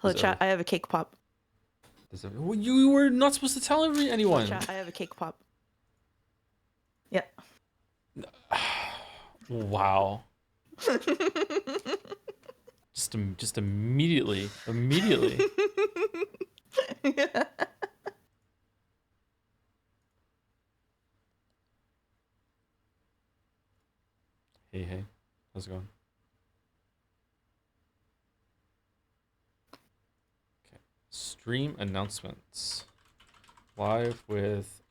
Hello, chat. I have a cake pop. Well, you were not supposed to tell anyone. Hello, chat. I have a cake pop. Yeah. Wow. just immediately. Yeah. Hey, how's it going? Okay, stream announcements. Live with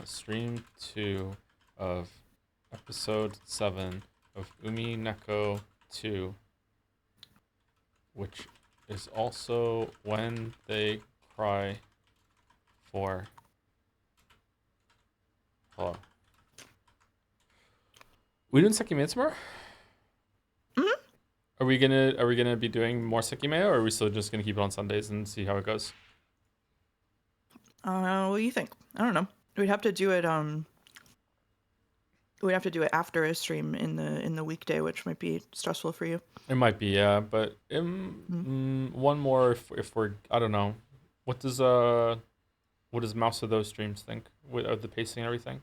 stream 2 of episode 7 of Umineko 2, which is also When They Cry for Hello. We doing Sekime tomorrow? Mm-hmm. Are we gonna be doing more Sekime, or are we still just gonna keep it on Sundays and see how it goes? What do you think? I don't know. We'd have to do it. We'd have to do it after a stream in the weekday, which might be stressful for you. It might be, yeah. But one more if we're, I don't know. What does Mouse of those streams think of the pacing and everything?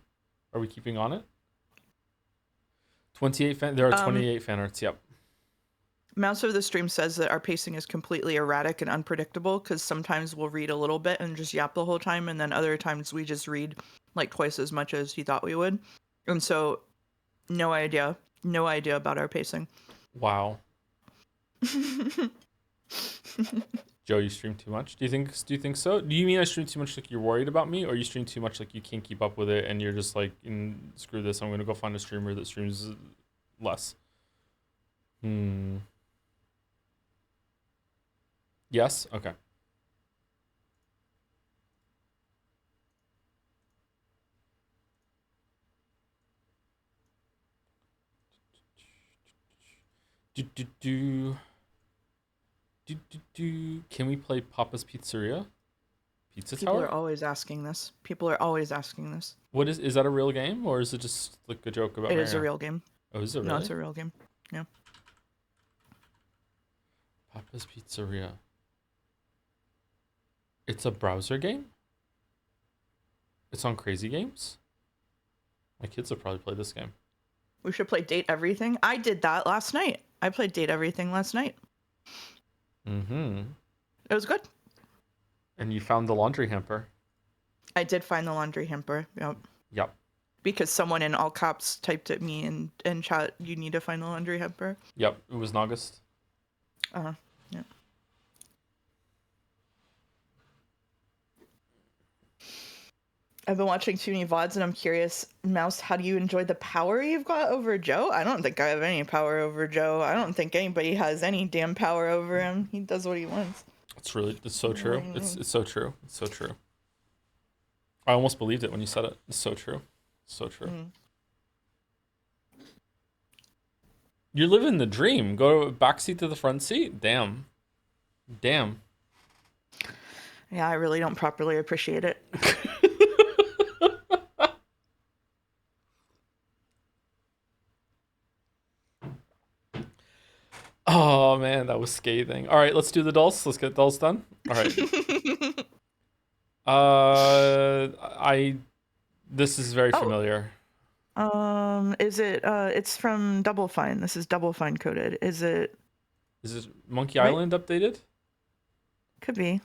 Are we keeping on it? 28 there are 28 fan arts. Yep. Mouse of the stream says that our pacing is completely erratic and unpredictable because sometimes we'll read a little bit and just yap the whole time, and then other times we just read like twice as much as he thought we would. And so, no idea about our pacing. Wow. Joe, you stream too much? Do you think so? Do you mean I stream too much like you're worried about me, or you stream too much like you can't keep up with it and you're just like, screw this, I'm gonna go find a streamer that streams less? Yes? Okay. Can we play Papa's Pizzeria? Pizza Tower? People are always asking this. What is that a real game, or is it just like a joke about It Mario? is a real game. Oh, is it really? No, it's a real game. Yeah. Papa's Pizzeria. It's a browser game? It's on Crazy Games? My kids have probably played this game. We should play Date Everything. I did that last night. I played Date Everything last night. Mm-hmm. It was good. And you found the laundry hamper. I did find the laundry hamper. Yep. Because someone in all caps typed at me in chat, you need to find the laundry hamper. Yep, it was in August. Yeah. I've been watching too many VODs and I'm curious, Mouse, how do you enjoy the power you've got over Joe? I don't think I have any power over Joe. I don't think anybody has any damn power over him. He does what he wants. It's so true. It's so true. It's so true. I almost believed it when you said it. It's so true. So true. You're living the dream. Go back seat to the front seat. Damn. Yeah, I really don't properly appreciate it. Oh man, that was scathing. All right, let's do the dolls. Let's get dolls done. All right. This is very familiar. Is it it's from Double Fine. This is Double Fine coded. Is it Monkey Island updated? Could be.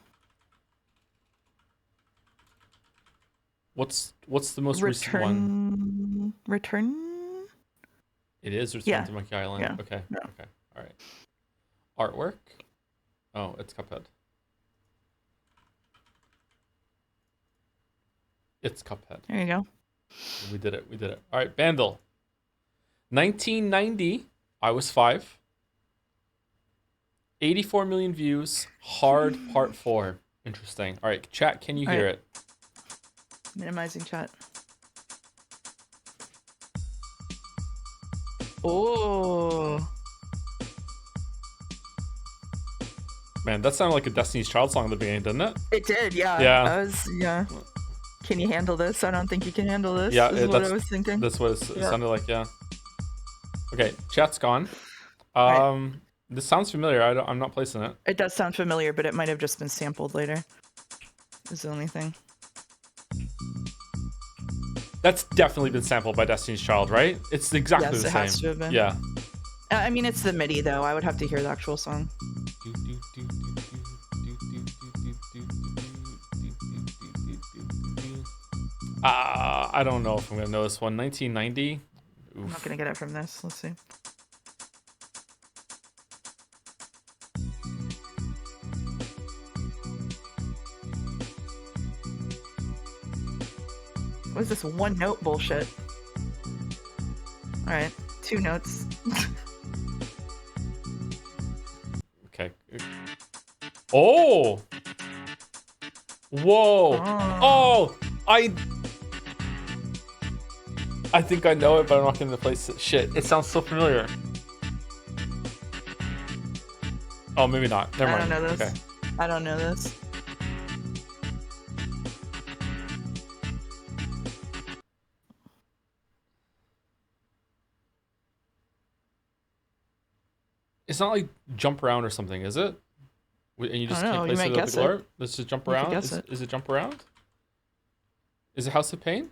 What's the most recent one? Return? It is Return to Monkey Island. Yeah. Okay. Yeah. Okay. All right. Artwork? Oh, it's Cuphead. It's Cuphead. There you go. We did it. All right, Bandle. 1990. I was 5. 84 million views. Hard Part 4. Interesting. All right, chat. Can you hear it? Minimizing chat. Oh. Man, that sounded like a Destiny's Child song at the beginning, didn't it? It did, yeah. Yeah. Can you handle this? I don't think you can handle this. Yeah, that's what I was thinking. That's what it sounded like, yeah. Okay, chat's gone. This sounds familiar. I'm not placing it. It does sound familiar, but it might have just been sampled later. Is the only thing. That's definitely been sampled by Destiny's Child, right? It's exactly Yes, the it same. has to have been. Yeah. I mean, it's the MIDI though. I would have to hear the actual song. I don't know if I'm gonna know this one. 1990. Oof. I'm not gonna get it from this. Let's see. What is this one note bullshit? All right, 2 notes. Okay. Oh. Whoa. Oh. I think I know it, but I'm not gonna place it. Shit. It sounds so familiar. Oh, maybe not. Never mind. I don't know this. Okay. I don't know this. It's not like jump around or something, is it? And you just can't place it without the glare? Let's just jump around. Is it jump around? Is it House of Pain?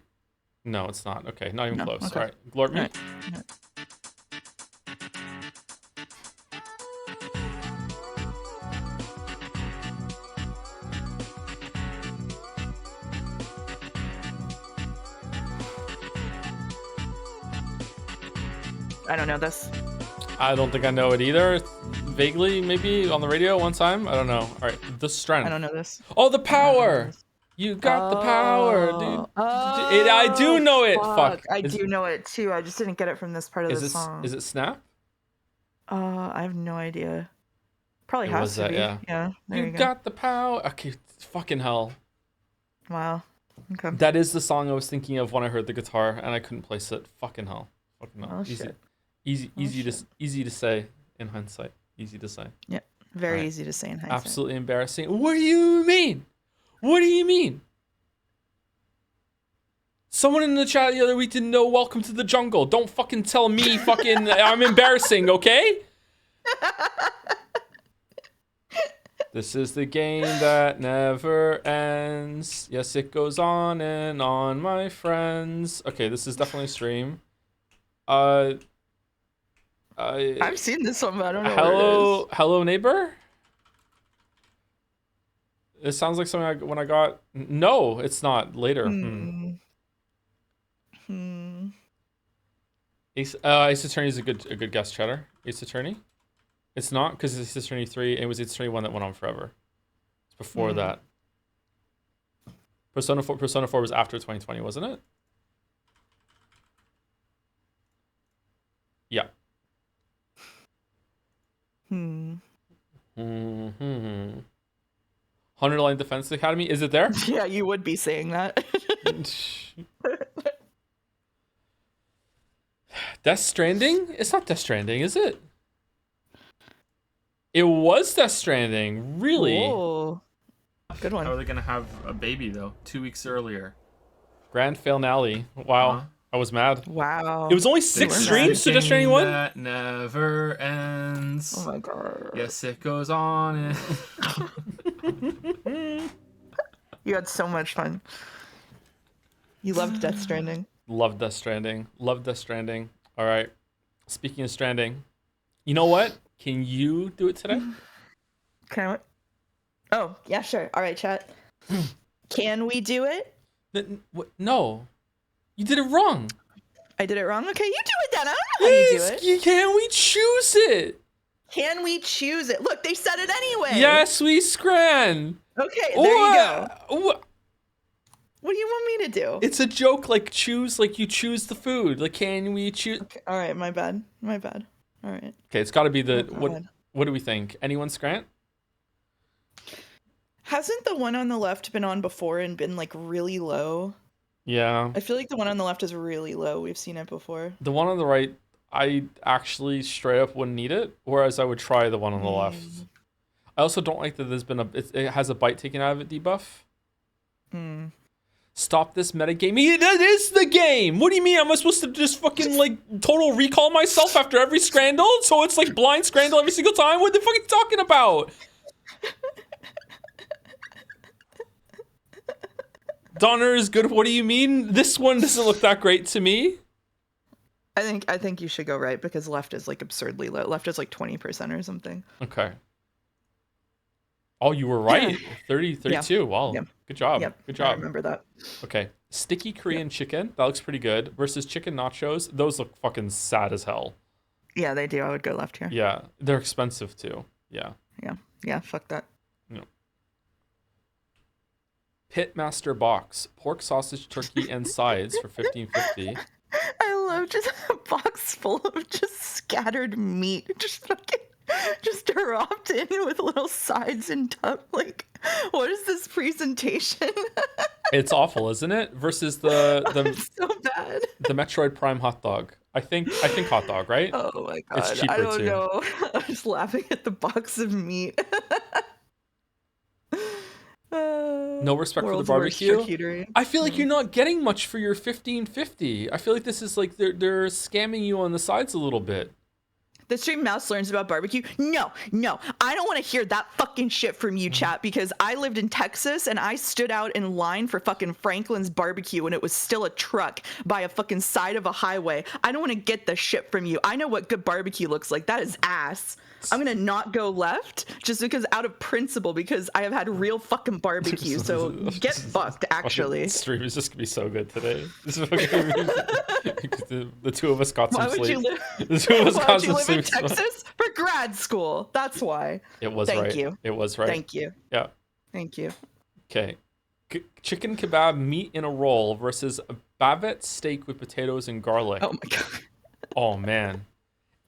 No, it's not. Okay, not even close. Okay. All right, glort me. Right. I don't know this. I don't think I know it either. Vaguely, maybe on the radio one time. I don't know. All right, the strength. I don't know this. Oh, the power. You got the power, dude. I do know it. Fuck. I do know it too. I just didn't get it from this part of the song. Is it Snap? I have no idea. Probably It has was to that, be. yeah. Yeah. There You you go. got the power. Okay, fucking hell. Wow. Okay. That is the song I was thinking of when I heard the guitar, and I couldn't place it. Fucking hell. Fucking hell. Oh, shit. Easy to say in hindsight. Easy to say. Yeah. Very easy to say in hindsight. Absolutely embarrassing. What do you mean? What do you mean? Someone in the chat the other week didn't know Welcome to the Jungle. Don't fucking tell me fucking I'm embarrassing, okay? This is the game that never ends. Yes, it goes on and on, my friends. Okay, this is definitely a stream. I've seen this one, but I don't know where it is. Hello neighbor? It sounds like something when I got... No, it's not. Later. Ace Attorney is a good guess, Cheddar. Ace Attorney? It's not, because it's Ace Attorney 3, and it was Ace Attorney 1 that went on forever. It's before that. Persona 4 was after 2020, wasn't it? Yeah. Hundred Line Defense Academy, is it there? Yeah, you would be saying that. Death Stranding? It's not Death Stranding, is it? It was Death Stranding, really? Whoa. Good one. How are they gonna have a baby though? 2 weeks earlier. Grand finale. Wow. I was mad. Wow. It was only 6 streams to Death Stranding 1? That never ends. Oh my god. Yes, it goes on and... You had so much fun. You loved Death Stranding. Loved Death Stranding. Loved Death Stranding. All right. Speaking of Stranding, you know what? Can you do it today? Can I? Oh, yeah, sure. All right, chat. Can we do it? No. You did it wrong. I did it wrong? Okay, you do it then. I don't know how you do it. Can we choose it? Can we choose it? Look, they said it anyway. Yes, we scran. Okay, there you go. What do you want me to do? It's a joke, like choose, like you choose the food. Like, can we choose? Okay, all right, my bad. My bad. All right. Okay, it's got to be the Oh, what do we think? Anyone scrant? Hasn't the one on the left been on before and been like really low? Yeah. I feel like the one on the left is really low. We've seen it before. The one on the right, I actually straight up wouldn't need it, whereas I would try the one on the left. I also don't like that there's been it has a bite taken out of it debuff. Stop this metagaming. That is the game. What do you mean? Am I supposed to just fucking like total recall myself after every scrandle? So it's like blind scrandle every single time? What the fuck are you talking about? Donner is good. What do you mean? This one doesn't look that great to me. I think you should go right because left is like absurdly low. Left is like 20% or something. Okay. Oh, you were right. 30, 32. Yeah. Wow. Yeah. Good job. Yep. Good job. I remember that. Okay. Sticky Korean chicken. That looks pretty good. Versus chicken nachos. Those look fucking sad as hell. Yeah, they do. I would go left here. Yeah. They're expensive too. Yeah. Yeah. Fuck that. No. Pitmaster box. Pork, sausage, turkey, and sides for $15.50. I love just a box full of just scattered meat. Just dropped in with little sides and tub. Like, what is this presentation? It's awful, isn't it? Versus the It's so bad. the Metroid Prime hot dog. I think hot dog, right? Oh my god. It's cheaper I don't too. know. I'm just laughing at the box of meat. No respect for the World's worst barbecue. charcuterie. I feel like you're not getting much for your $15.50. I feel like this is like they're scamming you on the sides a little bit. The stream mouse learns about barbecue. No, I don't want to hear that fucking shit from you, chat, because I lived in Texas and I stood out in line for fucking Franklin's barbecue when it was still a truck by a fucking side of a highway. I don't want to get the shit from you. I know what good barbecue looks like. That is ass. I'm gonna not go left just because out of principle, because I have had real fucking barbecue. So get fucked, actually. This stream is just gonna be so good today. This is fucking the two of us got some sleep. The two of us got some sleep. Why would you live in Texas for grad school? That's why. It was right. Thank you. It was right. Thank you. Yeah. Thank you. Okay. Chicken kebab meat in a roll versus a bavette steak with potatoes and garlic. Oh my god. Oh man.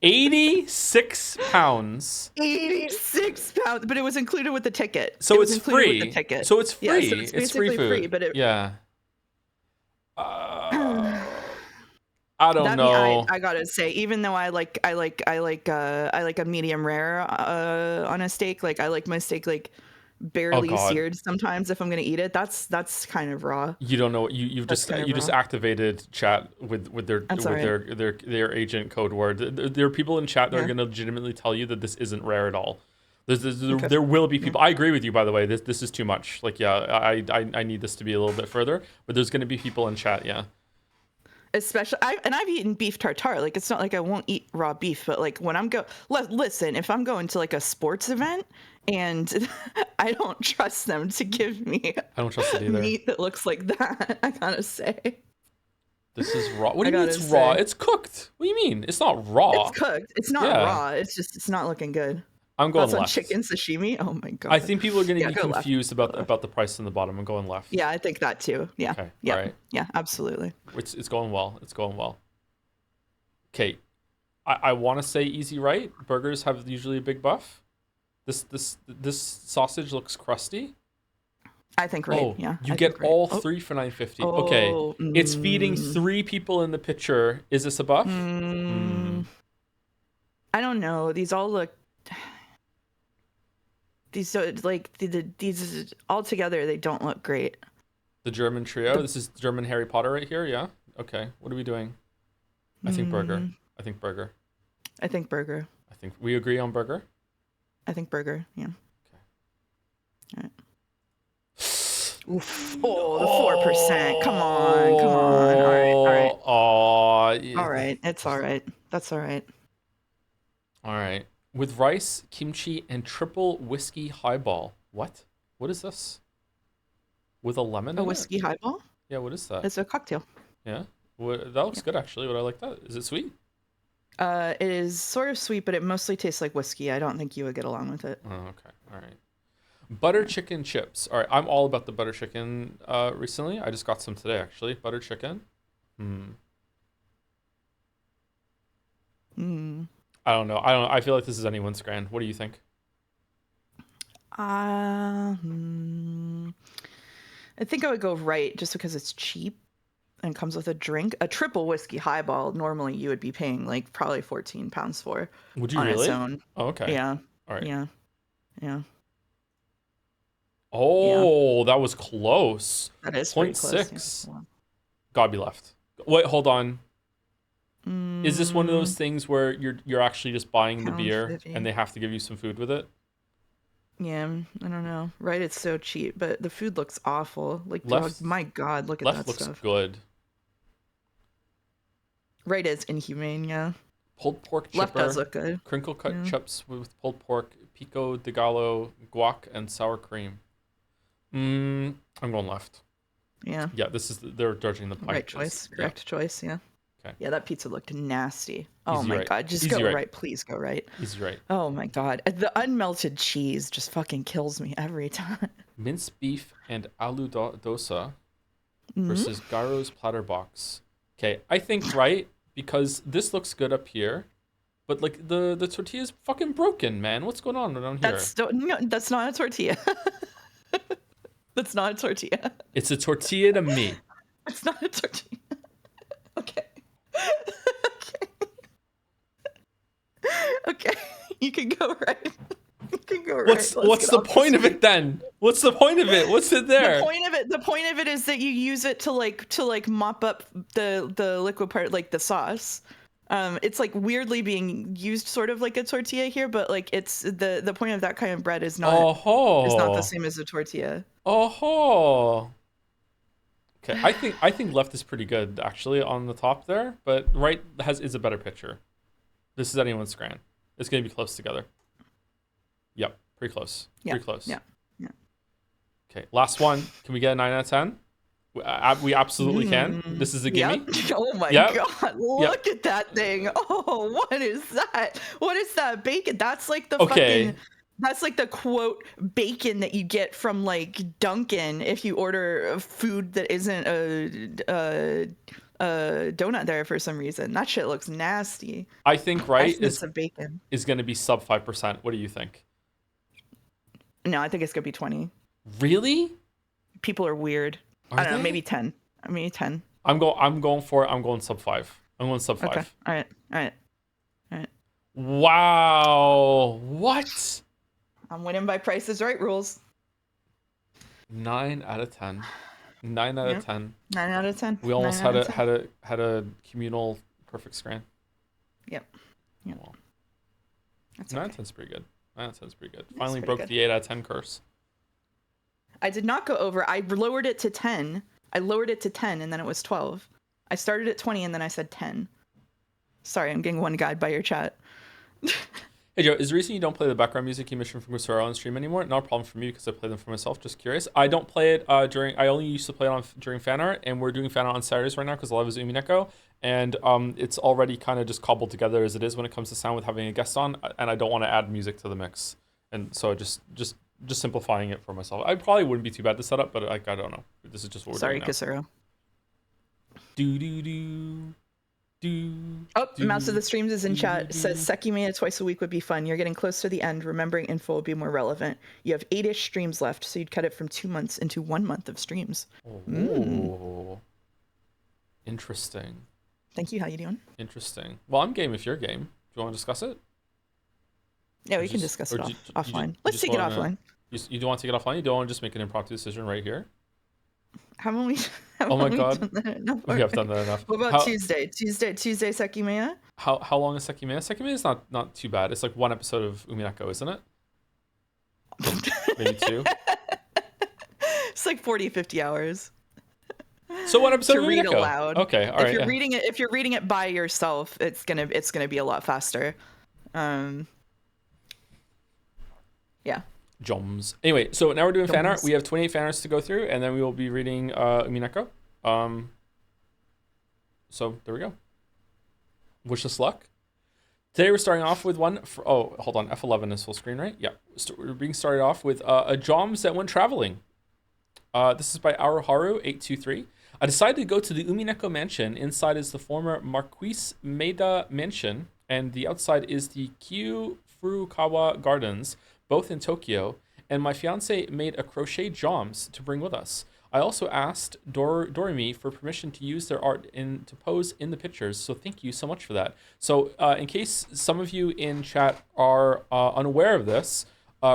86 pounds. 86 pounds, but it was included with the ticket. So it's free. With the ticket. So it's free. Yeah, so it's free food. Free, but yeah. I don't know. I gotta say, even though I like a medium rare on a steak. Like I like my steak like barely seared sometimes if I'm gonna eat it. That's kind of raw. You don't know what you just activated chat with their agent code word. There are people in chat that are gonna legitimately tell you that this isn't rare at all. There will be people. I agree with you, by the way. This is too much. Like, yeah, I need this to be a little bit further. But there's gonna be people in chat, yeah. Especially, I've eaten beef tartare. Like, it's not like I won't eat raw beef, but like when I'm listen, if I'm going to like a sports event and I don't trust them to give me I don't trust it either. Meat that looks like that, I gotta say. This is raw. What do you mean it's raw? It's cooked. What do you mean? It's not raw. It's cooked. It's not raw. It's not looking good. I'm going left. On chicken sashimi. Oh my god. I think people are going to be confused about the price on the bottom. I'm going left. Yeah, I think that too. Yeah. Okay. Yeah. All right. Yeah, absolutely. It's going well. It's going well. Okay. I want to say easy right. Burgers have usually a big buff. This sausage looks crusty. I think right. Oh, yeah. You get all three for $9.50. Okay. It's feeding 3 people in the picture. Is this a buff? I don't know. These all look. These these all together, they don't look great. The German trio. This is German Harry Potter right here. Yeah. Okay. What are we doing? I think burger. I think burger. I think burger. I think we agree on burger. I think burger. Yeah. Okay. All right. Oof. Oh, the 4%. Come on. All right. All right. It's all right. That's all right. All right. With rice, kimchi, and triple whiskey highball. What? What is this? With a lemon? A whiskey highball? Yeah, what is that? It's a cocktail. Yeah? That looks good, actually. Would I like that? Is it sweet? It is sort of sweet, but it mostly tastes like whiskey. I don't think you would get along with it. Oh, okay. All right. Butter chicken chips. All right. I'm all about the butter chicken recently. I just got some today, actually. Butter chicken. I don't know. I feel like this is anyone's grand. What do you think? I think I would go right just because it's cheap and comes with a drink. A triple whiskey highball, normally you would be paying like probably £14 for. Would you on really? Its own. Oh, okay. Yeah. All right. Yeah. Oh, that was close. That is Point pretty close. 6. Yeah. Gotta be left. Wait, hold on. Is this one of those Mm, things where you're actually just buying the pound beer 50. and they have to give you some food with it? Yeah, I don't know. Right, it's so cheap, but the food looks awful. Like, dog, Left my God, look at left that looks stuff. good. Right is inhumane, yeah. Pulled pork Left does chipper, look good. crinkle cut Yeah. chips with pulled pork, pico de gallo, guac, and sour cream. I'm going left. Yeah. Yeah, they're judging the Right pint. choice. Yeah. Correct choice, yeah. Okay. Yeah, that pizza looked nasty. Oh Easy my right. God, just Easy go right. right. Please go right. Easy right. Oh my God. The unmelted cheese just fucking kills me every time. Minced beef and aloo dosa Mhm. versus gyro's platter box. Okay, I think right because this looks good up here, but like the tortilla is fucking broken, man. What's going on down here? No, that's not a tortilla. That's not a tortilla. It's a tortilla to me. It's not a tortilla. Okay. Okay. Okay. You can go right. You can go right. What's Let's the get off point this of it then? What's the point of it? What's it there? The point of it is that you use it to like mop up the liquid part, like the sauce. It's like weirdly being used sort of like a tortilla here, but like it's the point of that kind of bread is not the same as a tortilla. Oh. Okay, I think left is pretty good actually on the top there, but right is a better picture. This is anyone's scran. It's gonna be close together. Yep, pretty close. Yeah. Pretty close. Yeah. Okay, last one. Can we get a 9 out of 10? We absolutely can. This is a gimme. Yep. Oh my Yep. God! Look at that thing. Oh, what is that? What is that bacon? That's like the Okay. fucking. That's like the quote bacon that you get from like Dunkin' if you order food that isn't a donut there for some reason. That shit looks nasty. I think right Estimates of bacon. is going to be sub 5%. What do you think? No, I think it's gonna be 20. Really? People are weird. Are I don't know, they? maybe 10. Maybe 10. I'm going for it. I'm going sub 5. I'm going sub 5. Okay. All right. All right. All right. Wow. What? I'm winning by Price is Right rules. 9 out of 10. 9 out of 10. 9 out of 10. We almost 9 had out of 10. had a communal perfect scran. Yep. Yep. Well, That's 9 out okay. of 10 is pretty good. 9 out of 10 is pretty good. Finally pretty broke good. the 8 out of 10 curse. I did not go over. I lowered it to 10. I lowered it to 10 and then it was 12. I started at 20 and then I said 10. Sorry, I'm getting one guide by your chat. Hey Joe, is the reason you don't play the background music you mentioned from Gusaro on stream anymore? Not a problem for me because I play them for myself. Just curious. I don't play it during. I only used to play it during Fanart, and we're doing Fanart on Saturdays right now because a lot of it is Umineko, and it's already kind of just cobbled together as it is when it comes to sound with having a guest on, and I don't want to add music to the mix, and so just simplifying it for myself. I probably wouldn't be too bad to set up, but I don't know. This is just what we're Sorry, doing now. Kisaro. Do do do. Oh, Mouse of the Streams is in chat. Says Sekimania twice a week would be fun. You're getting close to the end. Remembering info will be more relevant. You have 8-ish streams left, so you'd cut it from 2 months into 1 month of streams. Oh, interesting. Thank you. How you doing? Interesting. Well, I'm game if you're game. Do you want to discuss it? Yeah, we can discuss it offline. Let's take it offline. You don't want to take it offline? You don't want to just make an impromptu decision right here? Haven't we? Oh my God. Done that enough? We have done that enough. What about Tuesday? Tuesday, Sekimania? How long is Sekimania? Sekimania is not too bad. It's like one episode of Umineko, isn't it? Maybe 2. It's like 40, 50 hours. So one episode To of read Umineko. aloud. Okay, all right. If you're reading it by yourself, it's gonna be a lot faster. Yeah. Joms. Anyway, so now we're doing fan art. Joms. We have 28 fan arts to go through, and then we will be reading Umineko. So there we go. Wish us luck. Today we're starting off with one. Hold on. F11 is full screen, right? Yeah. We're being started off with a Joms that went traveling. This is by Aruharu823. I decided to go to the Umineko mansion. Inside is the former Marquise Maeda mansion, and the outside is the Kyu Furukawa Gardens, both in Tokyo, and my fiance made a crochet joms to bring with us. I also asked Doremi for permission to use their art to pose in the pictures, so thank you so much for that. So in case some of you in chat are unaware of this,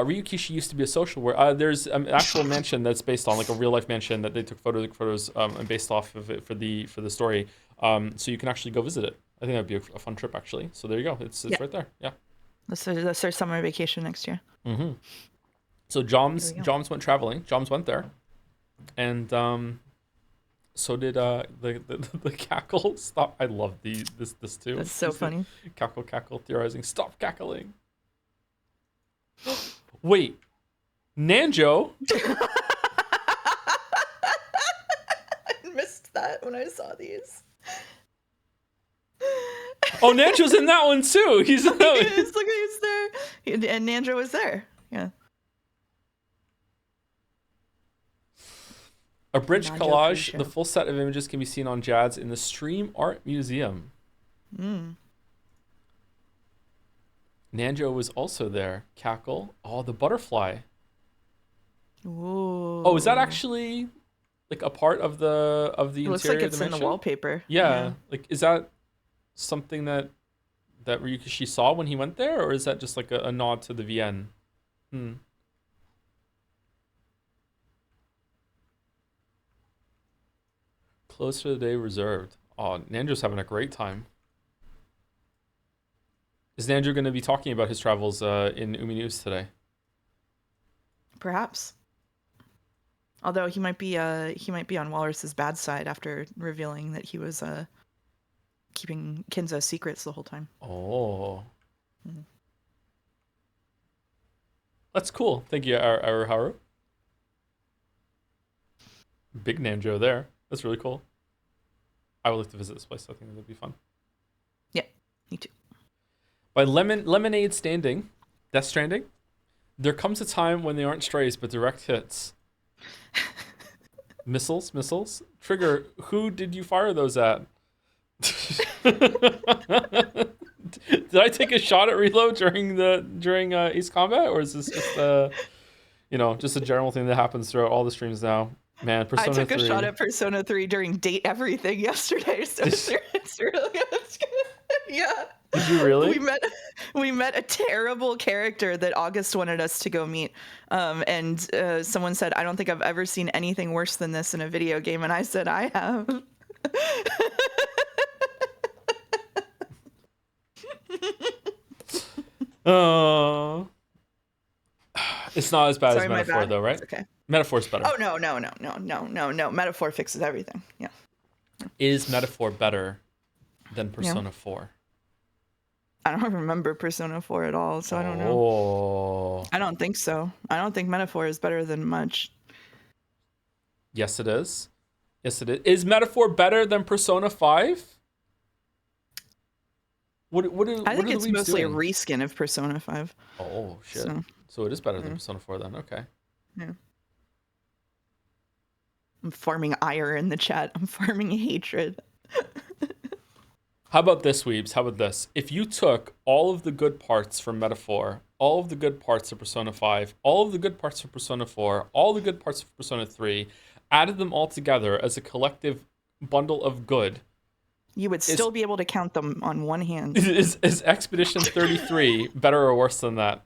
Ryukishi used to be a social worker. There's an actual mansion that's based on like a real life mansion that they took photos and based off of it for the story. So you can actually go visit it. I think that'd be a fun trip actually. So there you go. It's right there. Yeah. That's our summer vacation next year. Mm-hmm. So Joms went traveling. Joms went there, and so did the cackle. Stop! I love this too. That's so funny. Cackle theorizing. Stop cackling. Wait, Nanjo. I missed that when I saw these. Oh, Nanjo's in that one too. He's in that one. He's there, and Nanjo was there. Yeah. A bridge Nanjo collage. pre-show. The full set of images can be seen on Jad's in the Stream Art Museum. Nanjo was also there. Cackle. Oh, the butterfly. Ooh. Oh, is that actually like a part of the It interior? looks like of it's the in the mansion? wallpaper. Yeah. Like, is that something that Ryukishi saw when he went there, or is that just like a nod to the VN? Close for the day reserved. Oh, Nanjo's having a great time. Is Nanjo going to be talking about his travels in Umi News today? Perhaps. Although he might be on Walrus's bad side after revealing that he was keeping Kinzo secrets the whole time. Oh. That's cool. Thank you, Aruharu. Big Nanjo there. That's really cool. I would like to visit this place. I think that would be fun. Yeah, me too. By Lemonade Death Stranding, there comes a time when they aren't strays but direct hits. Missiles. Trigger, who did you fire those at? Did I take a shot at Reload during Ace Combat, or is this just just a general thing that happens throughout all the streams now? Man, Persona 3. I took a shot at Persona 3 during Date Everything yesterday, so it's really yeah. Did you really? We met a terrible character that August wanted us to go meet, and someone said, "I don't think I've ever seen anything worse than this in a video game," and I said, "I have." Oh. It's not as bad as Metaphor, though, right? It's okay. Metaphor's better. Oh, no. Metaphor fixes everything. Yeah. Is Metaphor better than Persona 4? I don't remember Persona 4 at all, so I don't know. Oh. I don't think so. I don't think Metaphor is better than much. Yes, it is. Is Metaphor better than Persona 5? I think it's mostly doing? a reskin of Persona 5. Oh, shit. So it is better than Persona 4 then. Okay. Yeah. I'm farming ire in the chat. I'm farming hatred. How about this, Weebs? How about this? If you took all of the good parts from Metaphor, all of the good parts of Persona 5, all of the good parts of Persona 4, all the good parts of Persona 3, added them all together as a collective bundle of good, you would still be able to count them on one hand. Is Expedition 33 better or worse than that?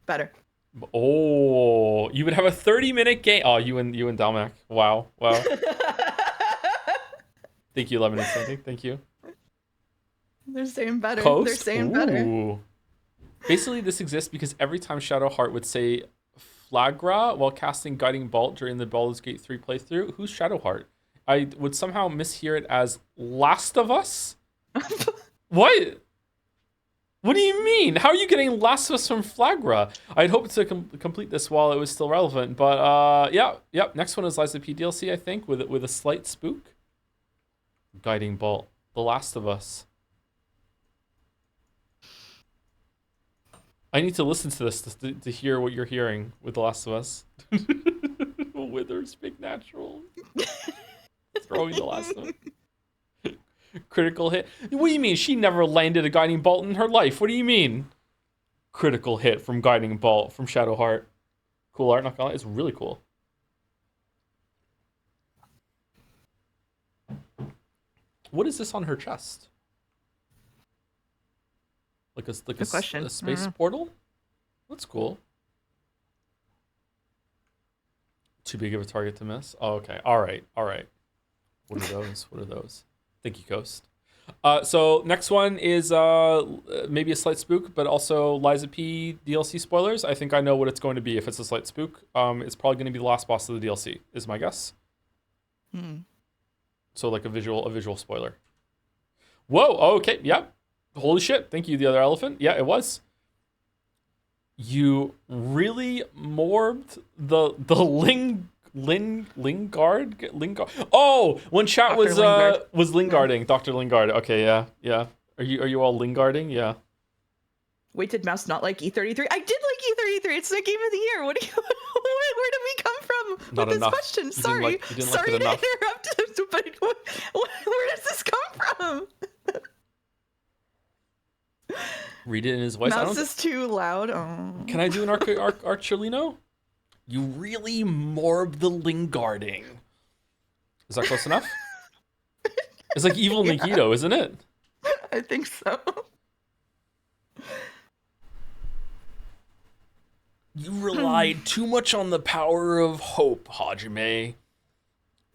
Better. Oh, you would have a 30-minute game. Oh, you and Dalmac. Wow. Thank you, Lemon and Sandy. Thank you. They're saying better. Coast? They're saying better. Ooh. Basically, this exists because every time Shadowheart would say Flagra while casting Guiding Bolt during the Baldur's Gate 3 playthrough, who's Shadowheart? I would somehow mishear it as Last of Us? What? What do you mean? How are you getting Last of Us from Flagra? I'd hoped to complete this while it was still relevant, but yeah. Next one is Liza P DLC, I think, with a slight spook. Guiding Bolt, The Last of Us. I need to listen to this to hear what you're hearing with The Last of Us. Withers, big natural. Throwing The Last of Us. Critical hit. What do you mean? She never landed a Guiding Bolt in her life. What do you mean? Critical hit from Guiding Bolt from Shadowheart. Cool art, not gonna lie. It's really cool. What is this on her chest? Like a space portal? That's cool. Too big of a target to miss. Oh, okay. All right. All right. What are those? What are those? Thank you, Coast. So next one is maybe a slight spook, but also Liza P DLC spoilers. I think I know what it's going to be if it's a slight spook. It's probably going to be the last boss of the DLC, is my guess. So like a visual spoiler. Whoa, okay, yeah. Holy shit, thank you, the other elephant. Yeah, it was. You really morbed the Lingard. Oh, when chat Dr. Lingard. was Lingarding, Dr. Lingard. Okay, yeah. Are you all Lingarding? Yeah. Wait, did Mouse not like E33? I did like E33. It's the game of the year. What do you? Where did we come from Not with enough. this question? You didn't Sorry, like it sorry to enough. interrupt, but where does this come from? Read it in his voice. Mouse is too loud. Oh. Can I do an Archerlino? You really morb the Lingarding. Is that close enough? It's like evil Nikito, isn't it? I think so. You relied too much on the power of hope, Hajime.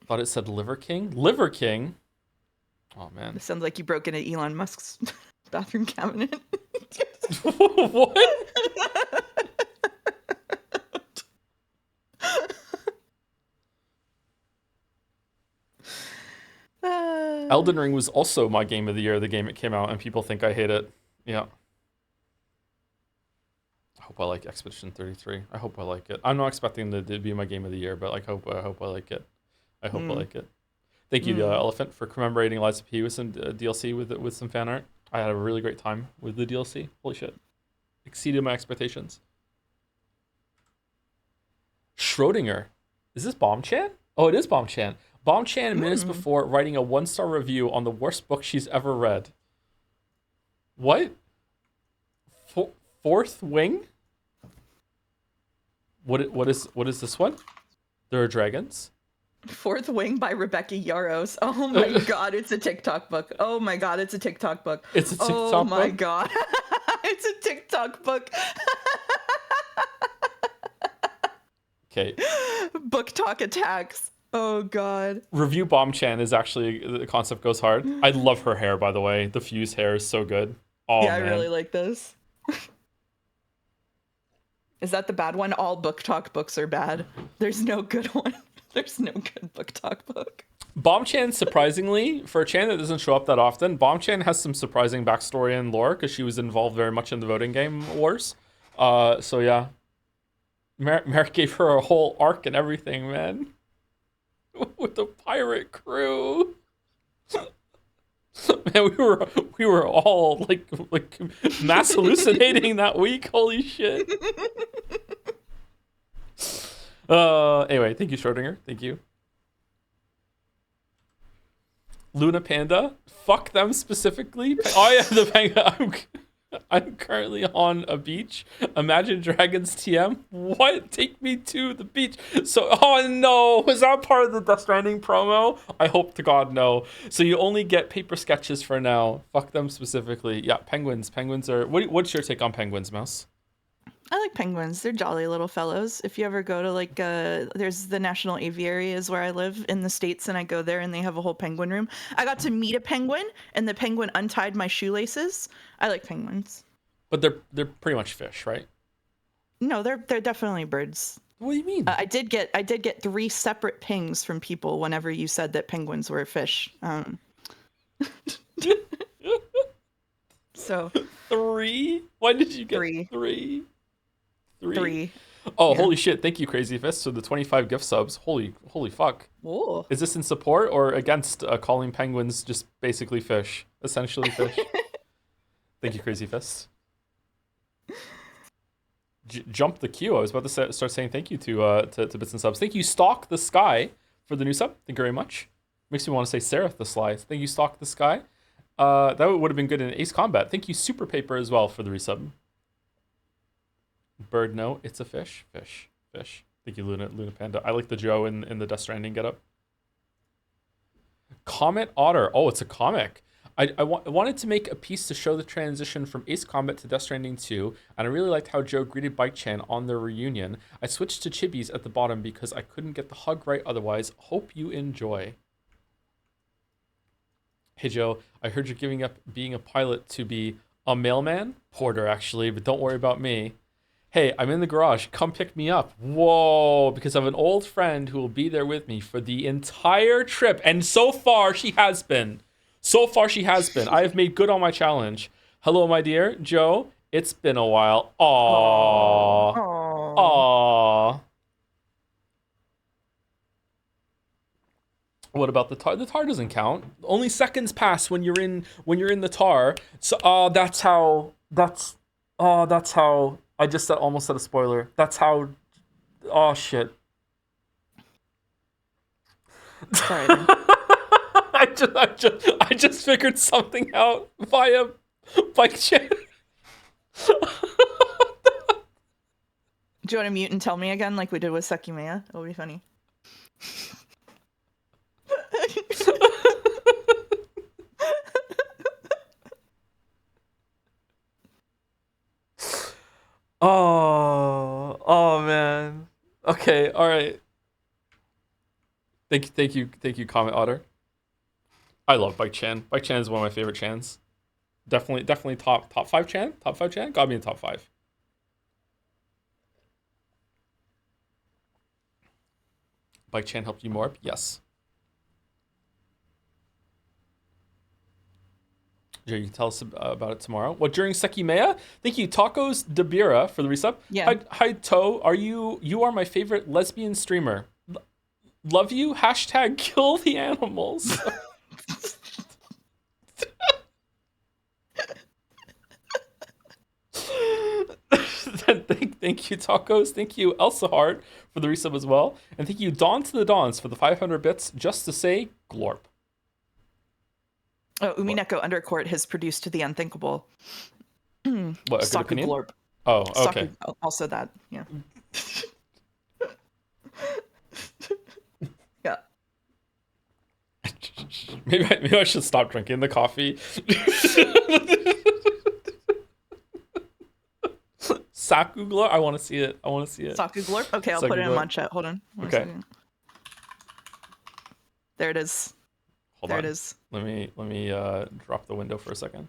Thought it said Liver King? Liver King? Oh, man. It sounds like you broke into Elon Musk's bathroom cabinet. What? Elden Ring was also my game of the year, the game it came out, and people think I hate it. Yeah. I hope I like Expedition 33. I hope I like it. I'm not expecting it to be my game of the year, but like, I hope I like it. I hope I like it. Thank you, the Elephant, for commemorating Liza P with some DLC with some fan art. I had a really great time with the DLC. Holy shit. Exceeded my expectations. Schrodinger. Is this Bombchan? Oh, it is Bombchan. Bombchan minutes before writing a 1-star review on the worst book she's ever read. What? Fourth Wing? What is this one? There are dragons. Fourth Wing by Rebecca Yaros. Oh my god, it's a TikTok book. Oh my god, it's a TikTok book. It's a TikTok book? Oh my god. It's a TikTok book. Okay. Book talk attacks. Oh god. Review Bombchan is actually, the concept goes hard. I love her hair, by the way. The fused hair is so good. Oh, yeah, man. I really like this. Is that the bad one? All book talk books are bad. There's no good one. There's no good book talk book. Bombchan, surprisingly, for a Chan that doesn't show up that often, Bombchan has some surprising backstory and lore because she was involved very much in the voting game wars. So yeah, Merrick gave her a whole arc and everything, man, with the pirate crew. Man, we were all like mass hallucinating that week. Holy shit. Anyway, thank you, Schrodinger. Thank you. Luna Panda. Fuck them specifically. Oh yeah, the penguin. I'm currently on a beach. Imagine Dragons TM. What? Take me to the beach. So, oh no, was that part of the Death Stranding promo? I hope to God no. So you only get paper sketches for now. Fuck them specifically. Yeah, penguins. Penguins are. What's your take on penguins, Mouse? I like penguins. They're jolly little fellows. If you ever go to like, there's the National Aviary is where I live in the States, and I go there and they have a whole penguin room. I got to meet a penguin, and the penguin untied my shoelaces. I like penguins. But they're pretty much fish, right? No, they're definitely birds. What do you mean? I did get 3 separate pings from people whenever you said that penguins were a fish. So 3? Why did you get 3? 3? 3. Oh, Yeah. Holy shit. Thank you, Crazy Fist. So the 25 gift subs. Holy fuck. Whoa. Is this in support or against calling penguins just basically fish? Essentially fish. Thank you, Crazy Fist. Jump the queue. I was about to start saying thank you to Bits and Subs. Thank you, Stalk the Sky, for the new sub. Thank you very much. Makes me want to say Seraph the Sly. Thank you, Stalk the Sky. That would have been good in Ace Combat. Thank you, Super Paper, as well, for the resub. Bird, no, it's a fish. Fish. Thank you, Luna Panda. I like the Joe in the Death Stranding getup. Comet Otter. Oh, it's a comic. wanted to make a piece to show the transition from Ace Combat to Death Stranding 2, and I really liked how Joe greeted Bike Chan on their reunion. I switched to Chibi's at the bottom because I couldn't get the hug right otherwise. Hope you enjoy. Hey Joe, I heard you're giving up being a pilot to be a mailman? Porter, actually, but don't worry about me. Hey, I'm in the garage. Come pick me up. Whoa, because I have an old friend who will be there with me for the entire trip. And so far, she has been. So far, she has been. I have made good on my challenge. Hello, my dear. Joe, it's been a while. Aww. Aww. Aww. What about the tar? The tar doesn't count. Only seconds pass when you're in the tar. So that's how I just almost said a spoiler. That's how oh shit. Sorry. I just figured something out via Bike Chan. Do you want to mute and tell me again like we did with Sekimea? It'll be funny. Oh man. Okay, all right. Thank you, Comment Otter. I love Bike Chan. Bike Chan is one of my favorite Chans. Definitely top 5 Chan. Top 5 Chan. Got me in top 5. Bike Chan helped you more? Yes. You can tell us about it tomorrow. What, during Sekimea? Thank you, Tacos Dabira, for the resub. Yeah. Hi, To. You are my favorite lesbian streamer. Love you. Hashtag kill the animals. Thank you, Tacos. Thank you, Elsa Hart, for the resub as well. And thank you, Dawn to the Dawns, for the 500 bits just to say glorp. Oh, Umineko Undercourt has produced The Unthinkable. What, a good Saku opinion? Glorp. Oh, okay. Saku, also that, yeah. Yeah. Maybe I should stop drinking the coffee. Saku Glorp? I want to see it. Saku Glorp? Okay, I'll Saku put it in Glorp. mod chat. Hold on. One second. There it is. Hold there on. it is. Let me drop the window for a second.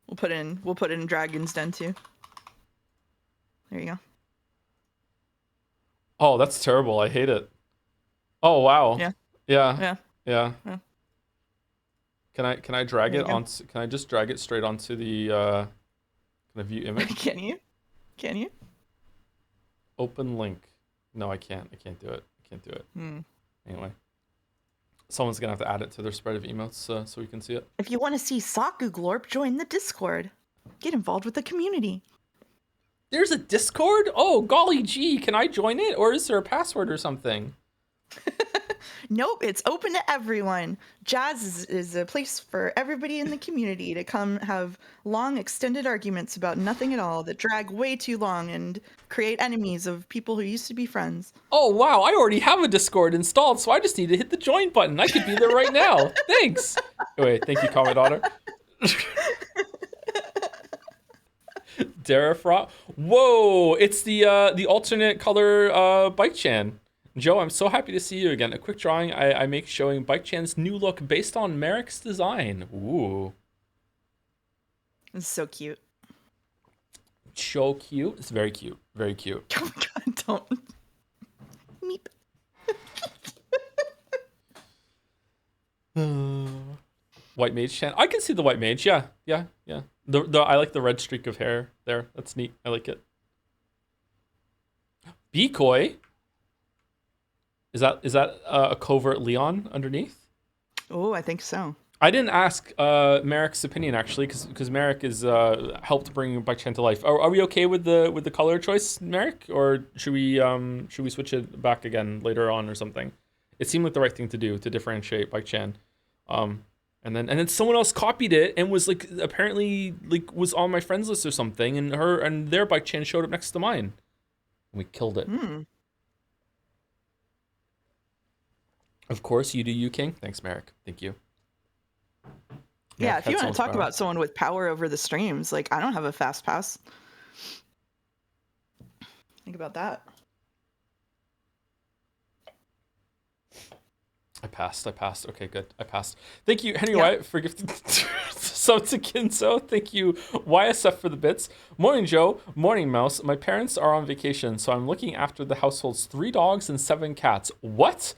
We'll put it in Dragon's Den too. There you go. Oh, that's terrible. I hate it. Oh wow. Yeah. Yeah. Yeah. Can I drag There it you go. on? Can I just drag it straight onto the can I view image? Can you? Can you? Open link. No, I can't. I can't do it. Anyway, someone's gonna have to add it to their spread of emotes so we can see it. If you want to see Saku Glorp, join the Discord. Get involved with the community. There's a Discord? Oh, golly gee, can I join it? Or is there a password or something? Nope, it's open to everyone. Jazz is a place for everybody in the community to come have long, extended arguments about nothing at all that drag way too long and create enemies of people who used to be friends. Oh, wow, I already have a Discord installed, so I just need to hit the join button. I could be there right now. Thanks. Wait, thank you, Comment Otter. Darafra. Whoa, it's the alternate color Bike Chan. Joe, I'm so happy to see you again. A quick drawing I make showing Bike Chan's new look based on Merrick's design. Ooh. It's so cute. So cute. It's very cute. Very cute. Oh my god, don't. Meep. White Mage Chan. I can see the White Mage. Yeah. I like the red streak of hair there. That's neat. I like it. Decoy. Is that a covert Leon underneath? Oh, I think so. I didn't ask Merrick's opinion actually, because Merrick is helped bring Bike Chan to life. Are we okay with the color choice, Merrick, or should we switch it back again later on or something? It seemed like the right thing to do to differentiate Bike Chan, and then someone else copied it and was like apparently like was on my friends list or something, and their Bike Chan showed up next to mine, and we killed it. Of course, you do, you king. Thanks, Merrick. Thank you. Yeah, if you had so want much to talk power. about someone with power over the streams, like I don't have a fast pass. Think about that. I passed. Okay, good. I passed. Thank you, Henry Yeah. Wyatt, for gifting sub to Kinzo. Thank you, YSF, for the bits. Morning, Joe. Morning, Mouse. My parents are on vacation, so I'm looking after the household's 3 dogs and 7 cats. What?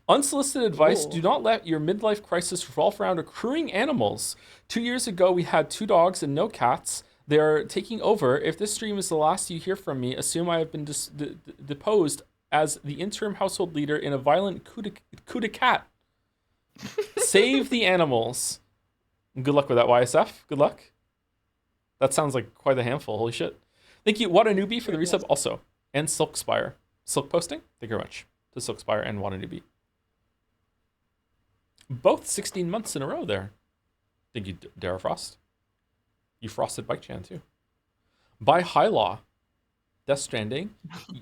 Unsolicited advice, Ooh. do not let your midlife crisis revolve around accruing animals. 2 years ago, we had 2 dogs and no cats. They're taking over. If this stream is the last you hear from me, assume I have been deposed as the interim household leader in a violent coup de cat. Save the animals. Good luck with that, YSF. Good luck. That sounds like quite a handful. Holy shit. Thank you, Watanubi, for the resub also. And Silkspire. Silk posting? Thank you very much to Silkspire and Watanubi. Both 16 months in a row there. Thank you, Dara Frost. You frosted Bike Chan too. By High Law. Death Stranding.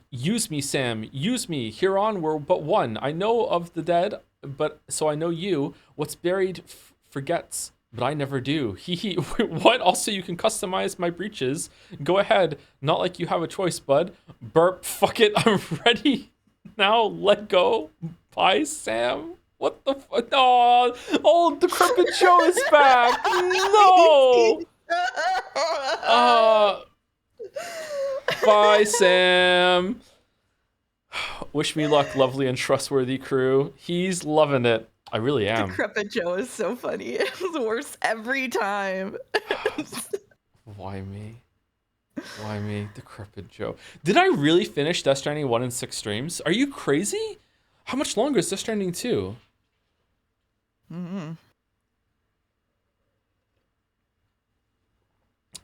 Use me, Sam. Use me. Hereon we're but one. I know of the dead, but so I know you. What's buried forgets, but I never do. He. What? Also, you can customize my breeches. Go ahead. Not like you have a choice, bud. Burp. Fuck it. I'm ready. Now let go. Bye, Sam. What the fuck? Oh, Decrepit Joe is back. No. Bye, Sam. Wish me luck, lovely and trustworthy crew. He's loving it. I really am. Decrepit Joe is so funny. It's worse every time. Why me? Why me? Decrepit Joe. Did I really finish Death Stranding 1 in 6 streams? Are you crazy? How much longer is Death Stranding 2?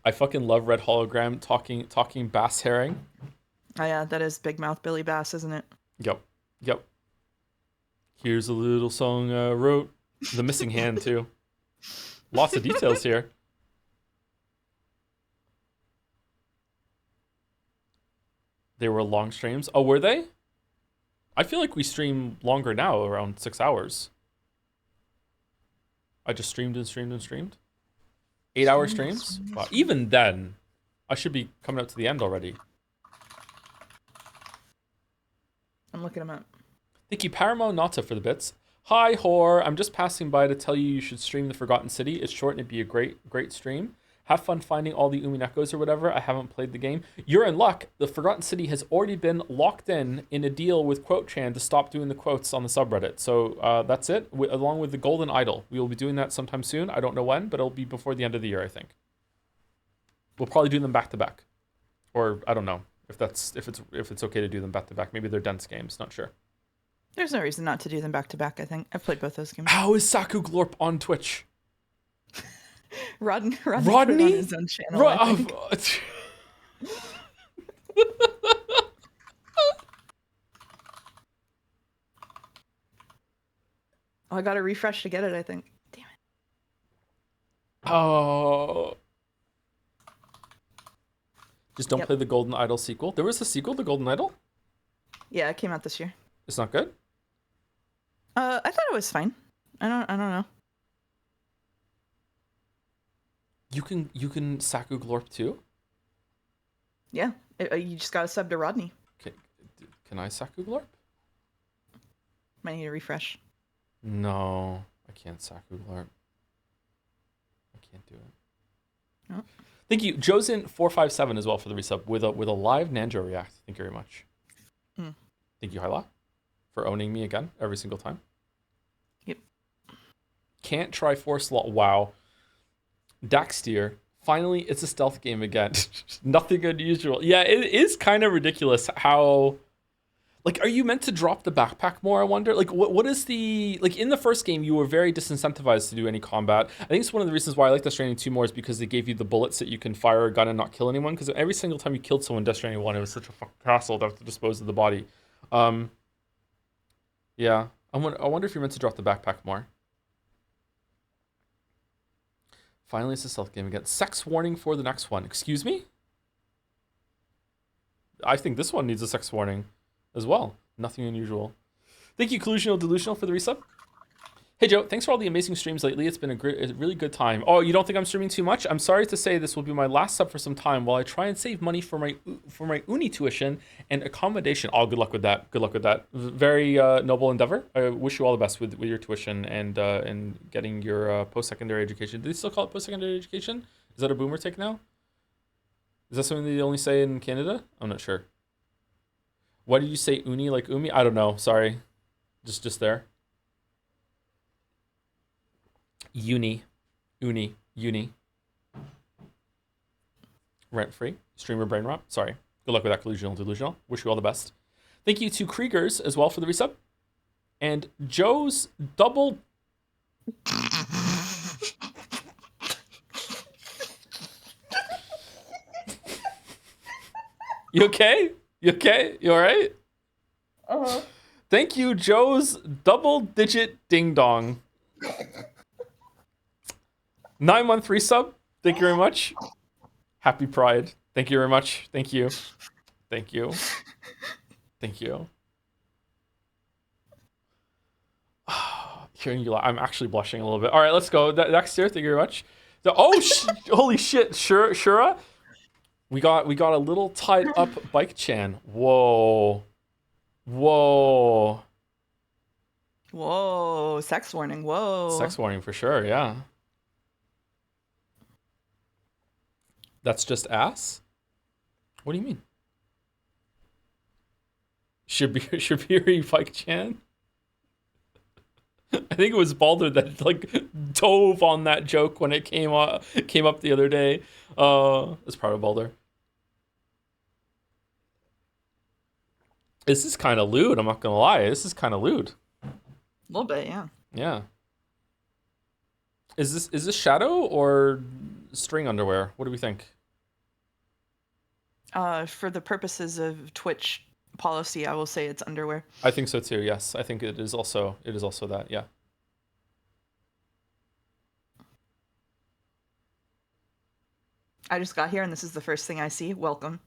I fucking love Red Hologram talking bass herring. Oh yeah, that is Big Mouth Billy Bass, isn't it? Yep. Here's a little song I wrote. The missing hand too. Lots of details here. They were long streams. Oh, were they? I feel like we stream longer now, around 6 hours. I just streamed and streamed and streamed. 8-hour streams? Wow. Even then, I should be coming up to the end already. I'm looking him up. Thank you, Paramount Nata, for the bits. Hi, Whore. I'm just passing by to tell you should stream The Forgotten City. It's short and it'd be a great stream. Have fun finding all the Uminekos or whatever. I haven't played the game. You're in luck. The Forgotten City has already been locked in a deal with QuoteChan to stop doing the quotes on the subreddit. So that's it, along with the Golden Idol. We will be doing that sometime soon. I don't know when, but it'll be before the end of the year, I think. We'll probably do them back to back. Or I don't know if it's okay to do them back to back. Maybe they're dense games, not sure. There's no reason not to do them back to back, I think. I've played both those games. How is Saku Glorp on Twitch? Rodney? Put it Rodney? on his own channel, I think. Oh, I gotta refresh to get it, I think. Damn it. Oh. Just don't Yep. play the Golden Idol sequel. There was a sequel to Golden Idol? Yeah, it came out this year. It's not good? I thought it was fine. I don't know. You can Saku Glorp too? Yeah, you just gotta sub to Rodney. Okay. Can I Saku Glorp? Might need to refresh. No, I can't Saku Glorp. I can't do it. No. Thank you, Josin457 as well for the resub with a live Nanjo react. Thank you very much. Thank you, Hyla, for owning me again every single time. Yep. Can't try Force Law. Wow. Daxtier. Finally, it's a stealth game again. Nothing unusual. Yeah, it is kind of ridiculous how... Like, are you meant to drop the backpack more, I wonder? Like, what is the... Like, in the first game, you were very disincentivized to do any combat. I think it's one of the reasons why I like Death Stranding 2 more is because they gave you the bullets that you can fire a gun and not kill anyone. Because every single time you killed someone in Death Stranding 1, it was such a fucking hassle to have to dispose of the body. Yeah. I wonder if you're meant to drop the backpack more. Finally, it's a stealth game again. Sex warning for the next one. Excuse me? I think this one needs a sex warning as well. Nothing unusual. Thank you, Collusional Delusional, for the resub. Hey Joe, thanks for all the amazing streams lately. It's been a really good time. Oh, you don't think I'm streaming too much? I'm sorry to say this will be my last sub for some time while I try and save money for my uni tuition and accommodation. Oh, good luck with that. Good luck with that. Very noble endeavor. I wish you all the best with your tuition and getting your post-secondary education. Do they still call it post-secondary education? Is that a boomer take now? Is that something they only say in Canada? I'm not sure. Why did you say uni like umi? I don't know. Sorry. Just there. Uni. Rent free. Streamer brain rot. Sorry. Good luck with that, Collusional Delusional. Wish you all the best. Thank you to Kriegers as well for the resub. And Joe's double. You okay? You okay? You alright? Uh-huh. Thank you, Joe's double digit ding dong. 9-month resub. Thank you very much. Happy Pride. Thank you very much. Thank you. Thank you. Thank you. Hearing you, I'm actually blushing a little bit. All right, let's go. Next year. Thank you very much. Holy shit, Shura. We got a little tied up bike chan. Whoa. Sex warning. Whoa. Sex warning for sure. Yeah. That's just ass? What do you mean? Shabiri Pike Chan? I think it was Balder that like dove on that joke when it came up the other day. It's probably Balder. This is kind of lewd, I'm not gonna lie. This is kind of lewd. A little bit, yeah. Yeah. Is this shadow or string underwear? What do we think? For the purposes of Twitch policy, I will say it's underwear. I think so too. Yes, I think it is also that. Yeah. I just got here and this is the first thing I see. Welcome.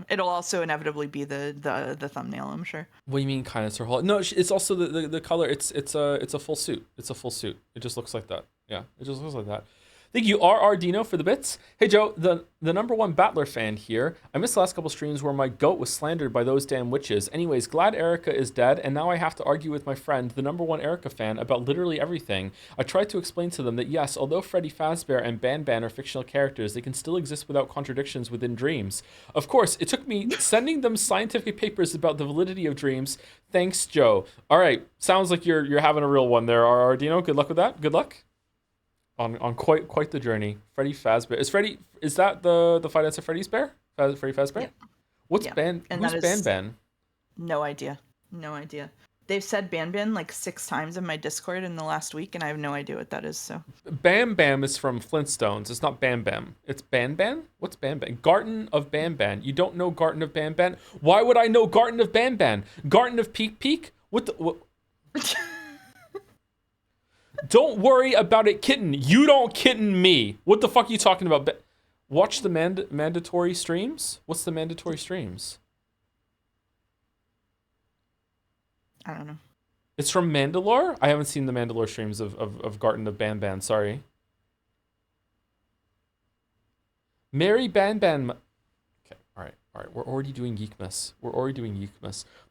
It'll also inevitably be the thumbnail, I'm sure. What do you mean kind of sort of? No, it's also the color. It's a full suit. It's a full suit. It just looks like that. Yeah, it just looks like that. Thank you, RR Dino, for the bits. Hey, Joe, the #1 Battler fan here. I missed the last couple streams where my goat was slandered by those damn witches. Anyways, glad Erica is dead, and now I have to argue with my friend, the #1 Erica fan, about literally everything. I tried to explain to them that, yes, although Freddy Fazbear and Ban are fictional characters, they can still exist without contradictions within dreams. Of course, it took me sending them scientific papers about the validity of dreams. Thanks, Joe. All right, sounds like you're having a real one there, RR Dino. Good luck with that. Good luck. On quite the journey. Freddy Fazbear. Is that the Five Nights at Freddy's bear? Freddy Fazbear? Yeah. Who's Ban? No idea. They've said Ban like 6 times in my Discord in the last week, and I have no idea what that is, so. Bam Bam is from Flintstones. It's not Bam Bam. It's Ban Ban? What's Ban Ban? Garden of Ban Ban. You don't know Garden of Ban Ban? Why would I know Garden of Ban Ban? Garden of Peak Peak? What? Don't worry about it, kitten. You don't kitten me. What the fuck are you talking about? Watch the mandatory streams? What's the mandatory streams? I don't know. It's from Mandalore? I haven't seen the Mandalore streams of Garden of Ban Ban. Sorry. Mary Ban Ban. Okay, all right. We're already doing Geekmas.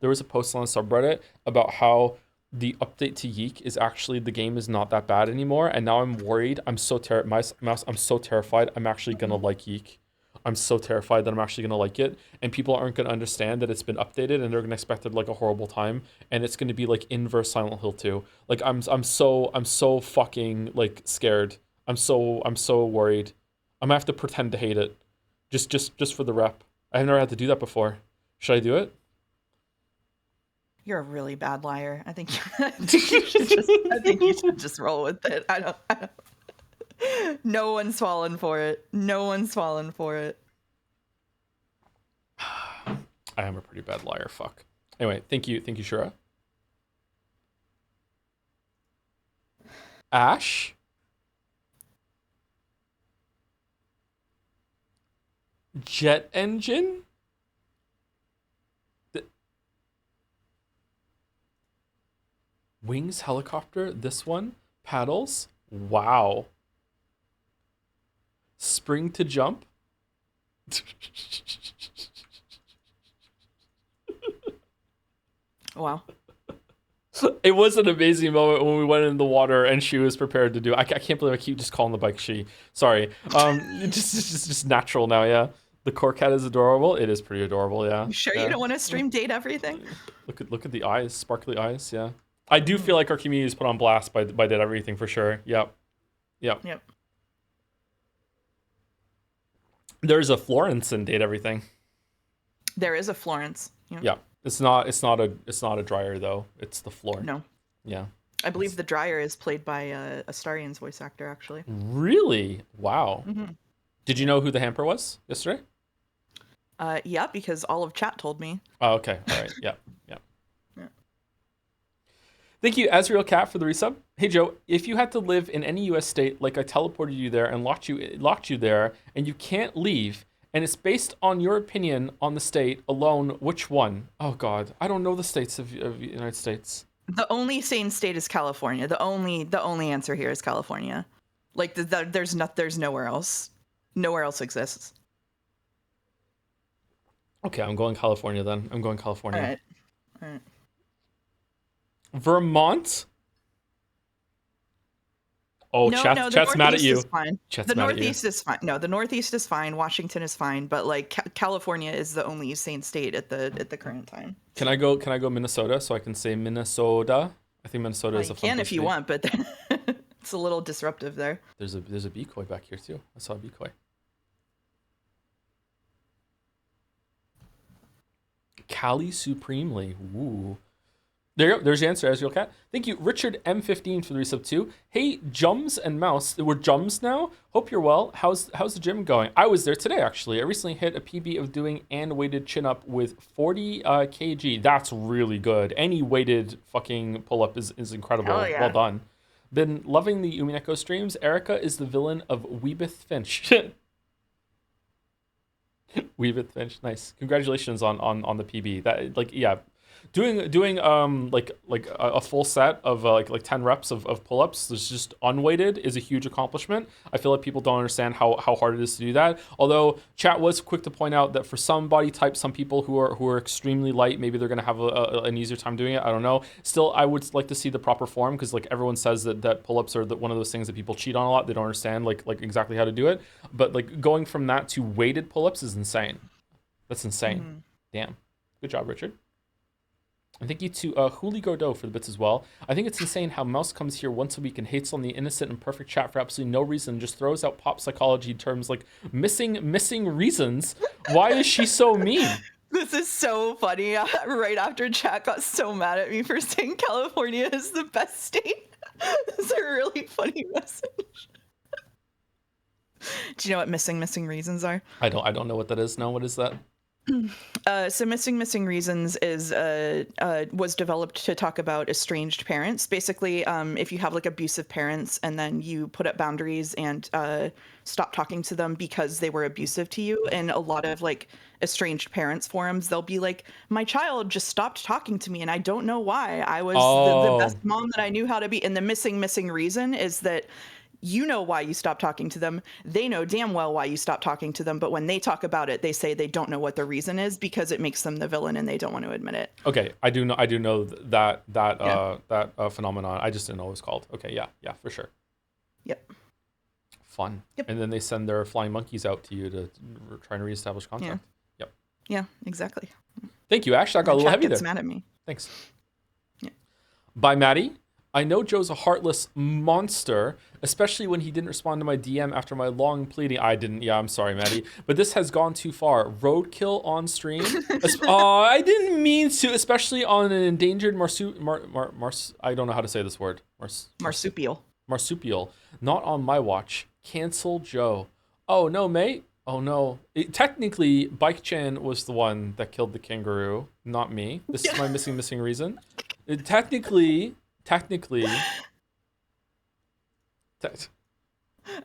There was a post on the subreddit about how the update to Yeek is actually the game is not that bad anymore, and now I'm worried. I'm so terrified. I'm actually gonna like Yeek. I'm so terrified that I'm actually gonna like it, and people aren't gonna understand that it's been updated, and they're gonna expect it like a horrible time, and it's gonna be like inverse Silent Hill 2. Like I'm so fucking like scared. I'm so worried. I'm gonna have to pretend to hate it, just for the rep. I've never had to do that before. Should I do it? You're a really bad liar. I think you should just roll with it. I don't. No one's fallen for it. I am a pretty bad liar. Fuck. Anyway, thank you, Shura. Ash. Jet engine. Wings, helicopter, this one, paddles. Wow. Spring to jump. Wow. It was an amazing moment when we went in the water and she was prepared to do. I can't believe I keep just calling the bike she. Sorry. It's just natural now. Yeah. The core cat is adorable. It is pretty adorable. Yeah. You sure Yeah. you don't want to stream date everything? Look at the eyes, sparkly eyes. Yeah. I do feel like our community is put on blast by Did Everything for sure. Yep. There's a Florence in Date Everything. There is a Florence. Yeah. It's not a dryer though. It's the floor. No. Yeah. I believe the dryer is played by Astarion's voice actor, actually. Really? Wow. Did you know who the hamper was yesterday? Yeah, because all of chat told me. Oh, okay. All right. Yeah. Thank you, Azrael Cat, for the resub. Hey, Joe, if you had to live in any U.S. state, like I teleported you there and locked you there, and you can't leave, and it's based on your opinion on the state alone, which one? Oh, God. I don't know the states of the United States. The only sane state is California. The only answer here is California. Like, there's nowhere else. Nowhere else exists. Okay, I'm going California then. I'm going California. All right. Vermont? Oh, No, chat's mad at you. Is fine. Chat's the mad at Northeast is fine. No, the Northeast is fine. Washington is fine, but like California is the only sane state at the current time. Can I go Minnesota so I can say Minnesota? I think Minnesota is a fun You can place if you to be. want, but it's a little disruptive there. There's a decoy back here too. I saw a decoy. Cali supremely. Ooh. There you go. There's the answer, Azrael Cat. Thank you, Richard M15 for the resub too. Hey, Jums and Mouse. We're Jums now. Hope you're well. How's the gym going? I was there today actually. I recently hit a PB of doing and weighted chin up with 40 kg. That's really good. Any weighted fucking pull up is incredible. Hell yeah. Well done. Been loving the Umineko streams. Erica is the villain of Weebeth Finch. Weebeth Finch, nice. Congratulations on the PB. That doing like a full set of like 10 reps of pull-ups, there's just unweighted, is a huge accomplishment. I feel like people don't understand how hard it is to do that. Although chat was quick to point out that for some body types, some people who are extremely light, maybe they're gonna have an easier time doing it. I don't know. Still, I would like to see the proper form, because like everyone says that pull-ups are one of those things that people cheat on a lot. They don't understand like exactly how to do it. But like going from that to weighted pull-ups is insane. That's insane. Damn. Good job, Richard. And thank you to Huli Godot for the bits as well. I think it's insane how Mouse comes here once a week and hates on the innocent and perfect chat for absolutely no reason, just throws out pop psychology terms like missing reasons. Why is she so mean? This is so funny. Right after chat got so mad at me for saying California is the best state. It's a really funny message. Do you know what missing reasons are? I don't know what that is. No, what is that? So missing reasons is was developed to talk about estranged parents. Basically, if you have like abusive parents and then you put up boundaries and stop talking to them because they were abusive to you, in a lot of like estranged parents forums, they'll be like, my child just stopped talking to me and I don't know why. I was the best mom that I knew how to be. And the missing reason is that you know why you stopped talking to them. They know damn well why you stopped talking to them. But when they talk about it, they say they don't know what the reason is because it makes them the villain and they don't want to admit it. Okay, I do know that phenomenon. I just didn't know what it was called. Okay, yeah, for sure. Yep. Fun. Yep. And then they send their flying monkeys out to you to try and reestablish contact. Yeah. Yep. Yeah, exactly. Thank you, Ash. That got a little heavy there. Gets mad at me. Thanks. Yeah. Bye, Maddie. I know Joe's a heartless monster, especially when he didn't respond to my DM after my long pleading. I didn't. Yeah, I'm sorry, Maddie. But this has gone too far. Roadkill on stream? I didn't mean to, especially on an endangered I don't know how to say this word. Marsupial. Marsupial. Not on my watch. Cancel Joe. Oh, no, mate. Oh, no. Technically, Bike Chan was the one that killed the kangaroo, not me. This is my missing reason. Technically... I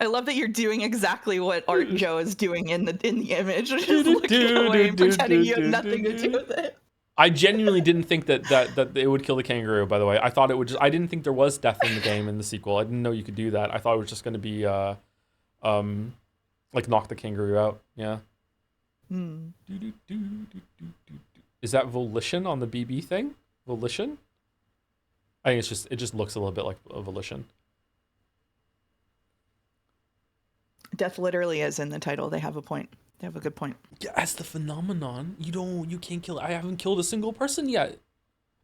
love that you're doing exactly what Art Joe is doing in the image, which is looking away and pretending you have nothing to do with it. I genuinely didn't think that it would kill the kangaroo. By the way, I thought it would just. I didn't think there was death in the game in the sequel. I didn't know you could do that. I thought it was just going to be like knock the kangaroo out. Yeah. Is that volition on the BB thing? Volition? I think it just looks a little bit like a volition. Death literally is in the title. They have a point. They have a good point. Yeah, as the phenomenon, you can't kill. I haven't killed a single person yet.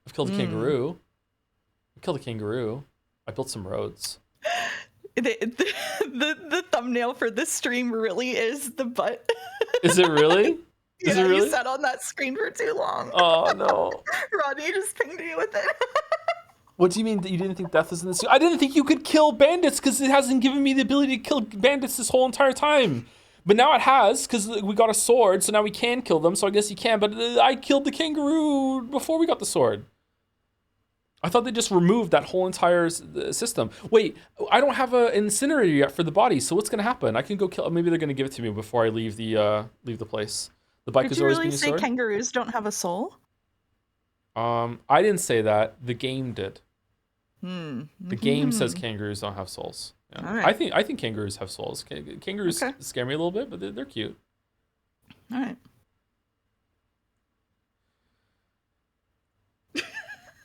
I've killed a kangaroo. I killed a kangaroo. I built some roads. The thumbnail for this stream really is the butt. Is it really? Is yeah, it really? You sat on that screen for too long. Oh no. Rodney just pinged me with it. What do you mean that you didn't think death was in this? I didn't think you could kill bandits because it hasn't given me the ability to kill bandits this whole entire time. But now it has, because we got a sword, so now we can kill them, so I guess you can. But I killed the kangaroo before we got the sword. I thought they just removed that whole entire system. Wait, I don't have an incinerator yet for the body, so what's going to happen? I can go kill... Maybe they're going to give it to me before I leave the place. The bike is always being a sword. Did you really say kangaroos don't have a soul? I didn't say that. The game did. The game says kangaroos don't have souls. Yeah. Right. I think kangaroos have souls. Kangaroos scare me a little bit, but they're cute. All right.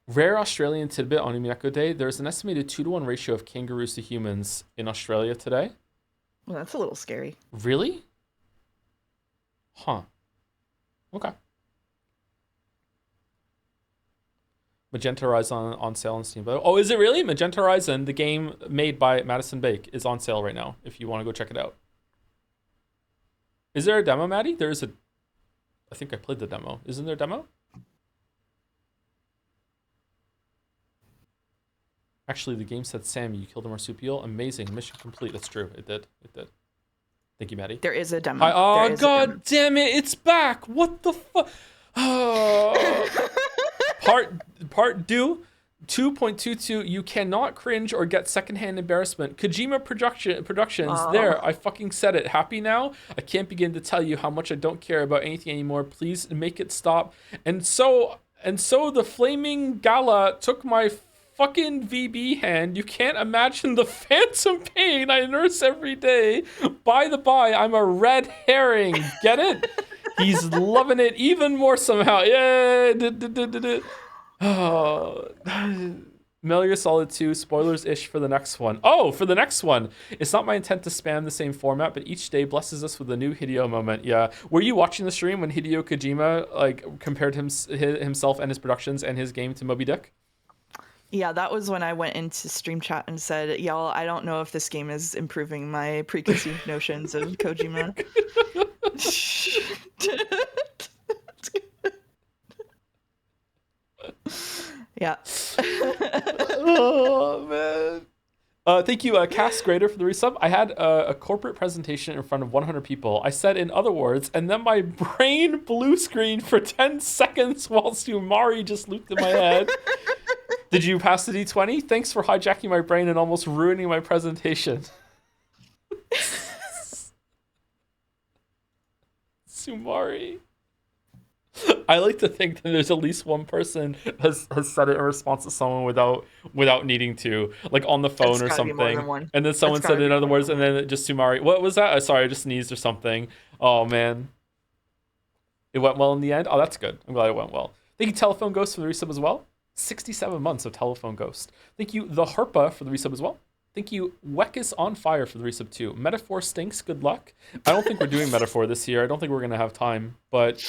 Rare Australian tidbit on Umineko Day. There's an estimated 2-to-1 ratio of kangaroos to humans in Australia today. Well, that's a little scary. Really? Huh. Okay. Magenta Horizon on sale on Steam. Oh, is it really? Magenta Horizon, the game made by Madison Bake, is on sale right now if you want to go check it out. Is there a demo, Maddie? There is a... I think I played the demo. Isn't there a demo? Actually, the game said, Sammy, you killed a marsupial. Amazing. Mission complete. That's true. It did. It did. Thank you, Maddie. There is a demo. Oh, God damn it. It's back. What the fuck? Part 2.22. You cannot cringe or get secondhand embarrassment. Kojima Productions. There, I fucking said it. Happy now? I can't begin to tell you how much I don't care about anything anymore. Please make it stop. And so the flaming gala took my fucking VB hand. You can't imagine the phantom pain I nurse every day. By the by, I'm a red herring. Get it? He's loving it even more somehow. Yeah. Oh. Metal Gear Solid 2 spoilers-ish for the next one. Oh, for the next one. It's not my intent to spam the same format, but each day blesses us with a new Hideo moment. Yeah. Were you watching the stream when Hideo Kojima compared himself and his productions and his game to Moby Dick? Yeah, that was when I went into stream chat and said, y'all, I don't know if this game is improving my preconceived notions of Kojima. Yeah. Oh, man. Thank you, Cass Grader, for the resub. I had a corporate presentation in front of 100 people. I said in other words, and then my brain blue screened for 10 seconds while Sumari just looped in my head. Did you pass the D20? Thanks for hijacking my brain and almost ruining my presentation. Sumari. I like to think that there's at least one person has said it in response to someone without needing to, like on the phone or something. And then someone said it in other words, and then just Sumari. What was that? Sorry, I just sneezed or something. Oh man. It went well in the end? Oh, that's good. I'm glad it went well. Thank you, Telephone Ghost, for the resub as well. 67 months of Telephone Ghost. Thank you, The Harpa, for the resub as well. Thank you, Wekis on Fire, for the resub too. Metaphor stinks. Good luck. I don't think we're doing Metaphor this year. I don't think we're gonna have time, but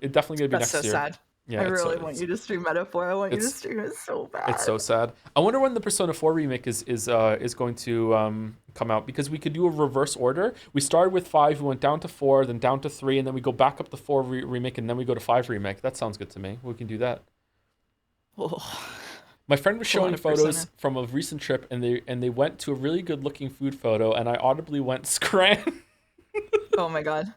it definitely gonna be next year. That's so sad. Yeah, I really want you to stream Metaphor. I want you to stream it so bad. It's so sad. I wonder when the Persona 4 remake is going to come out, because we could do a reverse order. We started with 5, we went down to 4, then down to 3, and then we go back up to 4 remake, and then we go to 5 remake. That sounds good to me. We can do that. Oh. My friend was showing photos from a recent trip, and they went to a really good looking food photo, and I audibly went scram. Oh my god.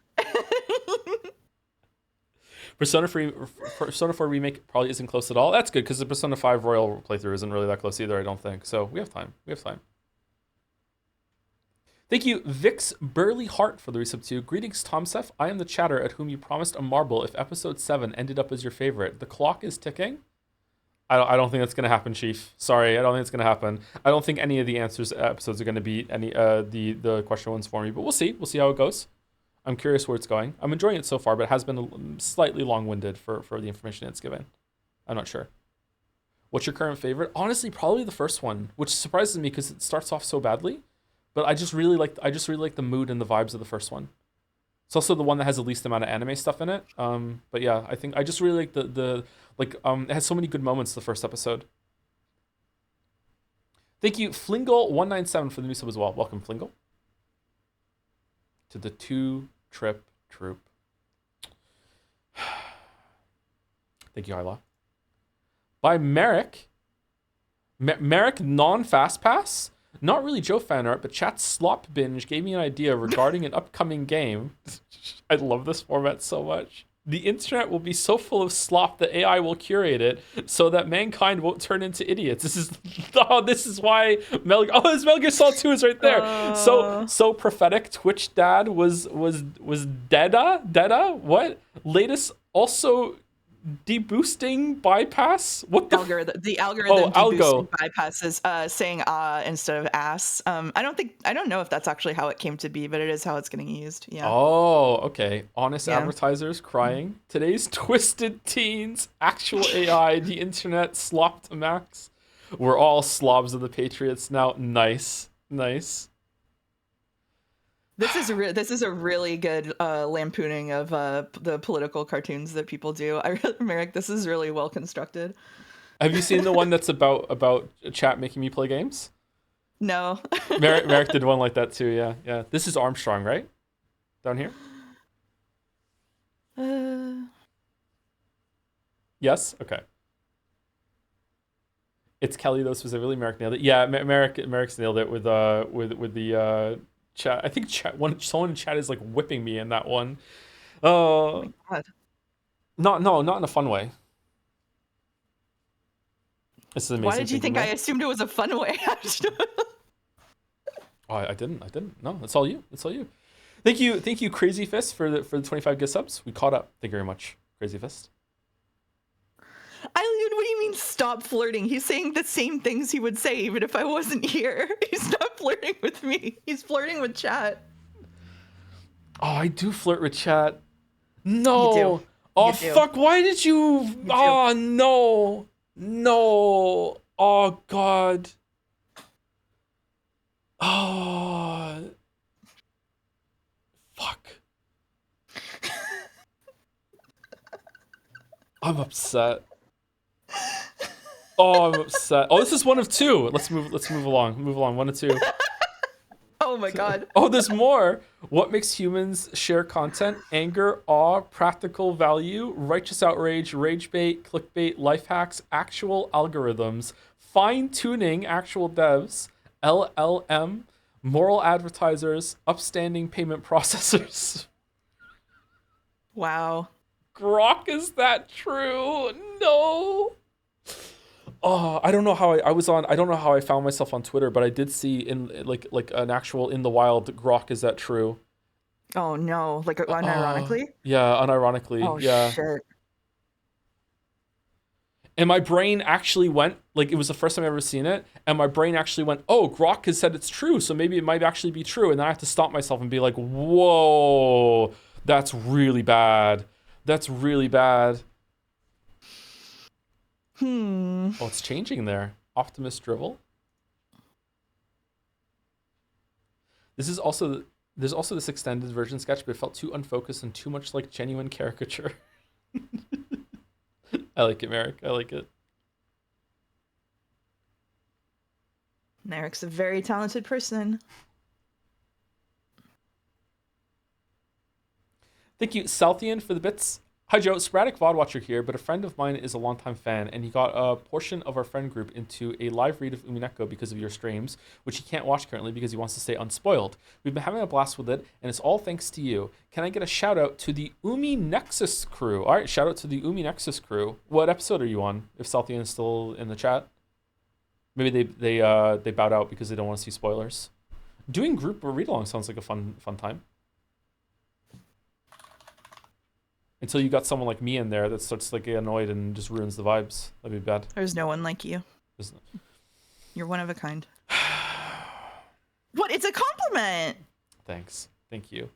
Persona 4 remake probably isn't close at all. That's good, because the Persona 5 Royal playthrough isn't really that close either, I don't think. So we have time. Thank you, Vix Burley Hart, for the resub to. Greetings, Tomsef. I am the chatter at whom you promised a marble if episode 7 ended up as your favorite. The clock is ticking. I don't think that's going to happen, Chief. Sorry, I don't think it's going to happen. I don't think any of the answers episodes are going to be any the question ones for me, but we'll see. We'll see how it goes. I'm curious where it's going. I'm enjoying it so far, but it has been slightly long-winded for the information it's given. I'm not sure. What's your current favorite? Honestly, probably the first one, which surprises me because it starts off so badly. But I just really like the mood and the vibes of the first one. It's also the one that has the least amount of anime stuff in it. But yeah, I think I just really like it has so many good moments the first episode. Thank you, Flingle197 for the new sub as well. Welcome, Flingle. To the 2-trip troop. Thank you, Hyla. By Merrick. Merrick non-fast pass. Not really Joe Fanart, but chat's slop binge gave me an idea regarding an upcoming game. I love this format so much. The internet will be so full of slop that AI will curate it so that mankind won't turn into idiots. This is why this Metal Gear Solid 2 is right there. So prophetic. Twitch dad was Deda? What? Latest also deboosting bypass? What the algorithm deboosting bypasses saying instead of ass. I don't know if that's actually how it came to be, but it is how it's getting used. Yeah. Oh, okay. Honest advertisers crying. Today's twisted teens, actual AI, the internet slop to max. We're all slobs of the Patriots now. Nice. This is a really good lampooning of the political cartoons that people do. Merrick, this is really well constructed. Have you seen the one that's about chat making me play games? No. Merrick did one like that too. Yeah. This is Armstrong, right? Down here. Yes. Okay. It's Kelly though specifically. Merrick nailed it. Yeah, Merrick's nailed it with the. Chat. I think someone in chat is like whipping me in that one. Oh my God. Not in a fun way. This is amazing. Why did you think I assumed it was a fun way? Oh, I didn't. No, it's all you. Thank you, Crazy Fist for the 25 gift subs. We caught up. Thank you very much, Crazy Fist. What do you mean stop flirting? He's saying the same things he would say even if I wasn't here. He's not flirting with me. He's flirting with chat. Oh, I do flirt with chat. No. You do. Oh, you do. Fuck. Why did you? Oh, no. No. Oh, God. Oh. Fuck. I'm upset. Oh, I'm upset. Oh, this is one of two. Let's move along. 1 to 2. Oh my God. Oh, there's more. What makes humans share content? Anger, awe, practical value, righteous outrage, rage bait, clickbait, life hacks, actual algorithms, fine-tuning actual devs, LLM, moral advertisers, upstanding payment processors. Wow. Grok, is that true? No. Oh, I don't know how I don't know how I found myself on Twitter, but I did see in like an actual in the wild Grok, is that true? Oh no, like unironically? Yeah, unironically. Oh yeah. shit. And my brain actually went, like, it was the first time I've ever seen it, and my brain actually went, oh, Grok has said it's true, so maybe it might actually be true. And then I have to stop myself and be like, whoa, that's really bad. That's really bad. Oh, it's changing there. Optimus Drivel. There's also this extended version sketch, but it felt too unfocused and too much like genuine caricature. I like it, Merrick. I like it. Merrick's a very talented person. Thank you, Salthian, for the bits. Hi, Joe. Sporadic VOD watcher here, but a friend of mine is a longtime fan, and he got a portion of our friend group into a live read of Umineko because of your streams, which he can't watch currently because he wants to stay unspoiled. We've been having a blast with it, and it's all thanks to you. Can I get a shout out to the Umi Nexus crew? All right, shout out to the Umi Nexus crew. What episode are you on? If Salthian is still in the chat, maybe they bowed out because they don't want to see spoilers. Doing group or read along sounds like a fun time. Until you got someone like me in there that starts like getting annoyed and just ruins the vibes. That'd be bad. There's no one like you. You're one of a kind. What? It's a compliment. Thanks. Thank you.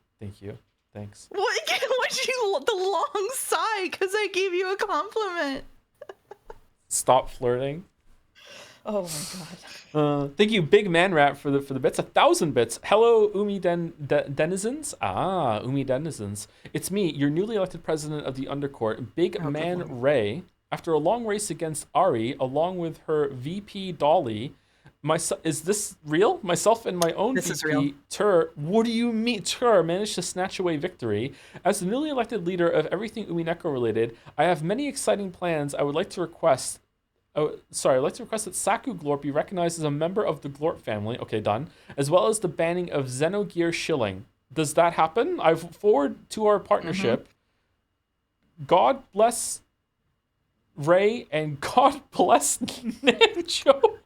Thanks. What? What'd you the long sigh because I gave you a compliment? Stop flirting. Oh my god. Thank you, Big Man Rat, for the bits. 1,000 bits. Hello, denizens. Denizens. It's me, your newly elected president of the Undercourt, Big Man Ray. After a long race against Ari, along with her VP Dolly, is this real? Myself and my own VP, Tur. What do you mean? Tur managed to snatch away victory. As the newly elected leader of everything Umineko related, I have many exciting plans. I would like to request. I'd like to request that Saku Glort be recognized as a member of the Glort family. Okay, done. As well as the banning of Xenogear Shilling. Does that happen? I've forwarded to our partnership. God bless Ray and God bless Nancho.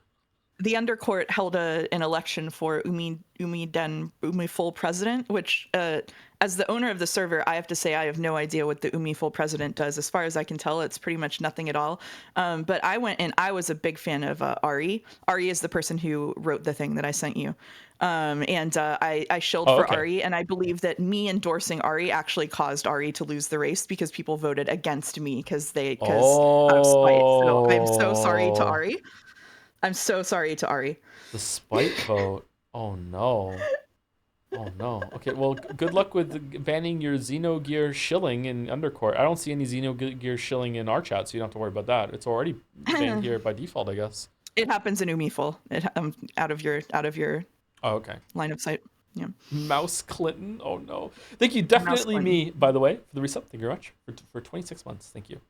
The Undercourt held an election for Umi full president, which, as the owner of the server, I have to say I have no idea what the Umi full president does. As far as I can tell, it's pretty much nothing at all. But I went and I was a big fan of Ari. Ari is the person who wrote the thing that I sent you. I shilled for Ari, and I believe that me endorsing Ari actually caused Ari to lose the race because people voted against me because out of spite. So I'm so sorry to Ari. I'm so sorry to Ari. The spite vote. Oh no. Oh no. Okay, well, good luck with banning your Xenogear Shilling in Undercourt. I don't see any Xenogear Shilling in our chat, so you don't have to worry about that. It's already banned here by default, I guess. It happens in Umiful. Out of your line of sight. Yeah. Mouse Clinton. Oh no. Thank you. Definitely me, by the way, for the resub. Thank you very much for 26 months. Thank you.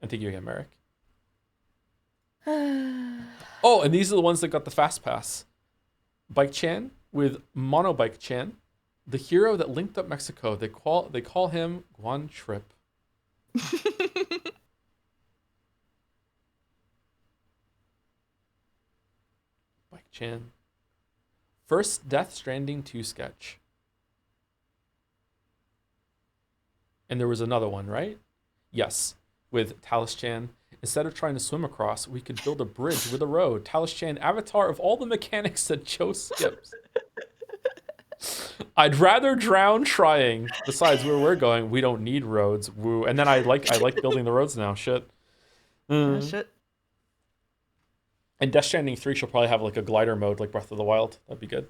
And thank you again, Merrick. Oh, and these are the ones that got the fast pass. Bike Chan with Monobike Chan, the hero that linked up Mexico. They call him Guan Trip. Bike Chan. First Death Stranding 2 sketch. And there was another one, right? Yes, with Talus Chan. Instead of trying to swim across, we could build a bridge with a road. Talus Chan, avatar of all the mechanics that Joe skips. I'd rather drown trying. Besides, where we're going, we don't need roads. Woo. And then I like building the roads now. Shit. Shit. And Death Stranding 3 she'll probably have like a glider mode like Breath of the Wild. That'd be good.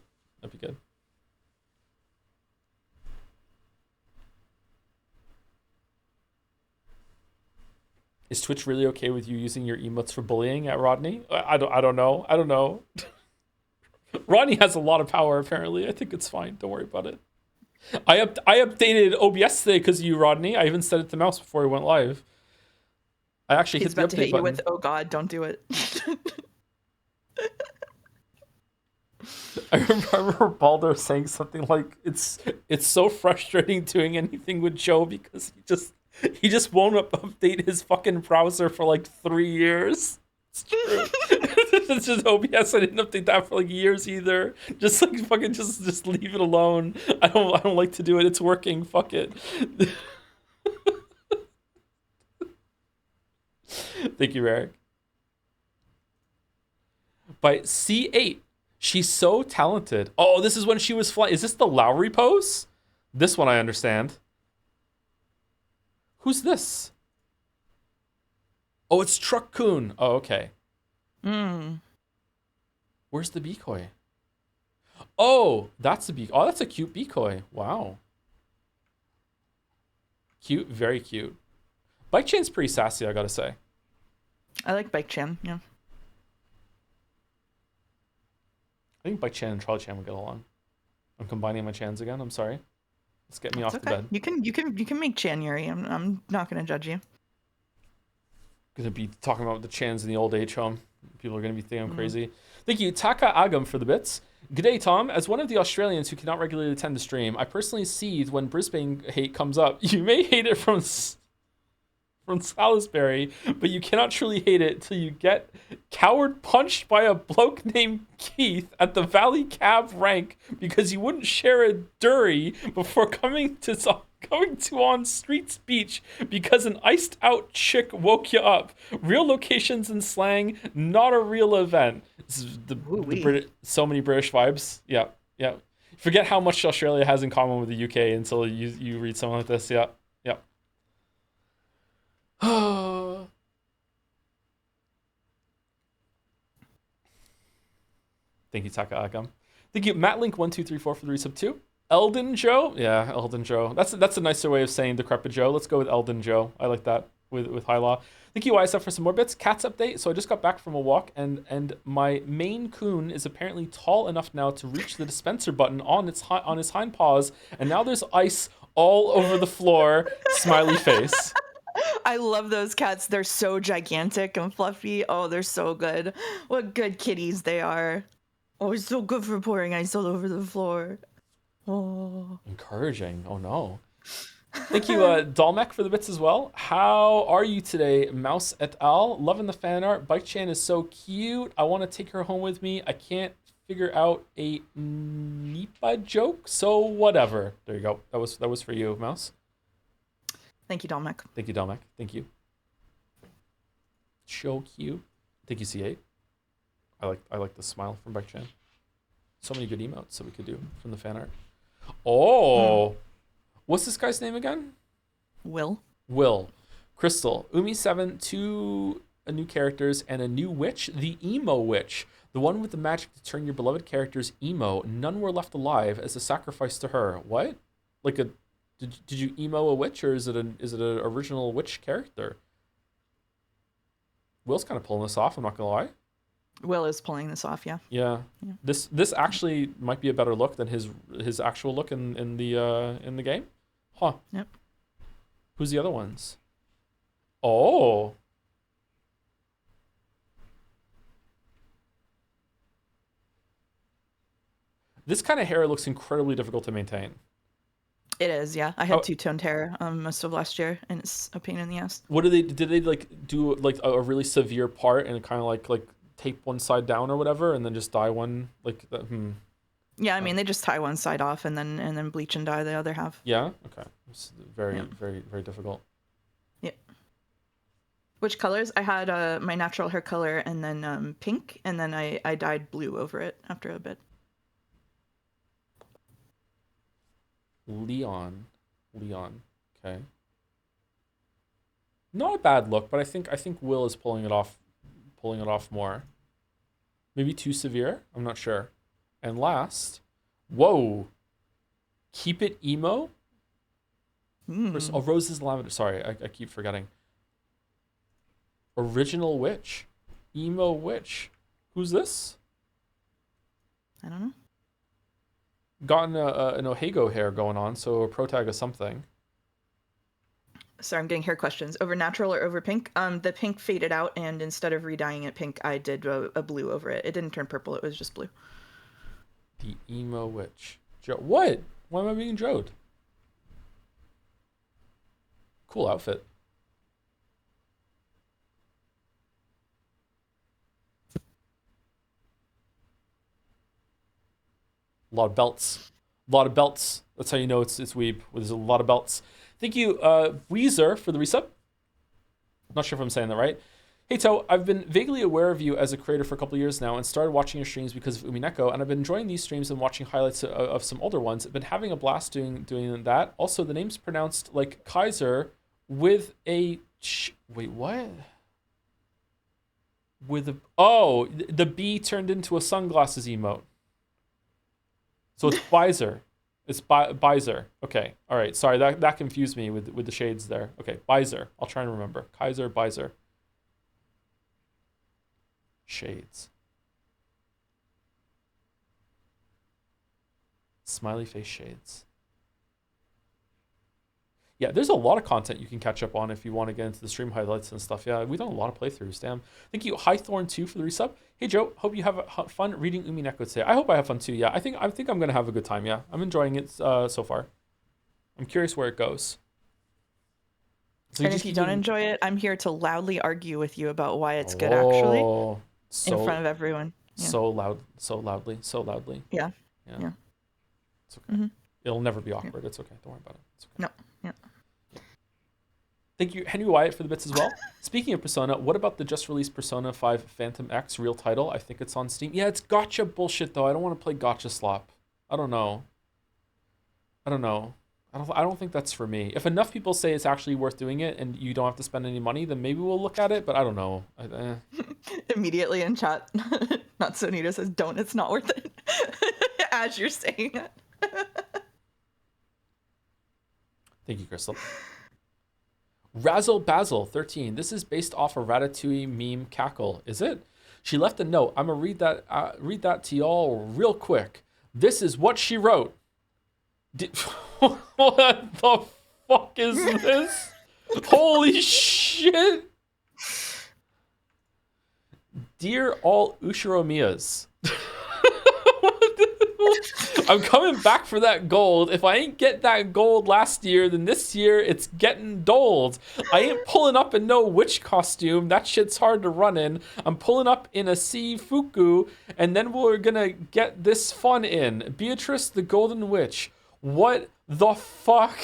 Is Twitch really okay with you using your emotes for bullying at Rodney? I don't know. Rodney has a lot of power apparently. I think it's fine. Don't worry about it. I updated OBS today because of you, Rodney. I even set it to mouse before we went live. I actually hit the update button. He's about to hit you with, oh god, don't do it. I remember Baldur saying something like, "It's so frustrating doing anything with Joe because he just won't update his fucking browser for like 3 years." It's true. It's just OBS. I didn't update that for like years either. Just like fucking just leave it alone. I don't like to do it. It's working. Fuck it. Thank you, Eric. By C8. She's so talented. Oh, this is when she was flying. Is this the Lowry pose? This one I understand. Who's this? Oh, it's Truck Coon. Oh, okay. Where's the decoy? Oh, that's the decoy. Oh, that's a cute decoy. Wow. Cute, very cute. Bike Chan's pretty sassy, I gotta say. I like Bike Chan, yeah. I think Bike Chan and Trolley Chan will get along. I'm combining my Chans again. I'm sorry. Let's get me off the bed. You can make Chan Yuri. I'm not gonna judge you. Gonna be talking about the Chans in the old age home. People are gonna be thinking I'm crazy. Thank you, Taka Agam, for the bits. G'day, Tom. As one of the Australians who cannot regularly attend the stream, I personally seethe when Brisbane hate comes up. You may hate it from from Salisbury, but you cannot truly hate it till you get coward punched by a bloke named Keith at the Valley Cab rank because you wouldn't share a durry before coming to on street speech because an iced out chick woke you up. Real locations and slang, not a real event. This is so many British vibes. Yeah, yeah. Forget how much Australia has in common with the UK until you read something like this. Yeah, yeah. Thank you, Taka Agam. Thank you, MattLink1234 for the resub too. Eldon Joe? Yeah, Eldon Joe. That's a nicer way of saying Decrepit Joe. Let's go with Eldon Joe. I like that with High Law. Thank you, YSF, for some more bits. Cats update. So I just got back from a walk, and my Maine Coon is apparently tall enough now to reach the dispenser button on his hind paws, and now there's ice all over the floor. Smiley face. I love those cats. They're so gigantic and fluffy. Oh, they're so good. What good kitties they are. Oh, it's so good for pouring ice all over the floor. Oh. Encouraging. Oh no. Thank you, Dalmek, for the bits as well. How are you today, Mouse et al? Loving the fan art. Bike Chan is so cute. I want to take her home with me. I can't figure out a Nipa joke, so whatever. There you go. That was for you, Mouse. Thank you, Dalmek. Thank you, Dalmek. Thank you. So cute. Thank you, C8. I like the smile from Bike Chan. So many good emotes that we could do from the fan art. Oh. What's this guy's name again? Will. Crystal. Umi7, 2 new characters and a new witch, the emo witch. The one with the magic to turn your beloved characters emo. None were left alive as a sacrifice to her. What? Like did you emo a witch, or is it an original witch character? Will's kind of pulling this off, I'm not gonna lie. Will is pulling this off, yeah. Yeah. This actually might be a better look than his actual look in the game. Huh. Yep. Who's the other ones? Oh. This kind of hair looks incredibly difficult to maintain. It is, yeah. I had two-toned hair most of last year, and it's a pain in the ass. What did they like do like a really severe part and kind of like tape one side down or whatever, and then just dye one like that? Yeah, I mean they just tie one side off and then bleach and dye the other half. Yeah. Okay. It's very difficult. Yep. Which colors? I had my natural hair color and then pink, and then I dyed blue over it after a bit. Leon. Okay. Not a bad look, but I think Will is pulling it off more. Maybe too severe. I'm not sure. And last, whoa, keep it emo. Roses Lavender. Sorry, I keep forgetting. Original witch, emo witch. Who's this? I don't know. Gotten an Ohego hair going on, so a protag of something. Sorry, I'm getting hair questions. Over natural or over pink? The pink faded out, and instead of redying it pink, I did a blue over it. It didn't turn purple, it was just blue. The emo witch. What? Why am I being Jode? Cool outfit. A lot of belts. That's how you know it's weeb. There's a lot of belts. Thank you, Weezer, for the resub. Not sure if I'm saying that right. Hey, Toe, I've been vaguely aware of you as a creator for a couple of years now and started watching your streams because of Umineko, and I've been enjoying these streams and watching highlights of some older ones. I've been having a blast doing that. Also, the name's pronounced like Kaiser with a... Wait, what? The B turned into a sunglasses emote. So it's Bizer. It's Bizer. Okay. All right. Sorry, that confused me with the shades there. Okay, Bizer. I'll try and remember. Kaiser, Bizer. Shades. Smiley face shades. Yeah, there's a lot of content you can catch up on if you want to get into the stream highlights and stuff. Yeah, we've done a lot of playthroughs. Damn. Thank you, Highthorn2 for the resub. Hey Joe, hope you have fun reading Umineko today. I hope I have fun too. Yeah, I think I'm gonna have a good time. Yeah, I'm enjoying it so far. I'm curious where it goes. So And if you don't enjoy it, I'm here to loudly argue with you about why it's good, actually, in front of everyone. Yeah. So loudly. Yeah. Yeah. Yeah. It's okay. It'll never be awkward. It's okay. Don't worry about it. It's okay. No. Yeah. Thank you, Henry Wyatt, for the bits as well. Speaking of Persona, what about the just released Persona 5 Phantom X real title? I think it's on Steam. Yeah, it's gotcha bullshit though. I don't want to play gotcha slop. I don't know. I don't think that's for me. If enough people say it's actually worth doing it and you don't have to spend any money, then maybe we'll look at it, but I don't know. Immediately in chat, Not Sonita says, "Don't, it's not worth it." As you're saying it. Thank you, Crystal. Razzle Basil 13. This is based off a Ratatouille meme cackle. Is it? She left a note. I'm gonna read that to y'all real quick. This is what she wrote. What the fuck is this? Holy shit! Dear all Ushiromias. I'm coming back for that gold. If I ain't get that gold last year, then this year it's getting doled. I ain't pulling up in no witch costume. That shit's hard to run in. I'm pulling up in a Fuku, and then we're gonna get this fun in. Beatrice the Golden Witch. What the fuck?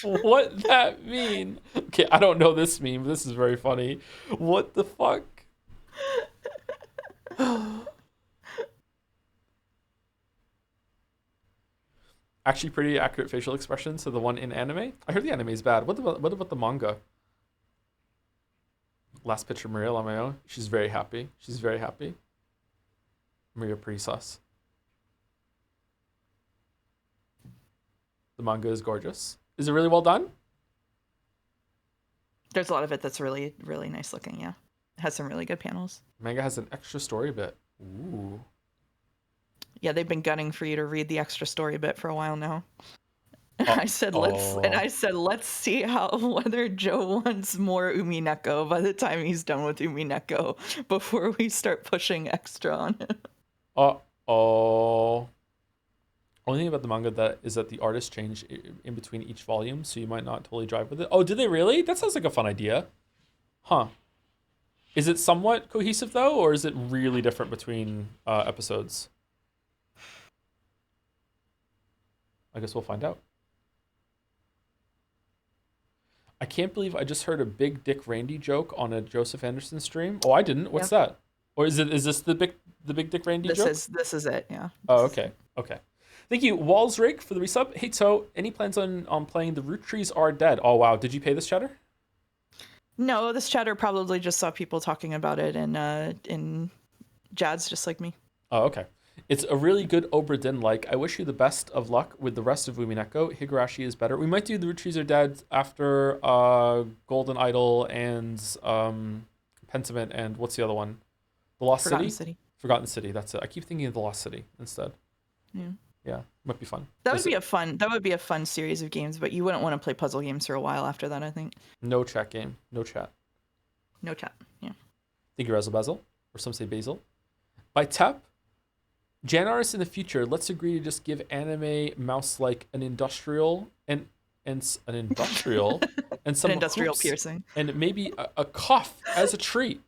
What that mean? Okay, I don't know this meme, but this is very funny. What the fuck? Actually, pretty accurate facial expressions to the one in anime. I heard the anime is bad. What about the manga? Last picture, Maria Lameo. She's very happy. Maria pretty sus. The manga is gorgeous. Is it really well done? There's a lot of it that's really, really nice looking. Yeah, it has some really good panels. Manga has an extra story bit. Ooh. Yeah, they've been gunning for you to read the extra story bit for a while now. I said let's see whether Joe wants more Umineko by the time he's done with Umineko before we start pushing extra on him. Uh-oh. Only thing about the manga that the artist changed in between each volume, so you might not totally drive with it. Oh, did they really? That sounds like a fun idea. Huh. Is it somewhat cohesive though, or is it really different between episodes? I guess we'll find out. I can't believe I just heard a big Dick Randy joke on a Joseph Anderson stream. Oh, I didn't. What's that? Or is this the big Dick Randy joke? This is it. Yeah. Oh, okay. Okay. Thank you, Walsrig, for the resub. Hey, so any plans on playing The Root Trees Are Dead? Oh wow, did you pay this chatter? No, this chatter probably just saw people talking about it in Jads, just like me. Oh, okay. It's a really good Obra Dinn like. I wish you the best of luck with the rest of Umineko. Higurashi is better. We might do The Root Trees Are Dead after Golden Idol and Pentiment and what's the other one? The Lost City? Forgotten City, that's it. I keep thinking of The Lost City instead. Yeah, might be fun. That would be a fun series of games, but you wouldn't want to play puzzle games for a while after that, I think. No chat game. No chat. Yeah. Thank you, Razzle Basil, or some say Basil. By Tep, Jan artists in the future, let's agree to just give anime mouse like an industrial and an industrial and some an industrial hoops piercing and maybe a cuff as a treat.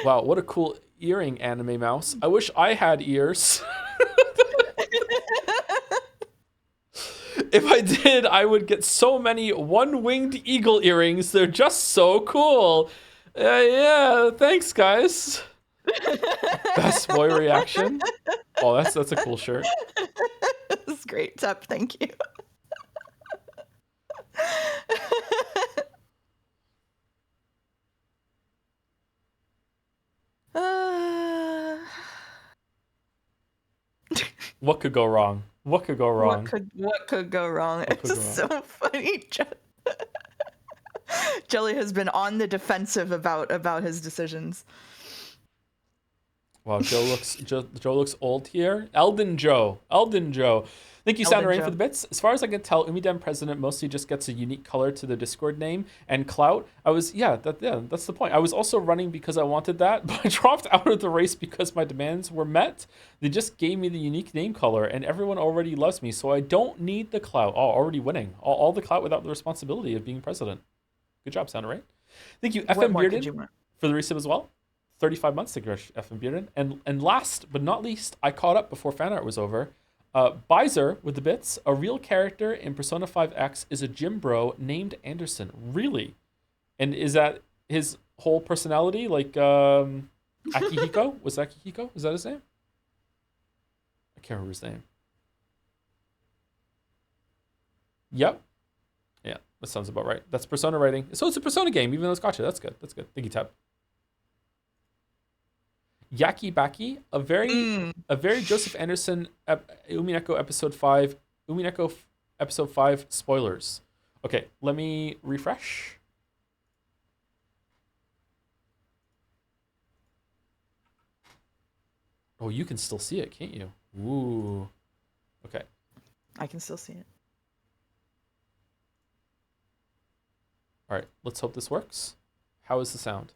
Wow, what a cool earring, anime mouse. I wish I had ears. If I did, I would get so many one-winged eagle earrings. They're just so cool. Yeah, thanks, guys. Best boy reaction. Oh, that's a cool shirt. That's great, Tep. Thank you. What could go wrong? What could go wrong? What could go wrong? It's just so funny. Jelly has been on the defensive about his decisions. Wow, Joe looks old here. Elden Joe. Thank you, Elvin Sounderain, Joe. for the bits. As far as I can tell, Umidem President mostly just gets a unique color to the Discord name and clout. That's the point. I was also running because I wanted that, but I dropped out of the race because my demands were met. They just gave me the unique name color, and everyone already loves me, so I don't need the clout. Oh, already winning. All the clout without the responsibility of being president. Good job, Sounderain. Thank you, What FM more could you Bearden, want? for the resub as well. 35 months to FM Bearden. And last but not least, I caught up before Fanart was over. Bizer with the bits. A real character in Persona 5X is a gym bro named Anderson. Really? And is that his whole personality? Like Akihiko? Was Akihiko? Is that his name? I can't remember his name. Yep. Yeah, that sounds about right. That's Persona writing. So it's a Persona game, even though it's gotcha. That's good. That's good. Thank you, Tab. Yaki Baki, a very Joseph Anderson Umineko episode 5 episode 5 spoilers. Okay, let me refresh. Oh, you can still see it, can't you? Ooh. Okay. I can still see it. All right, let's hope this works. How is the sound?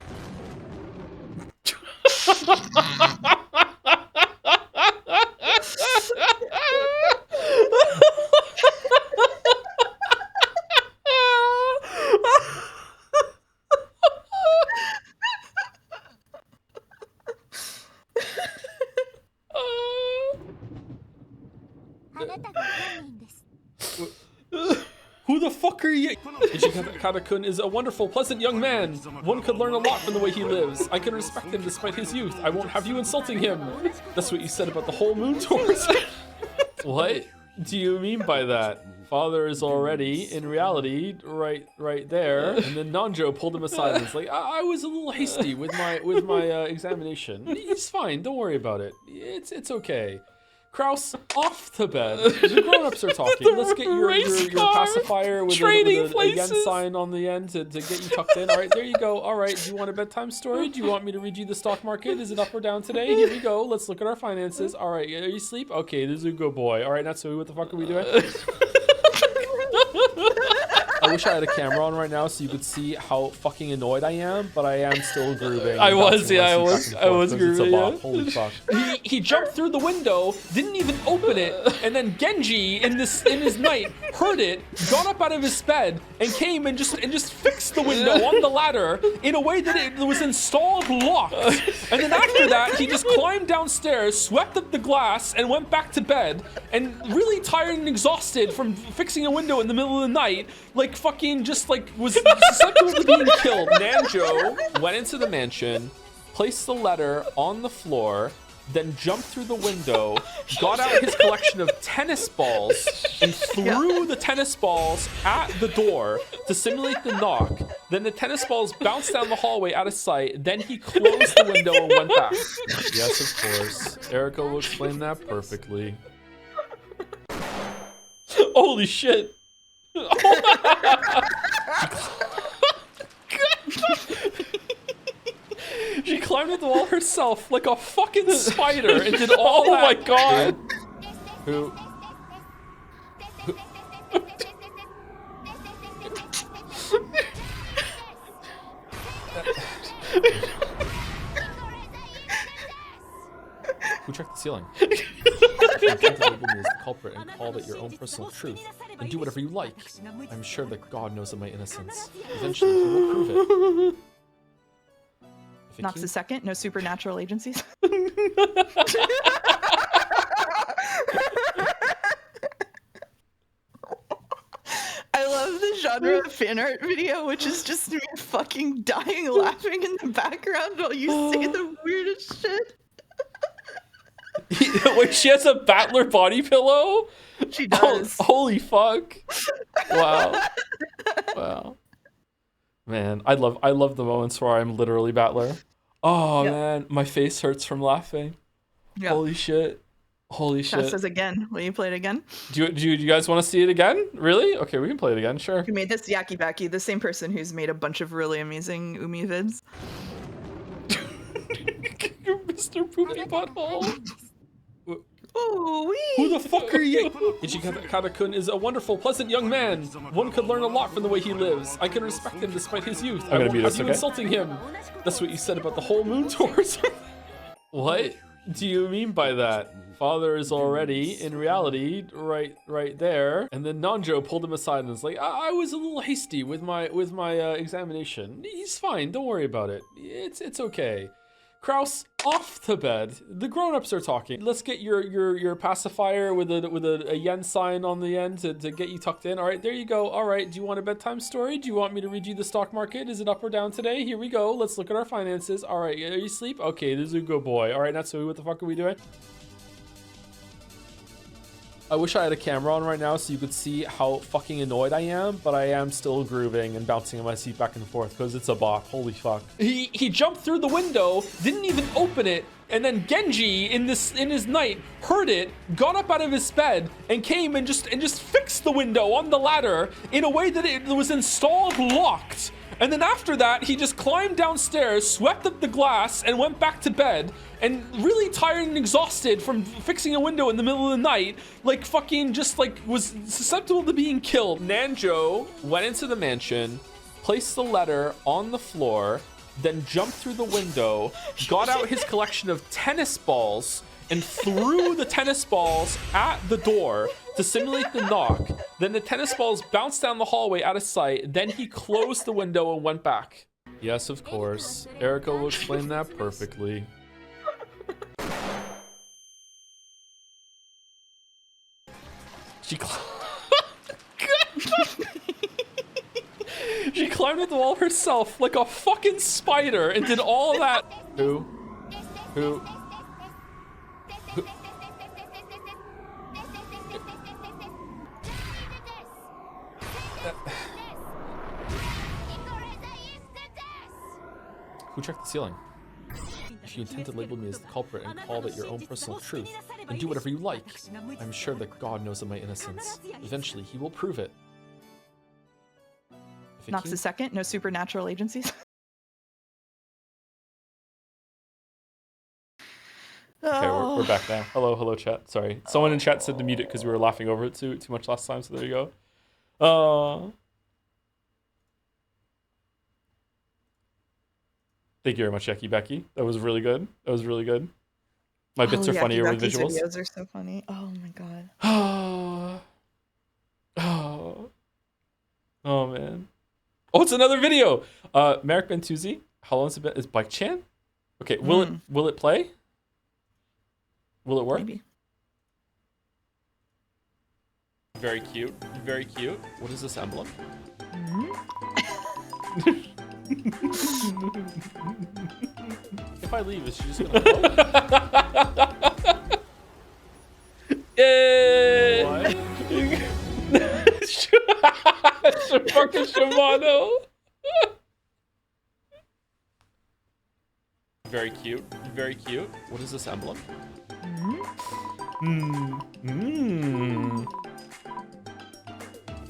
Who the fuck are you? Ishikata-kun is a wonderful, pleasant young man. One could learn a lot from the way he lives. I can respect him despite his youth. I won't have you insulting him. That's what you said about the whole moon tours. What do you mean by that? Father is already, in reality, right there. And then Nanjo pulled him aside and was like, I was a little hasty with my examination. He's fine. Don't worry about it. It's okay. Kraus, off the bed. The grown-ups are talking. Let's get your pacifier with a yen sign on the end to get you tucked in. All right, there you go. All right, do you want a bedtime story? Do you want me to read you the stock market? Is it up or down today? Here we go. Let's look at our finances. All right, are you asleep? Okay, this is a good boy. All right, Natsui, what the fuck are we doing? I wish I had a camera on right now so you could see how fucking annoyed I am, but I am still grooving. I was grooving. Yeah. Holy fuck. He jumped through the window, didn't even open it, and then Genji in his night heard it, got up out of his bed, and came and just fixed the window on the ladder in a way that it was installed locked. And then after that, he just climbed downstairs, swept up the glass, and went back to bed. And really tired and exhausted from fixing a window in the middle of the night, like fucking just like was susceptible to being killed. Nanjo went into the mansion, placed the letter on the floor, then jumped through the window, got out his collection of tennis balls, and threw the tennis balls at the door to simulate the knock. Then the tennis balls bounced down the hallway out of sight. Then he closed the window and went back. Yes, of course. Erica will explain that perfectly. Holy shit. She climbed up the wall herself like a fucking spider and did all that. Oh my god. Who? Who checked the ceiling? Is the culprit and call it your own personal truth, and do whatever you like. I'm sure that God knows of my innocence. Eventually, he will prove it. Knox a second. No supernatural agencies. I love the genre of fan art video, which is just me fucking dying laughing in the background while you say the weirdest shit. Wait, she has a Battler body pillow? She does. Holy fuck. Wow. Wow. Man, I love the moments where I'm literally Battler. Oh man, my face hurts from laughing. Yep. Holy shit. Holy shit. That says again. Will you play it again? Do you guys want to see it again? Really? Okay, we can play it again, sure. Who made this? Yaki Baki, the same person who's made a bunch of really amazing Umi vids. Mr. Poopy Butthole. Who the fuck are you? Ichikata-kun is a wonderful, pleasant young man. One could learn a lot from the way he lives. I can respect him despite his youth. I'm gonna be this, okay? Insulting him. That's what you said about the whole moon tours. What do you mean by that? Father is already, in reality, right there. And then Nanjo pulled him aside and was like, I was a little hasty with my examination. He's fine. Don't worry about it. It's okay. Kraus, off to bed. The grown-ups are talking. Let's get your pacifier with a yen sign on the end to get you tucked in. All right, there you go. All right, do you want a bedtime story? Do you want me to read you the stock market? Is it up or down today? Here we go. Let's look at our finances. All right, are you asleep? Okay, this is a good boy. All right, Natsui, what the fuck are we doing? I wish I had a camera on right now so you could see how fucking annoyed I am, but I am still grooving and bouncing in my seat back and forth because it's a bot. Holy fuck. He jumped through the window, didn't even open it, and then Genji in his night heard it, got up out of his bed, and came and just fixed the window on the ladder in a way that it was installed locked. And then after that, he just climbed downstairs, swept up the glass, and went back to bed. And really tired and exhausted from fixing a window in the middle of the night, like fucking just like was susceptible to being killed. Nanjo went into the mansion, placed the letter on the floor, then jumped through the window, got out his collection of tennis balls, and threw the tennis balls at the door to simulate the knock. Then the tennis balls bounced down the hallway out of sight. Then he closed the window and went back. Yes, of course. Erica will explain that perfectly. She she climbed up the wall herself like a fucking spider and did all that. Who? Who checked the ceiling? If you intend to label me as the culprit and call it your own personal truth, then do whatever you like. I'm sure that God knows of my innocence. Eventually, he will prove it. Knox the second, no supernatural agencies. Okay, we're back now. Hello, chat. Sorry. Someone in chat said to mute it because we were laughing over it too much last time, so there you go. Thank you very much, Yaki Becky. That was really good. My bits are funnier with visuals. Videos are so funny. Oh my god. Oh man. Oh, it's another video. Merrick Bentuzi. How long has it been? Is Bike Chan? Okay, will it play? Will it work? Maybe. Very cute. What is this emblem? If I leave, is she just gonna float? What? Fucking Shimano. Very cute. What is this emblem?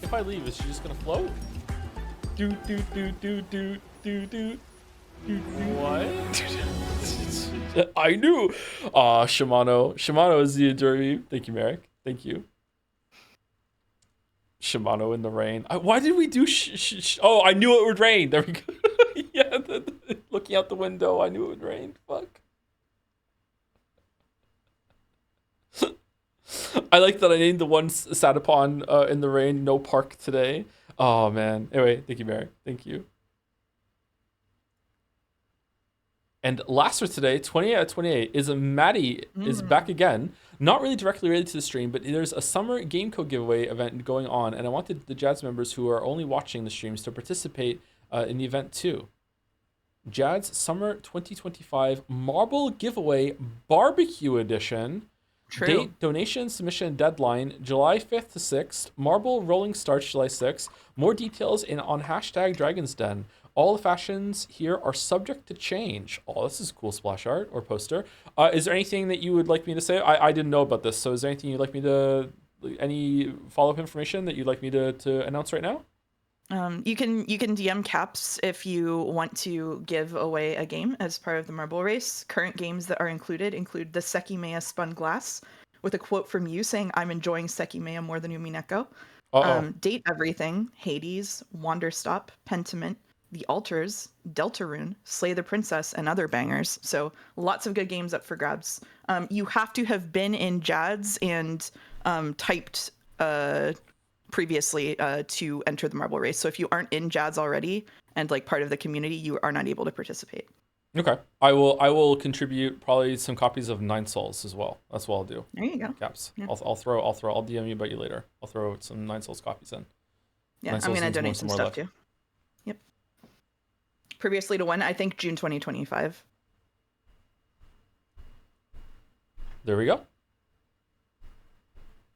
If I leave, is she just gonna float? What? I knew. Shimano is the adorable. Thank you, Merrick. Thank you. Shimano in the rain. Why did we do oh, I knew it would rain. There we go. Yeah, looking out the window, I knew it would rain. Fuck. I like that I named the one sat upon in the rain, no park today. Oh, man. Anyway, thank you, Merrick. Thank you. And last for today, 28 out of 28, is Maddie is back again. Not really directly related to the stream, but there's a summer game code giveaway event going on, and I wanted the Jads members who are only watching the streams to participate in the event too. Jads Summer 2025 Marble Giveaway Barbecue Edition. True. Date, donation, submission, deadline, July 5th to 6th. Marble Rolling Starts, July 6th. More details on hashtag Dragon's Den. All the fashions here are subject to change. Oh, this is cool splash art or poster. Is there anything that you would like me to say? I didn't know about this, so is there anything you'd like me to, any follow-up information that you'd like me to announce right now? You can DM Caps if you want to give away a game as part of the Marble Race. Current games that are include the Sekimea Spun Glass, with a quote from you saying, "I'm enjoying Sekimea more than Umineko." Date Everything, Hades, Wanderstop, Pentiment, The Altars, Deltarune, Slay the Princess, and other bangers. So lots of good games up for grabs. You have to have been in JADS and typed previously to enter the marble race. So if you aren't in JADS already and like part of the community, you are not able to participate. Okay. I will contribute probably some copies of Nine Souls as well. That's what I'll do. There you go. Caps. Yeah. I'll DM you about you later. I'll throw some Nine Souls copies in. Yeah, I'm gonna donate some stuff too. Yep. Previously to when? I think June 2025. There we go.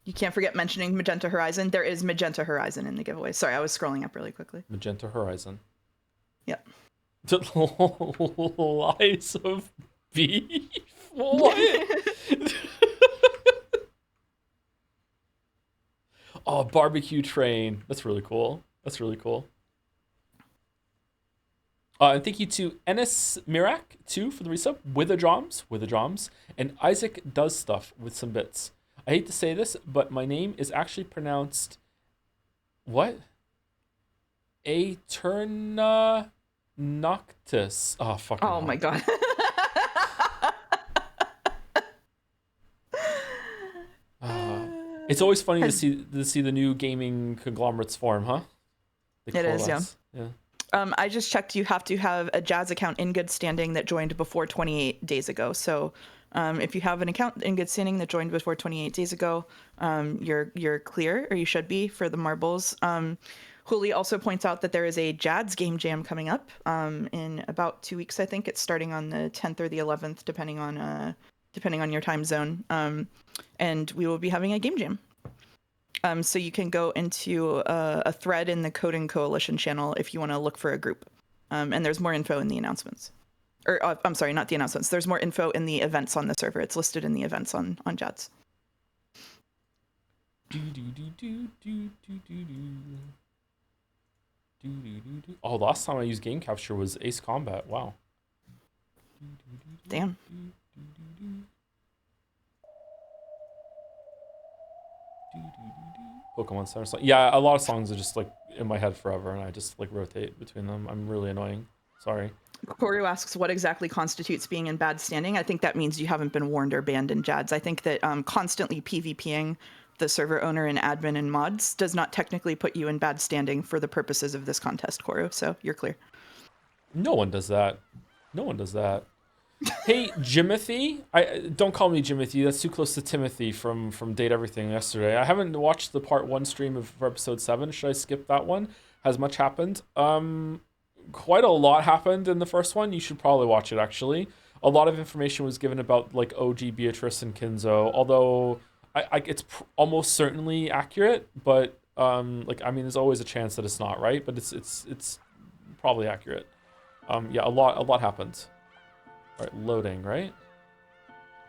You can't forget mentioning Magenta Horizon. There is Magenta Horizon in the giveaway. Sorry, I was scrolling up really quickly. Magenta Horizon. Yep. Lies of beef? What? Oh, barbecue train. That's really cool. That's really cool. And thank you to Enes Mirak, too, for the resub. With the drums. And Isaac Does Stuff with some bits. I hate to say this, but my name is actually pronounced... What? Aeterna Noctis. Oh, fucking hell. My god. It's always funny to see the new gaming conglomerates form, huh? It is, yeah. Yeah. I just checked. You have to have a JADS account in good standing that joined before 28 days ago. So, if you have an account in good standing that joined before 28 days ago, you're clear, or you should be, for the marbles. Huli also points out that there is a JADS game jam coming up in about 2 weeks. I think it's starting on the 10th or the 11th, depending on your time zone. And we will be having a game jam. So you can go into a thread in the Coding Coalition channel if you want to look for a group. And there's more info in the announcements. Or, I'm sorry, not the announcements. There's more info in the events on the server. It's listed in the events on JADS. Oh, last time I used game capture was Ace Combat. Wow. Damn. Pokemon Center song. Yeah, a lot of songs are just like in my head forever, and I just like rotate between them. I'm really annoying. Sorry. Koru asks what exactly constitutes being in bad standing. I think that means you haven't been warned or banned in JADS. I think that constantly PvPing the server owner and admin and mods does not technically put you in bad standing for the purposes of this contest, Koru. So you're clear. No one does that. No one does that. Hey, Jimothy. Don't call me Jimothy. That's too close to Timothy from Date Everything yesterday. I haven't watched the part 1 stream for episode 7. Should I skip that one? Has much happened? Quite a lot happened in the first one. You should probably watch it, actually. A lot of information was given about like OG Beatrice and Kinzo, although it's almost certainly accurate, but there's always a chance that it's not, right? But it's probably accurate. Yeah, a lot happened. All right, loading, right?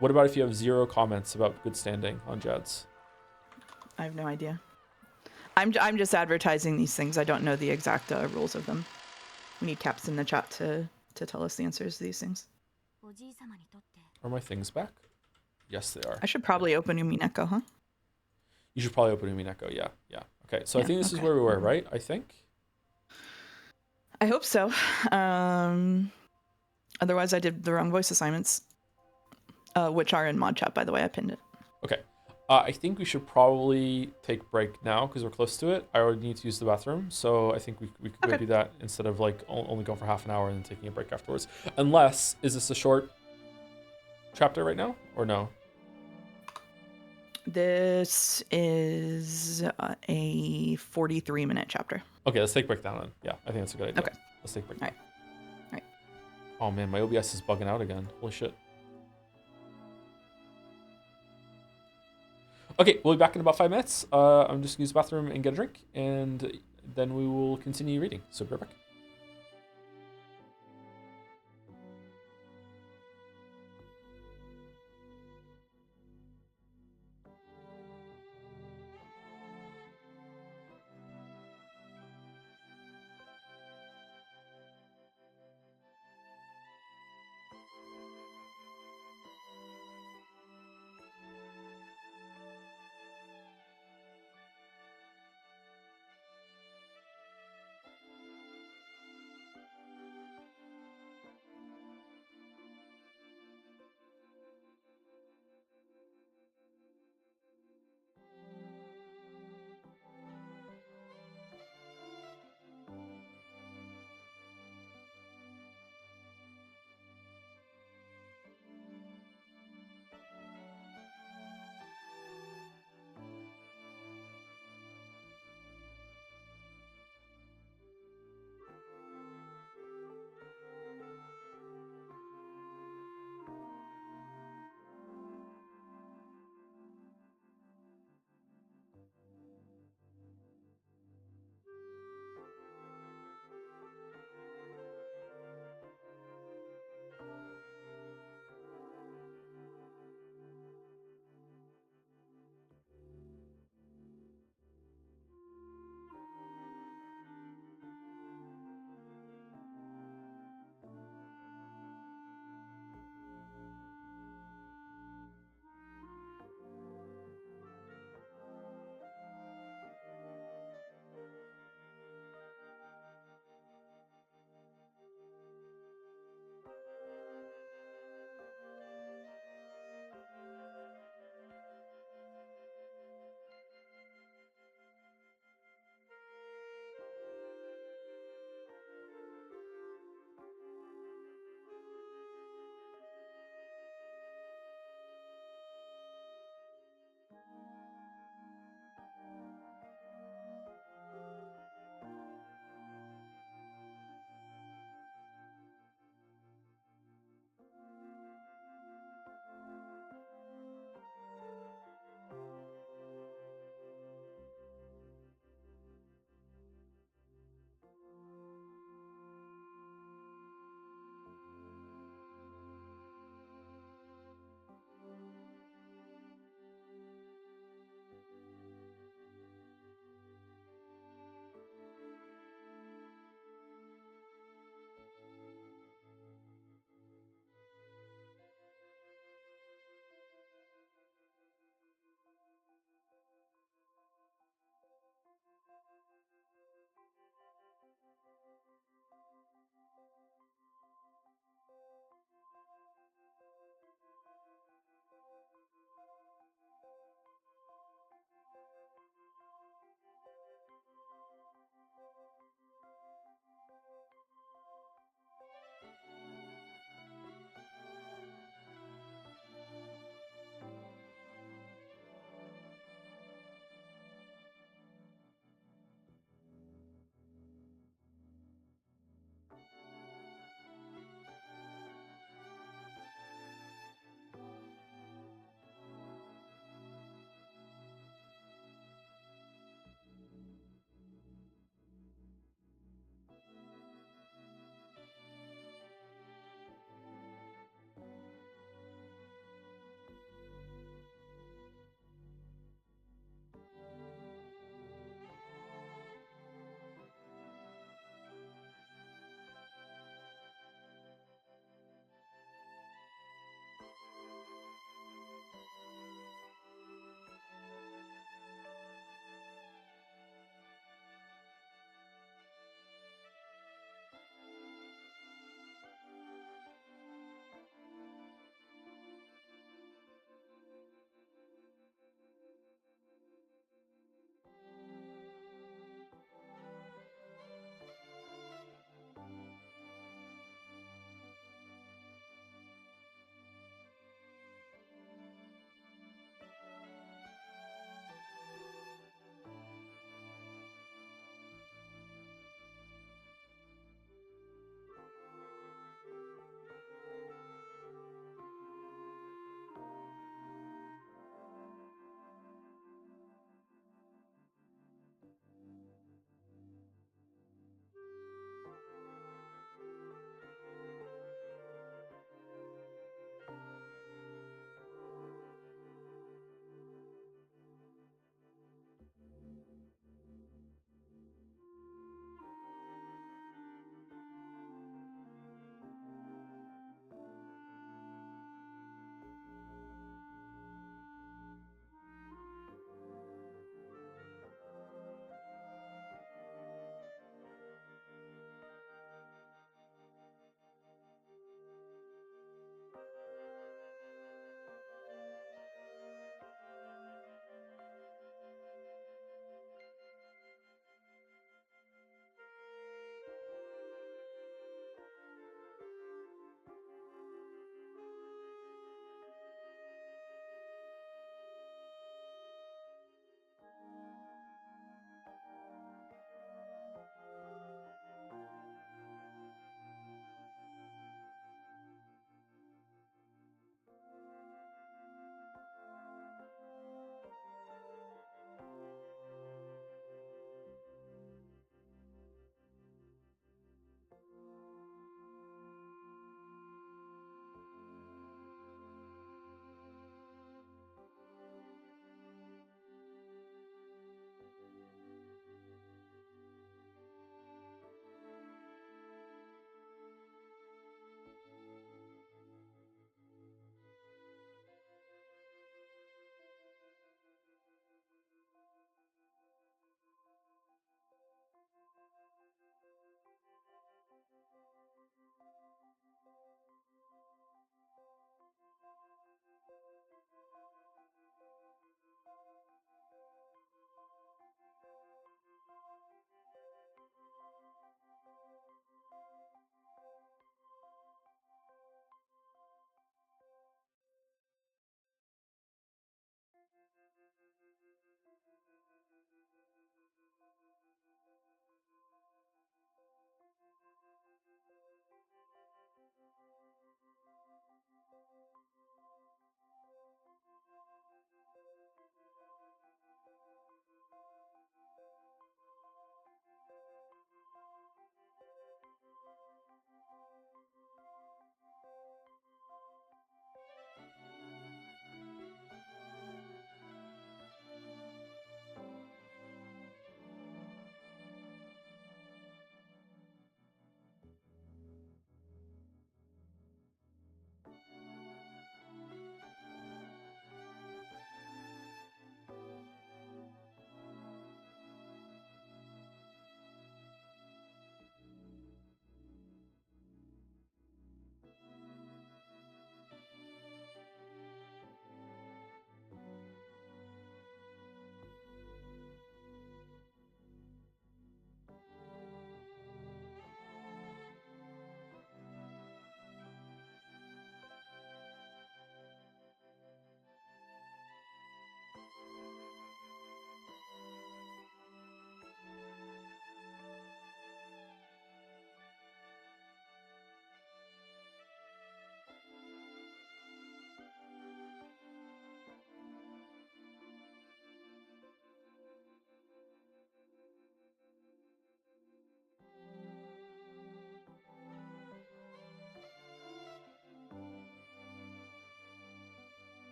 What about if you have 0 comments about good standing on JADS? I have no idea. I'm just advertising these things. I don't know the exact rules of them. We need Caps in the chat to tell us the answers to these things. Are my things back? Yes, they are. I should probably open Umineko, huh? You should probably open Umineko, yeah. Okay, so I think this is where we were, right? I think? I hope so. Otherwise, I did the wrong voice assignments, which are in mod chat, by the way. I pinned it. Okay. I think we should probably take break now because we're close to it. I already need to use the bathroom, so I think we could go do that instead of like only going for half an hour and then taking a break afterwards. Unless, is this a short chapter right now or no? This is a 43-minute chapter. Okay, let's take break down then. Yeah, I think that's a good idea. Okay. Let's take break. All right. Oh man, my OBS is bugging out again. Holy shit. Okay, we'll be back in about 5 minutes. I'm just gonna use the bathroom and get a drink, and then we will continue reading. So be right back.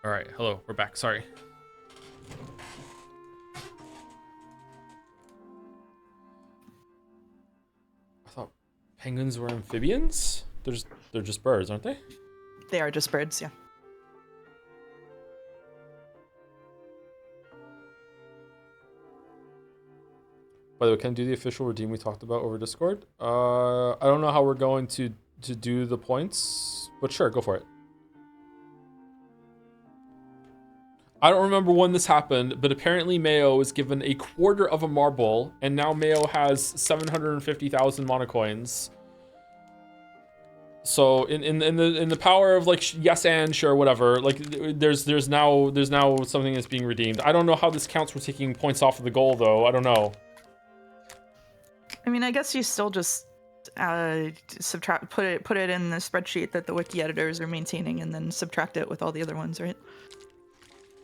All right, hello, we're back. Sorry. I thought penguins were amphibians. They're just birds, aren't they? They are just birds, yeah. By the way, can I do the official redeem we talked about over Discord? I don't know how we're going to do the points, but sure, go for it. I don't remember when this happened, but apparently Mayo was given a quarter of a marble, and now Mayo has 750,000 monocoins. So in the power of like yes and sure whatever, like there's now something that's being redeemed. I don't know how this counts for taking points off of the goal though. I don't know. I mean, I guess you still just subtract, put it in the spreadsheet that the wiki editors are maintaining, and then subtract it with all the other ones, right?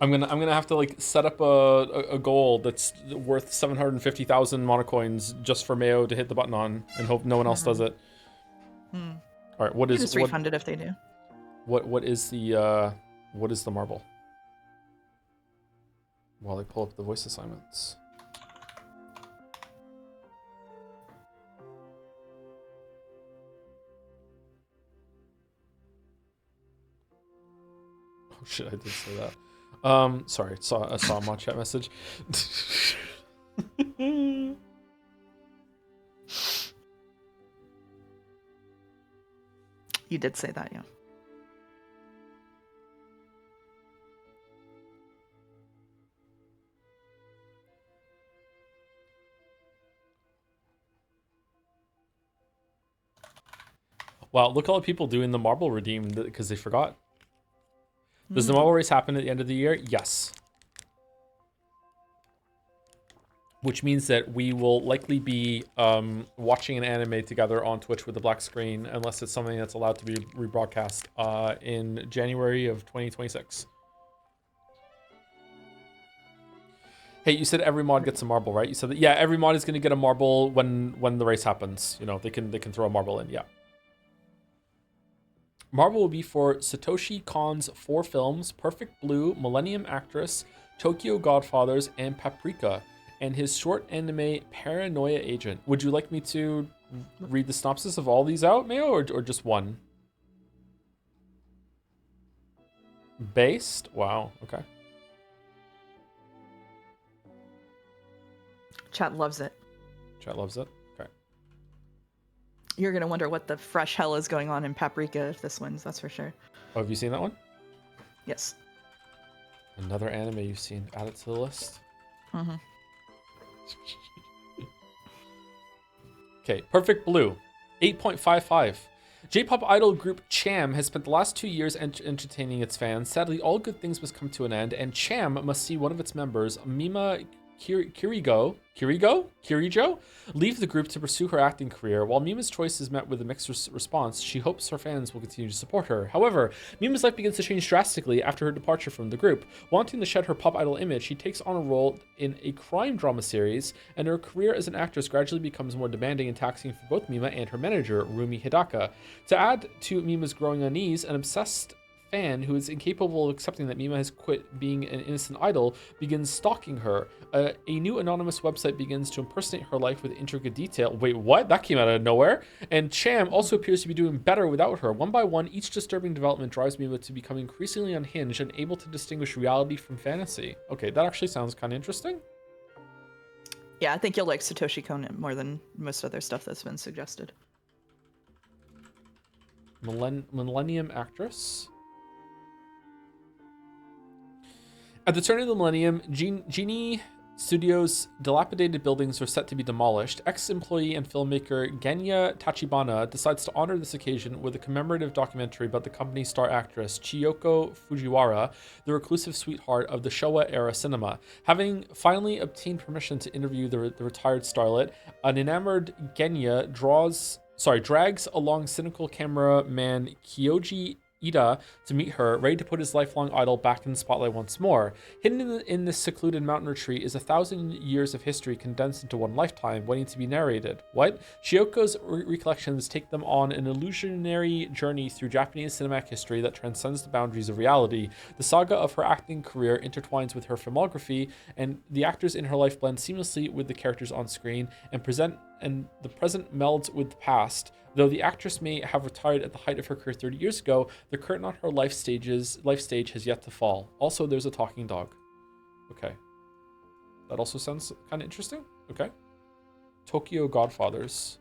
I'm gonna have to like set up a goal that's worth 750,000 monocoins just for Mayo to hit the button on, and hope no one else does it. All right, what is just refund it if they do? What is the marble? While I pull up the voice assignments. Oh shit, I did say that. Sorry, I saw a mod chat message. You did say that, yeah. Wow, look at all the people doing the marble redeem because they forgot. Does the marble race happen at the end of the year? Yes. Which means that we will likely be watching an anime together on Twitch with the black screen, unless it's something that's allowed to be rebroadcast in January of 2026. Hey, you said every mod gets a marble, right? You said that, yeah, every mod is going to get a marble when the race happens. You know, they can throw a marble in, yeah. Marble will be for Satoshi Kon's 4 films, Perfect Blue, Millennium Actress, Tokyo Godfathers, and Paprika, and his short anime Paranoia Agent. Would you like me to read the synopsis of all these out, Mayo, or just one? Based? Wow, okay. Chat loves it. Chat loves it? Okay. You're going to wonder what the fresh hell is going on in Paprika if this wins, that's for sure. Oh, have you seen that one? Yes. Another anime you've seen. Add it to the list. Mm-hmm. Okay, Perfect Blue, 8.55. J-pop idol group Cham has spent the last 2 years entertaining its fans. Sadly, all good things must come to an end, and Cham must see one of its members, Mima Kirijo, leave the group to pursue her acting career. While Mima's choice is met with a mixed response, she hopes her fans will continue to support her. However, Mima's life begins to change drastically after her departure from the group. Wanting to shed her pop idol image, she takes on a role in a crime drama series, and her career as an actress gradually becomes more demanding and taxing for both Mima and her manager, Rumi Hidaka. To add to Mima's growing unease, an obsessed fan who is incapable of accepting that Mima has quit being an innocent idol begins stalking her. A new anonymous website begins to impersonate her life with intricate detail. Wait, what? That came out of nowhere. And Cham also appears to be doing better without her. One by one, each disturbing development drives Mima to become increasingly unhinged and able to distinguish reality from fantasy. Okay, that actually sounds kind of interesting. Yeah, I think you'll like Satoshi Kon more than most other stuff that's been suggested. Millennium Actress. At the turn of the millennium, Genie Studios' dilapidated buildings are set to be demolished. Ex-employee and filmmaker Genya Tachibana decides to honor this occasion with a commemorative documentary about the company's star actress, Chiyoko Fujiwara, the reclusive sweetheart of the Showa-era cinema. Having finally obtained permission to interview the retired starlet, an enamored Genya drags along cynical cameraman Kyoji Ida to meet her, ready to put his lifelong idol back in the spotlight once more. Hidden in this secluded mountain retreat is 1,000 years of history condensed into one lifetime, waiting to be narrated. What? Shioko's recollections take them on an illusionary journey through Japanese cinematic history that transcends the boundaries of reality. The saga of her acting career intertwines with her filmography, and the actors in her life blend seamlessly with the characters on screen, and the present melds with the past. Though the actress may have retired at the height of her career 30 years ago, the curtain on her life stage has yet to fall. Also, there's a talking dog. Okay. That also sounds kind of interesting. Okay. Tokyo Godfathers.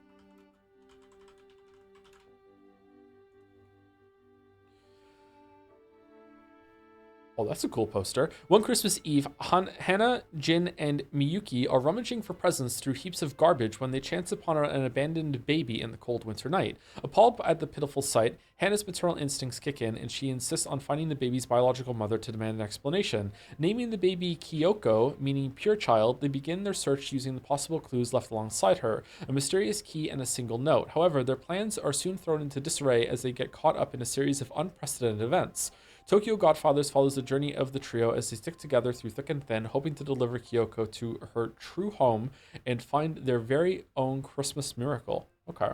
Oh, that's a cool poster. One Christmas Eve, Hana, Jin, and Miyuki are rummaging for presents through heaps of garbage when they chance upon an abandoned baby in the cold winter night. Appalled at the pitiful sight, Hana's maternal instincts kick in, and she insists on finding the baby's biological mother to demand an explanation. Naming the baby Kyoko, meaning pure child, they begin their search using the possible clues left alongside her, a mysterious key and a single note. However, their plans are soon thrown into disarray as they get caught up in a series of unprecedented events. Tokyo Godfathers follows the journey of the trio as they stick together through thick and thin, hoping to deliver Kyoko to her true home and find their very own Christmas miracle. Okay.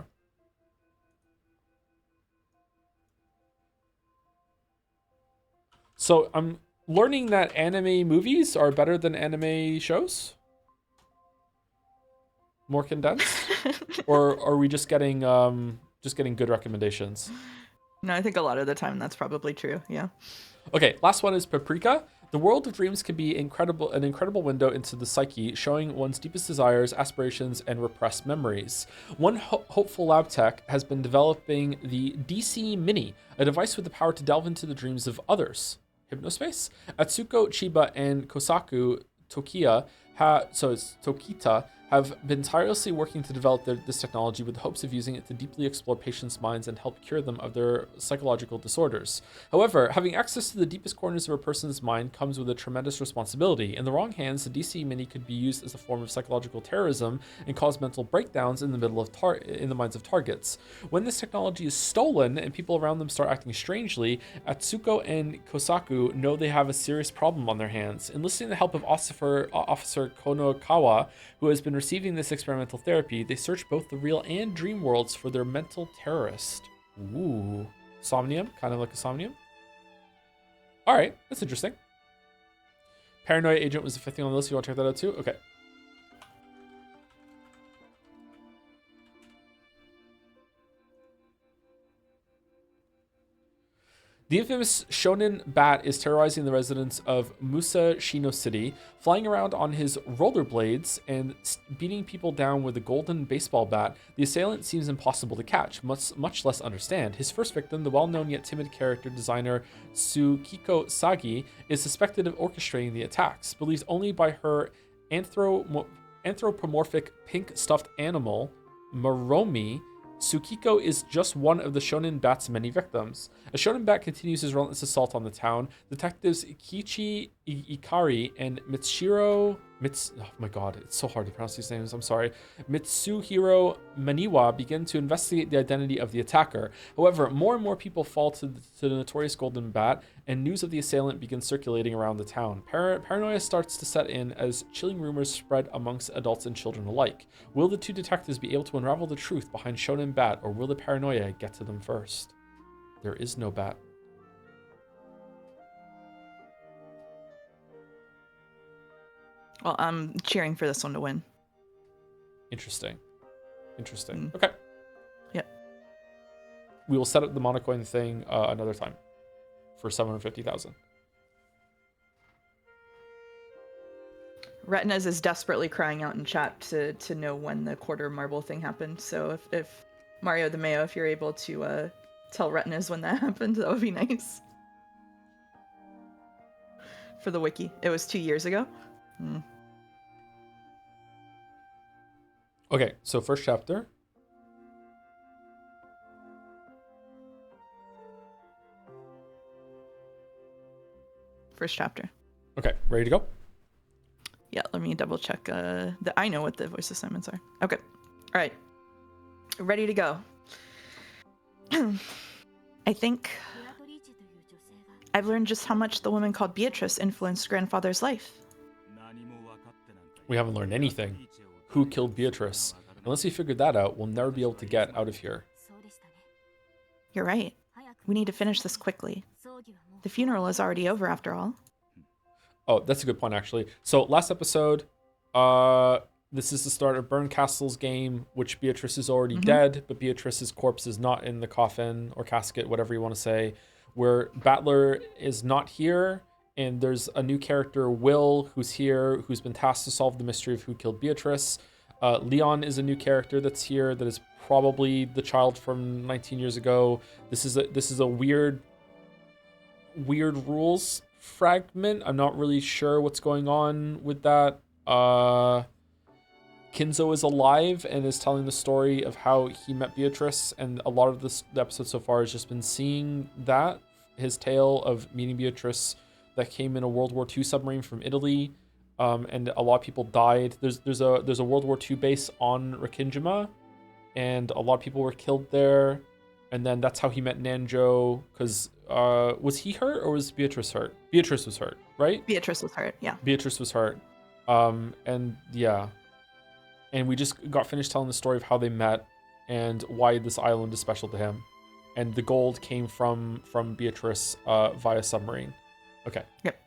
So I'm learning that anime movies are better than anime shows? More condensed? Or are we just getting good recommendations? No, I think a lot of the time that's probably true. Yeah. Okay, last one is Paprika. The world of dreams can be an incredible window into the psyche, showing one's deepest desires, aspirations, and repressed memories. One hopeful lab tech has been developing the DC Mini, a device with the power to delve into the dreams of others. Hypnospace? Atsuko Chiba and Kosaku Tokita have been tirelessly working to develop this technology with the hopes of using it to deeply explore patients' minds and help cure them of their psychological disorders. However, having access to the deepest corners of a person's mind comes with a tremendous responsibility. In the wrong hands, the DC Mini could be used as a form of psychological terrorism and cause mental breakdowns in the minds of targets. When this technology is stolen and people around them start acting strangely, Atsuko and Kosaku know they have a serious problem on their hands. Enlisting the help of Officer Konokawa, who has been receiving this experimental therapy, they search both the real and dream worlds for their mental terrorist. Ooh. Somnium? Kind of like a Somnium? Alright, that's interesting. Paranoia Agent was the fifth thing on the list. You want to check that out too? Okay. The infamous shonen bat is terrorizing the residents of Musashino City, flying around on his rollerblades and beating people down with a golden baseball bat. The assailant seems impossible to catch, much less understand. His first victim, the well-known yet timid character designer Tsukiko Sagi, is suspected of orchestrating the attacks. Believed only by her anthropomorphic pink stuffed animal, Maromi, Tsukiko is just one of the shonen bat's many victims. As shonen bat continues his relentless assault on the town, detectives Kichi Ikari and oh my god, it's so hard to pronounce these names, I'm sorry. Mitsuhiro Maniwa begin to investigate the identity of the attacker. However, more and more people fall to the notorious golden bat, and news of the assailant begins circulating around the town. Paranoia starts to set in as chilling rumors spread amongst adults and children alike. Will the two detectives be able to unravel the truth behind shonen bat, or will the paranoia get to them first? There is no bat. Well, I'm cheering for this one to win. Interesting. Okay. Yep. We will set up the monocoin thing another time for 750,000. Retinas is desperately crying out in chat to know when the quarter marble thing happened. So if Mario the Mayo, if you're able to tell Retinas when that happened, that would be nice. For the wiki. It was 2 years ago. Okay, so first chapter. First chapter. Okay, ready to go? Yeah, let me double check. I know what the voice assignments are. Okay. All right. Ready to go. I think I've learned just how much the woman called Beatrice influenced grandfather's life. We haven't learned anything. Who killed Beatrice? Unless we figured that out, we'll never be able to get out of here. You're right. We need to finish this quickly. The funeral is already over after all. Oh, that's a good point, actually. So last episode, this is the start of Bernkastle's game, which Beatrice is already dead, but Beatrice's corpse is not in the coffin or casket, whatever you want to say, where Battler is not here, and there's a new character, Will, who's here, who's been tasked to solve the mystery of who killed Beatrice. Leon is a new character that's here that is probably the child from 19 years ago. This is a weird rules fragment. I'm not really sure what's going on with that. Kinzo is alive and is telling the story of how he met Beatrice, and a lot of the episode so far has just been seeing that, his tale of meeting Beatrice that came in a World War II submarine from Italy, and a lot of people died. There's a World War II base on Rikingima, and a lot of people were killed there, and then that's how he met Nanjo, because was he hurt or was Beatrice hurt? Beatrice was hurt, right? Beatrice was hurt, yeah. Beatrice was hurt. And yeah. And we just got finished telling the story of how they met and why this island is special to him. And the gold came from Beatrice via submarine. Okay. Yep.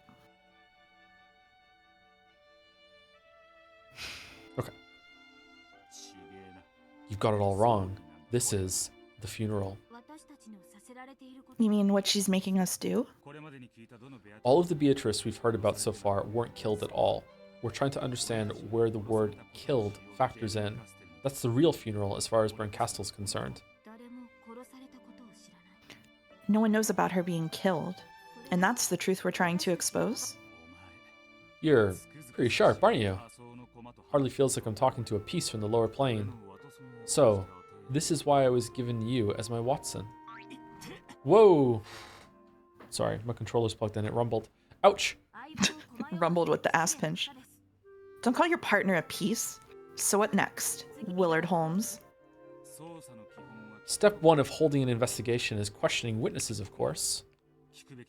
Okay. You've got it all wrong. This is the funeral. You mean what she's making us do? All of the Beatrice we've heard about so far weren't killed at all. We're trying to understand where the word killed factors in. That's the real funeral as far as Bernkastle's concerned. No one knows about her being killed, and that's the truth we're trying to expose? You're pretty sharp, aren't you? Hardly feels like I'm talking to a piece from the lower plane. So, this is why I was given you as my Watson. Whoa! Sorry, my controller's plugged in, it rumbled. Ouch! Rumbled with the ass pinch. Don't call your partner a piece. So what next, Willard Holmes? Step one of holding an investigation is questioning witnesses, of course.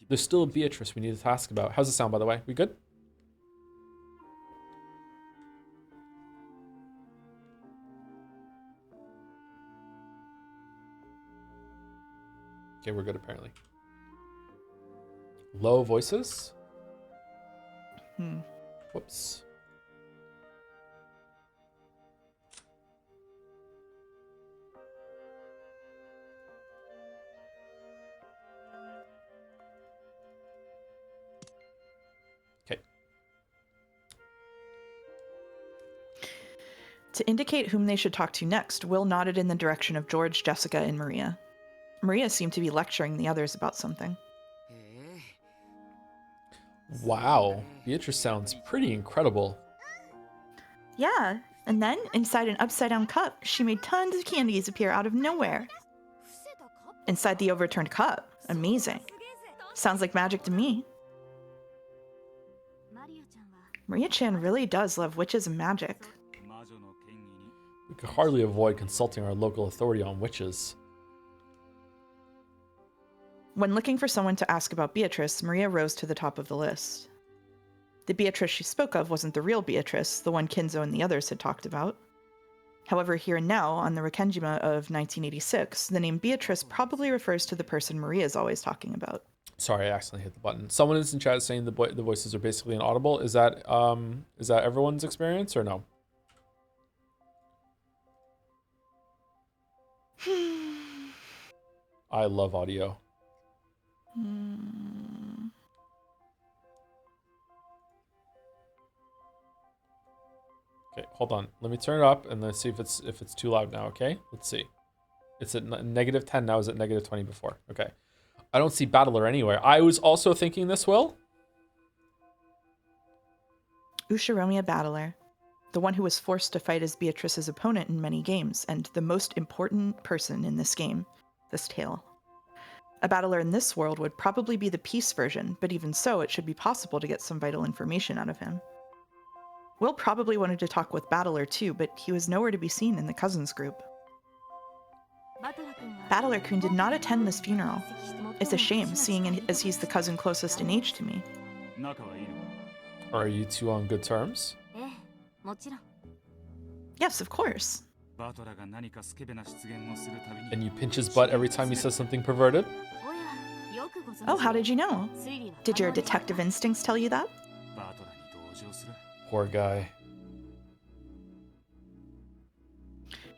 There's still a Beatrice we need to ask about. How's it sound, by the way? We good? Okay, we're good, apparently. Low voices? Whoops. Okay. To indicate whom they should talk to next, Will nodded in the direction of George, Jessica, and Maria. Maria seemed to be lecturing the others about something. Wow, Beatrice sounds pretty incredible. Yeah, and then, inside an upside-down cup, she made tons of candies appear out of nowhere. Inside the overturned cup. Amazing. Sounds like magic to me. Maria-chan really does love witches and magic. We could hardly avoid consulting our local authority on witches. When looking for someone to ask about Beatrice, Maria rose to the top of the list. The Beatrice she spoke of wasn't the real Beatrice, the one Kinzo and the others had talked about. However, here and now, on the Rikengima of 1986, the name Beatrice probably refers to the person Maria is always talking about. Sorry, I accidentally hit the button. Someone is in chat saying the voices are basically inaudible. Is that everyone's experience or no? I love audio. Okay, hold on. Let me turn it up and let's see if it's too loud now, okay? Let's see. It's at -10 now. Is it -20 before? Okay. I don't see Battler anywhere. I was also thinking this, Will. Ushiromiya Battler, the one who was forced to fight as Beatrice's opponent in many games, and the most important person in this game, this tale. A battler in this world would probably be the peace version, but even so, it should be possible to get some vital information out of him. Will probably wanted to talk with Battler too, but he was nowhere to be seen in the cousins group. Battler-kun did not attend this funeral. It's a shame, seeing as he's the cousin closest in age to me. Are you two on good terms? Yes, of course. And you pinch his butt every time he says something perverted? Oh, how did you know? Did your detective instincts tell you that? Poor guy.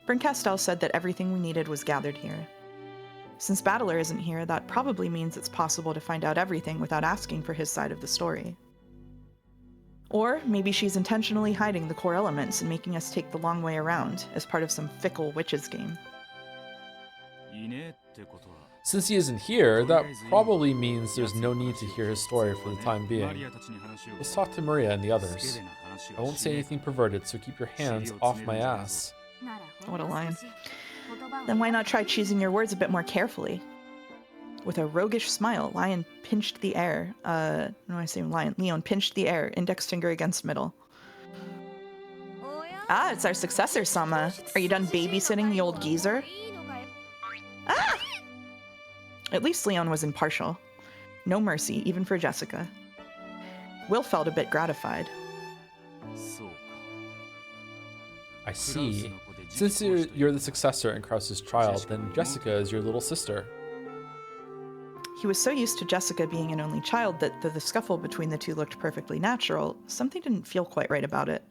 Brincastel said that everything we needed was gathered here. Since Battler isn't here, that probably means it's possible to find out everything without asking for his side of the story. Or maybe she's intentionally hiding the core elements and making us take the long way around as part of some fickle witches game. Since he isn't here, that probably means there's no need to hear his story for the time being. Let's talk to Maria and the others. I won't say anything perverted, so keep your hands off my ass. What a line. Then why not try choosing your words a bit more carefully? With a roguish smile, Leon pinched the air, Leon pinched the air, index finger against middle. Ah, it's our successor, Sama. Are you done babysitting the old geezer? Ah! At least Leon was impartial. No mercy, even for Jessica. Will felt a bit gratified. I see. Since you're the successor in Krause's child, then Jessica is your little sister. He was so used to Jessica being an only child that though the scuffle between the two looked perfectly natural, something didn't feel quite right about it.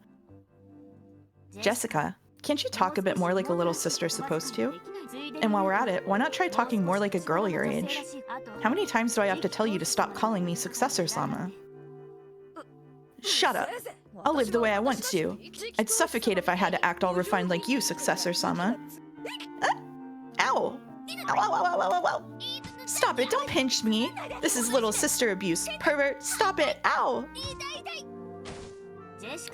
Jessica, can't you talk a bit more like a little sister's supposed to? And while we're at it, why not try talking more like a girl your age? How many times do I have to tell you to stop calling me Successor Sama? Shut up. I'll live the way I want to. I'd suffocate if I had to act all refined like you, Successor Sama. Ow! Ow, ow, ow, ow, ow, ow, ow. Stop it, don't pinch me. This is little sister abuse. Pervert, stop it, ow!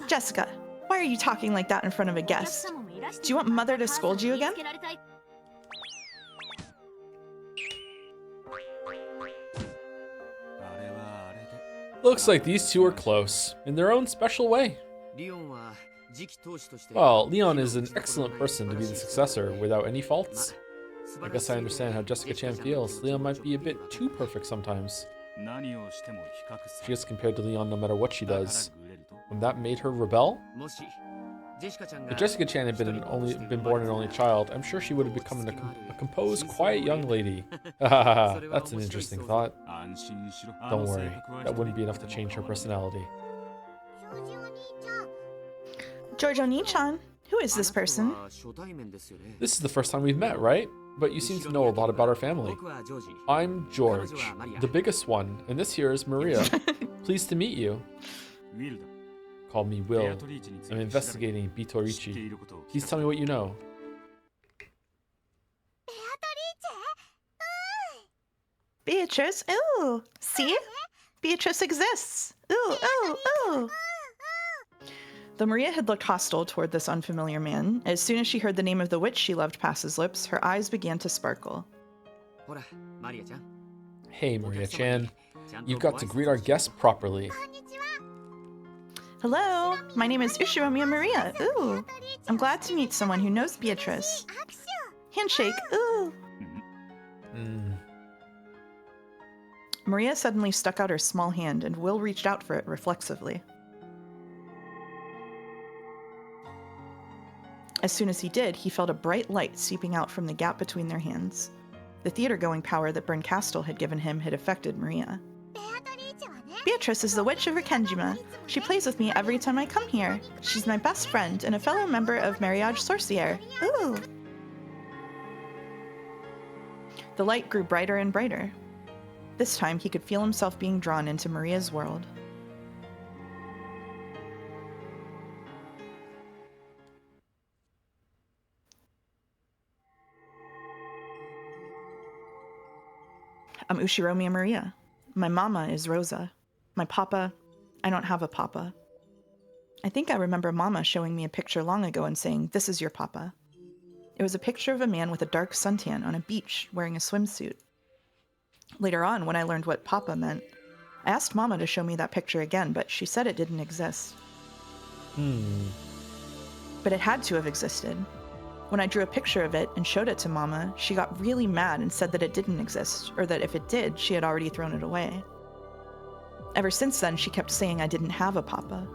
Jessica, why are you talking like that in front of a guest? Do you want Mother to scold you again? Looks like these two are close, in their own special way. Well, Leon is an excellent person to be the successor without any faults. I guess I understand how Jessica-chan feels. Leon might be a bit too perfect sometimes. She gets compared to Leon no matter what she does. And that made her rebel? If Jessica-chan had been born an only child, I'm sure she would have become a composed, quiet young lady. That's an interesting thought. Don't worry, that wouldn't be enough to change her personality. Giorgio Nichan, who is this person? This is the first time we've met, right? But you seem to know a lot about our family. I'm George, the biggest one, and this here is Maria. Pleased to meet you. Call me Will. I'm investigating Beatrice. Please tell me what you know. Beatrice, ooh, see? Beatrice exists. Ooh, ooh, ooh. Though Maria had looked hostile toward this unfamiliar man, as soon as she heard the name of the witch she loved pass his lips, her eyes began to sparkle. Hey, Maria-chan. You've got to greet our guests properly. Hello, my name is Ushiromiya Maria. Ooh, I'm glad to meet someone who knows Beatrice. Handshake, ooh. Maria suddenly stuck out her small hand, and Will reached out for it reflexively. As soon as he did, he felt a bright light seeping out from the gap between their hands. The theater-going power that Brincastel had given him had affected Maria. Beatrice is the witch of Rikenjima. She plays with me every time I come here. She's my best friend and a fellow member of Mariage Sorcière. Ooh! The light grew brighter and brighter. This time, he could feel himself being drawn into Maria's world. I'm Ushiromiya Maria. My mama is Rosa. My papa, I don't have a papa. I think I remember Mama showing me a picture long ago and saying, "This is your papa." It was a picture of a man with a dark suntan on a beach wearing a swimsuit. Later on, when I learned what papa meant, I asked Mama to show me that picture again, but she said it didn't exist. But it had to have existed. When I drew a picture of it and showed it to Mama, she got really mad and said that it didn't exist, or that if it did, she had already thrown it away. Ever since then, she kept saying I didn't have a papa.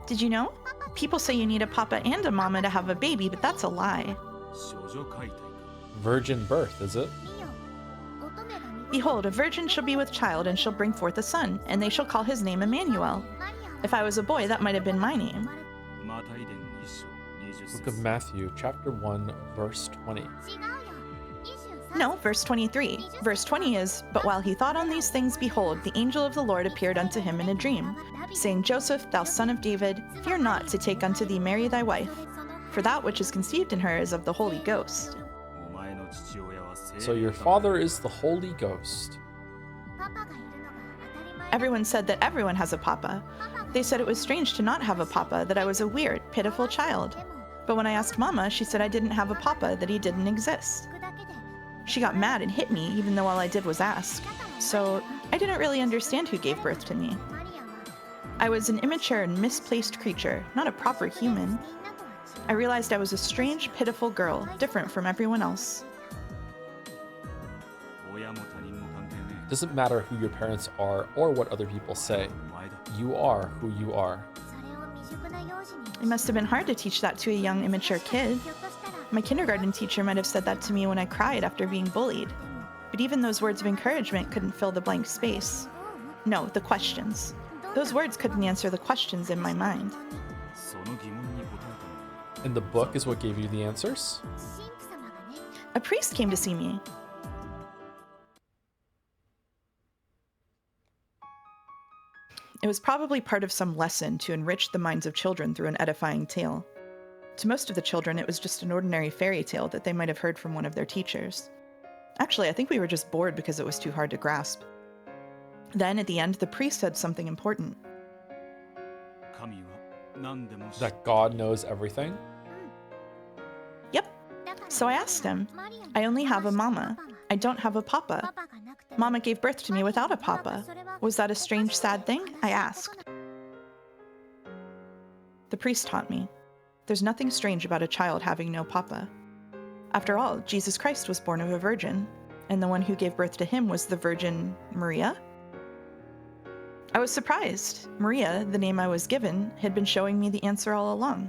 Did you know? People say you need a papa and a mama to have a baby, but that's a lie. Virgin birth, is it? Behold, a virgin shall be with child, and shall bring forth a son, and they shall call his name Emmanuel. If I was a boy, that might have been my name. Book of Matthew, chapter 1, verse 20. No, verse 23. Verse 20 is, But while he thought on these things, behold, the angel of the Lord appeared unto him in a dream, saying, Joseph, thou son of David, fear not to take unto thee Mary thy wife, for that which is conceived in her is of the Holy Ghost. So your father is the Holy Ghost. Everyone said that everyone has a papa. They said it was strange to not have a papa, that I was a weird, pitiful child. But when I asked Mama, she said I didn't have a papa, that he didn't exist. She got mad and hit me, even though all I did was ask. So I didn't really understand who gave birth to me. I was an immature and misplaced creature, not a proper human. I realized I was a strange, pitiful girl, different from everyone else. It doesn't matter who your parents are or what other people say. You are who you are. It must have been hard to teach that to a young, immature kid. My kindergarten teacher might have said that to me when I cried after being bullied. But even those words of encouragement couldn't fill the blank space. No, the questions. Those words couldn't answer the questions in my mind. And the book is what gave you the answers? A priest came to see me. It was probably part of some lesson to enrich the minds of children through an edifying tale. To most of the children, it was just an ordinary fairy tale that they might have heard from one of their teachers. Actually, I think we were just bored because it was too hard to grasp. Then, at the end, the priest said something important. That God knows everything? Yep. So I asked him, I only have a mama. I don't have a papa. Mama gave birth to me without a papa. Was that a strange, sad thing? I asked. The priest taught me. There's nothing strange about a child having no papa. After all, Jesus Christ was born of a virgin, and the one who gave birth to him was the Virgin Maria? I was surprised. Maria, the name I was given, had been showing me the answer all along.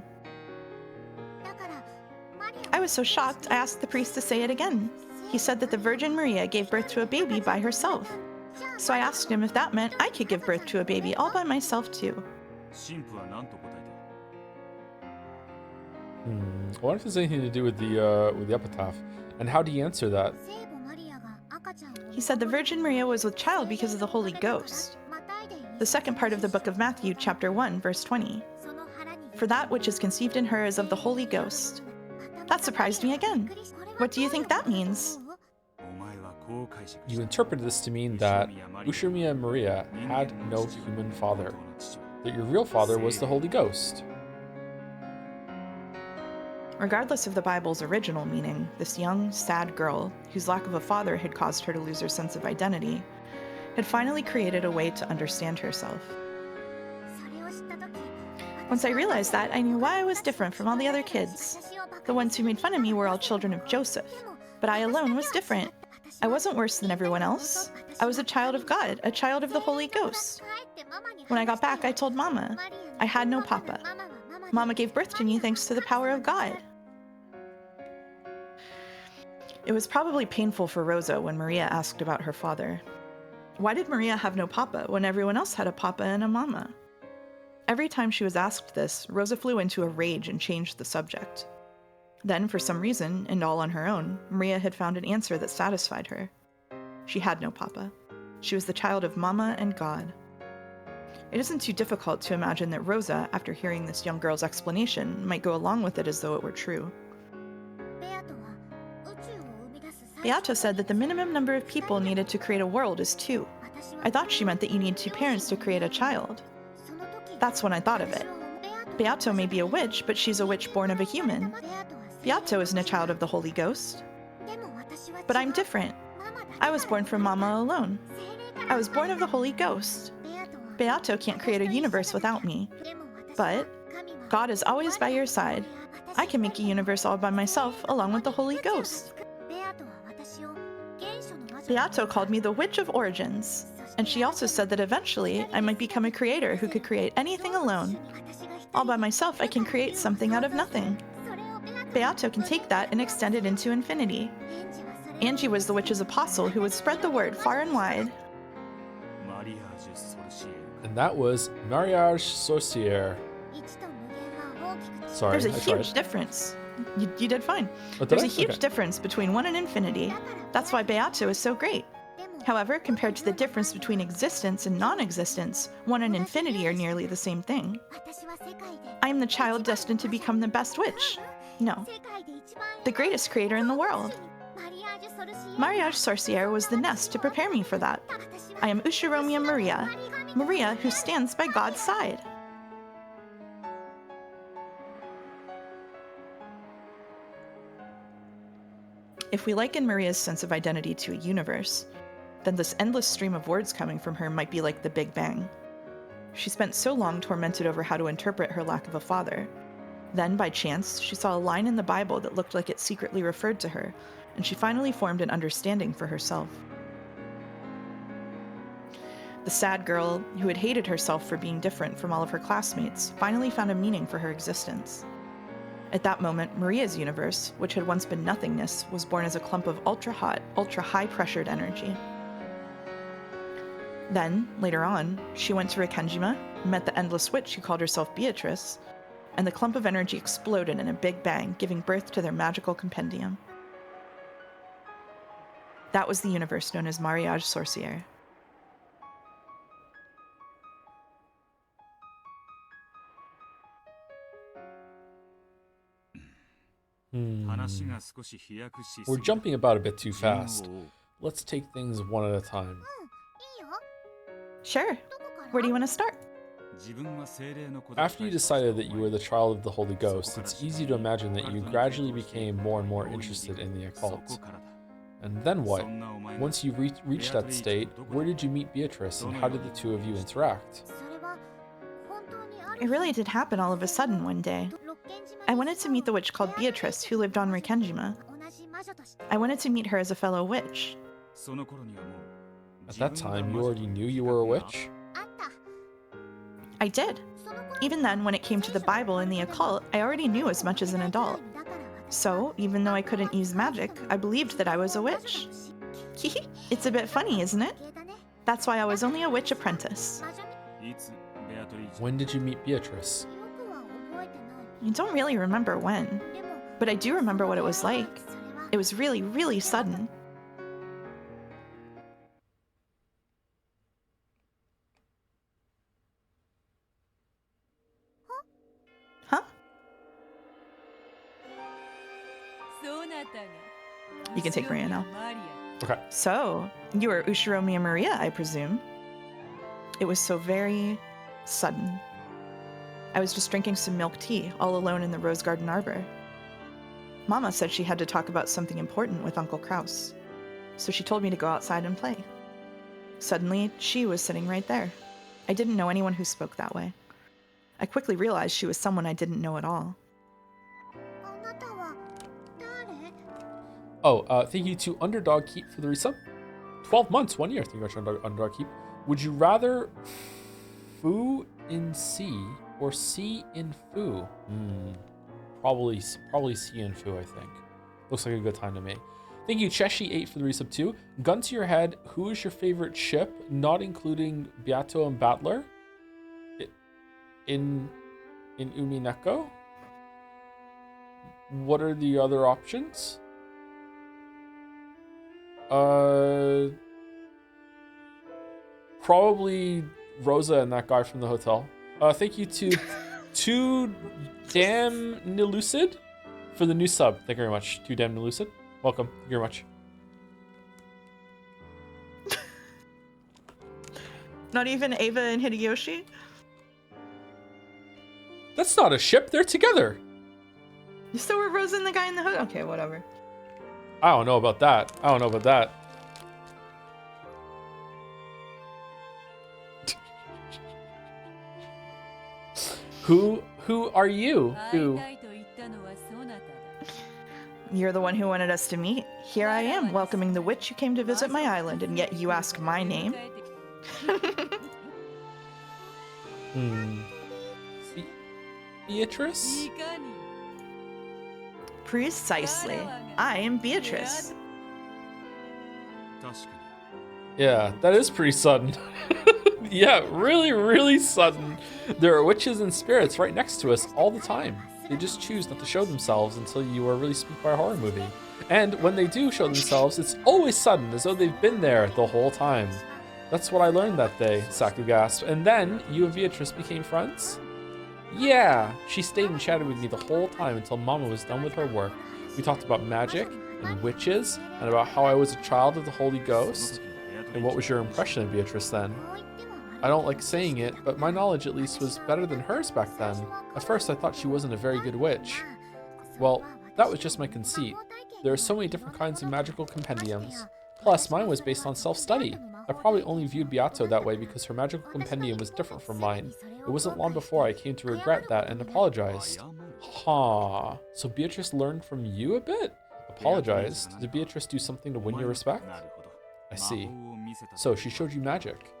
I was so shocked, I asked the priest to say it again. He said that the Virgin Maria gave birth to a baby by herself. So I asked him if that meant I could give birth to a baby all by myself too. I wonder if there's anything to do with the epitaph. And how do you answer that? He said the Virgin Maria was with child because of the Holy Ghost. The second part of the book of Matthew, chapter 1, verse 20. For that which is conceived in her is of the Holy Ghost. That surprised me again. What do you think that means? You interpreted this to mean that Ushuaia Maria had no human father, that your real father was the Holy Ghost. Regardless of the Bible's original meaning, this young, sad girl, whose lack of a father had caused her to lose her sense of identity, had finally created a way to understand herself. Once I realized that, I knew why I was different from all the other kids. The ones who made fun of me were all children of Joseph, but I alone was different. I wasn't worse than everyone else. I was a child of God, a child of the Holy Ghost. When I got back, I told Mama. I had no papa. Mama gave birth to me thanks to the power of God. It was probably painful for Rosa when Maria asked about her father. Why did Maria have no papa when everyone else had a papa and a mama? Every time she was asked this, Rosa flew into a rage and changed the subject. Then, for some reason, and all on her own, Maria had found an answer that satisfied her. She had no papa. She was the child of Mama and God. It isn't too difficult to imagine that Rosa, after hearing this young girl's explanation, might go along with it as though it were true. Beato said that the minimum number of people needed to create a world is 2. I thought she meant that you need 2 parents to create a child. That's when I thought of it. Beato may be a witch, but she's a witch born of a human. Beato isn't a child of the Holy Ghost. But I'm different. I was born from Mama alone. I was born of the Holy Ghost. Beato can't create a universe without me. But God is always by your side. I can make a universe all by myself, along with the Holy Ghost. Beato called me the Witch of Origins, and she also said that eventually I might become a creator who could create anything alone. All by myself, I can create something out of nothing. Beato can take that and extend it into infinity. Angie was the witch's apostle who would spread the word far and wide. And that was Mariage Sorcière. Sorry, There's a I huge tried. difference. You did fine. Oh, did There's I? a huge Okay. difference between one and infinity. That's why Beato is so great. However, compared to the difference between existence and non-existence, one and infinity are nearly the same thing. I am the child destined to become the best witch. No, the greatest creator in the world. Mariage Sorcière was the nest to prepare me for that. I am Ushiromia Maria, Maria who stands by God's side. If we liken Maria's sense of identity to a universe, then this endless stream of words coming from her might be like the Big Bang. She spent so long tormented over how to interpret her lack of a father. Then, by chance, she saw a line in the Bible that looked like it secretly referred to her, and she finally formed an understanding for herself. The sad girl, who had hated herself for being different from all of her classmates, finally found a meaning for her existence. At that moment, Maria's universe, which had once been nothingness, was born as a clump of ultra-hot, ultra-high-pressured energy. Then, later on, she went to Rikkenjima, met the endless witch who called herself Beatrice, and the clump of energy exploded in a big bang, giving birth to their magical compendium. That was the universe known as Mariage Sorcière. We're jumping about a bit too fast. Let's take things one at a time. Sure. Where do you want to start? After you decided that you were the child of the Holy Ghost, it's easy to imagine that you gradually became more and more interested in the occult. And then what? Once you reached that state, where did you meet Beatrice, and how did the two of you interact? It really did happen all of a sudden one day. I wanted to meet the witch called Beatrice who lived on Rikkenjima. I wanted to meet her as a fellow witch. At that time, you already knew you were a witch? I did. Even then, when it came to the Bible and the occult, I already knew as much as an adult. So, even though I couldn't use magic, I believed that I was a witch. It's a bit funny, isn't it? That's why I was only a witch apprentice. When did you meet Beatrice? I don't really remember when, but I do remember what it was like. It was really, really sudden. Huh? You can take Maria now. Okay. So, you are Ushiromiya Maria, I presume. It was so very sudden. I was just drinking some milk tea, all alone in the rose garden arbor. Mama said she had to talk about something important with Uncle Kraus, so she told me to go outside and play. Suddenly, she was sitting right there. I didn't know anyone who spoke that way. I quickly realized she was someone I didn't know at all. Oh, thank you to Underdog Keep for the resub. 12 months, 1 year. Thank you very much, Underdog Keep. Would you rather Fu in C or C in Fu? Probably C in Fu, I think. Looks like a good time to me. Thank you, Cheshi8 for the resub too. Gun to your head, who is your favorite ship, not including Beato and Battler? In Umineko? What are the other options? Probably Rosa and that guy from the hotel. Thank you to Damn Nilucid for the new sub. Thank you very much. To Damn Nilucid. Welcome. Thank you very much. Not even Ava and Hideyoshi? That's not a ship. They're together. So were Rosa and the guy in the hood? Okay, whatever. I don't know about that. Who Who are you? Who? You're the one who wanted us to meet. Here I am, welcoming the witch who came to visit my island, and yet you ask my name? Beatrice? Precisely. I am Beatrice. Yeah, that is pretty sudden. Yeah, really, really sudden. There are witches and spirits right next to us all the time. They just choose not to show themselves until you are really spooked by a horror movie. And when they do show themselves, it's always sudden, as though they've been there the whole time. That's what I learned that day, Saku gasped. And then, you and Beatrice became friends? Yeah, she stayed and chatted with me the whole time until Mama was done with her work. We talked about magic and witches, and about how I was a child of the Holy Ghost. And what was your impression of Beatrice then? I don't like saying it, but my knowledge at least was better than hers back then. At first I thought she wasn't a very good witch. Well, that was just my conceit. There are so many different kinds of magical compendiums. Plus, mine was based on self-study. I probably only viewed Beato that way because her magical compendium was different from mine. It wasn't long before I came to regret that and apologized. Ha. So Beatrice learned from you a bit? Apologized? Did Beatrice do something to win your respect? I see. So she showed you magic.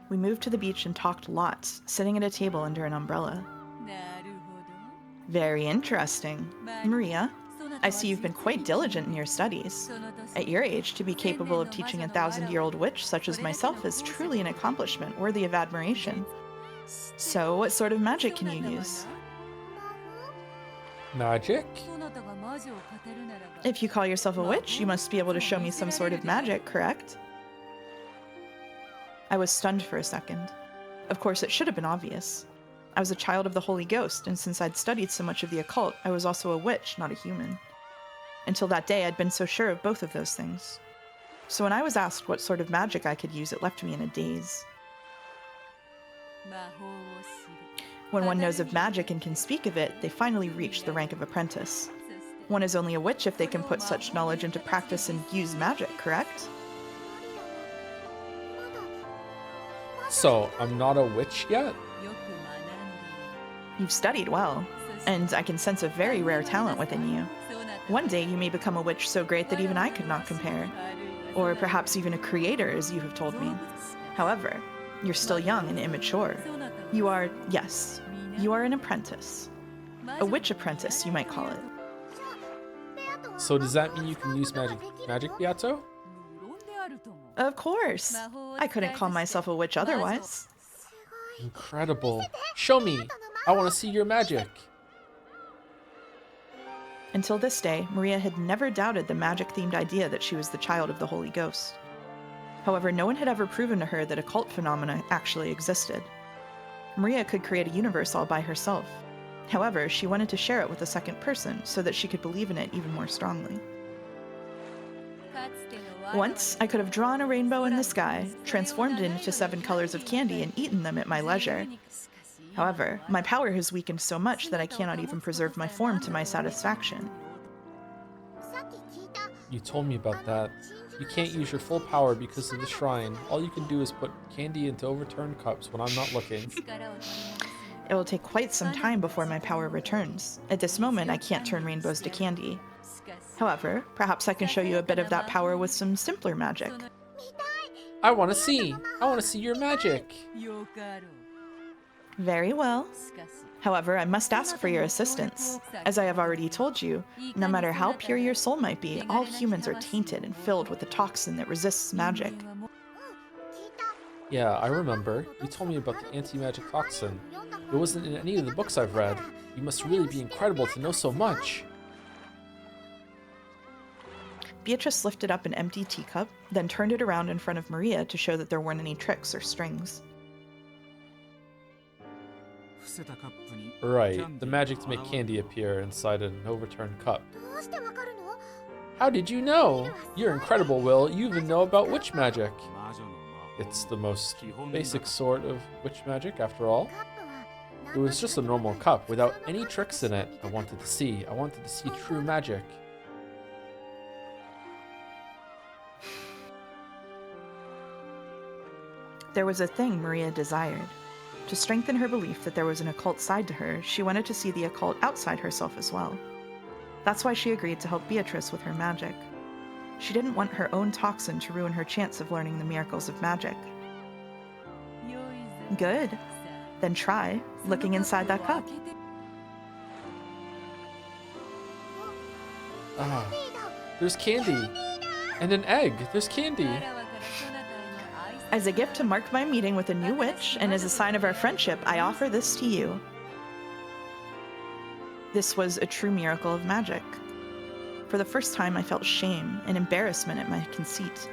We moved to the beach and talked lots, sitting at a table under an umbrella. Very interesting. Maria, I see you've been quite diligent in your studies. At your age, to be capable of teaching a 1,000-year-old witch such as myself is truly an accomplishment worthy of admiration. So, what sort of magic can you use? Magic? If you call yourself a witch, you must be able to show me some sort of magic, correct? I was stunned for a second. Of course, it should have been obvious. I was a child of the Holy Ghost, and since I'd studied so much of the occult, I was also a witch, not a human. Until that day, I'd been so sure of both of those things. So when I was asked what sort of magic I could use, it left me in a daze. When one knows of magic and can speak of it, they finally reach the rank of apprentice. One is only a witch if they can put such knowledge into practice and use magic, correct? So, I'm not a witch yet? You've studied well, and I can sense a very rare talent within you. One day you may become a witch so great that even I could not compare. Or perhaps even a creator, as you have told me. However, you're still young and immature. You are, yes, you are an apprentice. A witch apprentice, you might call it. So does that mean you can use magic, Beato? Of course. I couldn't call myself a witch otherwise. Incredible. Show me. I want to see your magic. Until this day, Maria had never doubted the magic-themed idea that she was the child of the Holy Ghost. However, no one had ever proven to her that occult phenomena actually existed. Maria could create a universe all by herself. However, she wanted to share it with a second person so that she could believe in it even more strongly. Once, I could have drawn a rainbow in the sky, transformed it into 7 colors of candy, and eaten them at my leisure. However, my power has weakened so much that I cannot even preserve my form to my satisfaction. You told me about that. You can't use your full power because of the shrine. All you can do is put candy into overturned cups when I'm not looking. It will take quite some time before my power returns. At this moment, I can't turn rainbows to candy. However, perhaps I can show you a bit of that power with some simpler magic. I want to see. I want to see your magic. Very well. However, I must ask for your assistance. As I have already told you, no matter how pure your soul might be, all humans are tainted and filled with a toxin that resists magic. Yeah, I remember. You told me about the anti-magic toxin. It wasn't in any of the books I've read. You must really be incredible to know so much. Beatrice lifted up an empty teacup, then turned it around in front of Maria to show that there weren't any tricks or strings. Right, the magic to make candy appear inside an overturned cup. How did you know? You're incredible, Will. You even know about witch magic. It's the most basic sort of witch magic, after all. It was just a normal cup without any tricks in it. I wanted to see true magic. There was a thing Maria desired. To strengthen her belief that there was an occult side to her, she wanted to see the occult outside herself as well. That's why she agreed to help Beatrice with her magic. She didn't want her own toxin to ruin her chance of learning the miracles of magic. Good. Then try looking inside that cup. Ah, there's candy. And an egg. There's candy. As a gift to mark my meeting with a new witch, and as a sign of our friendship, I offer this to you. This was a true miracle of magic. For the first time, I felt shame and embarrassment at my conceit.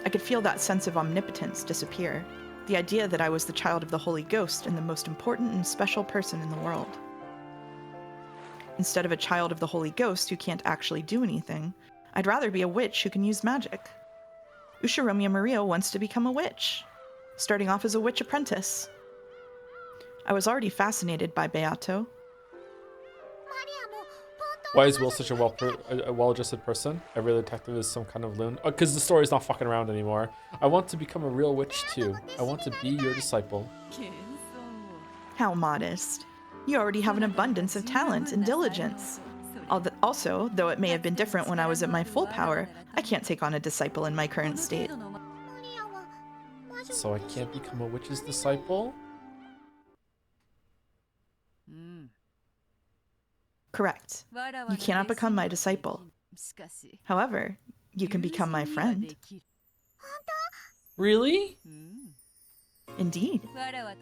I could feel that sense of omnipotence disappear, the idea that I was the child of the Holy Ghost and the most important and special person in the world. Instead of a child of the Holy Ghost who can't actually do anything, I'd rather be a witch who can use magic. Ushiromiya Maria wants to become a witch, starting off as a witch apprentice. I was already fascinated by Beato. Why is Will such a well-adjusted person? Every other detective is some kind of loon. Oh, because the story's not fucking around anymore. I want to become a real witch too. I want to be your disciple. How modest. You already have an abundance of talent and diligence. Also, though it may have been different when I was at my full power, I can't take on a disciple in my current state. So I can't become a witch's disciple? Correct. You cannot become my disciple. However, you can become my friend. Really? Indeed.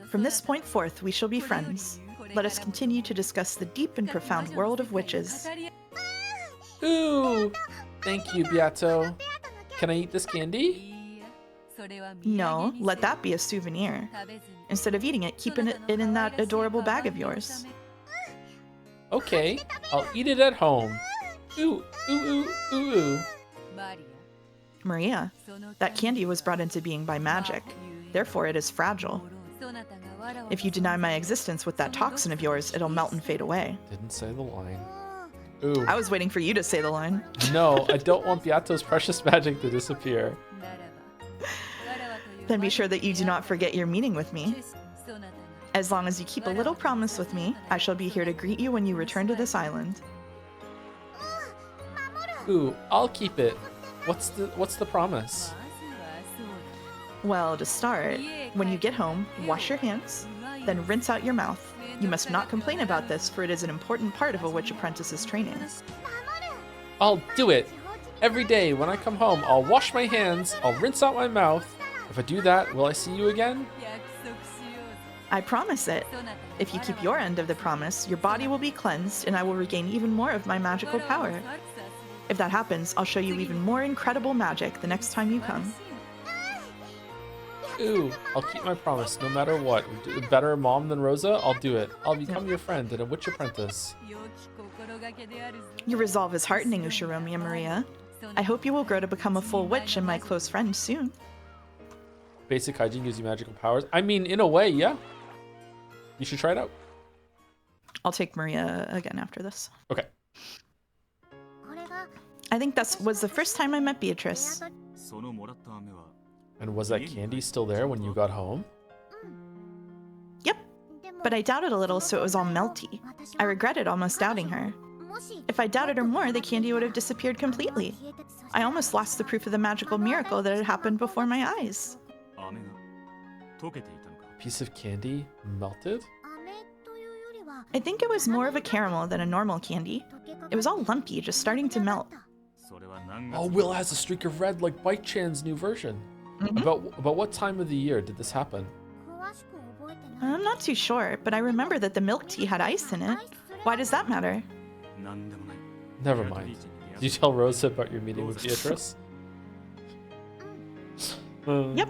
From this point forth, we shall be friends. Let us continue to discuss the deep and profound world of witches. Ooh! Thank you, Beato. Can I eat this candy? No, let that be a souvenir. Instead of eating it, keep it in that adorable bag of yours. Okay, I'll eat it at home. Ooh, ooh, ooh, ooh, ooh. Maria, that candy was brought into being by magic. Therefore, it is fragile. If you deny my existence with that toxin of yours, it'll melt and fade away. Didn't say the line. Ooh. I was waiting for you to say the line. No, I don't want Beato's precious magic to disappear. Then be sure that you do not forget your meeting with me. As long as you keep a little promise with me, I shall be here to greet you when you return to this island. Ooh, I'll keep it. What's the promise? Well, to start, when you get home, wash your hands, then rinse out your mouth. You must not complain about this, for it is an important part of a witch apprentice's training. I'll do it. Every day when I come home, I'll wash my hands, I'll rinse out my mouth. If I do that, will I see you again? I promise it. If you keep your end of the promise, your body will be cleansed and I will regain even more of my magical power. If that happens, I'll show you even more incredible magic the next time you come. Ooh, I'll keep my promise no matter what. Better mom than Rosa? I'll do it. I'll become your friend and a witch apprentice. Your resolve is heartening, Ushiromiya Maria. I hope you will grow to become a full witch and my close friend soon. Basic hygiene gives you magical powers. I mean, in a way, yeah. You should try it out. I'll take Maria again after this. Okay. I think that was the first time I met Beatrice. And was that candy still there when you got home? Yep, but I doubted a little, so it was all melty. I regretted almost doubting her. If I doubted her more, the candy would have disappeared completely. I almost lost the proof of the magical miracle that had happened before my eyes. A piece of candy melted? I think it was more of a caramel than a normal candy. It was all lumpy, just starting to melt. Oh, Will has a streak of red like Bite-chan's new version. About what time of the year did this happen? I'm not too sure, but I remember that the milk tea had ice in it. Why does that matter? Never mind. Did you tell Rosa about your meeting with Beatrice? Yep.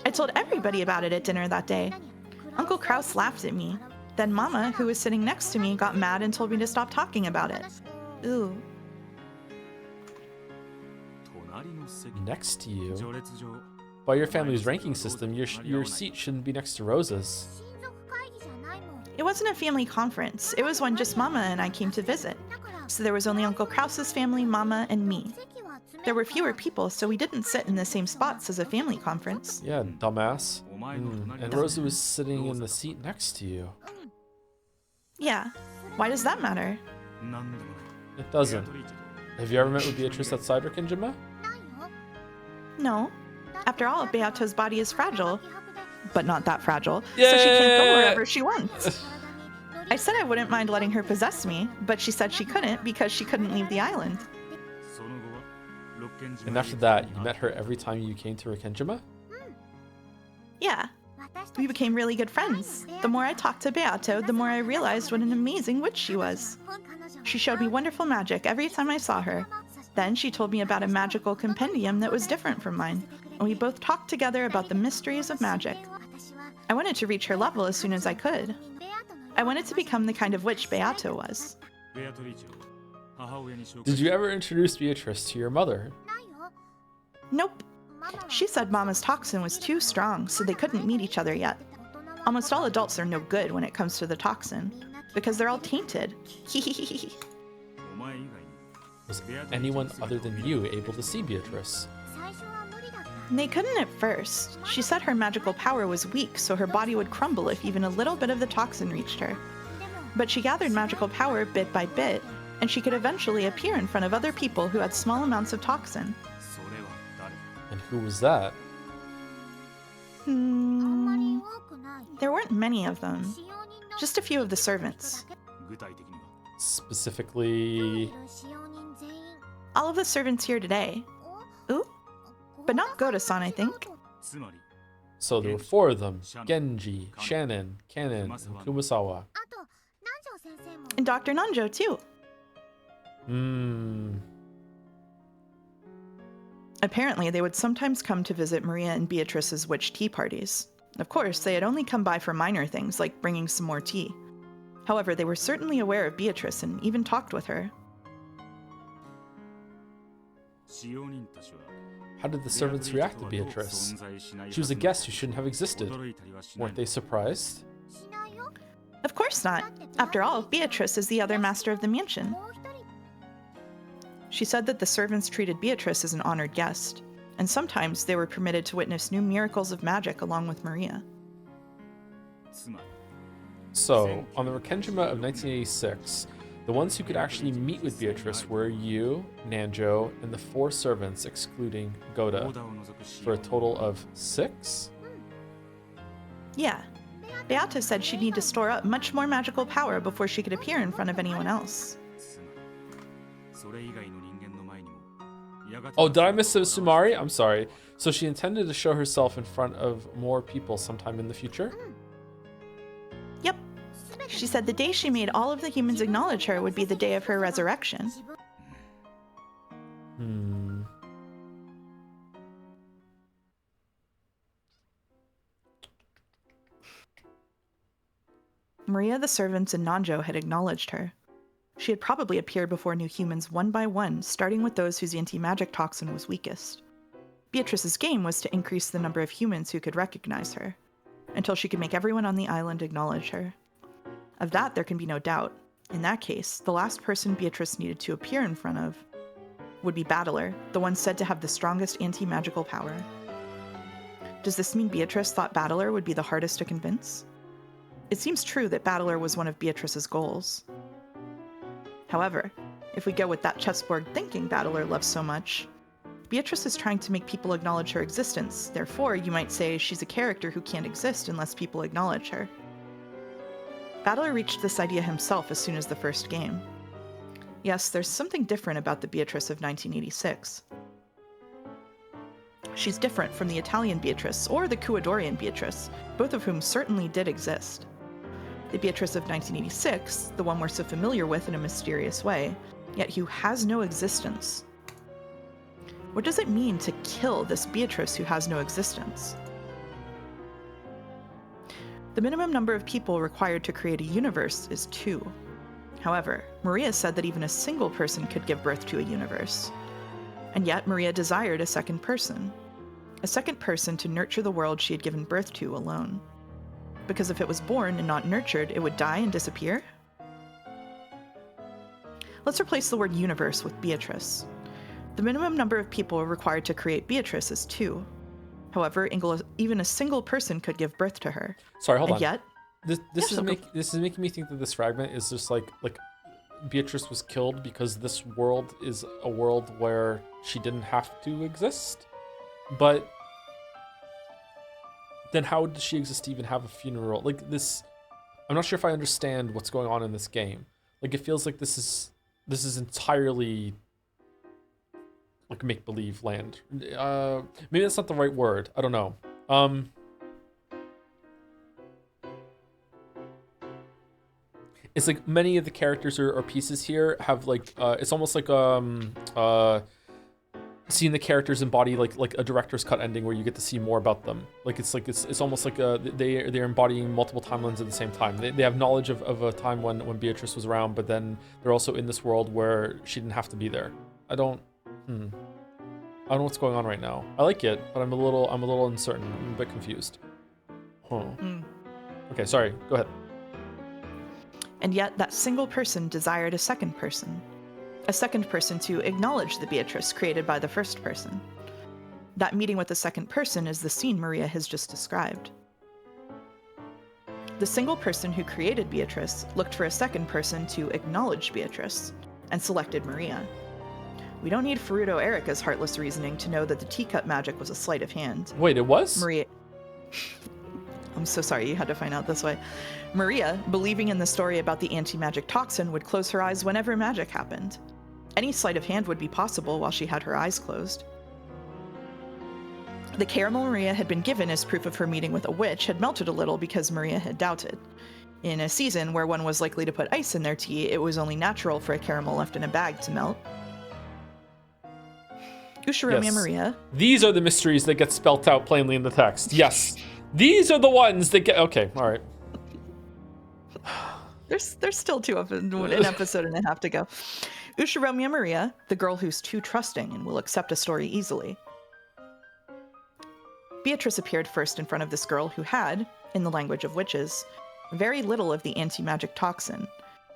I told everybody about it at dinner that day. Uncle Kraus laughed at me. Then Mama, who was sitting next to me, got mad and told me to stop talking about it. Ooh. Next to you? By your family's ranking system, your seat shouldn't be next to Rosa's. It wasn't a family conference. It was when just Mama and I came to visit. So there was only Uncle Kraus's family, Mama, and me. There were fewer people, so we didn't sit in the same spots as a family conference. Yeah, dumbass. And Rosa was sitting in the seat next to you. Yeah. Why does that matter? It doesn't. Have you ever met with Beatrice outside Rekinjima? No. After all, Beato's body is fragile. But not that fragile. So she can't go wherever she wants. I said I wouldn't mind letting her possess me, but she said she couldn't because she couldn't leave the island. And after that, you met her every time you came to Rekinjima? Yeah. We became really good friends. The more I talked to Beato, the more I realized what an amazing witch she was. She showed me wonderful magic every time I saw her. Then she told me about a magical compendium that was different from mine, and we both talked together about the mysteries of magic. I wanted to reach her level as soon as I could. I wanted to become the kind of witch Beato was. Did you ever introduce Beatrice to your mother? Nope. She said Mama's toxin was too strong, so they couldn't meet each other yet. Almost all adults are no good when it comes to the toxin, because they're all tainted. Was anyone other than you able to see Beatrice? They couldn't at first. She said her magical power was weak, so her body would crumble if even a little bit of the toxin reached her. But she gathered magical power bit by bit, and she could eventually appear in front of other people who had small amounts of toxin. And who was that? There weren't many of them. Just a few of the servants. Specifically... All of the servants here today. Ooh? But not Goda-san, I think. So there were 4 of them. Genji, Shannon, Kanon, and Kumasawa. And Dr. Nanjo, too. Apparently, they would sometimes come to visit Maria and Beatrice's witch tea parties. Of course, they had only come by for minor things, like bringing some more tea. However, they were certainly aware of Beatrice and even talked with her. How did the servants react to Beatrice? She was a guest who shouldn't have existed. Weren't they surprised? Of course not. After all, Beatrice is the other master of the mansion. She said that the servants treated Beatrice as an honored guest, and sometimes they were permitted to witness new miracles of magic along with Maria. So, on the Rekenjima of 1986, the ones who could actually meet with Beatrice were you, Nanjo, and the 4 servants excluding Goda, for a total of 6? Yeah. Beata said she'd need to store up much more magical power before she could appear in front of anyone else. Oh, did I miss Sumari? I'm sorry. So she intended to show herself in front of more people sometime in the future? Yep. She said the day she made all of the humans acknowledge her would be the day of her resurrection. Maria, the servants, and Nanjo had acknowledged her. She had probably appeared before new humans one by one, starting with those whose anti-magic toxin was weakest. Beatrice's game was to increase the number of humans who could recognize her, until she could make everyone on the island acknowledge her. Of that, there can be no doubt. In that case, the last person Beatrice needed to appear in front of would be Battler, the one said to have the strongest anti-magical power. Does this mean Beatrice thought Battler would be the hardest to convince? It seems true that Battler was one of Beatrice's goals. However, if we go with that chessboard thinking Battler loves so much, Beatrice is trying to make people acknowledge her existence. Therefore, you might say she's a character who can't exist unless people acknowledge her. Battler reached this idea himself as soon as the first game. Yes, there's something different about the Beatrice of 1986. She's different from the Italian Beatrice or the Kuadorian Beatrice, both of whom certainly did exist. The Beatrice of 1986, the one we're so familiar with in a mysterious way, yet who has no existence. What does it mean to kill this Beatrice who has no existence? The minimum number of people required to create a universe is 2. However, Maria said that even a single person could give birth to a universe. And yet Maria desired a second person to nurture the world she had given birth to alone. Because if it was born and not nurtured, it would die and disappear? Let's replace the word universe with Beatrice. The minimum number of people required to create Beatrice is 2. However, even a single person could give birth to her. Sorry, hold And on. yet, This so is making me think that this fragment is just like Beatrice was killed because this world is a world where she didn't have to exist. But then how does she exist to even have a funeral? Like this, I'm not sure if I understand what's going on in this game. Like it feels like this is entirely like make-believe land. Maybe that's not the right word. I don't know. It's like many of the characters or pieces here have like it's almost like seeing the characters embody like a director's cut ending where you get to see more about them. Like it's almost like they're embodying multiple timelines at the same time. They have knowledge of a time when Beatrice was around, but then they're also in this world where she didn't have to be there. I don't know what's going on right now. I like it, but I'm a little uncertain. I'm a bit confused. Huh. Okay, sorry. Go ahead. And yet that single person desired a second person to acknowledge the Beatrice created by the first person. That meeting with the second person is the scene Maria has just described. The single person who created Beatrice looked for a second person to acknowledge Beatrice, and selected Maria. We don't need Furuto Erika's heartless reasoning to know that the teacup magic was a sleight of hand. Wait, it was? Maria... I'm so sorry you had to find out this way. Maria, believing in the story about the anti-magic toxin, would close her eyes whenever magic happened. Any sleight of hand would be possible while she had her eyes closed. The caramel Maria had been given as proof of her meeting with a witch had melted a little because Maria had doubted. In a season where one was likely to put ice in their tea, it was only natural for a caramel left in a bag to melt. Ushiromi and Maria. These are the mysteries that get spelt out plainly in the text. Yes. These are the ones that get... Okay, all right. There's still an episode and a half to go. Ushiromi and Maria, the girl who's too trusting and will accept a story easily. Beatrice appeared first in front of this girl who had, in the language of witches, very little of the anti-magic toxin.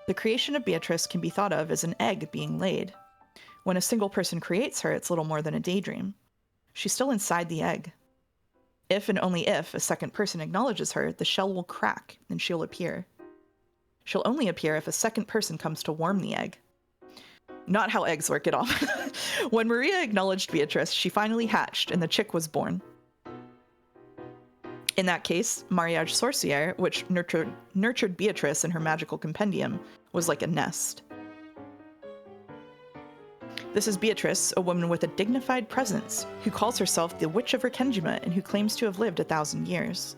The creation of Beatrice can be thought of as an egg being laid. When a single person creates her, it's little more than a daydream. She's still inside the egg. If and only if a second person acknowledges her, the shell will crack and she'll appear. She'll only appear if a second person comes to warm the egg. Not how eggs work at all. When Maria acknowledged Beatrice, she finally hatched and the chick was born. In that case, Mariage Sorcière, which nurtured Beatrice in her magical compendium, was like a nest. This is Beatrice, a woman with a dignified presence, who calls herself the Witch of Rekenjima and who claims to have lived 1,000 years.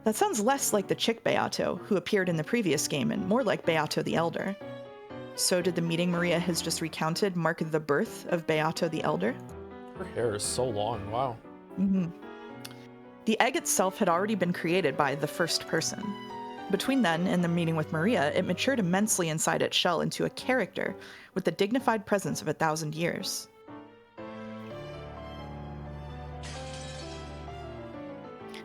That sounds less like the chick Beato, who appeared in the previous game, and more like Beato the Elder. So did the meeting Maria has just recounted mark the birth of Beato the Elder? Her hair is so long, wow. Mm-hmm. The egg itself had already been created by the first person. Between then and the meeting with Maria, it matured immensely inside its shell into a character with the dignified presence of 1,000 years.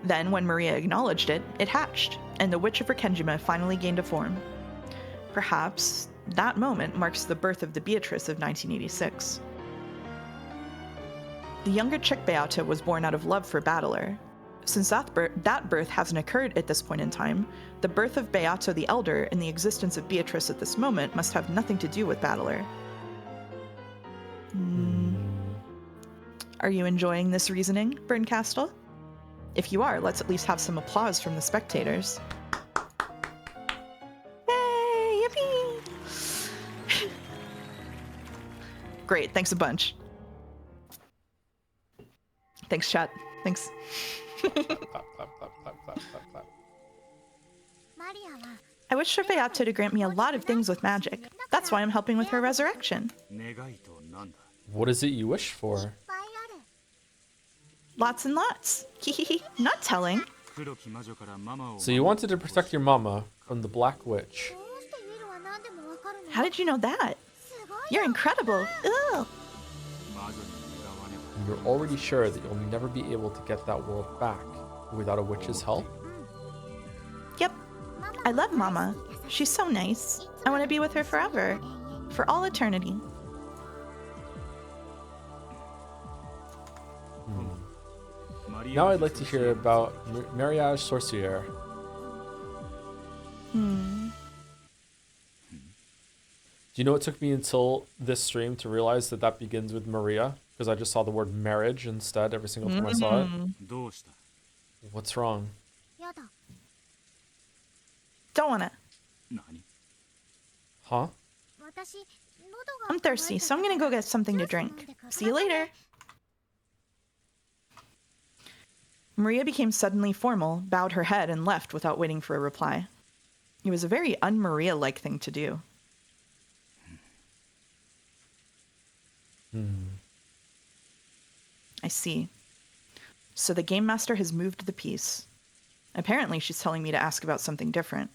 Then, when Maria acknowledged it, it hatched, and the Witch of Rekenjima finally gained a form. Perhaps that moment marks the birth of the Beatrice of 1986. The younger chick Beata was born out of love for Battler. Since that birth hasn't occurred at this point in time, the birth of Beato the Elder and the existence of Beatrice at this moment must have nothing to do with Battler. Are you enjoying this reasoning, Burncastle? If you are, let's at least have some applause from the spectators. Yay! Yippee! Great, thanks a bunch. Thanks, chat. Thanks. Clap, clap, clap, clap, clap, clap, clap. I wish for Beato to grant me a lot of things with magic. That's why I'm helping with her resurrection. What is it you wish for? Lots and lots. Hehehe, not telling. So you wanted to protect your mama from the Black Witch. How did you know that? You're incredible. Ugh. You're already sure that you'll never be able to get that world back without a witch's help? Yep. I love Mama. She's so nice. I want to be with her forever. For all eternity. Now I'd like to hear about Mariage Sorcière. Do you know it took me until this stream to realize that that begins with Maria? Because I just saw the word marriage instead every single time I saw it. What's wrong? Don't want it. Huh? I'm thirsty, so I'm gonna go get something to drink. See you later. Maria became suddenly formal, bowed her head, and left without waiting for a reply. It was a very un-Maria-like thing to do. I see. So the game master has moved the piece. Apparently she's telling me to ask about something different.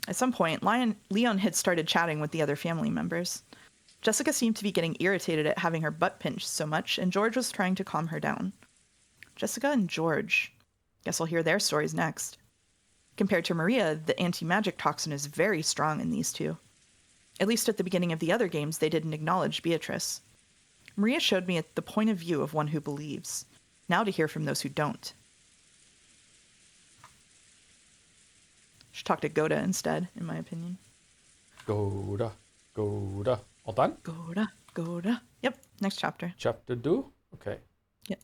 At some point, Leon had started chatting with the other family members. Jessica seemed to be getting irritated at having her butt pinched so much, and George was trying to calm her down. Jessica and George. Guess I'll hear their stories next. Compared to Maria, the anti-magic toxin is very strong in these two. At least at the beginning of the other games, they didn't acknowledge Beatrice. Maria showed me the point of view of one who believes. Now to hear from those who don't. Should talk to Goda instead, in my opinion. Goda. All done? Goda. Yep, next chapter. Chapter 2? Okay. Yep.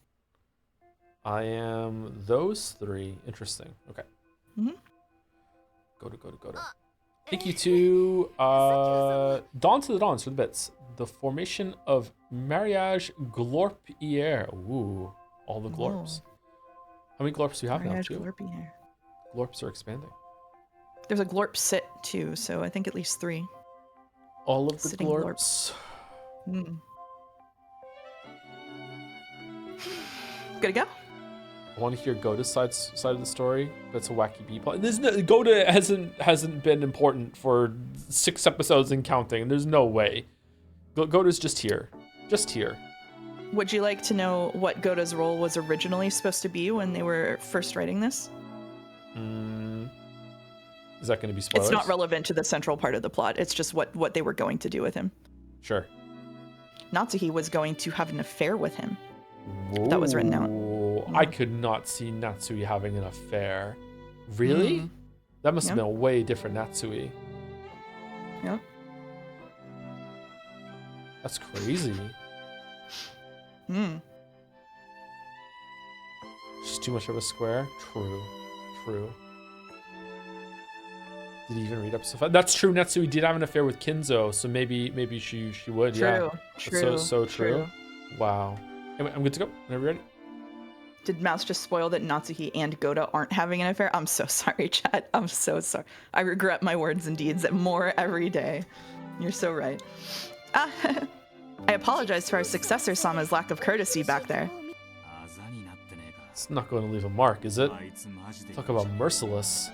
I am those three. Interesting. Okay. Goda. Thank you to Dawn to the Dawns for the bits. The formation of Mariage Glorpier. Ooh, all the glorps. How many glorps do you have Mariage now, too? Glorpier. Glorps are expanding. There's a glorp sit, too, so I think at least 3. All of the Sitting glorps. Good to go? I want to hear Goda's side of the story. That's a wacky bee plot. Goda hasn't been important for 6 episodes and counting. There's no way. Goda's just here. Just here. Would you like to know what Goda's role was originally supposed to be when they were first writing this? Is that going to be spoilers? It's not relevant to the central part of the plot. It's just what they were going to do with him. Sure. Natsuhi was going to have an affair with him. That was written out. I could not see Natsui having an affair. Really? That must have been a way different Natsui. Yep. That's crazy. Just too much of a square? True. Did he even read up so far? That's true. Natsui did have an affair with Kinzo, so maybe she would. True. So true. Wow. Anyway, I'm good to go. Whenever you're ready. Did Mouse just spoil that Natsuhi and Goda aren't having an affair? I'm so sorry, chat. I'm so sorry. I regret my words and deeds more every day. You're so right. I apologize for our successor Sama's lack of courtesy back there. It's not going to leave a mark, is it? Talk about merciless.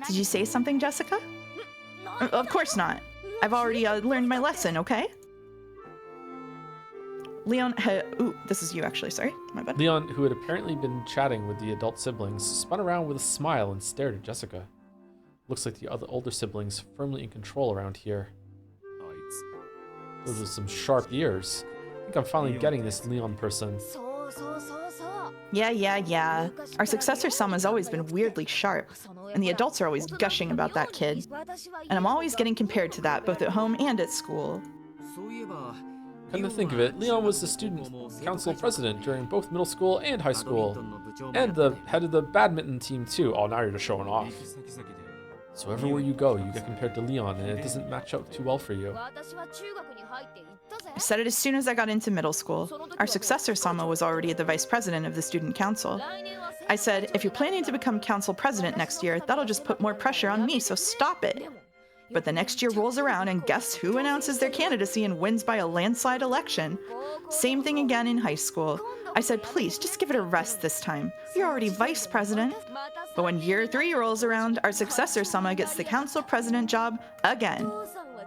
Did you say something, Jessica? Of course not. I've already learned my lesson, okay? Leon, ooh, this is you actually, sorry, my bad. Leon, who had apparently been chatting with the adult siblings, spun around with a smile and stared at Jessica. Looks like the other older siblings firmly in control around here. Those are some sharp ears. I think I'm finally getting this Leon person. Yeah. Our successor Sama's always been weirdly sharp, and the adults are always gushing about that kid. And I'm always getting compared to that, both at home and at school. Come to think of it, Leon was the student council president during both middle school and high school. And the head of the badminton team too. Oh, now you're just showing off. So everywhere you go, you get compared to Leon, and it doesn't match up too well for you. I said it as soon as I got into middle school. Our successor Sama was already the vice president of the student council. I said, if you're planning to become council president next year, that'll just put more pressure on me, so stop it. But the next year rolls around, and guess who announces their candidacy and wins by a landslide election? Same thing again in high school. I said, please, just give it a rest this time. You're already vice president. But when year 3 rolls around, our successor Sama gets the council president job again.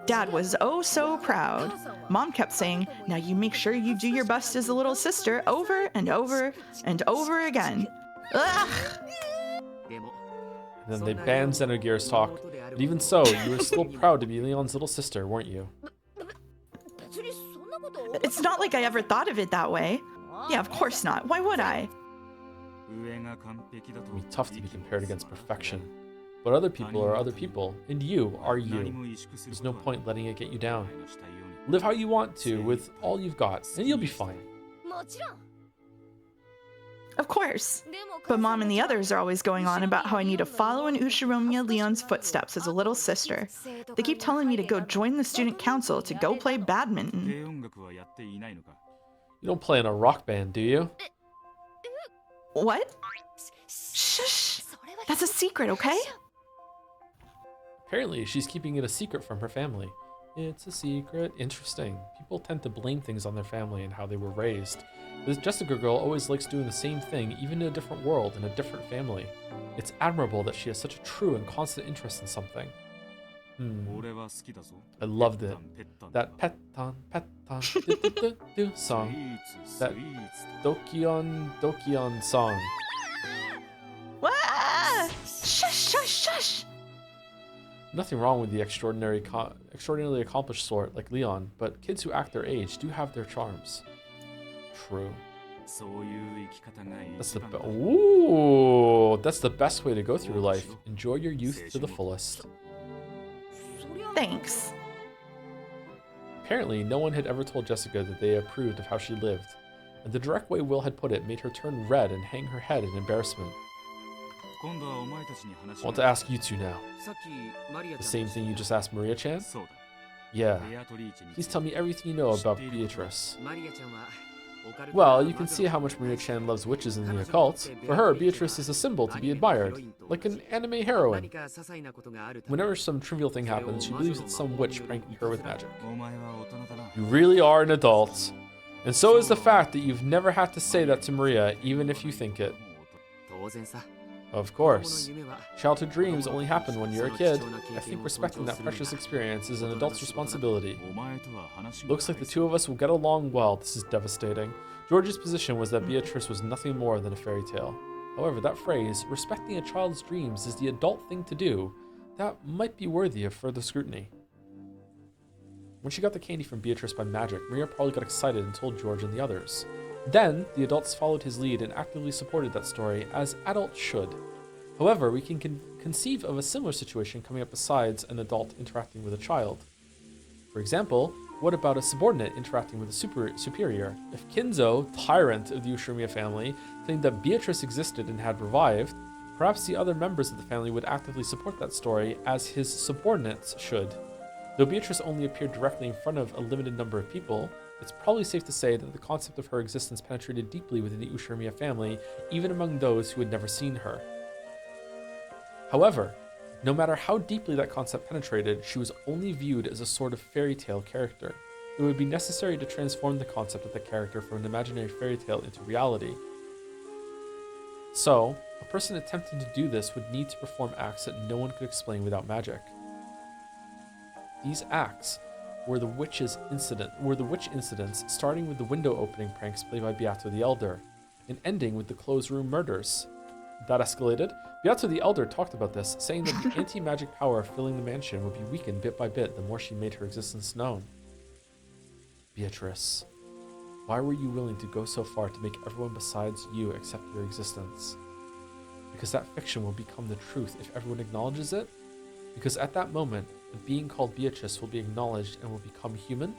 Dad was oh so proud. Mom kept saying, now you make sure you do your best as a little sister over and over and over again. Ugh! And then they banned Xenogears talk. But even so, you were still proud to be Leon's little sister, weren't you? It's not like I ever thought of it that way. Yeah, of course not. Why would I? It can be tough to be compared against perfection. But other people are other people, and you are you. There's no point letting it get you down. Live how you want to with all you've got, and you'll be fine. Of course. But Mom and the others are always going on about how I need to follow in Ushiromiya Leon's footsteps as a little sister. They keep telling me to go join the student council to go play badminton. You don't play in a rock band, do you? What? Shush! That's a secret, okay? Apparently, she's keeping it a secret from her family. It's a secret. Interesting. People tend to blame things on their family and how they were raised. This Jessica girl always likes doing the same thing, even in a different world, in a different family. It's admirable that she has such a true and constant interest in something. I loved it. That petton song. That Dokion song. Wah! Shush, shush, shush! Nothing wrong with the extraordinarily accomplished sort like Leon, but kids who act their age do have their charms. True. That's the best way to go through life. Enjoy your youth to the fullest. Thanks. Apparently, no one had ever told Jessica that they approved of how she lived, and the direct way Will had put it made her turn red and hang her head in embarrassment. I want to ask you two now. The same thing you just asked Maria-chan? Yeah. Please tell me everything you know about Beatrice. Well, you can see how much Maria-chan loves witches and the occult. For her, Beatrice is a symbol to be admired, like an anime heroine. Whenever some trivial thing happens, she believes it's some witch pranking her with magic. You really are an adult. And so is the fact that you've never had to say that to Maria, even if you think it. Of course. Childhood dreams only happen when you're a kid. I think respecting that precious experience is an adult's responsibility. Looks like the two of us will get along well. This is devastating. George's position was that Beatrice was nothing more than a fairy tale. However, that phrase, respecting a child's dreams is the adult thing to do, that might be worthy of further scrutiny. When she got the candy from Beatrice by magic, Maria probably got excited and told George and the others. Then, the adults followed his lead and actively supported that story, as adults should. However, we can conceive of a similar situation coming up besides an adult interacting with a child. For example, what about a subordinate interacting with a superior? If Kinzo, tyrant of the Ushiromiya family, claimed that Beatrice existed and had revived, perhaps the other members of the family would actively support that story, as his subordinates should. Though Beatrice only appeared directly in front of a limited number of people, it's probably safe to say that the concept of her existence penetrated deeply within the Ushiromiya family, even among those who had never seen her. However, no matter how deeply that concept penetrated, she was only viewed as a sort of fairy tale character. It would be necessary to transform the concept of the character from an imaginary fairy tale into reality. So, a person attempting to do this would need to perform acts that no one could explain without magic. These acts were the witch incidents, starting with the window opening pranks played by Beato the Elder, and ending with the closed room murders. That escalated. Beato the Elder talked about this, saying that the anti-magic power filling the mansion would be weakened bit by bit the more she made her existence known. Beatrice, why were you willing to go so far to make everyone besides you accept your existence? Because that fiction will become the truth if everyone acknowledges it? Because at that moment, a being called Beatrice will be acknowledged and will become human?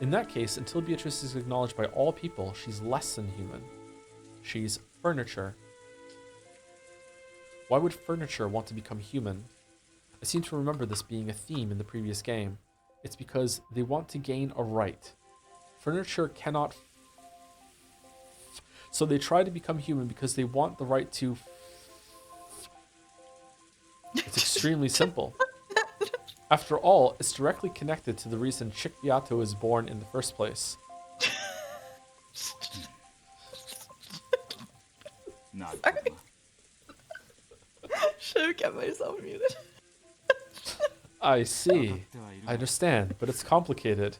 In that case, until Beatrice is acknowledged by all people, she's less than human. She's furniture. Why would furniture want to become human? I seem to remember this being a theme in the previous game. It's because they want to gain a right. Furniture cannot so they try to become human because they want the right to It's extremely simple. After all, it's directly connected to the reason Chick Beato was born in the first place. Sorry. Should have kept myself muted. I see. I understand, but it's complicated.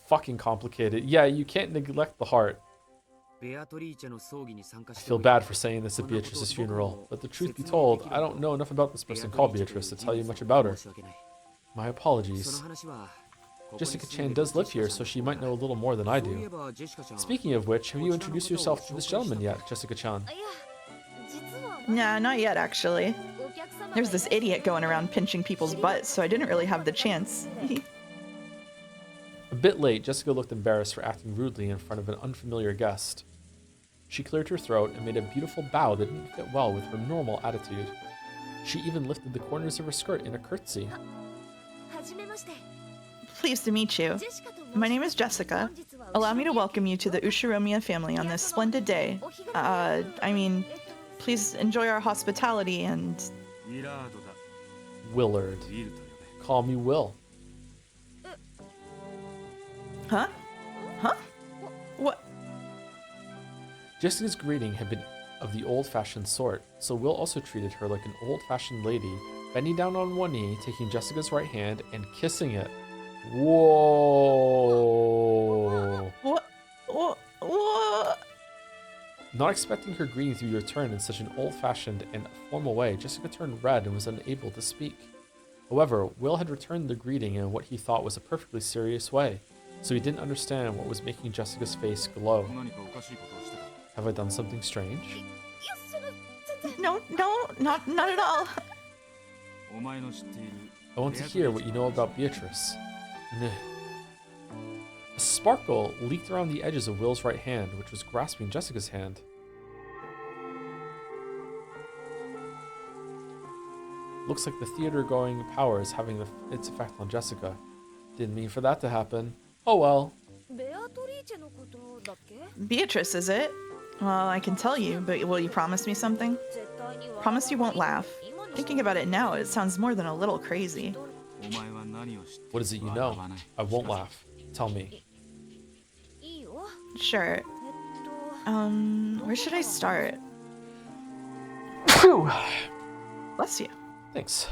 Fucking complicated. Yeah, you can't neglect the heart. I feel bad for saying this at Beatrice's funeral, but the truth be told, I don't know enough about this person called Beatrice to tell you much about her. My apologies. Jessica-chan does live here, so she might know a little more than I do. Speaking of which, have you introduced yourself to this gentleman yet, Jessica-chan? Nah, not yet, actually. There's this idiot going around pinching people's butts, so I didn't really have the chance. A bit late, Jessica looked embarrassed for acting rudely in front of an unfamiliar guest. She cleared her throat and made a beautiful bow that didn't fit well with her normal attitude. She even lifted the corners of her skirt in a curtsy. Pleased to meet you. My name is Jessica. Allow me to welcome you to the Ushiromiya family on this splendid day. Please enjoy our hospitality and... Willard. Call me Will. Huh? Huh? What? Jessica's greeting had been of the old-fashioned sort, so Will also treated her like an old-fashioned lady, bending down on one knee, taking Jessica's right hand, and kissing it. Whoa! What? What? Not expecting her greeting to be returned in such an old-fashioned and formal way, Jessica turned red and was unable to speak. However, Will had returned the greeting in what he thought was a perfectly serious way, so he didn't understand what was making Jessica's face glow. Have I done something strange? No, not at all. I want to hear what you know about Beatrice. A sparkle leaked around the edges of Will's right hand, which was grasping Jessica's hand. Looks like the theater-going power is having its effect on Jessica. Didn't mean for that to happen. Oh well. Beatrice, is it? Well, I can tell you, but will you promise me something? Promise you won't laugh. Thinking about it now, it sounds more than a little crazy. What is it you know? I won't laugh. Tell me. Sure. Where should I start? Phew. Bless you. Thanks.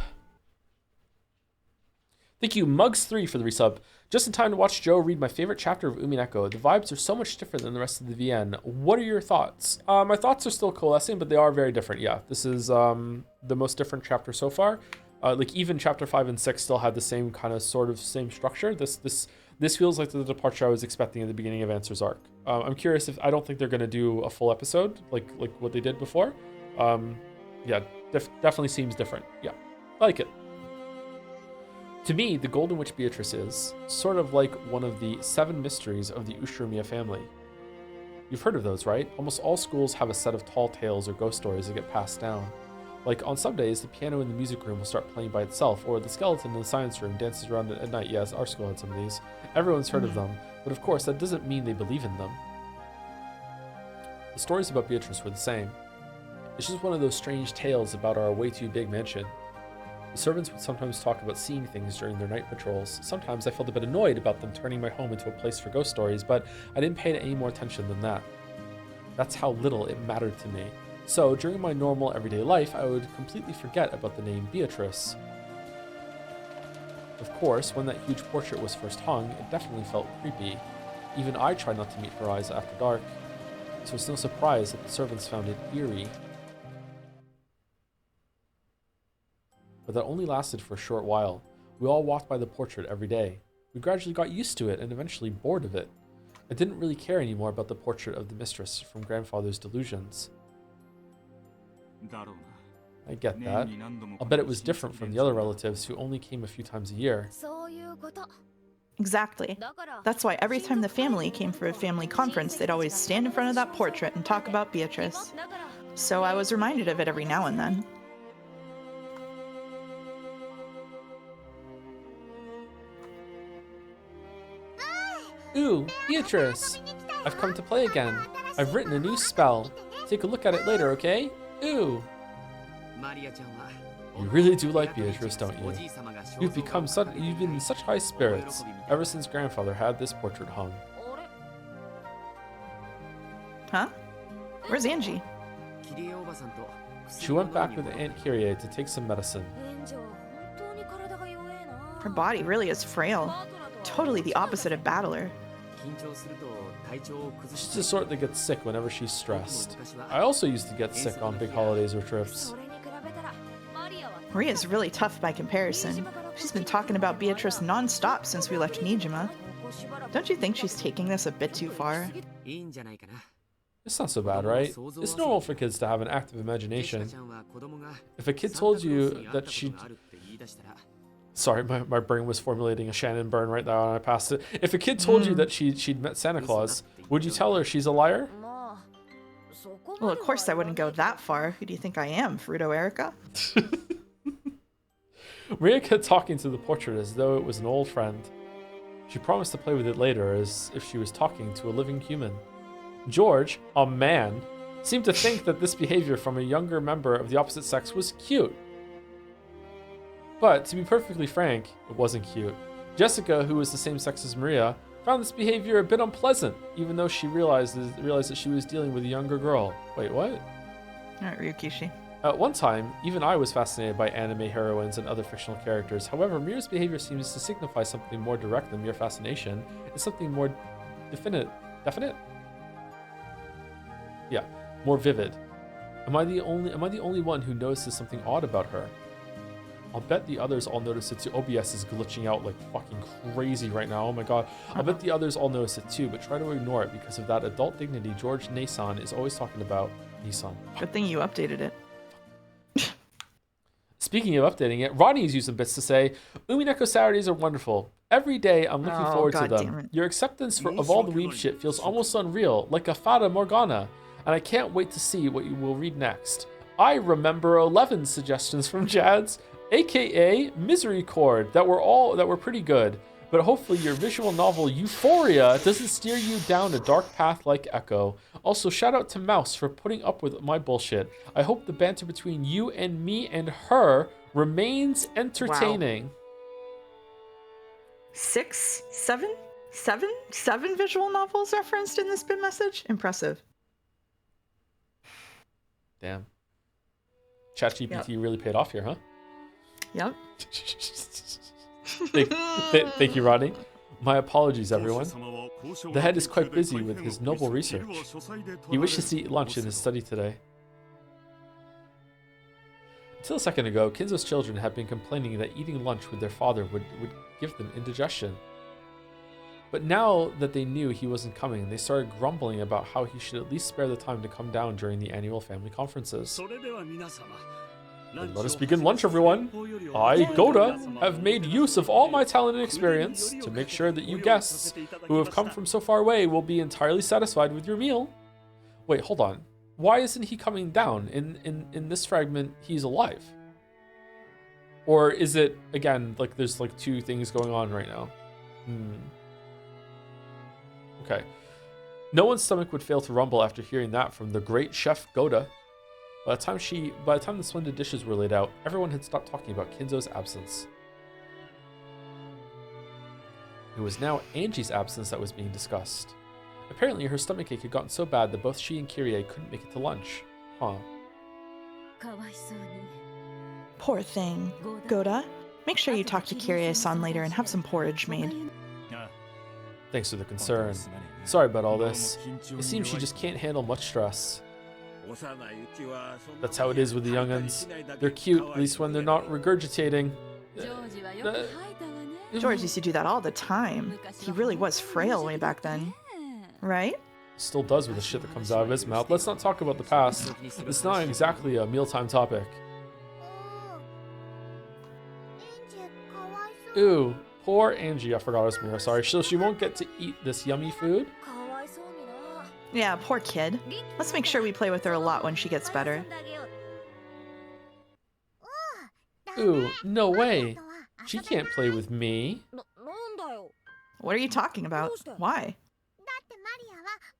Thank you, Mugs3, for the resub. Just in time to watch Joe read my favorite chapter of Umineko. The vibes are so much different than the rest of the VN. What are your thoughts? My thoughts are still coalescing, but they are very different. Yeah, this is the most different chapter so far. Like even chapter 5 and 6 still had the same kind of same structure. This feels like the departure I was expecting at the beginning of Answer's arc. I'm curious if I don't think they're gonna do a full episode like what they did before. Yeah, definitely seems different. Yeah, I like it. To me, the Golden Witch Beatrice is sort of like one of the 7 mysteries of the Ushiromiya family. You've heard of those, right? Almost all schools have a set of tall tales or ghost stories that get passed down. Like on some days, the piano in the music room will start playing by itself, or the skeleton in the science room dances around at night. Yes, our school had some of these. Everyone's heard of them, but of course that doesn't mean they believe in them. The stories about Beatrice were the same. It's just one of those strange tales about our way too big mansion. The servants would sometimes talk about seeing things during their night patrols. Sometimes I felt a bit annoyed about them turning my home into a place for ghost stories, but I didn't pay it any more attention than that. That's how little it mattered to me. So, during my normal everyday life, I would completely forget about the name Beatrice. Of course, when that huge portrait was first hung, it definitely felt creepy. Even I tried not to meet her eyes after dark, so it's no surprise that the servants found it eerie. But that only lasted for a short while. We all walked by the portrait every day. We gradually got used to it and eventually bored of it. I didn't really care anymore about the portrait of the mistress from grandfather's delusions. I get that. I'll bet it was different from the other relatives who only came a few times a year. Exactly. That's why every time the family came for a family conference, they'd always stand in front of that portrait and talk about Beatrice. So I was reminded of it every now and then. Ooh, Beatrice! I've come to play again. I've written a new spell. Take a look at it later, okay? Ooh! You really do like Beatrice, don't you? You've been in such high spirits ever since grandfather had this portrait hung. Huh? Where's Angie? She went back with Aunt Kyrie to take some medicine. Her body really is frail. Totally the opposite of Battler. She's the sort that gets sick whenever she's stressed. I also used to get sick on big holidays or trips. Maria's really tough by comparison. She's been talking about Beatrice non-stop since we left Nijima. Don't you think she's taking this a bit too far? It's not so bad, right? It's normal for kids to have an active imagination. If a kid told you that she... Sorry, my brain was formulating a Shannon burn right now and I passed it. If a kid told you that she'd met Santa Claus, would you tell her she's a liar? Well, of course I wouldn't go that far. Who do you think I am, Fruto Erica? Maria kept talking to the portrait as though it was an old friend. She promised to play with it later as if she was talking to a living human. George, a man, seemed to think that this behavior from a younger member of the opposite sex was cute. But, to be perfectly frank, it wasn't cute. Jessica, who was the same sex as Maria, found this behavior a bit unpleasant, even though she realized that she was dealing with a younger girl. Wait, what? Alright, Ryukishi. At one time, even I was fascinated by anime heroines and other fictional characters. However, Mira's behavior seems to signify something more direct than mere fascination. It's something more definite? Yeah, more vivid. Am I the only one who notices something odd about her? I'll bet the others all notice it too. OBS is glitching out like fucking crazy right now. Oh my god. I'll bet the others all notice it too, but try to ignore it because of that adult dignity George Nason is always talking about. Nason. Good thing you updated it. Speaking of updating it, Rodney's using bits to say, Umineko Saturdays are wonderful. Every day I'm looking forward to them. Your acceptance of all the weeb shit feels almost unreal, like a Fata Morgana, and I can't wait to see what you will read next. I remember 11 suggestions from Jads, aka Misery Chord, that were pretty good, but hopefully your visual novel Euphoria doesn't steer you down a dark path like Echo. Also, shout out to Mouse for putting up with my bullshit. I hope the banter between you and me and her remains entertaining. Wow. 7 visual novels referenced in this bin message? Impressive. Damn. ChatGPT really paid off here, huh? Yep. Thank you, Rodney. My apologies, everyone. The head is quite busy with his noble research. He wishes to eat lunch in his study today. Until a second ago, Kinzo's children had been complaining that eating lunch with their father would give them indigestion. But now that they knew he wasn't coming, they started grumbling about how he should at least spare the time to come down during the annual family conferences. Then let us begin lunch, everyone. I, Goda, have made use of all my talent and experience to make sure that you guests who have come from so far away will be entirely satisfied with your meal. Wait, hold on. Why isn't he coming down? In this fragment, he's alive. Or is it, again, like there's like two things going on right now? Okay. No one's stomach would fail to rumble after hearing that from the great Chef Goda. By the time the splendid dishes were laid out, everyone had stopped talking about Kinzo's absence. It was now Angie's absence that was being discussed. Apparently, her stomachache had gotten so bad that both she and Kyrie couldn't make it to lunch. Huh. Poor thing. Goda, make sure you talk to Kyrie-san later and have some porridge made. Thanks for the concern. Sorry about all this. It seems she just can't handle much stress. That's how it is with the young'uns. They're cute, at least when they're not regurgitating. George used to do that all the time. He really was frail way back then. Right? Still does with the shit that comes out of his mouth. Let's not talk about the past. It's not exactly a mealtime topic. Ooh, poor Angie. I forgot it was Mira, sorry. So she won't get to eat this yummy food? Yeah, poor kid. Let's make sure we play with her a lot when she gets better. Ooh, no way. She can't play with me. What are you talking about? Why?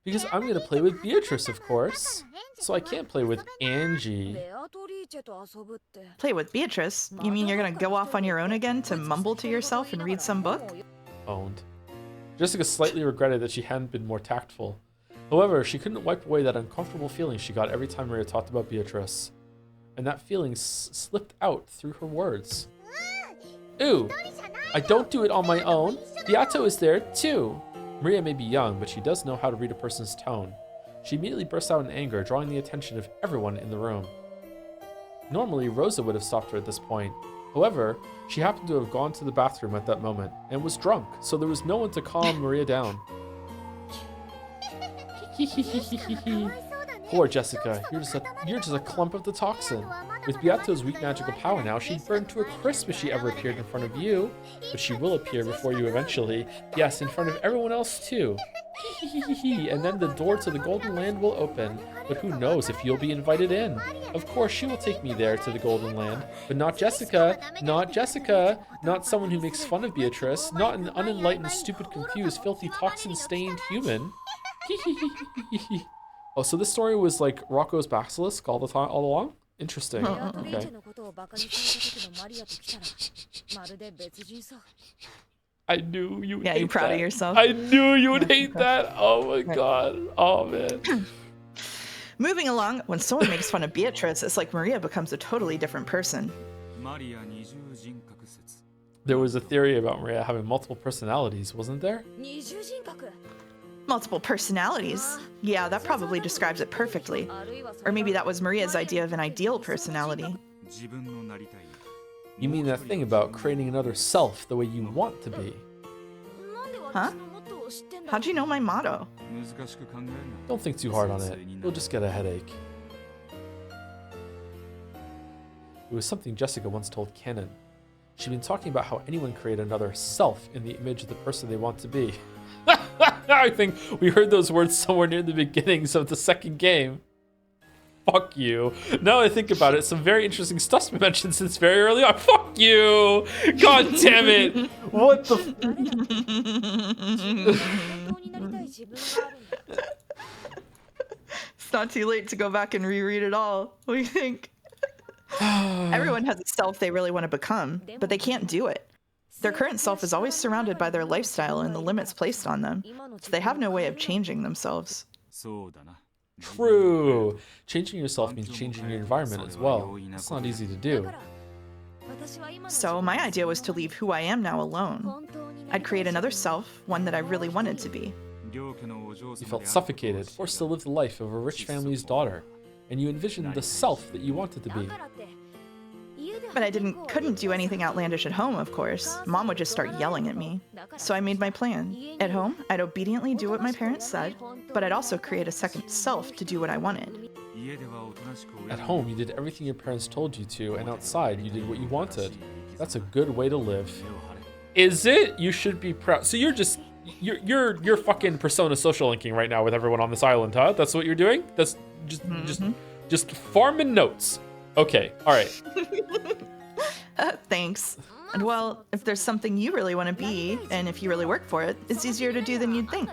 Because I'm gonna play with Beatrice, of course. So I can't play with Angie. Play with Beatrice? You mean you're gonna go off on your own again to mumble to yourself and read some book? Owned. Jessica slightly regretted that she hadn't been more tactful. However, she couldn't wipe away that uncomfortable feeling she got every time Maria talked about Beatrice. And that feeling slipped out through her words. Ooh, I don't do it on my own. Beato is there too. Maria may be young, but she does know how to read a person's tone. She immediately burst out in anger, drawing the attention of everyone in the room. Normally, Rosa would have stopped her at this point. However, she happened to have gone to the bathroom at that moment and was drunk, so there was no one to calm Maria down. Poor Jessica, you're just a clump of the toxin. With Beato's weak magical power now, she'd burn to a crisp if she ever appeared in front of you. But she will appear before you eventually. Yes, in front of everyone else too. And then the door to the Golden Land will open. But who knows if you'll be invited in. Of course, she will take me there to the Golden Land. But not Jessica. Not Jessica. Not someone who makes fun of Beatrice. Not an unenlightened, stupid, confused, filthy, toxin-stained human. Oh, so this story was like Rocco's basilisk all along? Interesting. Okay. I knew you would hate Yeah, you proud that. of yourself? I knew you would hate that. Oh my god. Oh man. Moving along, when someone makes fun of Beatrice, it's like Maria becomes a totally different person. There was a theory about Maria having multiple personalities, wasn't there? Multiple personalities? Yeah, that probably describes it perfectly. Or maybe that was Maria's idea of an ideal personality. You mean that thing about creating another self the way you want to be? Huh? How'd you know my motto? Don't think too hard on it. You'll just get a headache. It was something Jessica once told Canon. She'd been talking about how anyone create another self in the image of the person they want to be. I think we heard those words somewhere near the beginnings of the second game. Fuck you. Now I think about it, some very interesting stuff's been mentioned since very early on. Fuck you! God damn it! What the It's not too late to go back and reread it all. What do you think? Everyone has a self they really want to become, but they can't do it. Their current self is always surrounded by their lifestyle and the limits placed on them, so they have no way of changing themselves. True. Changing yourself means changing your environment as well. It's not easy to do. So my idea was to leave who I am now alone. I'd create another self, one that I really wanted to be. You felt suffocated, forced to live the life of a rich family's daughter, and you envisioned the self that you wanted to be. But I couldn't do anything outlandish at home, of course. Mom would just start yelling at me. So I made my plan. At home, I'd obediently do what my parents said, but I'd also create a second self to do what I wanted. At home, you did everything your parents told you to, and outside, you did what you wanted. That's a good way to live. Is it? You should be proud. So you're fucking persona social linking right now with everyone on this island, huh? That's what you're doing? That's just farming notes. Okay, all right. Thanks. And well, if there's something you really want to be, and if you really work for it, it's easier to do than you'd think.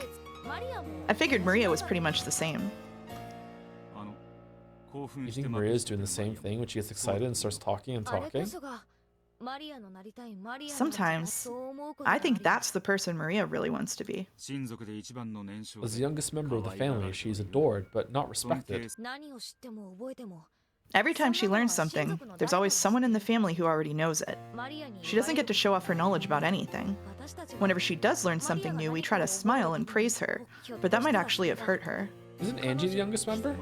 I figured Maria was pretty much the same. You think Maria's doing the same thing when she gets excited and starts talking and talking? Sometimes, I think that's the person Maria really wants to be. As the youngest member of the family, she is adored, but not respected. Every time she learns something, there's always someone in the family who already knows it. She doesn't get to show off her knowledge about anything. Whenever she does learn something new, we try to smile and praise her, but that might actually have hurt her. Isn't Angie the youngest member?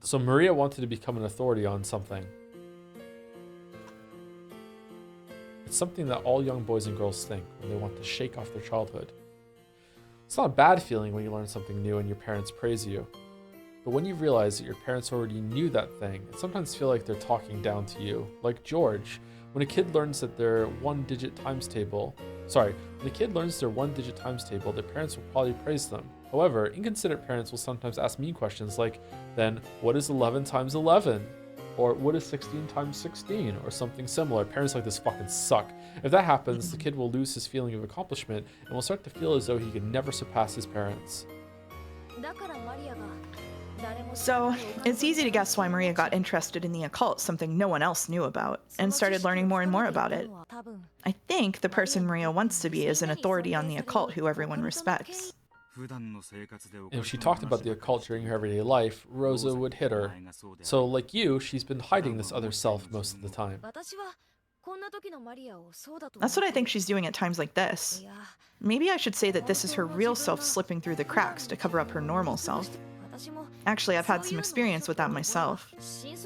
So Maria wanted to become an authority on something. It's something that all young boys and girls think when they want to shake off their childhood. It's not a bad feeling when you learn something new and your parents praise you. But when you realize that your parents already knew that thing, it sometimes feels like they're talking down to you. Like George, when a kid learns that their one-digit times table, their parents will probably praise them. However, inconsiderate parents will sometimes ask mean questions like, then what is 11 times 11? Or what is 16 times 16? Or something similar. Parents like this fucking suck. If that happens, the kid will lose his feeling of accomplishment and will start to feel as though he could never surpass his parents. So, it's easy to guess why Maria got interested in the occult, something no one else knew about, and started learning more and more about it. I think the person Maria wants to be is an authority on the occult who everyone respects. If she talked about the occult during her everyday life, Rosa would hit her. So, like you, she's been hiding this other self most of the time. That's what I think she's doing at times like this. Maybe I should say that this is her real self slipping through the cracks to cover up her normal self. Actually, I've had some experience with that myself.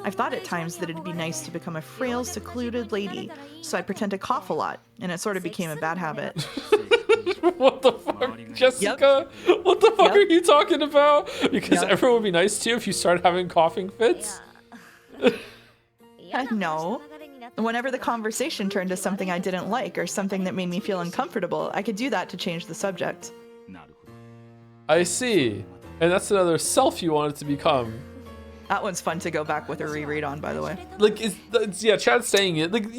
I've thought at times that it'd be nice to become a frail, secluded lady, so I'd pretend to cough a lot, and it sort of became a bad habit. What the fuck, Jessica? What the fuck are you talking about? Because everyone would be nice to you if you started having coughing fits? No. Whenever the conversation turned to something I didn't like or something that made me feel uncomfortable, I could do that to change the subject. I see. And that's another self you wanted to become. That one's fun to go back with a reread on, by the way. Like, yeah, Chad's saying it. Like,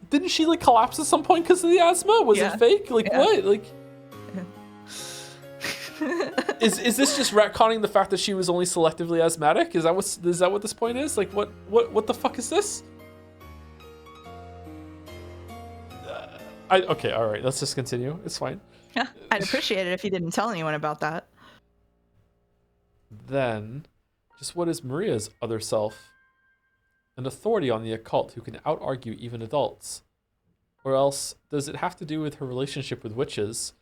didn't she like collapse at some point because of the asthma? Was it fake? Like, what? Like, is this just retconning the fact that she was only selectively asthmatic? Is that what this point is? Like, what the fuck is this? Okay, all right. Let's just continue. It's fine. Yeah, I'd appreciate it if you didn't tell anyone about that. Then, just what is Maria's other self? An authority on the occult who can out-argue even adults? Or else, does it have to do with her relationship with witches?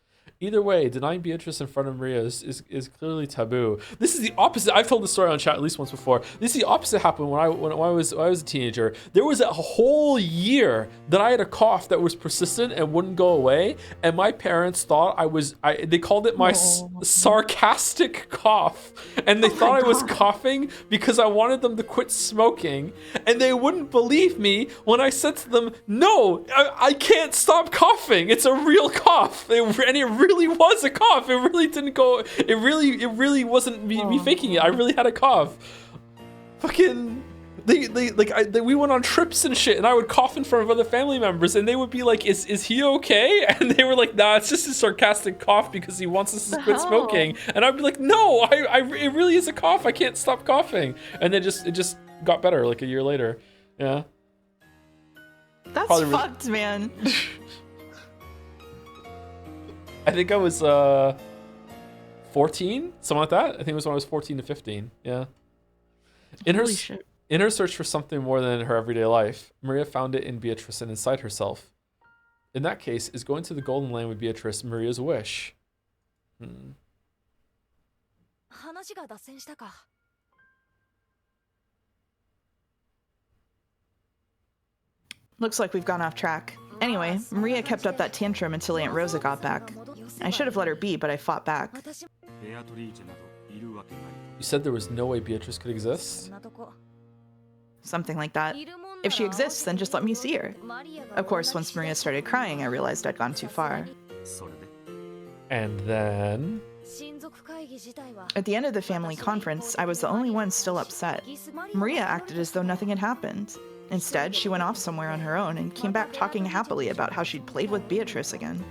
Either way, denying Beatrice in front of Maria is clearly taboo. This is the opposite. I've told the story on chat at least once before. This is the opposite happened when I was a teenager. There was a whole year that I had a cough that was persistent and wouldn't go away, and my parents thought they called it my sarcastic cough, and they thought I was coughing because I wanted them to quit smoking, and they wouldn't believe me when I said to them, "No, I can't stop coughing. It's a real cough," and it really was a cough. It really didn't go. It really wasn't me faking it. I really had a cough. Fucking, we went on trips and shit, and I would cough in front of other family members, and they would be like, "Is he okay?" And they were like, "Nah, it's just a sarcastic cough because he wants us to quit smoking." And I'd be like, "No, it really is a cough. I can't stop coughing." And then it just got better like a year later. Yeah. That's fucked, man. I think I was 14, something like that. I think it was when I was 14 to 15. Yeah. In her search for something more than her everyday life, Maria found it in Beatrice and inside herself. In that case, is going to the Golden Land with Beatrice Maria's wish? Looks like we've gone off track. Anyway, Maria kept up that tantrum until Aunt Rosa got back. I should have let her be, but I fought back. You said there was no way Beatrice could exist? Something like that. If she exists, then just let me see her. Of course, once Maria started crying, I realized I'd gone too far. And then... At the end of the family conference, I was the only one still upset. Maria acted as though nothing had happened. Instead, she went off somewhere on her own and came back talking happily about how she'd played with Beatrice again.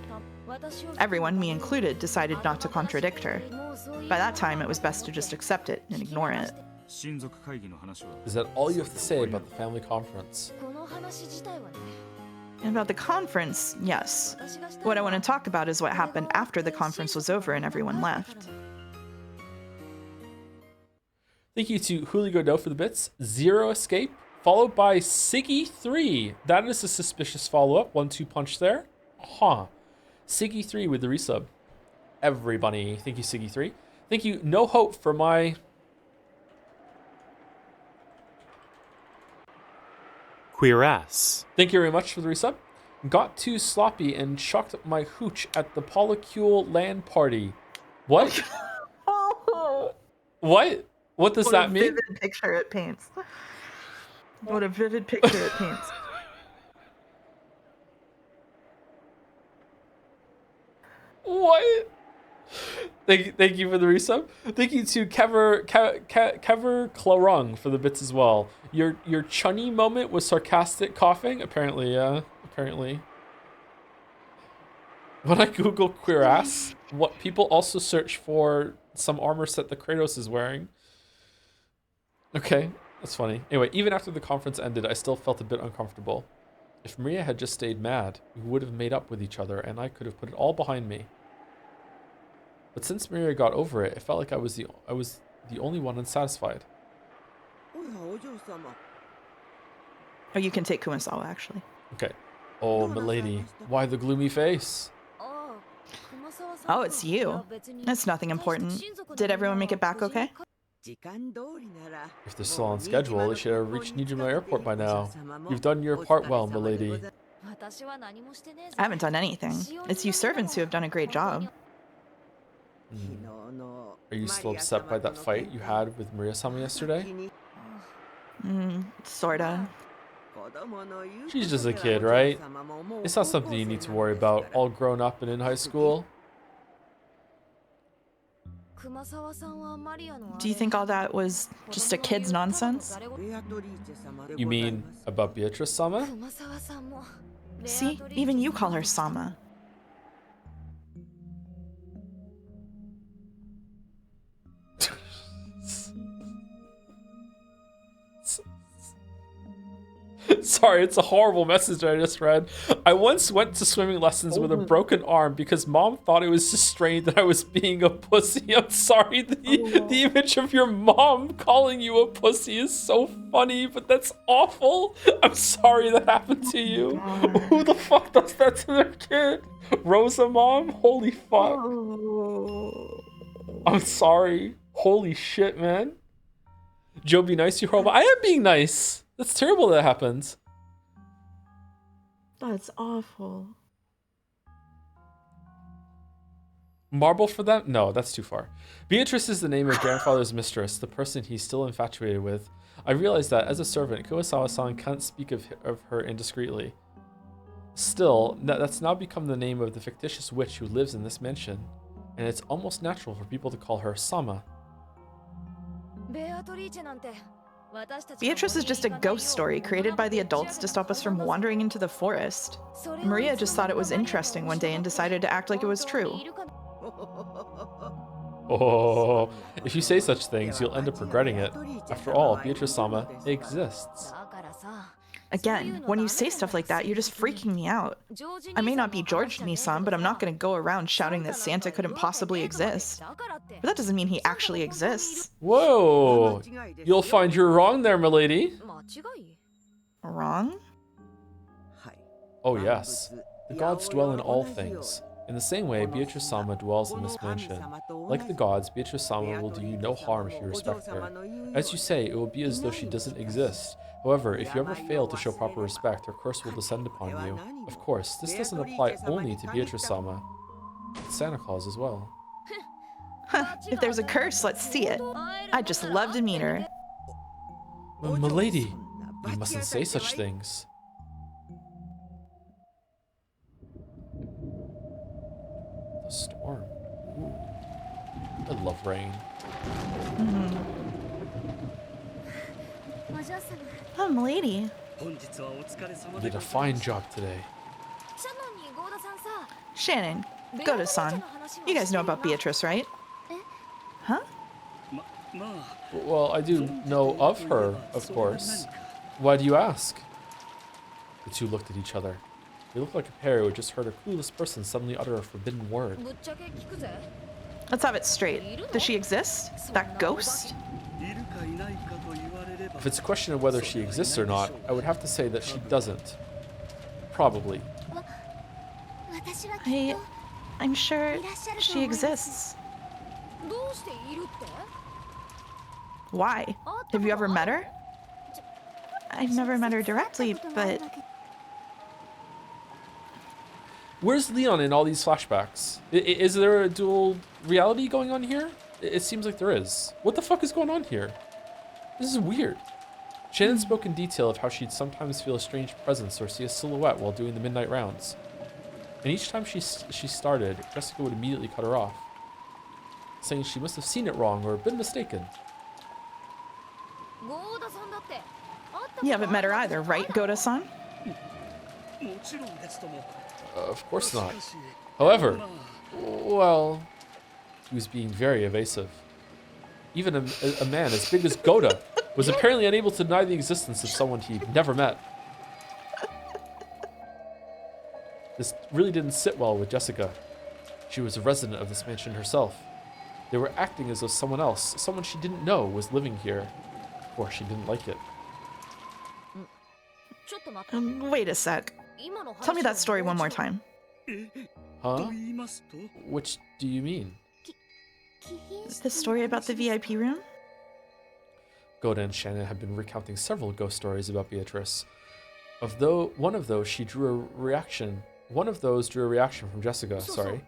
Everyone, me included, decided not to contradict her. By that time, it was best to just accept it and ignore it. Is that all you have to say about the family conference? And about the conference, yes. What I want to talk about is what happened after the conference was over and everyone left. Thank you to Huli Godot for the bits. Zero Escape, followed by Siggy3. That is a suspicious follow-up. 1-2 punch there. Huh. Siggy3 with the resub. Everybody. Thank you, Siggy3. Thank you, No Hope, for my... Queer ass. Thank you very much for the resub. Got too sloppy and chucked my hooch at the polycule land party. What? What? What does that mean? What a vivid picture it paints. What a vivid picture it paints. What? Thank you for the resub. Thank you to Kever Clarung for the bits as well. Your chunny moment was sarcastic coughing? Apparently, yeah. Apparently. When I Google queer ass, what people also search for some armor set that Kratos is wearing. Okay, that's funny. Anyway, even after the conference ended, I still felt a bit uncomfortable. If Maria had just stayed mad, we would have made up with each other and I could have put it all behind me. But since Maria got over it, it felt like I was the only one unsatisfied. Oh, you can take Kumasawa, actually. Okay. Oh, milady, why the gloomy face? Oh, it's you. That's nothing important. Did everyone make it back okay? If they're still on schedule, they should have reached Nijima Airport by now. You've done your part well, milady. I haven't done anything. It's you servants who have done a great job. Are you still upset by that fight you had with Maria-sama yesterday? Sorta. She's just a kid, right? It's not something you need to worry about, all grown up and in high school. Do you think all that was just a kid's nonsense? You mean about Beatrice-sama? See, even you call her Sama. Sorry, it's a horrible message I just read. I once went to swimming lessons with a broken arm because mom thought it was just strange that I was being a pussy. I'm sorry, the image of your mom calling you a pussy is so funny, but that's awful. I'm sorry that happened to you. Who the fuck does that to their kid? Rosa mom? Holy fuck. I'm sorry. Holy shit, man. Joe, be nice, you horrible. I am being nice. That's terrible that happened. That's awful. Marble for them? No, that's too far. Beatrice is the name of grandfather's mistress, the person he's still infatuated with. I realize that as a servant, Kurosawa-san can't speak of her indiscreetly. Still, that's now become the name of the fictitious witch who lives in this mansion, and it's almost natural for people to call her Sama. Beatrice is just a ghost story created by the adults to stop us from wandering into the forest. Maria just thought it was interesting one day and decided to act like it was true. Oh, if you say such things, you'll end up regretting it. After all, Beatrice-sama exists. Again, when you say stuff like that, you're just freaking me out. I may not be George Nissan, but I'm not going to go around shouting that Santa couldn't possibly exist. But that doesn't mean he actually exists. Whoa! You'll find you're wrong there, milady. Wrong? Oh yes. The gods dwell in all things. In the same way, Beatrice-sama dwells in this mansion. Like the gods, Beatrice-sama will do you no harm if you respect her. As you say, it will be as though she doesn't exist. However, if you ever fail to show proper respect, her curse will descend upon you. Of course, this doesn't apply only to Beatrice-sama. It's Santa Claus as well. If there's a curse, let's see it. I'd just love to meet her. Milady, you mustn't say such things. The storm. Ooh. I love rain. Oh, milady. You did a fine job today. Shannon, Goto-san. You guys know about Beatrice, right? Huh? Well, I do know of her, of course. Why do you ask? The two looked at each other. They looked like a pair who had just heard a clueless person suddenly utter a forbidden word. Let's have it straight. Does she exist? That ghost? If it's a question of whether she exists or not, I would have to say that she doesn't. Probably. I'm sure she exists. Why? Have you ever met her? I've never met her directly, but... Where's Leon in all these flashbacks? Is there a dual reality going on here? It seems like there is. What the fuck is going on here? This is weird. Shannon spoke in detail of how she'd sometimes feel a strange presence or see a silhouette while doing the midnight rounds. And each time she started, Jessica would immediately cut her off, saying she must have seen it wrong or been mistaken. You haven't met her either, right, Goto-san? Of course not. However, well, he was being very evasive. Even a man as big as Gota was apparently unable to deny the existence of someone he'd never met. This really didn't sit well with Jessica. She was a resident of this mansion herself. They were acting as though someone else, someone she didn't know, was living here. Or she didn't like it. Wait a sec. Tell me that story one more time. Huh? Which do you mean? The story about the VIP room? Goda and Shannon had been recounting several ghost stories about Beatrice. One of those drew a reaction from Jessica, sorry.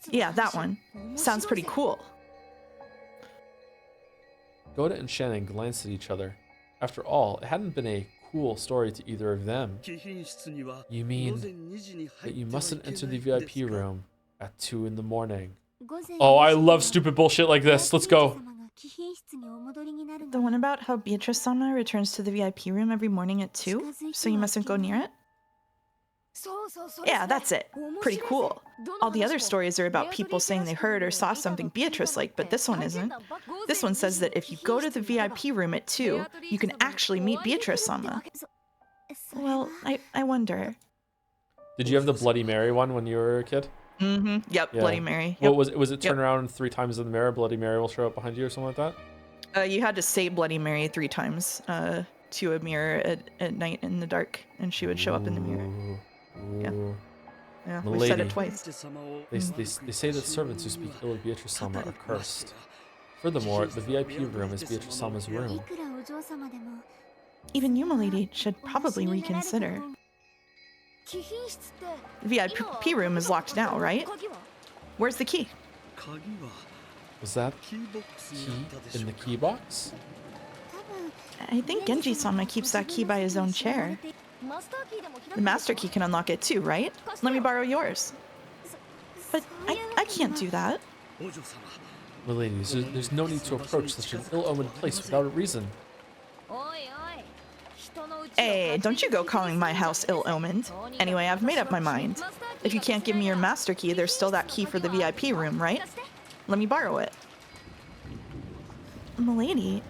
Yeah, that one. Sounds pretty cool. Goda and Shannon glanced at each other. After all, it hadn't been a cool story to either of them. You mean that you mustn't enter the VIP room at 2 in the morning? Oh, I love stupid bullshit like this. Let's go. The one about how Beatrice-sama returns to the VIP room every morning at 2, so you mustn't go near it? Yeah, that's it. Pretty cool. All the other stories are about people saying they heard or saw something Beatrice liked, but this one isn't. This one says that if you go to the VIP room at 2, you can actually meet Beatrice-sama. Well, I wonder. Did you have the Bloody Mary one when you were a kid? Mm-hmm. Yep, Yeah. Bloody Mary. What Yep. was it? Turn around 3 times in the mirror, Bloody Mary will show up behind you or something like that? You had to say Bloody Mary 3 times to a mirror at night in the dark, and she would show up in the mirror. Ooh. Yeah. Yeah, we Milady. said it twice. They say that servants who speak ill of Beatrice-sama are cursed. Furthermore, the VIP room is Beatrice-sama's room. Even you, milady, should probably reconsider. The VIP room is locked now, right? Where's the key? Was that key in the key box? I think Genji-sama keeps that key by his own chair. The master key can unlock it too, right? Let me borrow yours. But I can't do that. Miladies, there's no need to approach such an ill-omened place without a reason. Hey, don't you go calling my house ill-omened. Anyway, I've made up my mind. If you can't give me your master key, there's still that key for the VIP room, right? Let me borrow it. Milady.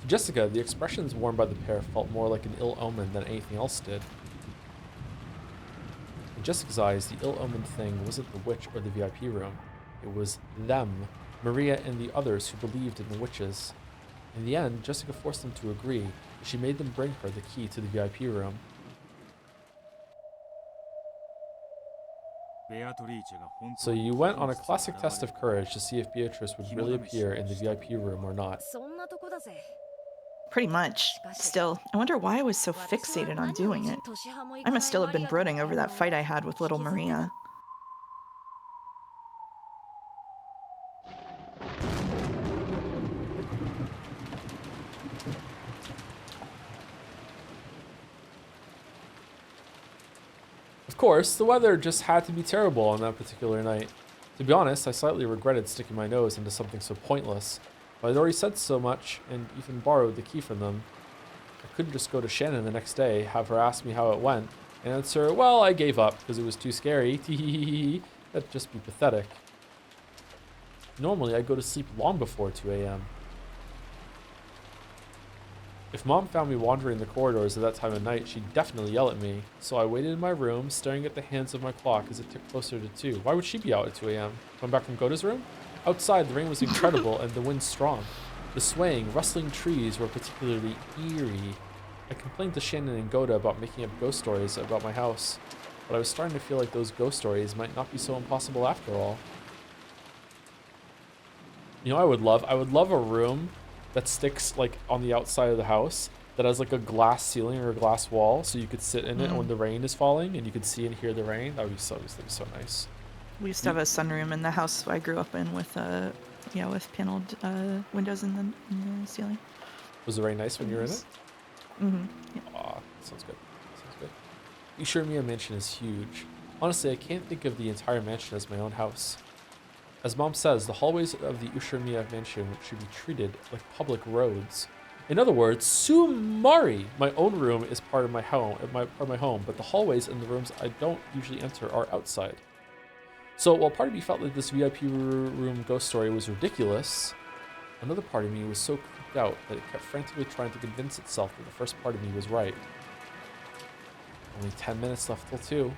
To Jessica, the expressions worn by the pair felt more like an ill omen than anything else did. In Jessica's eyes, the ill-omened thing wasn't the witch or the VIP room. It was them, Maria and the others who believed in the witches. In the end, Jessica forced them to agree, and she made them bring her the key to the VIP room. So you went on a classic test of courage to see if Beatrice would really appear in the VIP room or not. Pretty much. Still, I wonder why I was so fixated on doing it. I must still have been brooding over that fight I had with little Maria. Of course, the weather just had to be terrible on that particular night. To be honest, I slightly regretted sticking my nose into something so pointless, but I'd already said so much and even borrowed the key from them. I couldn't just go to Shannon the next day, have her ask me how it went, and answer, well, I gave up because it was too scary. That'd just be pathetic. Normally, I go to sleep long before 2 a.m. If Mom found me wandering the corridors at that time of night, she'd definitely yell at me. So I waited in my room, staring at the hands of my clock as it ticked closer to 2. Why would she be out at 2 a.m.? Come back from Goda's room? Outside, the rain was incredible and the wind strong. The swaying, rustling trees were particularly eerie. I complained to Shannon and Goda about making up ghost stories about my house, but I was starting to feel like those ghost stories might not be so impossible after all. You know, I would love a room that sticks like on the outside of the house that has like a glass ceiling or a glass wall, so you could sit in it when the rain is falling and you could see and hear the rain. That'd be so nice. We used to have a sunroom in the house I grew up in with with paneled windows in the ceiling. Was the rain nice when you were in it? Mm-hmm. Yeah. Aw, sounds good. Ushirimiya Mansion is huge. Honestly, I can't think of the entire mansion as my own house. As Mom says, the hallways of the Ushirimiya Mansion should be treated like public roads. In other words, Sumari! My own room is part of my home, but the hallways and the rooms I don't usually enter are outside. So while part of me felt like this VIP room ghost story was ridiculous, another part of me was so creeped out that it kept frantically trying to convince itself that the first part of me was right. Only 10 minutes left till 2.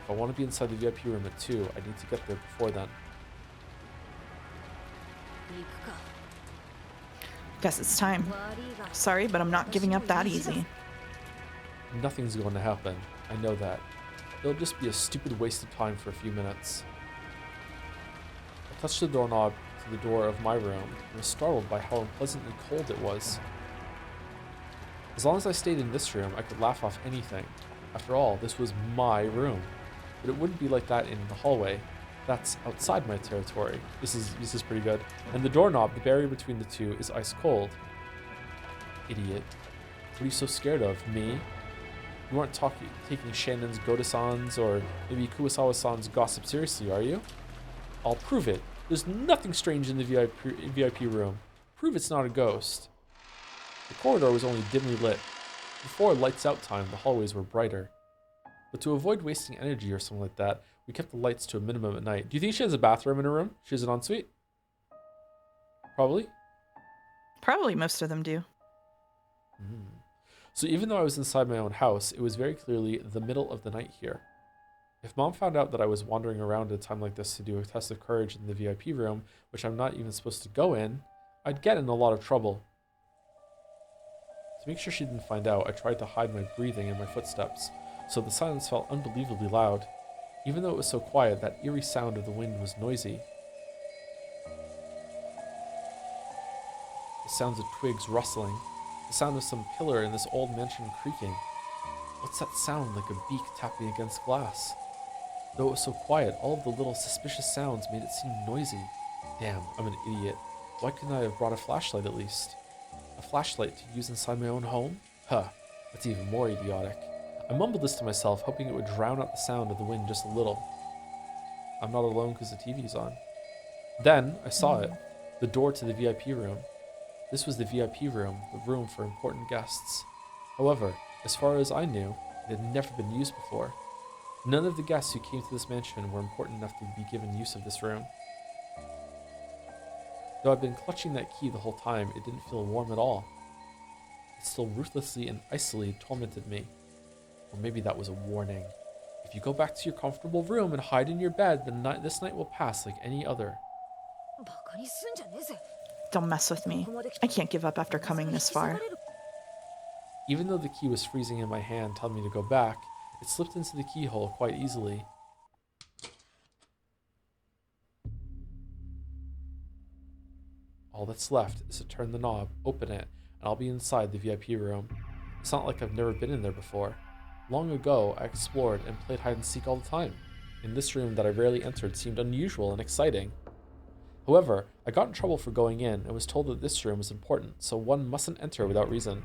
If I want to be inside the VIP room at 2, I need to get there before then. Guess it's time. Sorry, but I'm not giving up that easy. Nothing's going to happen. I know that. It'll just be a stupid waste of time for a few minutes. I touched the doorknob to the door of my room and was startled by how unpleasantly cold it was. As long as I stayed in this room, I could laugh off anything. After all, this was my room. But it wouldn't be like that in the hallway. That's outside my territory. This is pretty good. And the doorknob, the barrier between the two, is ice cold. Idiot. What are you so scared of? Me? You aren't taking Shannon's Godasans or maybe Kuwasawa-san's gossip seriously, are you? I'll prove it. There's nothing strange in the VIP room. Prove it's not a ghost. The corridor was only dimly lit. Before lights out time, the hallways were brighter. But to avoid wasting energy or something like that, we kept the lights to a minimum at night. Do you think she has a bathroom in her room? She has an ensuite? Probably. Probably most of them do. So even though I was inside my own house, it was very clearly the middle of the night here. If Mom found out that I was wandering around at a time like this to do a test of courage in the VIP room, which I'm not even supposed to go in, I'd get in a lot of trouble. To make sure she didn't find out, I tried to hide my breathing and my footsteps, so the silence felt unbelievably loud. Even though it was so quiet, that eerie sound of the wind was noisy. The sounds of twigs rustling, the sound of some pillar in this old mansion creaking. What's that sound like a beak tapping against glass? Though it was so quiet, all of the little suspicious sounds made it seem noisy. Damn, I'm an idiot. Why couldn't I have brought a flashlight at least? A flashlight to use inside my own home? Huh, that's even more idiotic. I mumbled this to myself, hoping it would drown out the sound of the wind just a little. I'm not alone because the TV's on. Then, I saw it. The door to the VIP room. This was the VIP room, the room for important guests. However, as far as I knew, it had never been used before. None of the guests who came to this mansion were important enough to be given use of this room. Though I'd been clutching that key the whole time, it didn't feel warm at all. It still ruthlessly and icily tormented me. Or maybe that was a warning. If you go back to your comfortable room and hide in your bed, then this night will pass like any other. Don't mess with me. I can't give up after coming this far. Even though the key was freezing in my hand, telling me to go back, it slipped into the keyhole quite easily. All that's left is to turn the knob, open it, and I'll be inside the VIP room. It's not like I've never been in there before. Long ago, I explored and played hide and seek all the time. In this room that I rarely entered seemed unusual and exciting. However, I got in trouble for going in and was told that this room was important, so one mustn't enter without reason.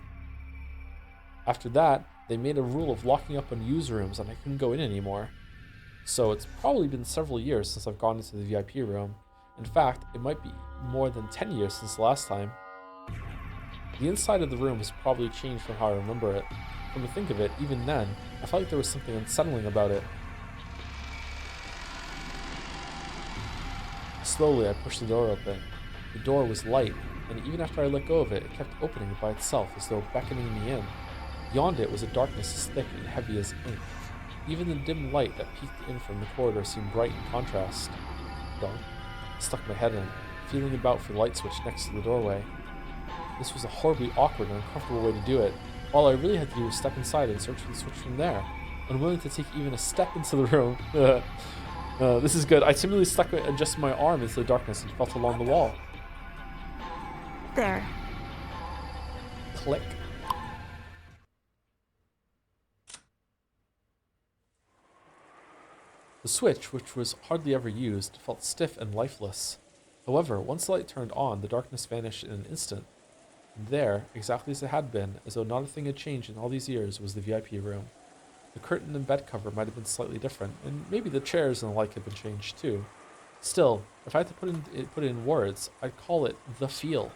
After that, they made a rule of locking up unused rooms and I couldn't go in anymore. So it's probably been several years since I've gone into the VIP room. In fact, it might be more than 10 years since the last time. The inside of the room has probably changed from how I remember it. Come to think of it, even then, I felt like there was something unsettling about it. Slowly, I pushed the door open. The door was light, and even after I let go of it, it kept opening by itself as though beckoning me in. Beyond it was a darkness as thick and heavy as ink. Even the dim light that peeked in from the corridor seemed bright in contrast. Dunk. I stuck my head in, feeling about for the light switch next to the doorway. This was a horribly awkward and uncomfortable way to do it. All I really had to do was step inside and search for the switch from there, unwilling to take even a step into the room. This is good. I timidly stuck just my arm into the darkness and felt along the wall. There. Click. The switch, which was hardly ever used, felt stiff and lifeless. However, once the light turned on, the darkness vanished in an instant. And there, exactly as it had been, as though not a thing had changed in all these years, was the VIP room. The curtain and bed cover might have been slightly different, and maybe the chairs and the like had been changed too. Still, if I had to put it in words, I'd call it the feel.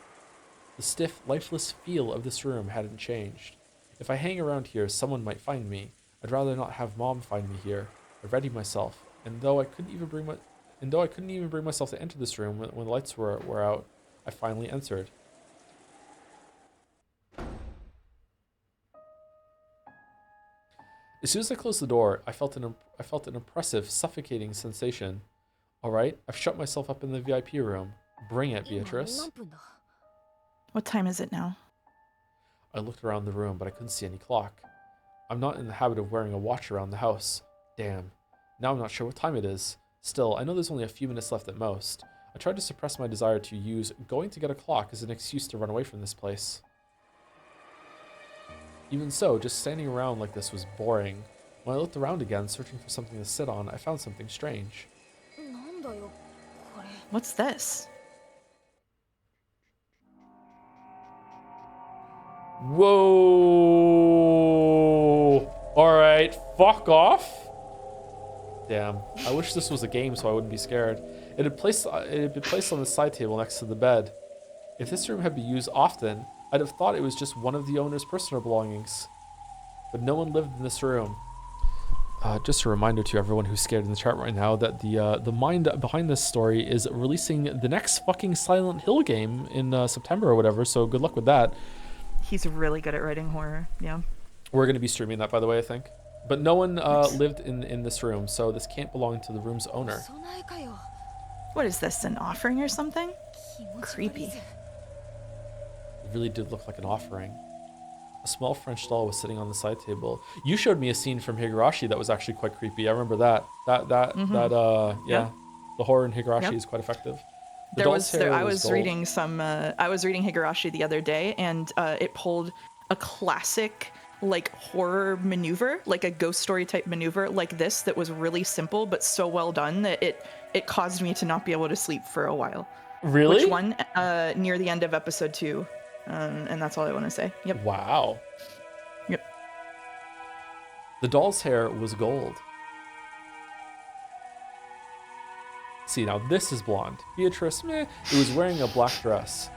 The stiff, lifeless feel of this room hadn't changed. If I hang around here, someone might find me. I'd rather not have Mom find me here. I readied myself, and though I couldn't even bring myself to enter this room when the lights were out, I finally entered. As soon as I closed the door, I felt an oppressive, suffocating sensation. All right, I've shut myself up in the VIP room. Bring it, Beatrice. What time is it now? I looked around the room, but I couldn't see any clock. I'm not in the habit of wearing a watch around the house. Damn. Now I'm not sure what time it is. Still, I know there's only a few minutes left at most. I tried to suppress my desire to use going to get a clock as an excuse to run away from this place. Even so, just standing around like this was boring. When I looked around again, searching for something to sit on, I found something strange. What's this? Whoa! Alright, fuck off. Damn. I wish this was a game so I wouldn't be scared. It had been placed on the side table next to the bed. If this room had been used often, I'd have thought it was just one of the owner's personal belongings. But no one lived in this room. Just a reminder to everyone who's scared in the chat right now that the mind behind this story is releasing the next fucking Silent Hill game in September or whatever, so good luck with that. He's really good at writing horror, yeah. We're going to be streaming that, by the way, I think. But no one lived in this room, so this can't belong to the room's owner. What is this, an offering or something? Creepy. It really did look like an offering. A small French doll was sitting on the side table. You showed me a scene from Higurashi that was actually quite creepy. I remember that. Yeah. The horror in Higurashi is quite effective. I was reading Higurashi the other day, and it pulled a classic like horror maneuver, like a ghost story type maneuver like this that was really simple but so well done that it caused me to not be able to sleep for a while. Really? Which one? Near the end of episode 2. And that's all I want to say. Yep. Wow. Yep. The doll's hair was gold. See, now this is blonde. Beatrice, it was wearing a black dress.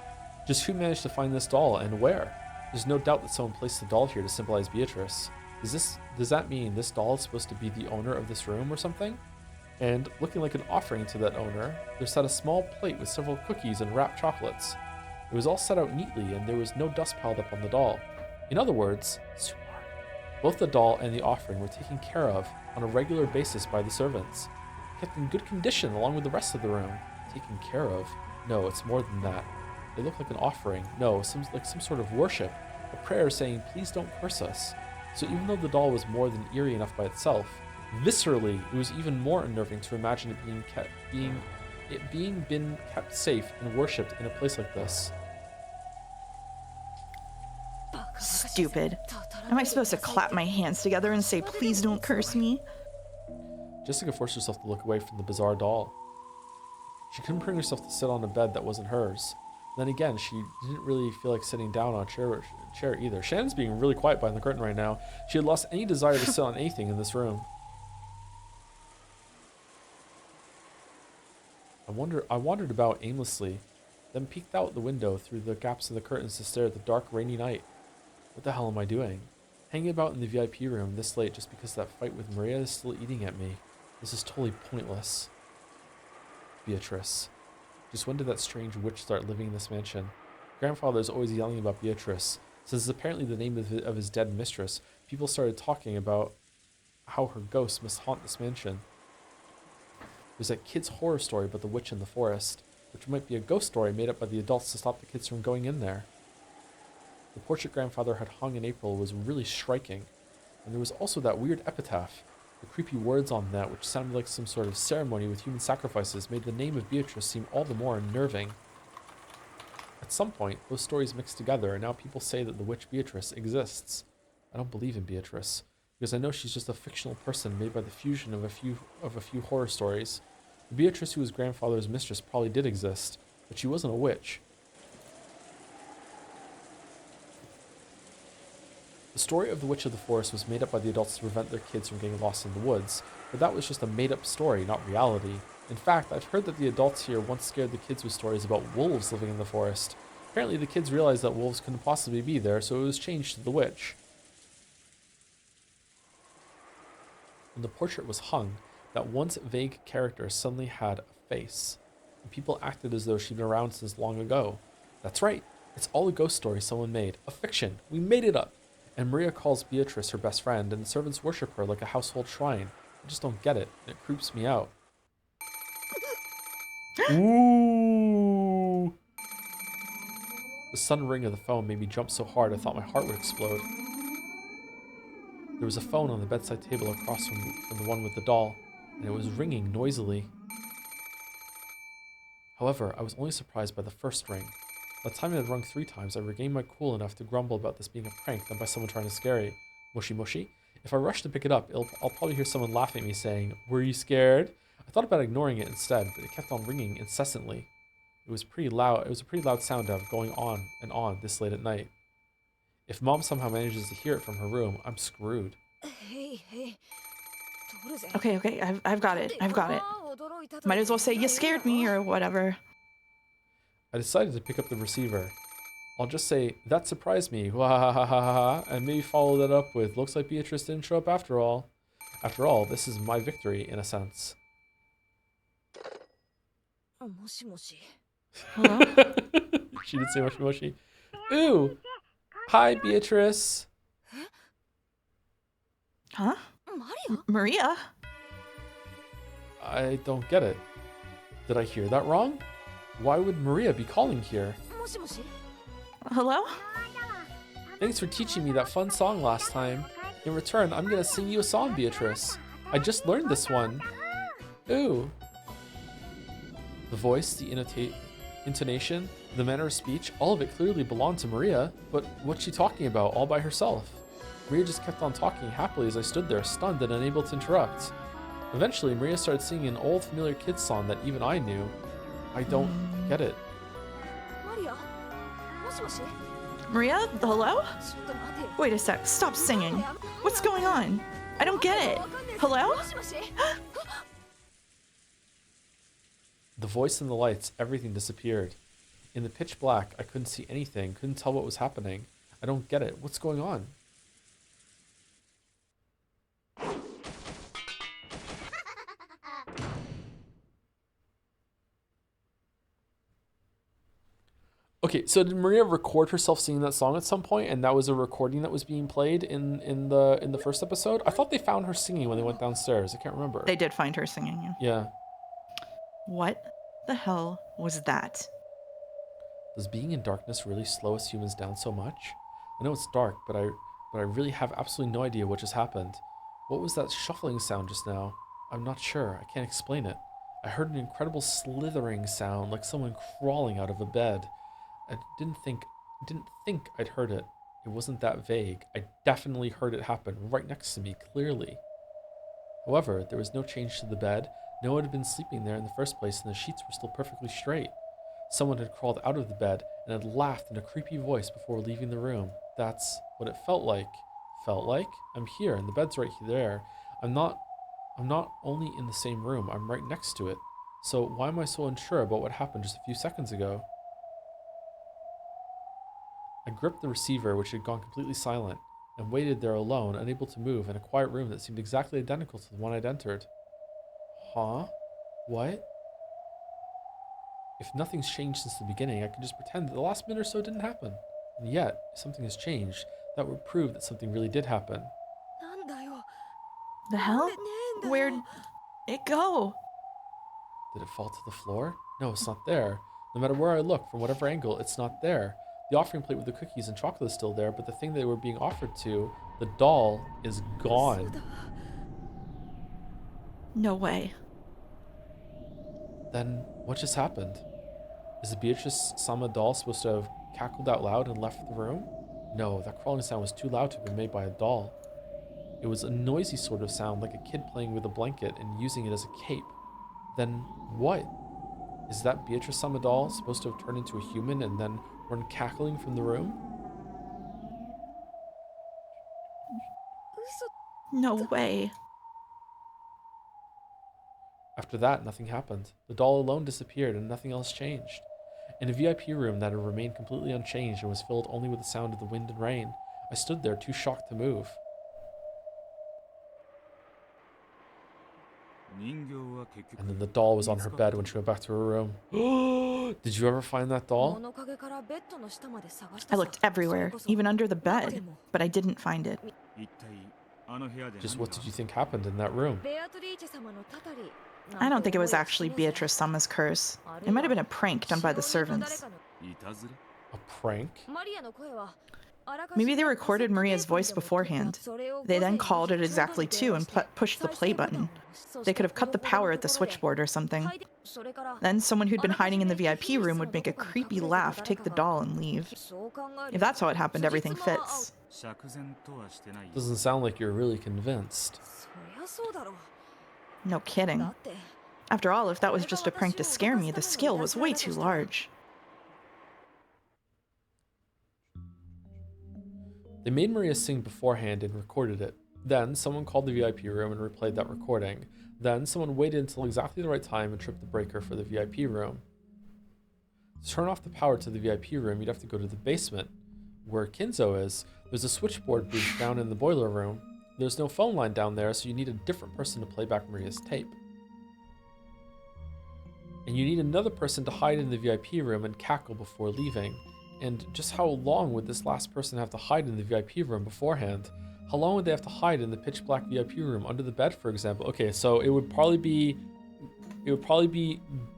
Just who managed to find this doll and where? There's no doubt that someone placed the doll here to symbolize Beatrice. Does that mean this doll is supposed to be the owner of this room or something? And looking like an offering to that owner, there sat a small plate with several cookies and wrapped chocolates. It was all set out neatly, and there was no dust piled up on the doll. In other words, both the doll and the offering were taken care of on a regular basis by the servants. Kept in good condition along with the rest of the room. Taken care of? No, it's more than that. They look like an offering. No, some sort of worship. A prayer saying, please don't curse us. So even though the doll was more than eerie enough by itself, viscerally, it was even more unnerving to imagine it being kept safe and worshipped in a place like this. Stupid. Am I supposed to clap my hands together and say, please don't curse me? Jessica forced herself to look away from the bizarre doll. She couldn't bring herself to sit on a bed that wasn't hers. Then again, she didn't really feel like sitting down on a chair either. Shannon's being really quiet behind the curtain right now. She had lost any desire to sit on anything in this room. I wandered about aimlessly, then peeked out the window through the gaps in the curtains to stare at the dark, rainy night. What the hell am I doing? Hanging about in the VIP room this late just because that fight with Maria is still eating at me. This is totally pointless. Beatrice. Just when did that strange witch start living in this mansion? Grandfather is always yelling about Beatrice. Since it's apparently the name of his dead mistress, people started talking about how her ghost must haunt this mansion. There's that kid's horror story about the witch in the forest, which might be a ghost story made up by the adults to stop the kids from going in there. The portrait grandfather had hung in April was really striking, and there was also that weird epitaph. The creepy words on that, which sounded like some sort of ceremony with human sacrifices, made the name of Beatrice seem all the more unnerving. At some point, those stories mixed together, and now people say that the witch Beatrice exists. I don't believe in Beatrice, because I know she's just a fictional person made by the fusion of a few horror stories. The Beatrice who was grandfather's mistress probably did exist, but she wasn't a witch. The story of the Witch of the Forest was made up by the adults to prevent their kids from getting lost in the woods, but that was just a made-up story, not reality. In fact, I've heard that the adults here once scared the kids with stories about wolves living in the forest. Apparently the kids realized that wolves couldn't possibly be there, so it was changed to the witch. When the portrait was hung, that once vague character suddenly had a face, and people acted as though she'd been around since long ago. That's right, it's all a ghost story someone made, a fiction. We made it up. And Maria calls Beatrice her best friend, and the servants worship her like a household shrine. I just don't get it, and it creeps me out. Ooh! The sudden ring of the phone made me jump so hard I thought my heart would explode. There was a phone on the bedside table across from the one with the doll, and it was ringing noisily. However, I was only surprised by the first ring. By the time it had rung 3 times, I regained my cool enough to grumble about this being a prank done by someone trying to scare me. Moshi moshi. If I rush to pick it up, I'll probably hear someone laughing at me saying, "Were you scared?" I thought about ignoring it instead, but it kept on ringing incessantly. It was pretty loud. It was a pretty loud sound to have going on and on this late at night. If Mom somehow manages to hear it from her room, I'm screwed. Okay, I've got it. Might as well say you scared me or whatever. I decided to pick up the receiver. I'll just say, "That surprised me, wahahaha," and maybe follow that up with, "Looks like Beatrice didn't show up after all." After all, this is my victory, in a sense. Hello? She did say moshi moshi. Ooh! Hi, Beatrice. Huh? Maria? I don't get it. Did I hear that wrong? Why would Maria be calling here? Hello? Thanks for teaching me that fun song last time. In return, I'm gonna sing you a song, Beatrice. I just learned this one. Ooh. The voice, the intonation, the manner of speech, all of it clearly belonged to Maria, but what's she talking about all by herself? Maria just kept on talking happily as I stood there, stunned and unable to interrupt. Eventually, Maria started singing an old familiar kid's song that even I knew. I don't get it. Maria? Hello? Wait a sec. Stop singing. What's going on? I don't get it. Hello? The voice and the lights, everything disappeared. In the pitch black, I couldn't see anything, couldn't tell what was happening. I don't get it. What's going on? Okay, so did Maria record herself singing that song at some point, and that was a recording that was being played in the first episode? I thought they found her singing when they went downstairs. I can't remember. They did find her singing. Yeah. Yeah. What the hell was that? Does being in darkness really slow us humans down so much? I know it's dark, but I really have absolutely no idea what just happened. What was that shuffling sound just now? I'm not sure. I can't explain it. I heard an incredible slithering sound, like someone crawling out of a bed. I didn't think I'd heard it. It wasn't that vague. I definitely heard it happen right next to me, clearly. However, there was no change to the bed. No one had been sleeping there in the first place, and the sheets were still perfectly straight. Someone had crawled out of the bed and had laughed in a creepy voice before leaving the room. That's what it felt like. Felt like? I'm here, and the bed's right there. I'm not only in the same room, I'm right next to it. So why am I so unsure about what happened just a few seconds ago? I gripped the receiver, which had gone completely silent, and waited there alone, unable to move, in a quiet room that seemed exactly identical to the one I'd entered. Huh? What? If nothing's changed since the beginning, I can just pretend that the last minute or so didn't happen. And yet, if something has changed, that would prove that something really did happen. The hell? Where'd it go? Did it fall to the floor? No, it's not there. No matter where I look, from whatever angle, it's not there. The offering plate with the cookies and chocolate is still there, but the thing they were being offered to, the doll, is gone. No way. Then, what just happened? Is the Beatrice-sama doll supposed to have cackled out loud and left the room? No, that crawling sound was too loud to have been made by a doll. It was a noisy sort of sound, like a kid playing with a blanket and using it as a cape. Then, what? Is that Beatrice-sama doll supposed to have turned into a human and then run cackling from the room? No way. After that, nothing happened. The doll alone disappeared and nothing else changed. In a VIP room that had remained completely unchanged and was filled only with the sound of the wind and rain, I stood there too shocked to move. And then the doll was on her bed when she went back to her room. Did you ever find that doll? I looked everywhere, even under the bed, but I didn't find it. Just what did you think happened in that room? I don't think it was actually Beatrice-sama's curse. It might have been a prank done by the servants. A prank? Maybe they recorded Maria's voice beforehand. They then called it exactly 2 and pushed the play button. They could have cut the power at the switchboard or something. Then someone who'd been hiding in the VIP room would make a creepy laugh, take the doll, and leave. If that's how it happened, everything fits. Doesn't sound like you're really convinced. No kidding. After all, if that was just a prank to scare me, the scale was way too large. They made Maria sing beforehand and recorded it. Then someone called the VIP room and replayed that recording. Then someone waited until exactly the right time and tripped the breaker for the VIP room. To turn off the power to the VIP room, you'd have to go to the basement. Where Kinzo is, there's a switchboard booth down in the boiler room. There's no phone line down there, so you need a different person to play back Maria's tape. And you need another person to hide in the VIP room and cackle before leaving. And just how long would this last person have to hide in the VIP room beforehand? How long would they have to hide in the pitch black VIP room under the bed, for example? Okay, so it would probably be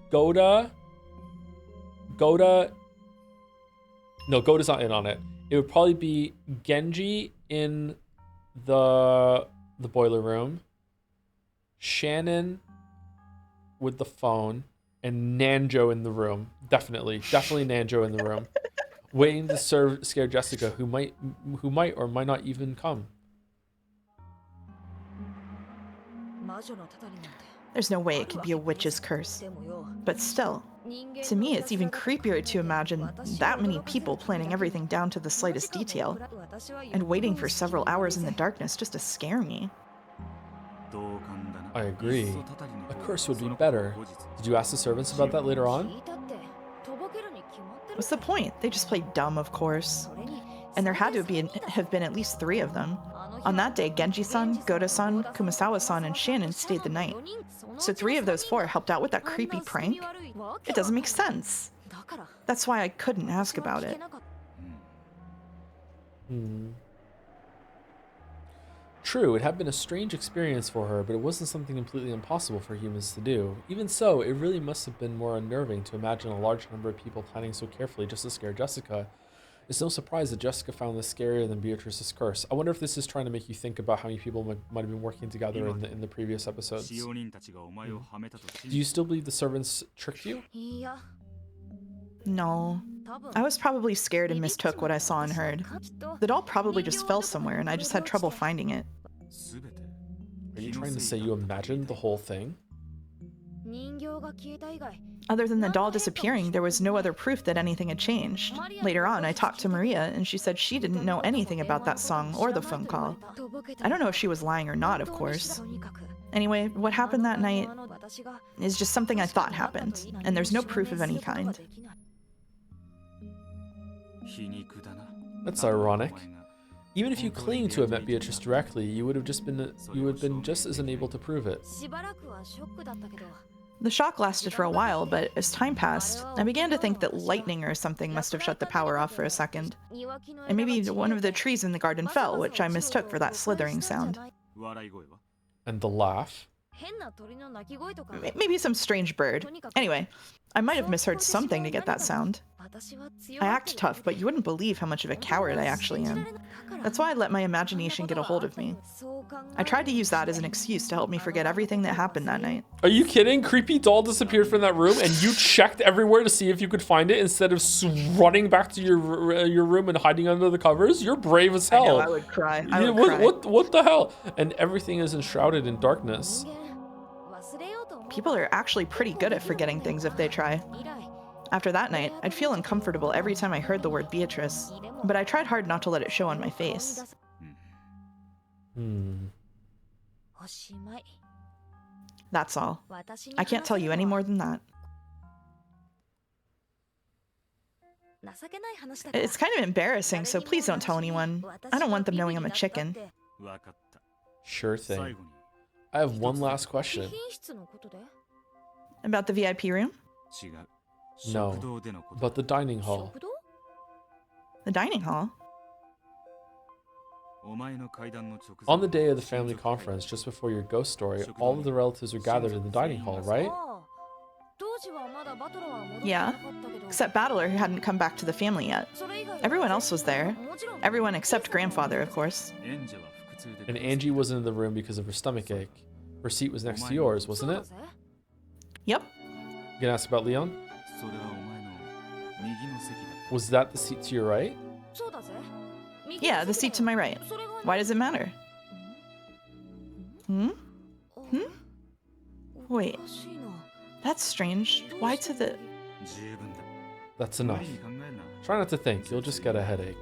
Goda. No, Goda's not in on it. It would probably be Genji in the boiler room, Shannon with the phone, and Nanjo in the room. Definitely Nanjo in the room. Waiting to scare Jessica, who might or might not even come. There's no way it could be a witch's curse. But still, to me it's even creepier to imagine that many people planning everything down to the slightest detail, and waiting for several hours in the darkness just to scare me. I agree. A curse would be better. Did you ask the servants about that later on? What's the point? They just played dumb, of course. And there had to have been at least 3 of them. On that day, Genji-san, Goda-san, Kumasawa-san, and Shannon stayed the night. So 3 of those 4 helped out with that creepy prank? It doesn't make sense. That's why I couldn't ask about it. True, it had been a strange experience for her, but it wasn't something completely impossible for humans to do. Even so, it really must have been more unnerving to imagine a large number of people planning so carefully just to scare Jessica. It's no surprise that Jessica found this scarier than Beatrice's curse. I wonder if this is trying to make you think about how many people might have been working together in the previous episodes. Do you still believe the servants tricked you? No. I was probably scared and mistook what I saw and heard. The doll probably just fell somewhere and I just had trouble finding it. Are you trying to say you imagined the whole thing? Other than the doll disappearing, there was no other proof that anything had changed. Later on, I talked to Maria, and she said she didn't know anything about that song or the phone call. I don't know if she was lying or not, of course. Anyway, what happened that night is just something I thought happened, and there's no proof of any kind. That's ironic. Even if you claim to have met Beatrice directly, you would have been just as unable to prove it. The shock lasted for a while, but as time passed, I began to think that lightning or something must have shut the power off for a second. And maybe one of the trees in the garden fell, which I mistook for that slithering sound. And the laugh? Maybe some strange bird. Anyway, I might have misheard something to get that sound. I act tough, but you wouldn't believe how much of a coward I actually am. That's why I let my imagination get a hold of me. I tried to use that as an excuse to help me forget everything that happened that night. Are you kidding? Creepy doll disappeared from that room and you checked everywhere to see if you could find it instead of running back to your room and hiding under the covers? You're brave as hell. I know, I would cry. Cry. What the hell? And everything is enshrouded in darkness. People are actually pretty good at forgetting things if they try. After that night, I'd feel uncomfortable every time I heard the word Beatrice, but I tried hard not to let it show on my face. That's all. I can't tell you any more than that. It's kind of embarrassing, so please don't tell anyone. I don't want them knowing I'm a chicken. Sure thing. I have one last question. About the VIP room? No, but the dining hall. The dining hall? On the day of the family conference, just before your ghost story, all of the relatives were gathered in the dining hall, right? Yeah. except Battler, who hadn't come back to the family yet. Everyone else was there. Everyone except grandfather, of course. And Angie wasn't in the room because of her stomach ache. Her seat was next to yours, wasn't it? Yep. You gonna ask about Leon? Was that the seat to your right? Yeah, the seat to my right. Why does it matter? Hmm? Wait. That's strange. Why to the... That's enough. Try not to think. You'll just get a headache.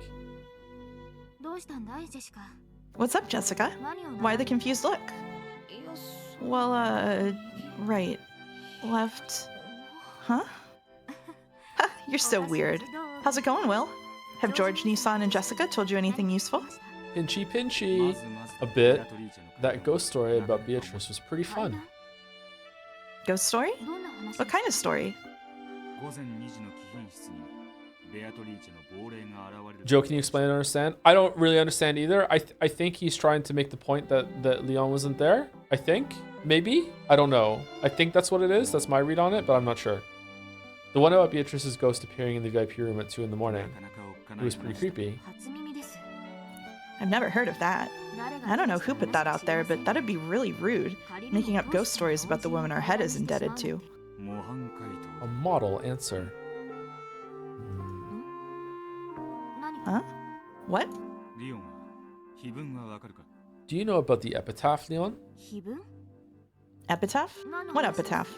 What's up, Jessica? Why the confused look? Well, right. Left. Huh? Ha, you're so weird. How's it going, Will? Have George, Nissan, and Jessica told you anything useful? Pinchy pinchy. A bit. That ghost story about Beatrice was pretty fun. Ghost story? What kind of story? Joe, can you explain and understand? I don't really understand either. I think he's trying to make the point that Leon wasn't there. I think. Maybe? I don't know. I think that's what it is. That's my read on it, but I'm not sure. The one about Beatrice's ghost appearing in the VIP room at 2 in the morning. It was pretty creepy. I've never heard of that. I don't know who put that out there, but that'd be really rude, making up ghost stories about the woman our head is indebted to. A model answer. Huh? What? Do you know about the epitaph, Leon? Epitaph? What epitaph?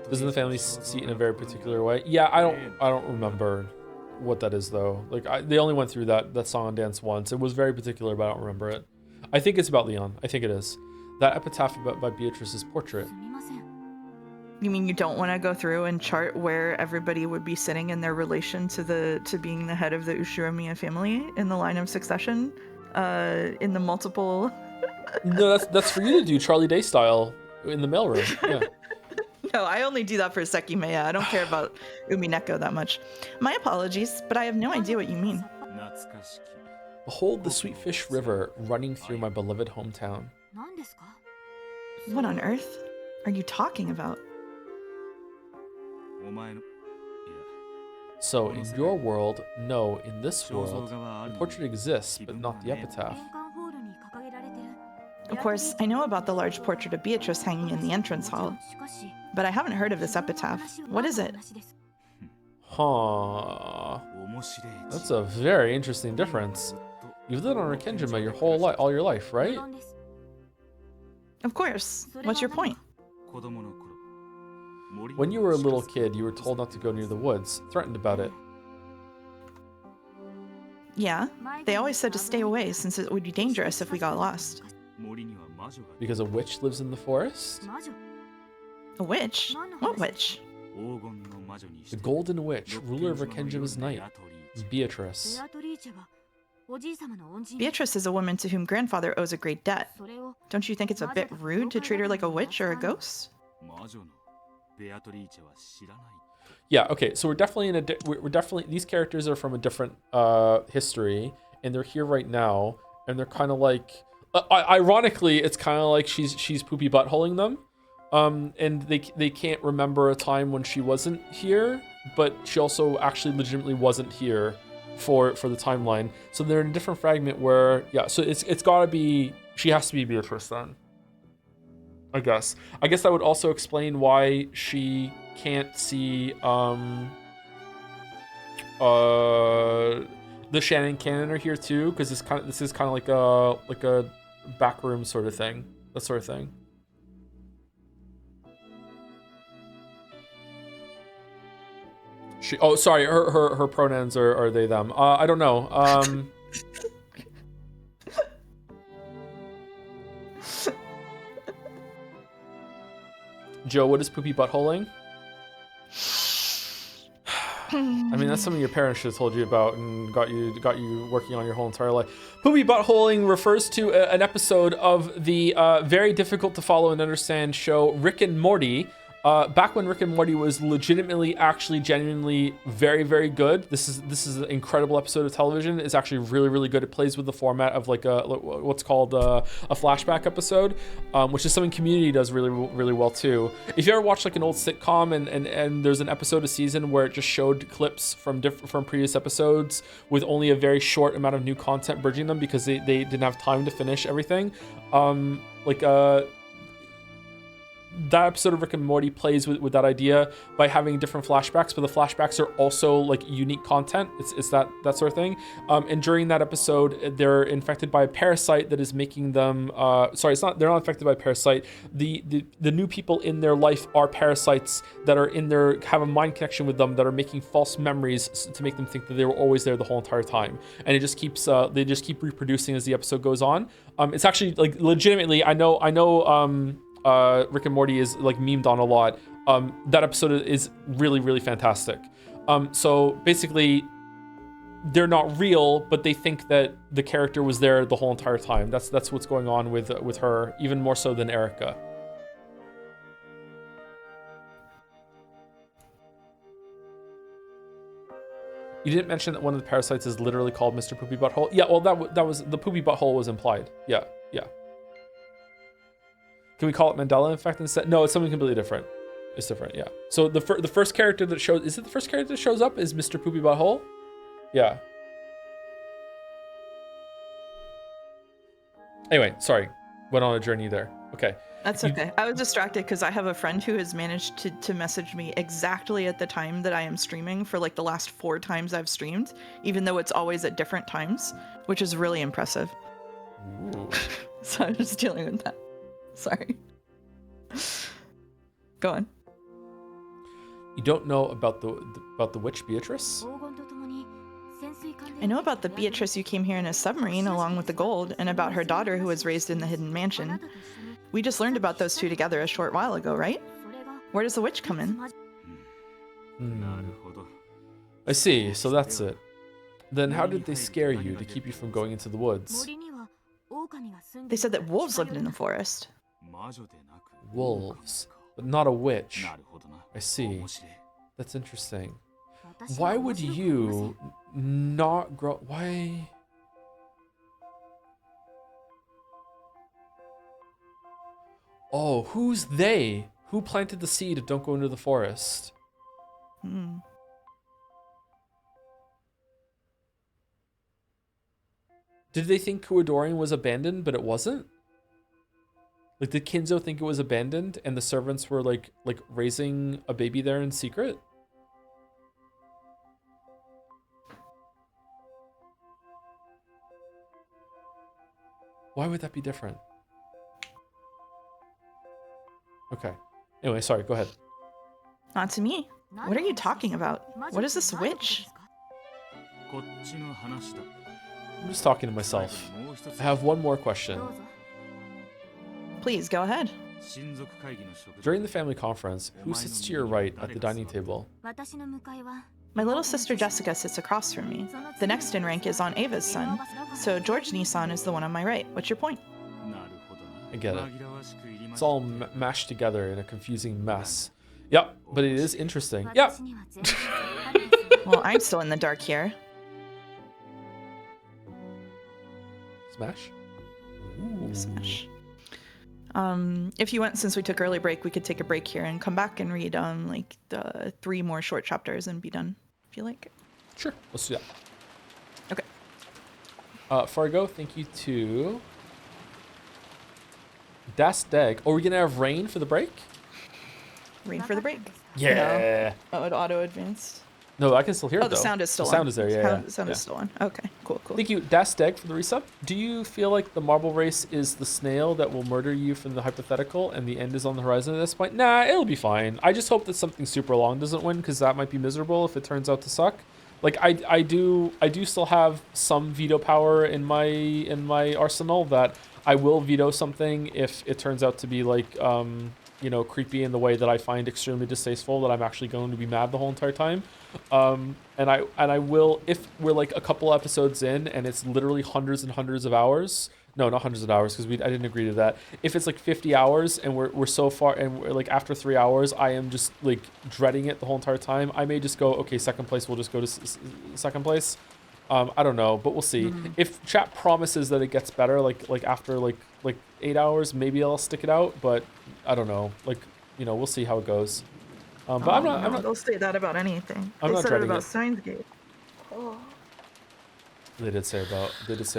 Doesn't the family see it in a very particular way? Yeah, I don't remember what that is though. Like they only went through that song and dance once. It was very particular, but I don't remember it. I think it's about Leon. I think it is. That epitaph by Beatrice's portrait. You mean you don't want to go through and chart where everybody would be sitting in their relation to being the head of the Ushiromiya family in the line of succession? In the multiple... No, that's for you to do, Charlie Day style, in the mailroom. Yeah. No, I only do that for Sekimeya. I don't care about Umineko that much. My apologies, but I have no idea what you mean. Behold the sweet fish river running through my beloved hometown. What on earth are you talking about? So, in your world, no, in this world, the portrait exists, but not the epitaph. Of course, I know about the large portrait of Beatrice hanging in the entrance hall, but I haven't heard of this epitaph. What is it? Huh. That's a very interesting difference. You've lived on Rekenjima your whole life, all your life, right? Of course. What's your point? When you were a little kid, you were told not to go near the woods, threatened about it. Yeah, they always said to stay away since it would be dangerous if we got lost. Because a witch lives in the forest? A witch? What witch? The Golden Witch, ruler of Rekenjima's night, Beatrice. Beatrice is a woman to whom grandfather owes a great debt. Don't you think it's a bit rude to treat her like a witch or a ghost? Yeah, okay, so we're definitely we're definitely, these characters are from a different history, and they're here right now, and they're kind of like, ironically, it's kind of like she's poopy buttholing them, and they can't remember a time when she wasn't here, but she also actually legitimately wasn't here for the timeline. So they're in a different fragment where, yeah, so it's gotta be, she has to be Beatrice then. I guess that would also explain why she can't see the Shannon Cannon are here too, because this is kind of like a backroom sort of thing, that sort of thing. Oh, sorry, her pronouns are they them. I don't know. Joe, what is poopy buttholing? I mean, that's something your parents should have told you about and got you working on your whole entire life. Poopy buttholing refers to an episode of the very difficult to follow and understand show Rick and Morty. back when Rick and Morty was legitimately, actually, genuinely very, very good. This is an incredible episode of television. It's actually really, really good. It plays with the format of like what's called a flashback episode, which is something Community does really, really well too. If you ever watch like an old sitcom and there's an episode a season where it just showed clips from previous episodes with only a very short amount of new content bridging them because they didn't have time to finish everything, that episode of Rick and Morty plays with that idea by having different flashbacks, but the flashbacks are also like unique content. It's that sort of thing. And during that episode, they're infected by a parasite that is making them. They're not infected by a parasite. The new people in their life are parasites that are have a mind connection with them that are making false memories to make them think that they were always there the whole entire time. And it just keeps they just keep reproducing as the episode goes on. It's actually like legitimately. I know. Rick and Morty is like memed on a lot. That episode is really, really fantastic. So basically, they're not real, but they think that the character was there the whole entire time. That's what's going on with her, even more so than Erica. You didn't mention that one of the parasites is literally called Mr. Poopy Butthole. Yeah, well, that was the Poopy Butthole was implied. Yeah. Can we call it Mandela effect instead? No, it's something completely different. It's different, yeah. So the first character that shows, is it the first character that shows up is Mr. Poopy Butthole? Yeah. Anyway, sorry. Went on a journey there. Okay. That's okay. I was distracted because I have a friend who has managed to message me exactly at the time that I am streaming for like the last 4 times I've streamed, even though it's always at different times, which is really impressive. Ooh. So I'm just dealing with that. Sorry. Go on. You don't know about the witch Beatrice? I know about the Beatrice who came here in a submarine along with the gold, and about her daughter who was raised in the hidden mansion. We just learned about those two together a short while ago, right? Where does the witch come in? I see, so that's it. Then how did they scare you to keep you from going into the woods? They said that wolves lived in the forest. Wolves, but not a witch. I see. That's interesting. Why would you not grow... Why... Oh, who's they? Who planted the seed of don't go into the forest? Did they think Kuadorian was abandoned, but it wasn't? Like, did Kinzo think it was abandoned and the servants were like raising a baby there in secret? Why would that be different? Okay. Anyway, sorry, go ahead. Not to me. What are you talking about? What is this witch? I'm just talking to myself. I have one more question. Please, go ahead. During the family conference, who sits to your right at the dining table? My little sister Jessica sits across from me. The next in rank is on Ava's son, so George Nissan is the one on my right. What's your point? I get it. It's all mashed together in a confusing mess. Yep, but it is interesting. Yep. Well, I'm still in the dark here. Smash? Ooh. Smash. If you want, since we took early break, we could take a break here and come back and read like the 3 more short chapters and be done, if you like. Sure, let's do that. Okay. Fargo, thank you to Das Deg. Oh, are we gonna have rain for the break? Rain for the break. Yeah. No. Oh, it auto-advanced. No, I can still hear it, though. The sound is still on. The sound is there, yeah. The sound is still on. Okay, cool. Thank you, Das Deg, for the resub. Do you feel like the marble race is the snail that will murder you from the hypothetical and the end is on the horizon at this point? Nah, it'll be fine. I just hope that something super long doesn't win, because that might be miserable if it turns out to suck. Like, I do still have some veto power in my arsenal that I will veto something if it turns out to be like creepy in the way that I find extremely distasteful, that I'm actually going to be mad the whole entire time. And I will, if we're like a couple episodes in and it's literally hundreds and hundreds of hours, No, not hundreds of hours because I didn't agree to that. If it's like 50 hours and we're so far and we're like after 3 hours, I am just like dreading it the whole entire time. I may just go, okay, second place. We'll just go to second place. I don't know, but we'll see. If chat promises that it gets better, like after like 8 hours, maybe I'll stick it out. But I don't know. Like, you know, we'll see how it goes. But I'm not. They'll say that about anything. I'm They not said it dreading about it. Steins Gate. Oh. They did say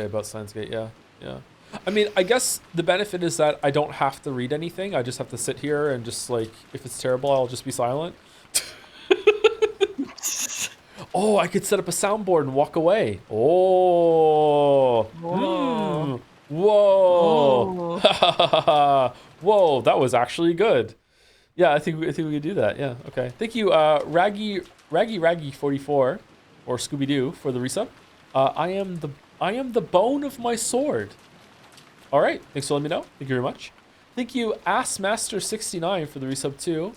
about Science Gate, yeah. Yeah. I mean, I guess the benefit is that I don't have to read anything. I just have to sit here and just like, if it's terrible, I'll just be silent. Oh, I could set up a soundboard and walk away. Oh. Whoa. Whoa. Oh. Whoa, that was actually good. Yeah, I think we could do that. Yeah, okay. Thank you, Raggy 44 or Scooby Doo for the resub. I am the bone of my sword. All right, thanks for letting me know. Thank you very much. Thank you, Assmaster69 for the resub too.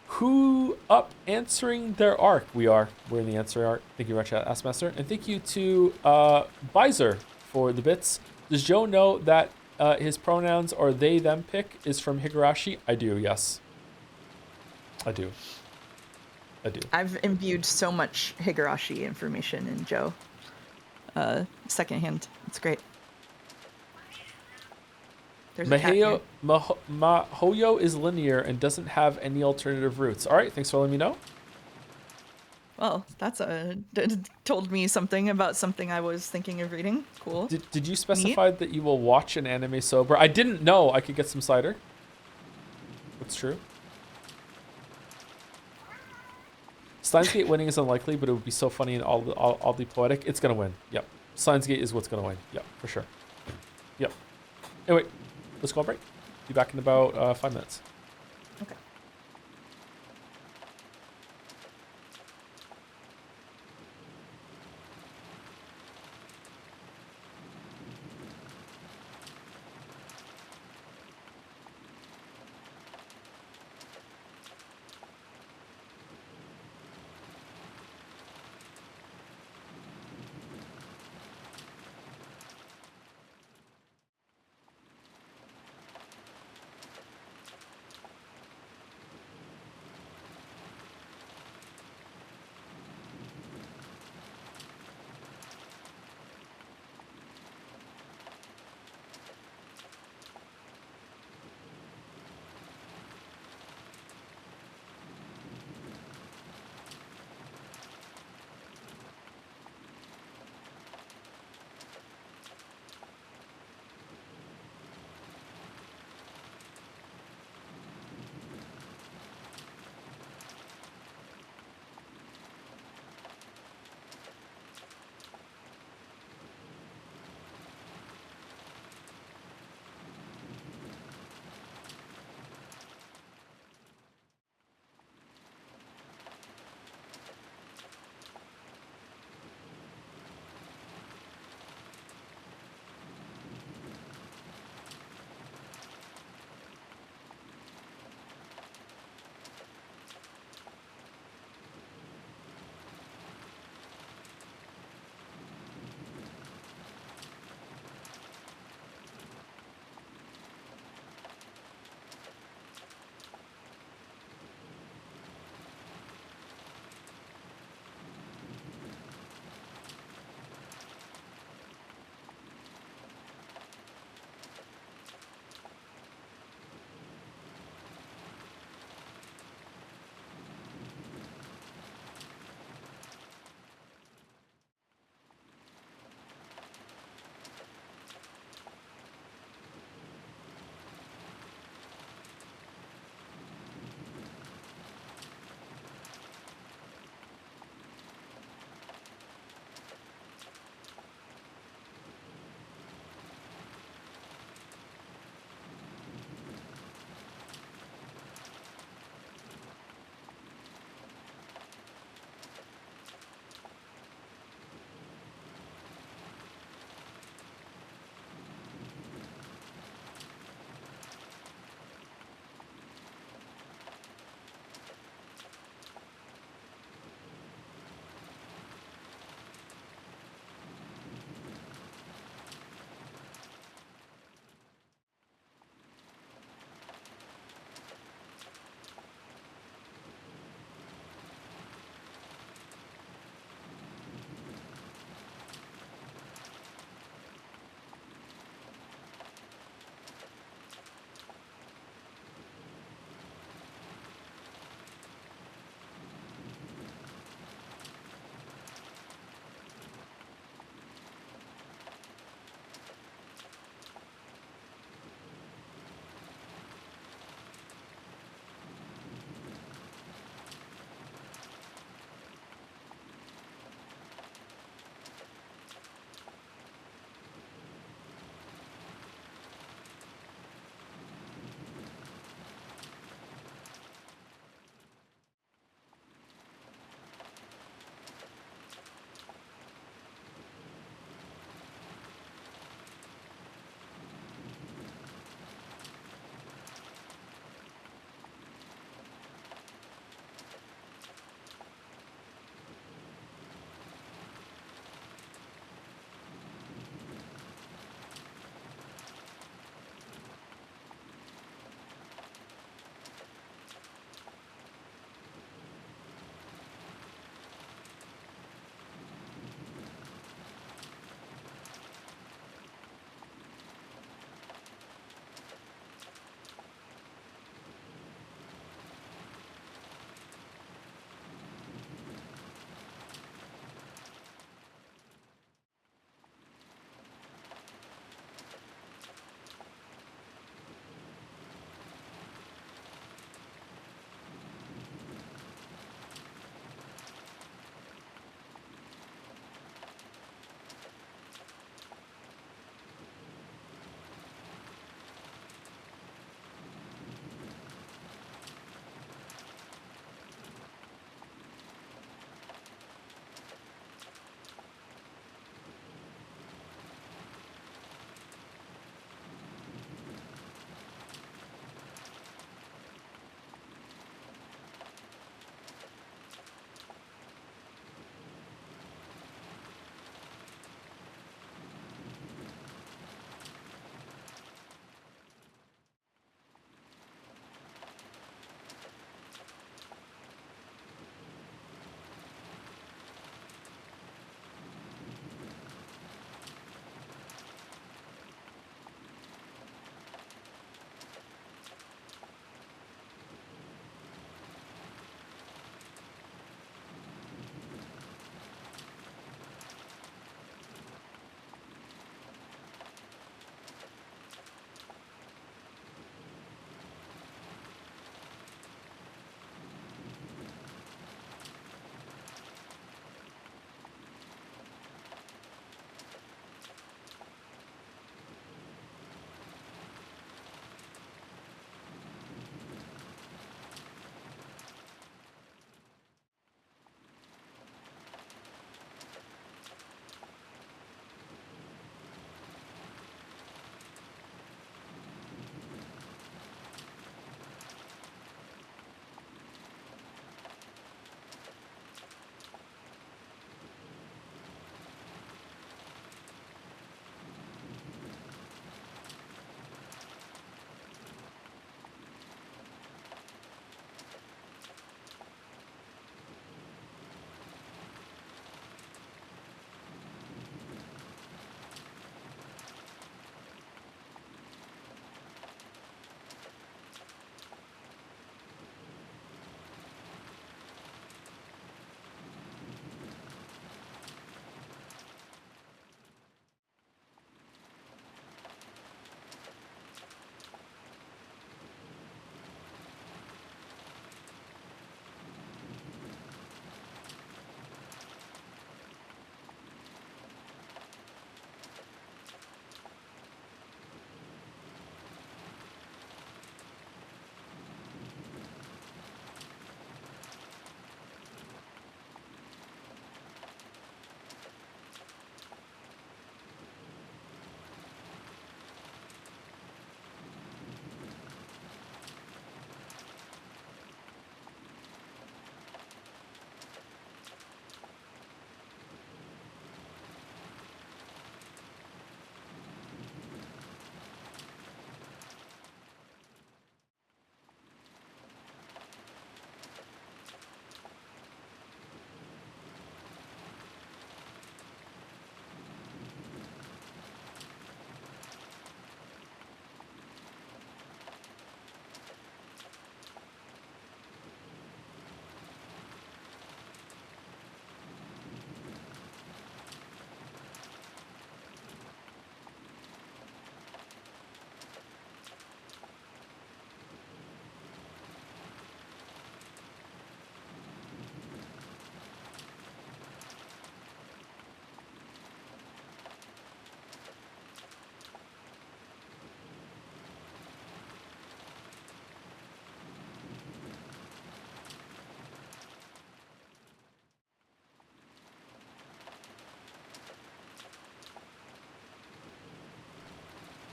Who up answering their arc? We're in the answer arc. Thank you very much, Assmaster, and thank you to Bizer for the bits. Does Joe know that his pronouns or they them pick is from Higurashi? I do. Yes, I do. I've imbued so much Higurashi information in Joe. Secondhand. It's great. There's a cat here. Mahoyo is linear and doesn't have any alternative routes. All right, thanks for letting me know. Well, that's told me something about something I was thinking of reading. Cool. Did you specify that you will watch an anime sober? I didn't know I could get some cider. That's true. Steins Gate winning is unlikely, but it would be so funny and all the poetic. It's gonna win. Yep. Steins Gate is what's gonna win. Yep, for sure. Yep. Anyway, let's go on break. Be back in about 5 minutes. Okay.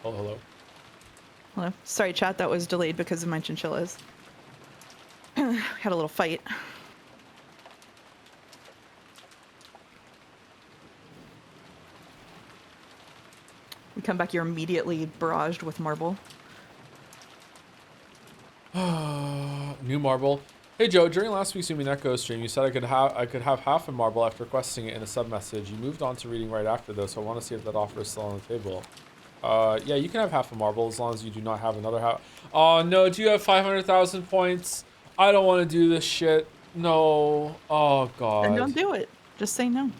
Oh, hello. Hello. Sorry, chat. That was delayed because of my chinchillas. Had a little fight. We come back, you're immediately barraged with marble. New marble. Hey Joe, during last week's Umineko stream, you said I could have half a marble after requesting it in a sub message. You moved on to reading right after though, so I want to see if that offer is still on the table. Yeah, you can have half a marble as long as you do not have another half. Oh no, do you have 500,000 points? I don't want to do this shit. No. Oh god. Then don't do it. Just say no.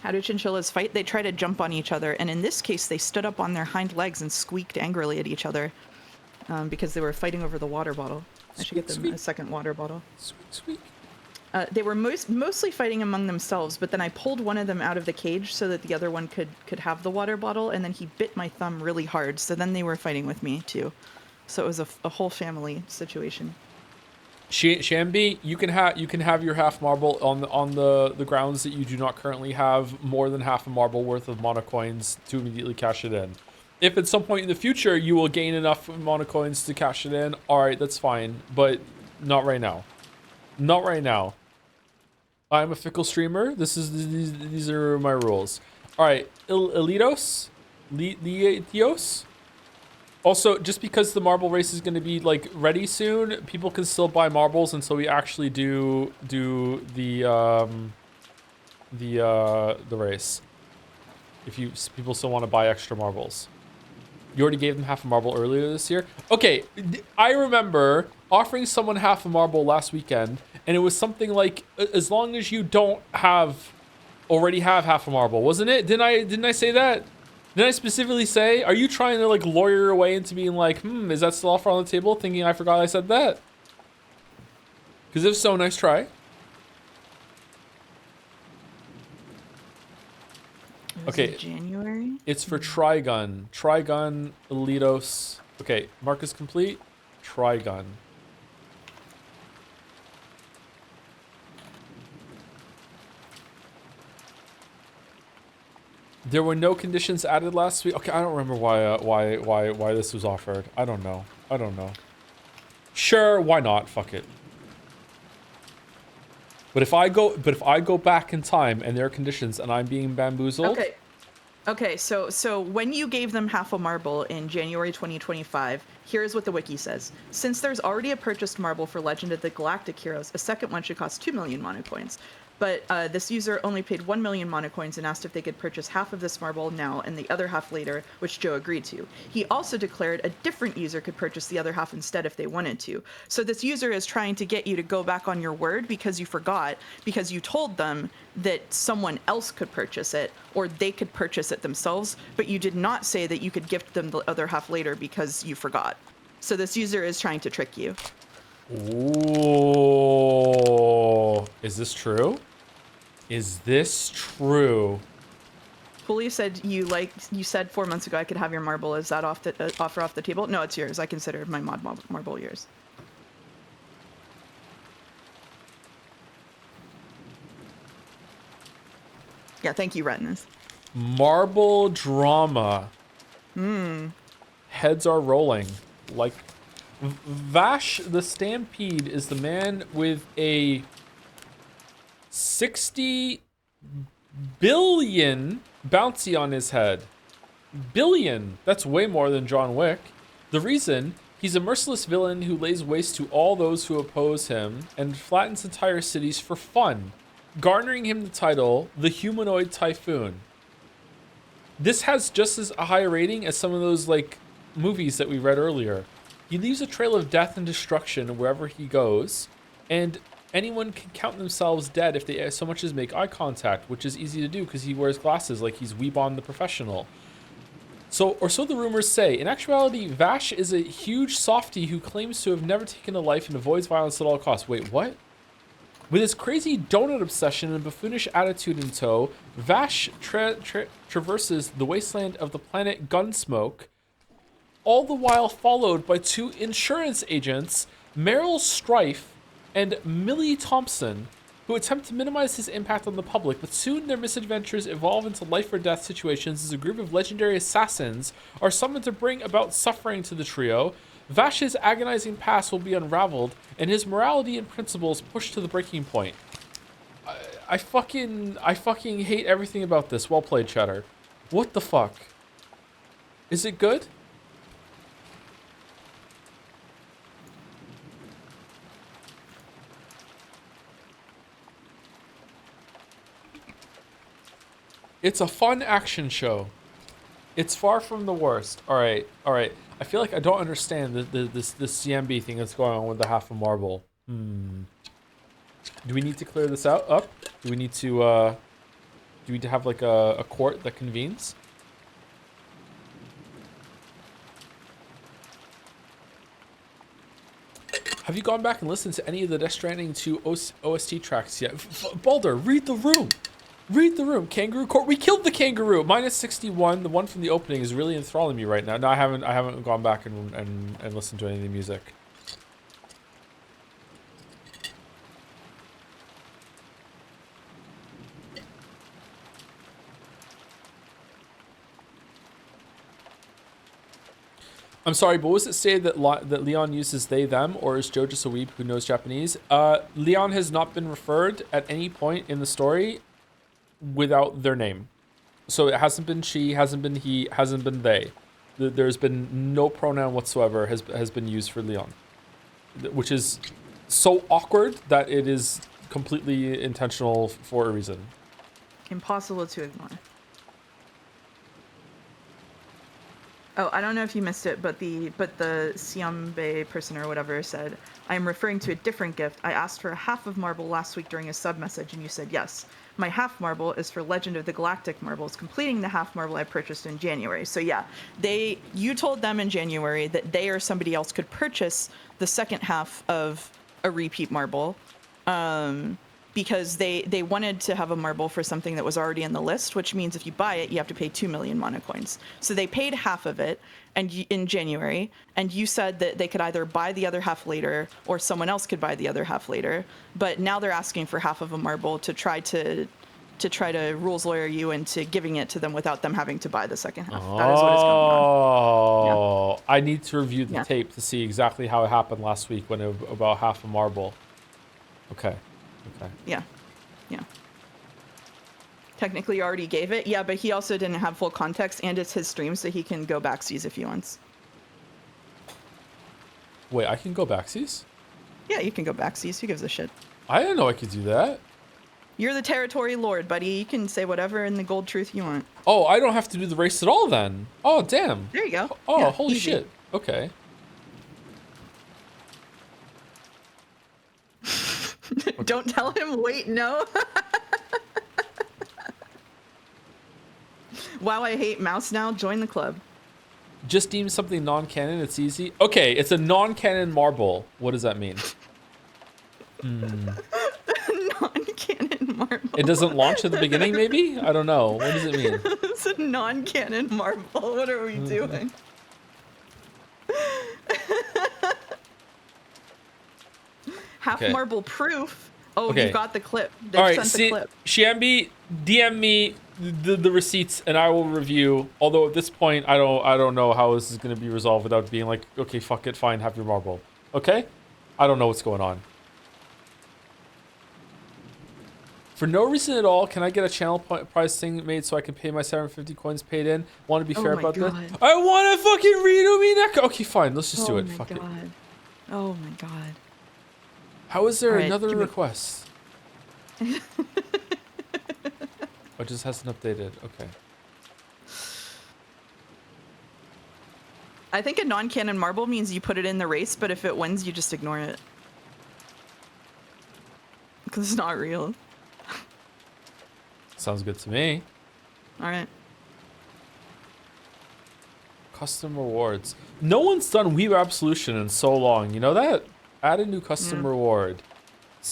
How do chinchillas fight? They try to jump on each other, and in this case, they stood up on their hind legs and squeaked angrily at each other because they were fighting over the water bottle. I should get them a second water bottle. Squeak. They were mostly fighting among themselves, but then I pulled one of them out of the cage so that the other one could have the water bottle, and then he bit my thumb really hard, so then they were fighting with me, too. So it was a whole family situation. Shambi, you can have your half marble on the grounds that you do not currently have more than half a marble worth of monocoins to immediately cash it in. If at some point in the future you will gain enough monocoins to cash it in, all right, that's fine, but not right now. Not right now. I'm a fickle streamer. These are my rules. All right, Elitos, Lietios. Also, just because the marble race is going to be like ready soon, people can still buy marbles until we actually do the race. If people still want to buy extra marbles. You already gave them half a marble earlier this year. Okay, I remember offering someone half a marble last weekend, and it was something like, as long as you don't already have half a marble, wasn't it? Didn't I say that? Did I specifically say, are you trying to like lawyer your way into being like, is that still offer on the table? Thinking I forgot I said that. Because if so, nice try. Okay. January? It's for Trigun. Trigun, Elitos. Okay, mark is complete. Trigun. There were no conditions added last week. Okay, I don't remember why this was offered. I don't know. Sure, why not? Fuck it. But if I go back in time and there are conditions and I'm being bamboozled. Okay, so when you gave them half a marble in January 2025, here's what the wiki says. Since there's already a purchased marble for Legend of the Galactic Heroes, a second one should cost 2 million monocoins. But this user only paid 1 million monocoins and asked if they could purchase half of this marble now and the other half later, which Joe agreed to. He also declared a different user could purchase the other half instead if they wanted to. So this user is trying to get you to go back on your word because you forgot, because you told them that someone else could purchase it or they could purchase it themselves, but you did not say that you could gift them the other half later because you forgot. So this user is trying to trick you. Ooh. Is this true? Is this true? Pulley said you said 4 months ago I could have your marble. Is that offer off the table? No, it's yours. I consider my mod marble yours. Yeah, thank you, Retinas. Marble drama. Heads are rolling. Like Vash the Stampede is the man with a 60 billion bounty on his head. Billion. That's way more than John Wick. The reason, he's a merciless villain who lays waste to all those who oppose him and flattens entire cities for fun, garnering him the title, the Humanoid Typhoon. This has just as a high rating as some of those like movies that we read earlier. He leaves a trail of death and destruction wherever he goes, and anyone can count themselves dead if they so much as make eye contact, which is easy to do because he wears glasses like he's Weebon the Professional. So the rumors say. In actuality, Vash is a huge softie who claims to have never taken a life and avoids violence at all costs. Wait, what? With his crazy donut obsession and buffoonish attitude in tow, Vash traverses the wasteland of the planet Gunsmoke, all the while followed by two insurance agents Meryl Strife and Millie Thompson, who attempt to minimize his impact on the public, but soon their misadventures evolve into life or death situations as a group of legendary assassins are summoned to bring about suffering to the trio. Vash's agonizing past will be unraveled, and his morality and principles pushed to the breaking point. I fucking hate everything about this. Well played, Cheddar. What the fuck? Is it good? It's a fun action show. It's far from the worst. All right. I feel like I don't understand this CMB thing that's going on with the half a marble. Do we need to clear this up? Do we need to have like a court that convenes? Have you gone back and listened to any of the Death Stranding 2 OST tracks yet? Baldur, read the room. Read the room. Kangaroo Court. We killed the kangaroo. Minus 61. The one from the opening is really enthralling me right now. No, I haven't gone back and listened to any of the music. I'm sorry, but was it stated that Leon uses they, them, or is Joe just a weeb who knows Japanese? Leon has not been referred at any point in the story without their name. So it hasn't been she, hasn't been he, hasn't been they. There's been no pronoun whatsoever has been used for Leon. Which is so awkward that it is completely intentional for a reason. Impossible to ignore. Oh, I don't know if you missed it, but the Siambe person or whatever said, I am referring to a different gift. I asked for a half of marble last week during a sub message, and you said yes. My half marble is for Legend of the Galactic marbles, completing the half marble I purchased in January. So yeah, you told them in January that they or somebody else could purchase the second half of a repeat marble. Because they wanted to have a marble for something that was already in the list, which means if you buy it, you have to pay 2 million mana coins. So they paid half of it in January, and you said that they could either buy the other half later or someone else could buy the other half later. But now they're asking for half of a marble to try to rules lawyer you into giving it to them without them having to buy the second half. That is what is going on. Oh, yeah. I need to review the tape to see exactly how it happened last week when about half a marble. Okay. Yeah. Technically, you already gave it. Yeah, but he also didn't have full context, and it's his stream, so he can go backsies if he wants. Wait, I can go backsies? Yeah, you can go backsies. Who gives a shit? I didn't know I could do that. You're the territory lord, buddy. You can say whatever in the gold truth you want. Oh, I don't have to do the race at all then. Oh, damn. There you go. Oh, yeah, holy easy. shit. Okay. Don't tell him, wait, no. Wow, I hate mouse now. Join the club. Just deem something non-canon, it's easy. Okay, it's a non-canon marble. What does that mean? Non-canon marble. It doesn't launch at the beginning, maybe? I don't know. What does it mean? It's a non-canon marble. What are we doing? Half Okay. marble proof. Oh, Okay. you got the clip. They've All right, sent the clip. Shambi, DM me the receipts and I will review. Although at this point, I don't know how this is going to be resolved without being like, okay, fuck it, fine, have your marble. Okay? I don't know what's going on. For no reason at all, can I get a channel price thing made so I can pay my 750 coins paid in? Want to be fair about this? I want to fucking read Umineko. Okay, fine, let's just do it. Fuck it. Oh my god. How is there All right, another request? Oh, it just hasn't updated. Okay. I think a non-canon marble means you put it in the race, but if it wins, you just ignore it. Because it's not real. Sounds good to me. Alright. Custom rewards. No one's done Weeb Absolution in so long. You know that? Add a new custom reward.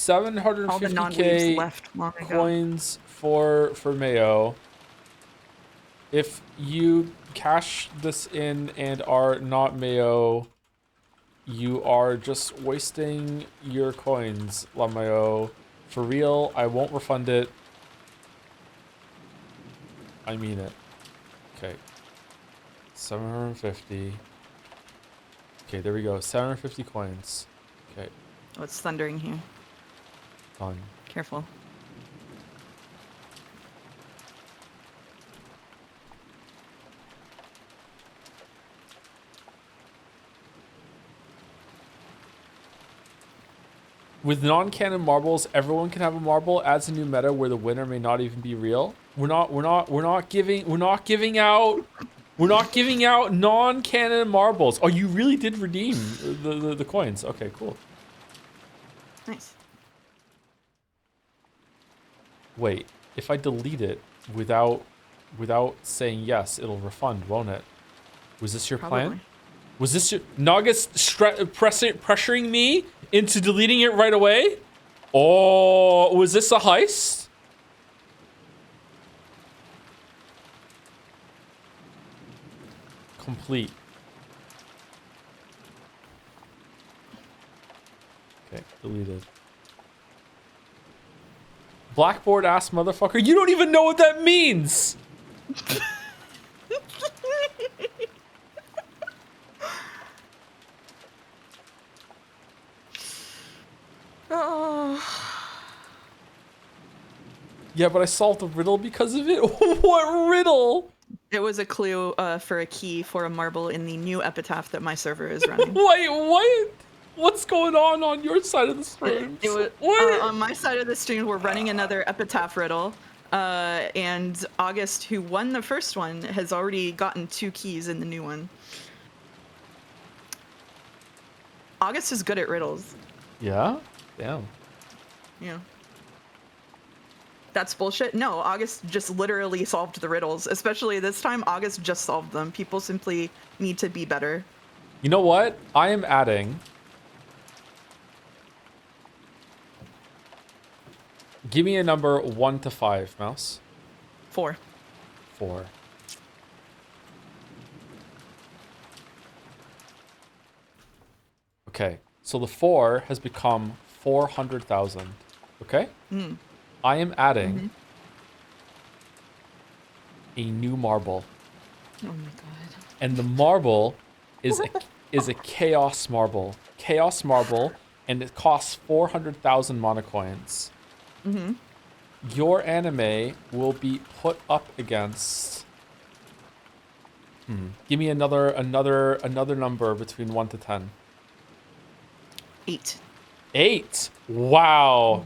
All the non-weebs 750k left long ago. coins for Mayo. If you cash this in and are not Mayo, You are just wasting your coins, Lamayo. For real, I won't refund it. I mean it. Okay. 750. Okay, there we go. 750 coins. Okay, Oh, it's thundering here. done. Careful. With non-canon marbles, everyone can have a marble. Adds a new meta where the winner may not even be real. We're not giving out non-canon marbles. Oh, you really did redeem the coins. Okay, cool. Nice. Wait, if I delete it without saying yes, it'll refund, won't it? Was this your plan? Probably. Was this your Nagas pressuring me into deleting it right away? Oh, was this a heist? Complete. Okay, deleted. Blackboard ass motherfucker. You don't even know what that means. Oh. Yeah, but I solved the riddle because of it. What riddle? It was a clue for a key for a marble in the new epitaph that my server is running. Wait, what? What's going on your side of the stream? It was, What? on my side of the stream, we're running another epitaph riddle. And August, who won the first one, has already gotten 2 keys in the new one. August is good at riddles. Yeah? Damn. Yeah. That's bullshit? No, August just literally solved the riddles. Especially this time, August just solved them. People simply need to be better. You know what? I am adding. Give me a number 1 to 5, Mouse. 4. 4. Okay, so the 4 has become 400,000. Okay? Mm. I am adding a new marble. Oh my god. And the marble is a chaos marble. Chaos marble, and it costs 400,000 mana coins. Mm-hmm. Your anime will be put up against. Give me another number between 1 to 10. 8. 8. Wow.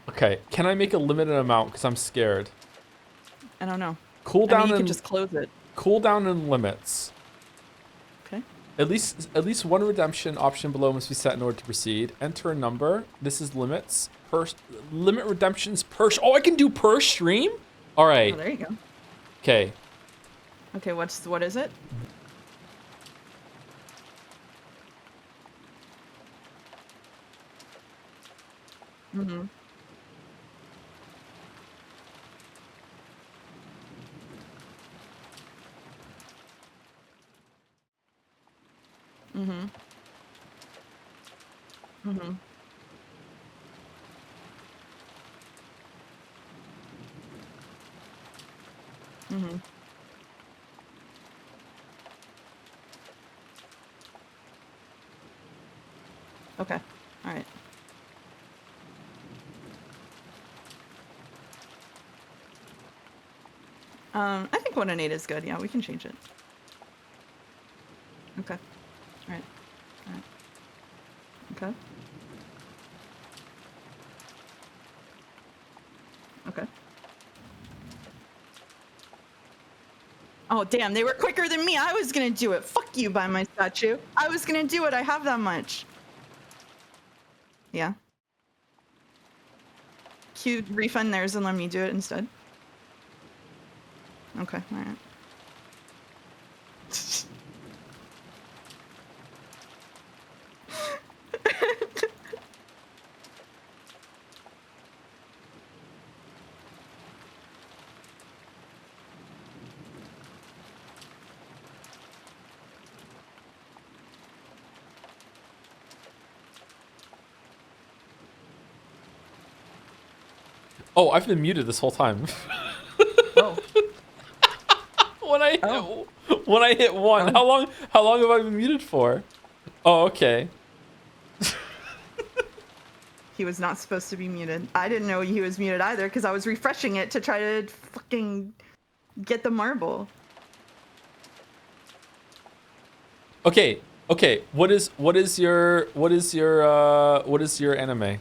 Okay, can I make a limited amount because I'm scared? I don't know. Cooldown I mean, you can and just close it. cooldown and limits. Okay. At least one redemption option below must be set in order to proceed. Enter a number. This is limits. Limit redemptions per. Oh, I can do per stream. All right. Oh, there you go. Okay. Okay, what is it? Mm-hmm. Mm-hmm. Mm-hmm. Mm-hmm. Okay. All right. I think 1 and 8 is good. Yeah, we can change it. Okay. All right. All right. Okay. Okay. Oh, damn, they were quicker than me. I was gonna do it. Fuck you by my statue. I was gonna do it. I have that much. Yeah. Q, refund theirs and let me do it instead. Okay, all right. Oh, I've been muted this whole time. Oh. when I hit one, Oh. how long have I been muted for? Oh, okay. He was not supposed to be muted. I didn't know he was muted either because I was refreshing it to try to fucking get the marble. Okay. What is your anime?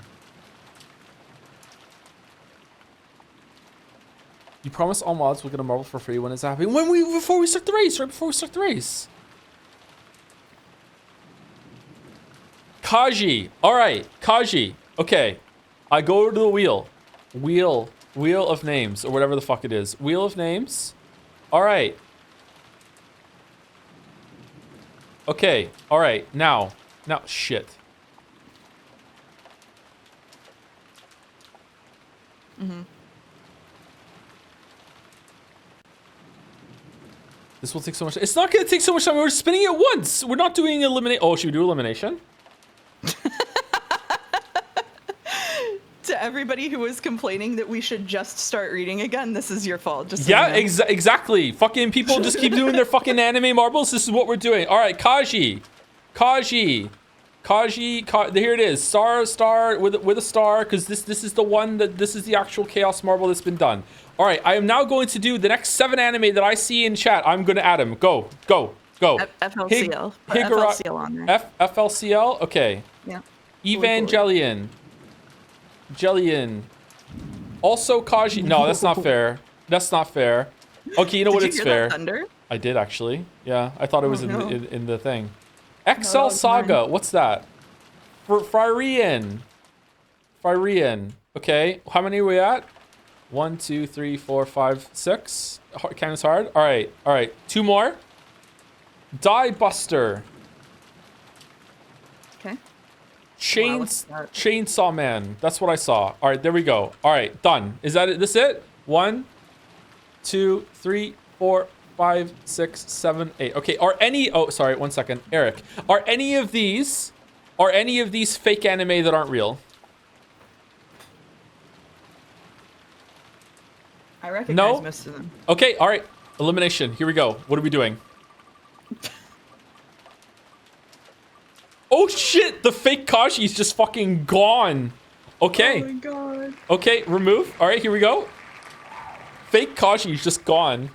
You promise all mods will get a marble for free when it's happening. Before we start the race, right before we start the race. Kaji. All right, Kaji. Okay, I go to the wheel of names or whatever the fuck it is. Wheel of names. All right. Okay. All right. Now shit. Mm-hmm. This will take so much. It's not going to take so much time. We're spinning it once. We're not doing eliminate. Oh, should we do elimination? To everybody who was complaining that we should just start reading again, this is your fault. Just so Yeah, you know. exactly. Fucking people just keep doing their fucking anime marbles. This is what we're doing. All right, Kaji. Here it is. Star with a star, because this is the one this is the actual chaos marble that's been done. All right, I am now going to do the next 7 anime that I see in chat. I'm going to add them. Go. FLCL. Put FLCL on there. FLCL. Okay. Yeah. Evangelion. Jellian. Also Kaji. No, that's not fair. That's not fair. Okay, you know what? Did It's you hear fair. that thunder? I did actually. Yeah, I thought it was no. in the thing. XL it's Saga. mine. What's that? Fryrian. Okay, how many are we at? 1, 2, 3, 4, 5, 6. Count is hard. All right. 2 more. Die Buster. Okay. Chainsaw Man. That's what I saw. All right, there we go. All right, done. Is that it? This it? 1, 2, 3, 4, 5, 6, 7, 8. Okay. Are any? Oh, sorry. 1 second, Eric. Are any of these fake anime that aren't real? I recognize No? most of them. Okay. All right. Elimination. Here we go. What are we doing? Oh shit! The fake Kaji's just fucking gone. Okay. Oh my god. Okay, remove. All right, here we go. Fake Kaji's just gone.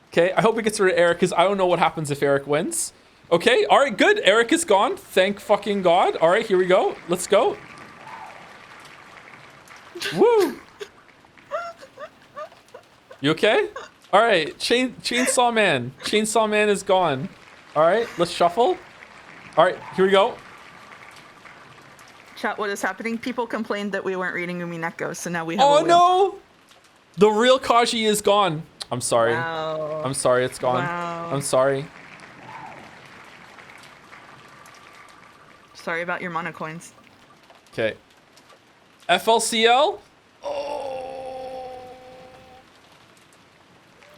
Okay, I hope it gets rid of Eric because I don't know what happens if Eric wins. Okay, all right, good. Eric is gone. Thank fucking God. All right, here we go. Let's go. Woo! You okay? All right, Chainsaw Man. Chainsaw Man is gone. All right, let's shuffle. All right, here we go. Chat, what is happening? People complained that we weren't reading Umineko, so now we have a Oh win. no! The real Kaji is gone. I'm sorry. Wow. I'm sorry it's gone. Wow. I'm sorry. Sorry about your mana coins. Okay. FLCL? Oh,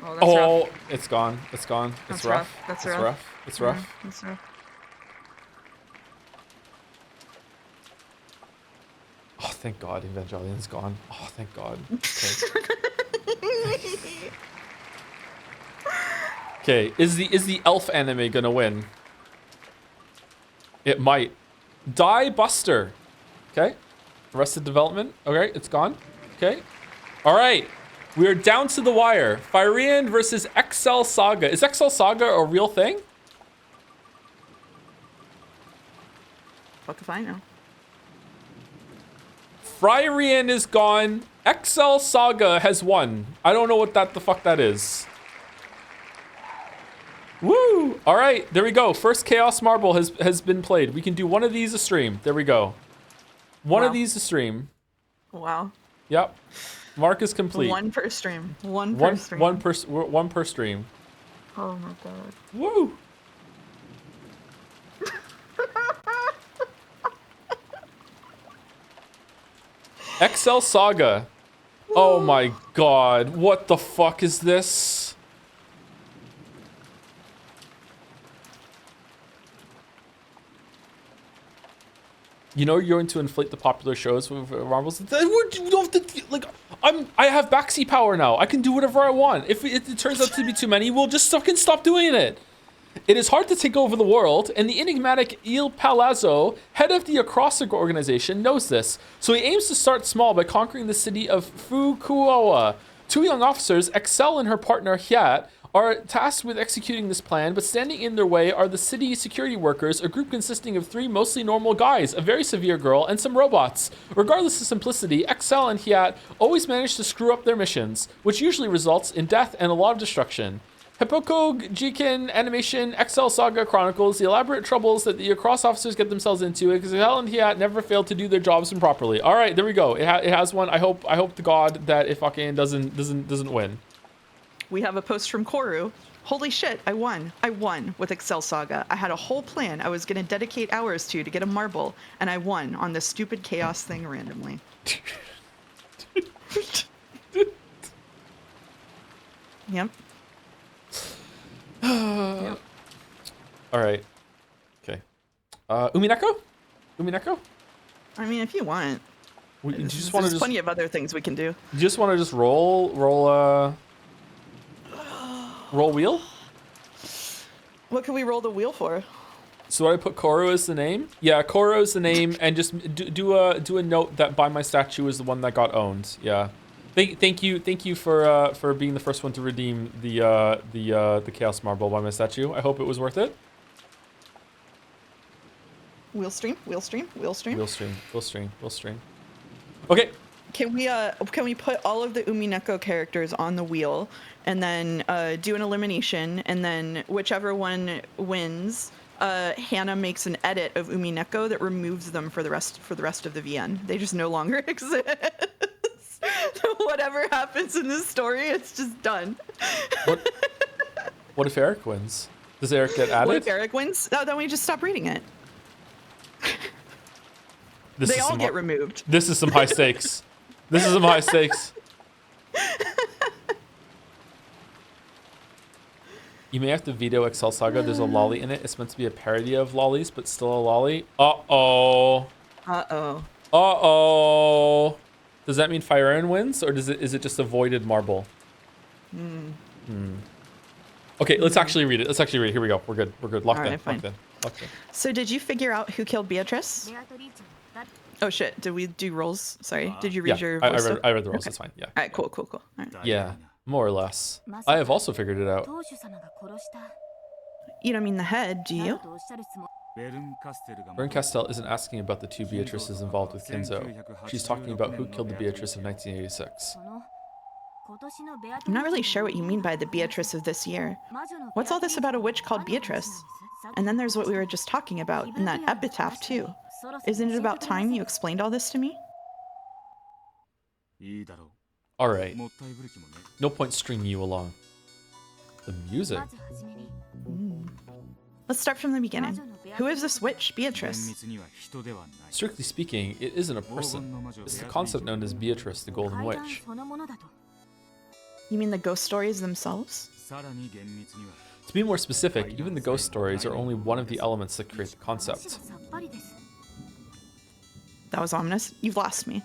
that's Oh, rough. it's gone. It's gone. It's That's rough. rough. That's It's rough. rough. It's rough. Yeah, that's rough. Oh, thank God Evangelion's gone. Oh, thank God. Okay. Okay, is the elf anime gonna win? It might. Die Buster. Okay. Arrested Development. Okay, it's gone. Okay. All right. We are down to the wire. Firian versus XL Saga. Is XL Saga a real thing? Fuck if I know. Fryrian is gone. XL Saga has won. I don't know what the fuck that is. Woo! All right, there we go. First Chaos Marble has been played. We can do one of these a stream. There we go. One of these a stream. Wow. Yep. Mark is complete. One per stream. One per stream. One per stream. Oh my god. Woo! XL Saga. Oh my god. What the fuck is this? You know you're going to inflate the popular shows with marbles. You don't have to, like, I have backseat power now. I can do whatever I want. If it turns out to be too many, we'll just fucking stop doing it. It is hard to take over the world, and the enigmatic Il Palazzo, head of the Acrostic organization, knows this. So he aims to start small by conquering the city of Fukuoka. Two young officers, Excel and her partner Hyat, are tasked with executing this plan, but standing in their way are the city security workers, a group consisting of 3 mostly normal guys, a very severe girl, and some robots. Regardless of simplicity, Excel and Hyat always manage to screw up their missions, which usually results in death and a lot of destruction. Hippoko Jiken Animation XL Saga chronicles the elaborate troubles that the Across officers get themselves into because Excel and Hyat never fail to do their jobs improperly. All right, there we go. It has one. I hope to God that it fucking doesn't win. We have a post from Koru. Holy shit, I won. I won with Excel Saga. I had a whole plan I was going to dedicate hours to get a marble, and I won on this stupid chaos thing randomly. Yep. Yep. All right. Okay. Umineko? I mean, if you want. There's Plenty of other things we can do. You just want to just roll wheel? What can we roll the wheel for? So I put Koro as the name? Yeah, Koro is the name, and just do a note that Buy My Statue is the one that got owned. Yeah. Thank you for being the first one to redeem the Chaos Marble Buy My Statue. I hope it was worth it. Wheel stream. Okay. Can we put all of the Umineko characters on the wheel and then do an elimination, and then whichever one wins, Hannah makes an edit of Umineko that removes them for the rest of the VN. They just no longer exist. Whatever happens in this story, it's just done. What if Eric wins? Does Eric get added? What if Eric wins? No, then we just stop reading it. They all get removed. This is some high stakes. You may have to veto Excel Saga. There's a lolly in it. It's meant to be a parody of lollies, but still a lolly. Uh-oh. Does that mean Fire Iron wins, or is it just a voided marble? Okay, let's actually read it. Here we go. We're good. Locked in. So did you figure out who killed Beatrice? Oh shit, did we do rolls? Sorry, did you read your I read the rolls, okay. It's fine, yeah. All right, cool. All right. Yeah, more or less. I have also figured it out. You don't mean the head, do you? Bern Castell isn't asking about the 2 Beatrices involved with Kinzo. She's talking about who killed the Beatrice of 1986. I'm not really sure what you mean by the Beatrice of this year. What's all this about a witch called Beatrice? And then there's what we were just talking about, and that epitaph too. Isn't it about time you explained all this to me? Alright. No point stringing you along. The music? Let's start from the beginning. Who is this witch, Beatrice? Strictly speaking, it isn't a person. It's the concept known as Beatrice, the Golden Witch. You mean the ghost stories themselves? To be more specific, even the ghost stories are only one of the elements that create the concept. That was ominous. You've lost me.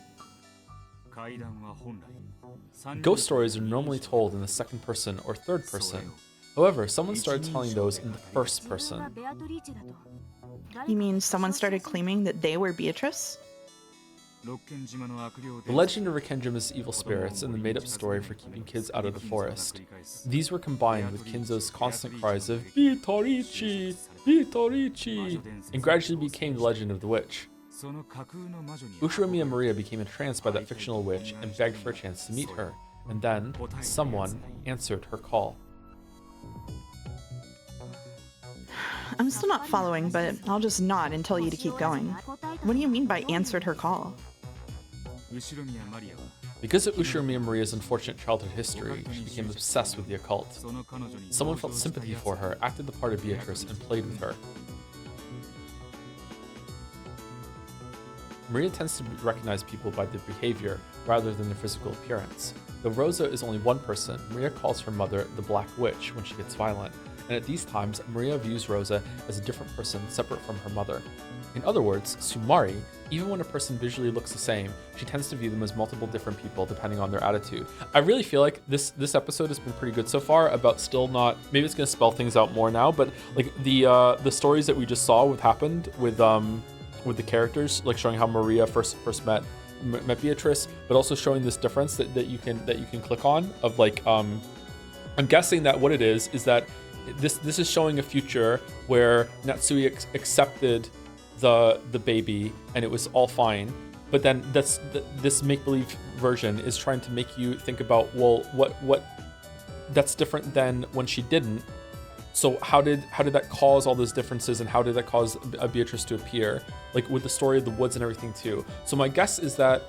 Ghost stories are normally told in the second person or third person. However, someone started telling those in the first person. You mean someone started claiming that they were Beatrice? The legend of Rikenjima's evil spirits and the made-up story for keeping kids out of the forest. These were combined with Kinzo's constant cries of Beatrice, Beatrice, and gradually became the legend of the witch. Ushiromiya Maria became entranced by that fictional witch and begged for a chance to meet her, and then someone answered her call. I'm still not following, but I'll just nod and tell you to keep going. What do you mean by answered her call? Because of Ushiromiya Maria's unfortunate childhood history, she became obsessed with the occult. Someone felt sympathy for her, acted the part of Beatrice, and played with her. Maria tends to recognize people by their behavior rather than their physical appearance. Though Rosa is only one person, Maria calls her mother the Black Witch when she gets violent, and at these times, Maria views Rosa as a different person separate from her mother. In other words, Sumari, even when a person visually looks the same, she tends to view them as multiple different people depending on their attitude. I really feel like this episode has been pretty good so far about still not, maybe it's going to spell things out more now, but like the stories that we just saw what happened with the characters, like showing how Maria first met Beatrice, but also showing this difference that you can click on of like I'm guessing that what it is that this is showing a future where Natsui accepted the baby and it was all fine, but then this make-believe version is trying to make you think about, well, what that's different than when she didn't. So how did that cause all those differences, and how did that cause Beatrice to appear, like with the story of the woods and everything too? So my guess is that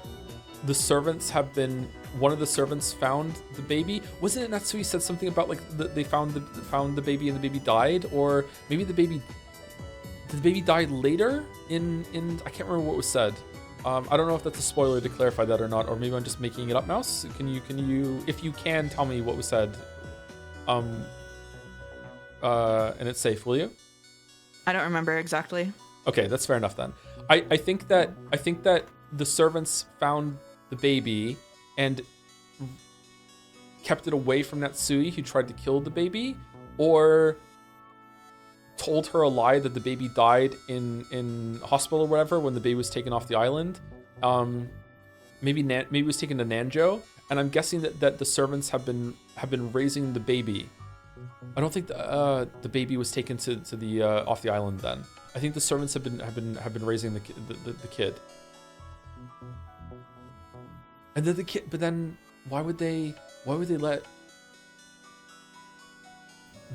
the servants one of the servants found the baby. Wasn't it Natsui said something about like they found the baby and the baby died, or maybe the baby died later in I can't remember what was said. I don't know if that's a spoiler to clarify that or not, or maybe I'm just making it up now. So can you if you can tell me what was said? And it's safe, will you? I don't remember exactly. Okay, that's fair enough then. I think that the servants found the baby and kept it away from Natsui, who tried to kill the baby, or told her a lie that the baby died in hospital or whatever when the baby was taken off the island. Maybe it was taken to Nanjo, and I'm guessing that the servants have been raising the baby. I don't think the baby was taken to the off the island then. I think the servants have been raising the kid. And then the kid, but then why would they let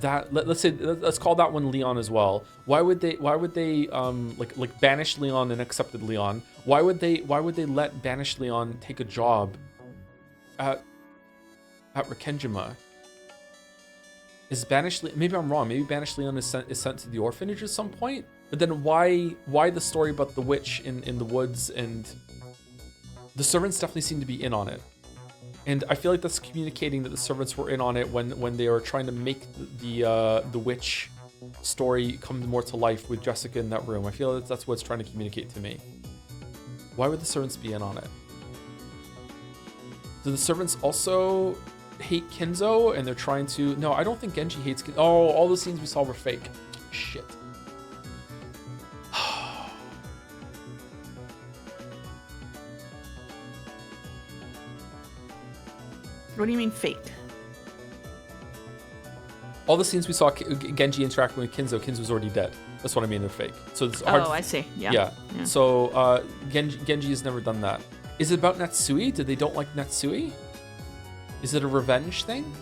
that, let's call that one Leon as well. Why would they like banish Leon and accepted Leon? Why would they let banished Leon take a job at Rikenjima? Is banished, maybe I'm wrong, maybe banished Leon is sent to the orphanage at some point? But then why the story about the witch in the woods? And the servants definitely seem to be in on it. And I feel like that's communicating that the servants were in on it when they were trying to make the witch story come more to life with Jessica in that room. I feel like that's what it's trying to communicate to me. Why would the servants be in on it? Do the servants also hate Kinzo and they're trying to... No, I don't think Genji hates Kinzo. Oh, all the scenes we saw were fake. Shit. What do you mean fake? All the scenes we saw Genji interacting with Kinzo was already dead. That's what I mean, they're fake. So it's hard. Oh, I see. Yeah. Yeah. So Genji has never done that. Is it about Natsui? Did they don't like Natsui? Is it a revenge thing?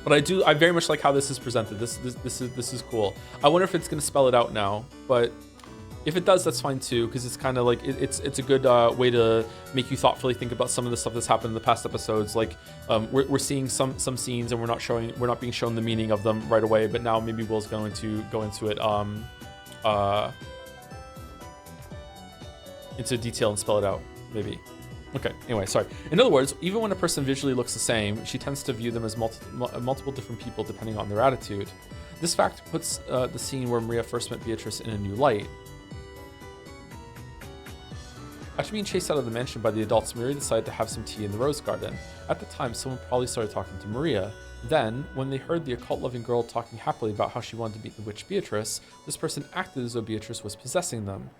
But I very much like how this is presented. This is cool. I wonder if it's gonna spell it out now, but if it does, that's fine too, because it's kind of like it's a good way to make you thoughtfully think about some of the stuff that's happened in the past episodes. Like we're seeing some scenes and we're not being shown the meaning of them right away, but now maybe Will's going to go into it into detail and spell it out, maybe. Okay, anyway, sorry. In other words, even when a person visually looks the same, she tends to view them as multiple different people depending on their attitude. This fact puts the scene where Maria first met Beatrice in a new light. After being chased out of the mansion by the adults, Maria decided to have some tea in the rose garden. At the time, someone probably started talking to Maria. Then, when they heard the occult-loving girl talking happily about how she wanted to meet the witch Beatrice, this person acted as though Beatrice was possessing them.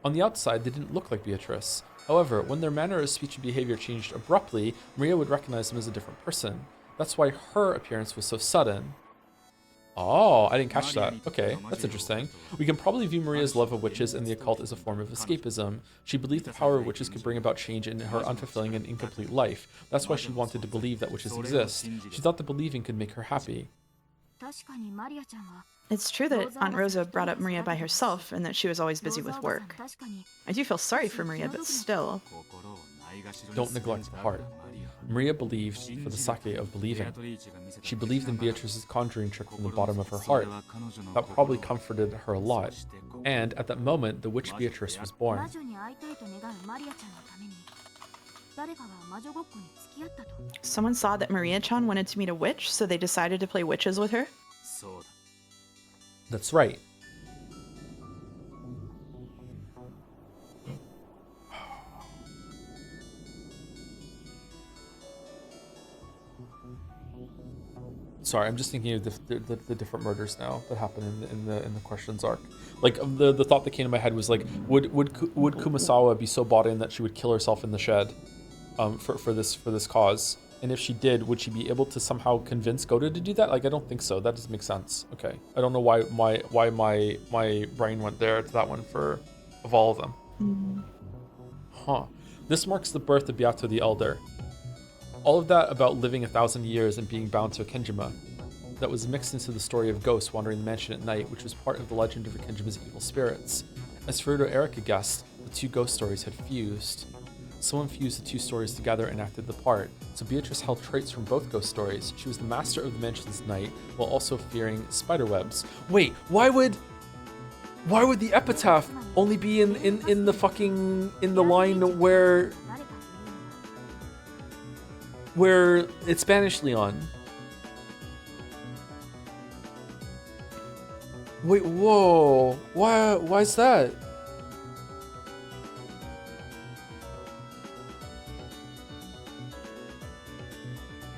On the outside, they didn't look like Beatrice. However, when their manner of speech and behavior changed abruptly, Maria would recognize them as a different person. That's why her appearance was so sudden. Oh, I didn't catch that. Okay, that's interesting. We can probably view Maria's love of witches and the occult as a form of escapism. She believed the power of witches could bring about change in her unfulfilling and incomplete life. That's why she wanted to believe that witches exist. She thought that believing could make her happy. It's true that Aunt Rosa brought up Maria by herself and that she was always busy with work. I do feel sorry for Maria, but still. Don't neglect the heart. Maria believed for the sake of believing. She believed in Beatrice's conjuring trick from the bottom of her heart. That probably comforted her a lot. And at that moment, the witch Beatrice was born. Someone saw that Maria-chan wanted to meet a witch, so they decided to play witches with her? That's right. Sorry, I'm just thinking of the different murders now that happen in the questions arc. Like the thought that came to my head was like, would Kumasawa be so bought in that she would kill herself in the shed, for this cause? And if she did, would she be able to somehow convince Goto to do that? Like, I don't think so. That doesn't make sense. Okay, I don't know why my brain went there to that one of all of them. Huh. This marks the birth of Beato the Elder. All of that about living 1,000 years and being bound to a Kenjima. That was mixed into the story of ghosts wandering the mansion at night, which was part of the legend of Kenjima's evil spirits. As Furuto Erika guessed, the two ghost stories had fused. Someone fused the two stories together and acted the part, so Beatrice held traits from both ghost stories. She was the master of the mansion's night, while also fearing spiderwebs. Wait, why would the epitaph only be in the line where it's Spanish Leon? Wait, whoa, why is that?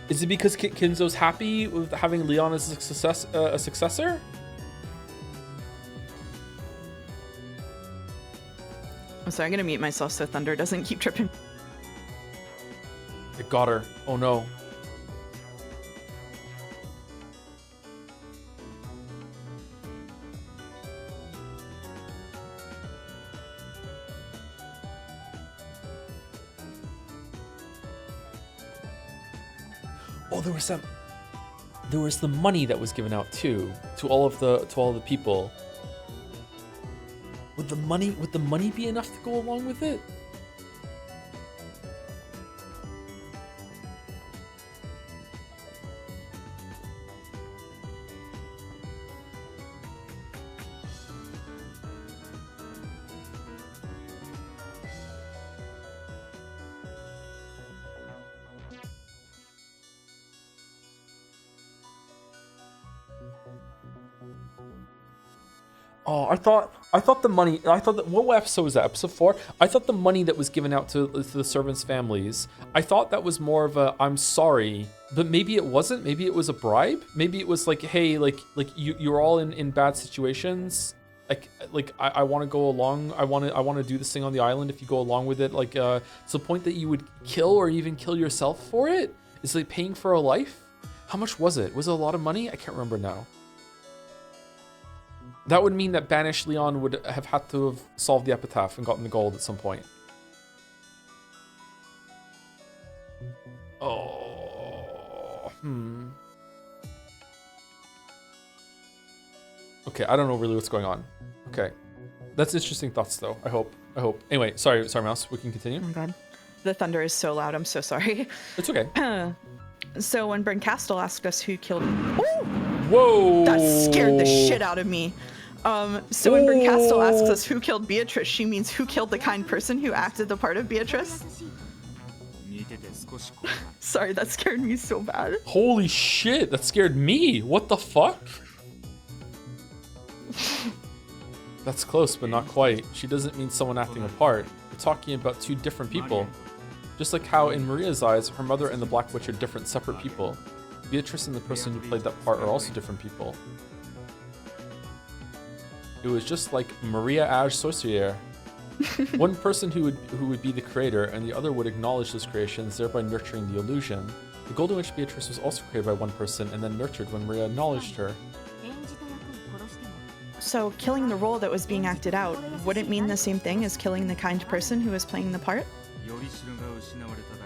Is it because Kinzo's happy with having Leon as a successor? I'm sorry, I'm gonna mute myself so Thunder doesn't keep tripping. It got her. Oh no. Oh, there was the money that was given out too to all of the people. Would the money be enough to go along with it? Oh, I thought the money. What episode was that? Episode 4. I thought the money that was given out to the servants' families. I thought that was more of a I'm sorry, but maybe it wasn't. Maybe it was a bribe. Maybe it was like, hey, like you're all in bad situations. Like I want to go along. I want to do this thing on the island. If you go along with it, like to the point that you would kill or even kill yourself for it. Is like paying for a life. How much was it? Was it a lot of money? I can't remember now. That would mean that banished Leon would have had to have solved the epitaph and gotten the gold at some point. Oh, Okay, I don't know really what's going on. Okay, that's interesting thoughts though. I hope. Anyway, sorry, Mouse. We can continue. Oh my god, the thunder is so loud. I'm so sorry. It's okay. So when Berncastle asked us who killed... Ooh! Whoa! That scared the shit out of me. So when Berncastle asks us who killed Beatrice, she means who killed the kind person who acted the part of Beatrice. Sorry, that scared me so bad. Holy shit, that scared me. What the fuck? That's close, but not quite. She doesn't mean someone acting a part. We're talking about two different people. Just like how in Maria's eyes, her mother and the Black Witch are different, separate people. Beatrice and the person who played that part are also different people. It was just like Maria Aj Sorcier. One person who would be the creator, and the other would acknowledge those creations, thereby nurturing the illusion. The Golden Witch Beatrice was also created by one person and then nurtured when Maria acknowledged her. So, killing the role that was being acted out wouldn't mean the same thing as killing the kind person who was playing the part?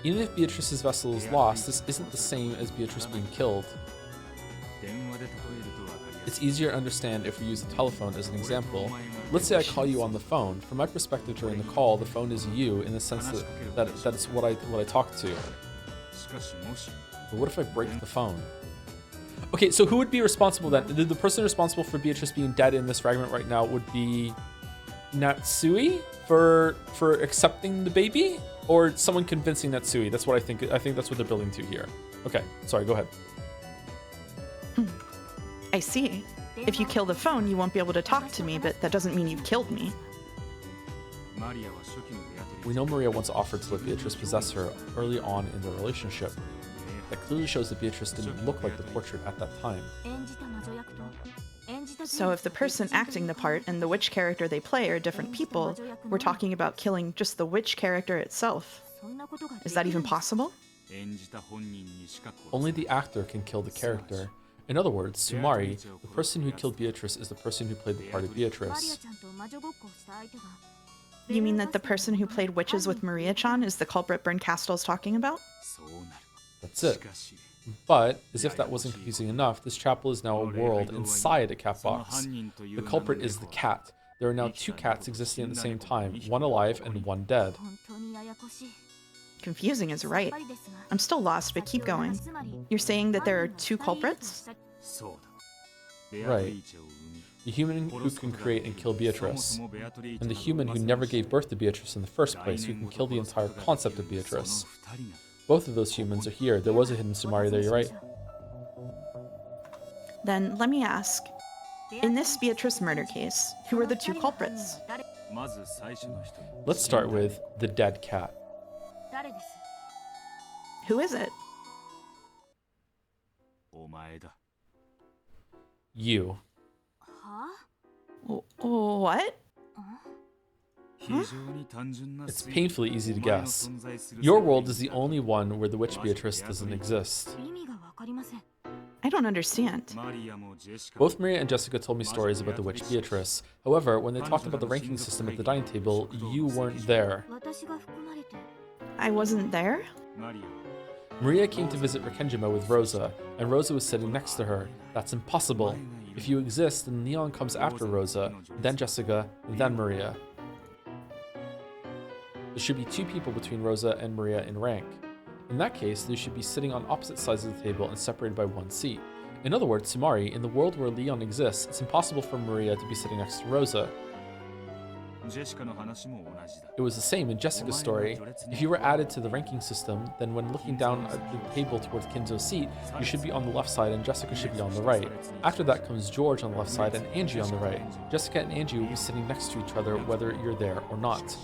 Even if Beatrice's vessel is lost, this isn't the same as Beatrice being killed. It's easier to understand if we use a telephone as an example. Let's say I call you on the phone. From my perspective during the call, the phone is you in the sense that it's what I talk to. But what if I break the phone? Okay, so who would be responsible then? The person responsible for Beatrice being dead in this fragment right now would be Natsui for accepting the baby? Or someone convincing Natsui? That's what I think. I think that's what they're building to here. Okay, sorry, go ahead. I see. If you kill the phone, you won't be able to talk to me, but that doesn't mean you've killed me. We know Maria once offered to let Beatrice possess her early on in their relationship. That clearly shows that Beatrice didn't look like the portrait at that time. So if the person acting the part and the witch character they play are different people, we're talking about killing just the witch character itself. Is that even possible? Only the actor can kill the character. In other words, Sumari, the person who killed Beatrice, is the person who played the part of Beatrice. You mean that the person who played witches with Maria-chan is the culprit Bernkastel's talking about? That's it. But, as if that wasn't confusing enough, this chapel is now a world inside a cat box. The culprit is the cat. There are now two cats existing at the same time, one alive and one dead. Confusing is right. I'm still lost, but keep going. You're saying that there are two culprits? Right. The human who can create and kill Beatrice, and the human who never gave birth to Beatrice in the first place, who can kill the entire concept of Beatrice. Both of those humans are here. There was a hidden Sumari there, you're right. Then let me ask. In this Beatrice murder case, who are the two culprits? Let's start with the dead cat. Who is it? You. What? It's painfully easy to guess. Your world is the only one where the witch Beatrice doesn't exist. I don't understand. Both Maria and Jessica told me stories about the witch Beatrice. However, when they talked about the ranking system at the dining table, you weren't there. I wasn't there? Maria came to visit Rikenjima with Rosa, and Rosa was sitting next to her. That's impossible. If you exist, then Leon comes after Rosa, then Jessica, then Maria. There should be two people between Rosa and Maria in rank. In that case, they should be sitting on opposite sides of the table and separated by one seat. In other words, Sumari, in the world where Leon exists, it's impossible for Maria to be sitting next to Rosa. It was the same in Jessica's story. If you were added to the ranking system, then when looking down at the table towards Kinzo's seat, you should be on the left side and Jessica should be on the right. After that comes George on the left side and Angie on the right. Jessica and Angie will be sitting next to each other whether you're there or not.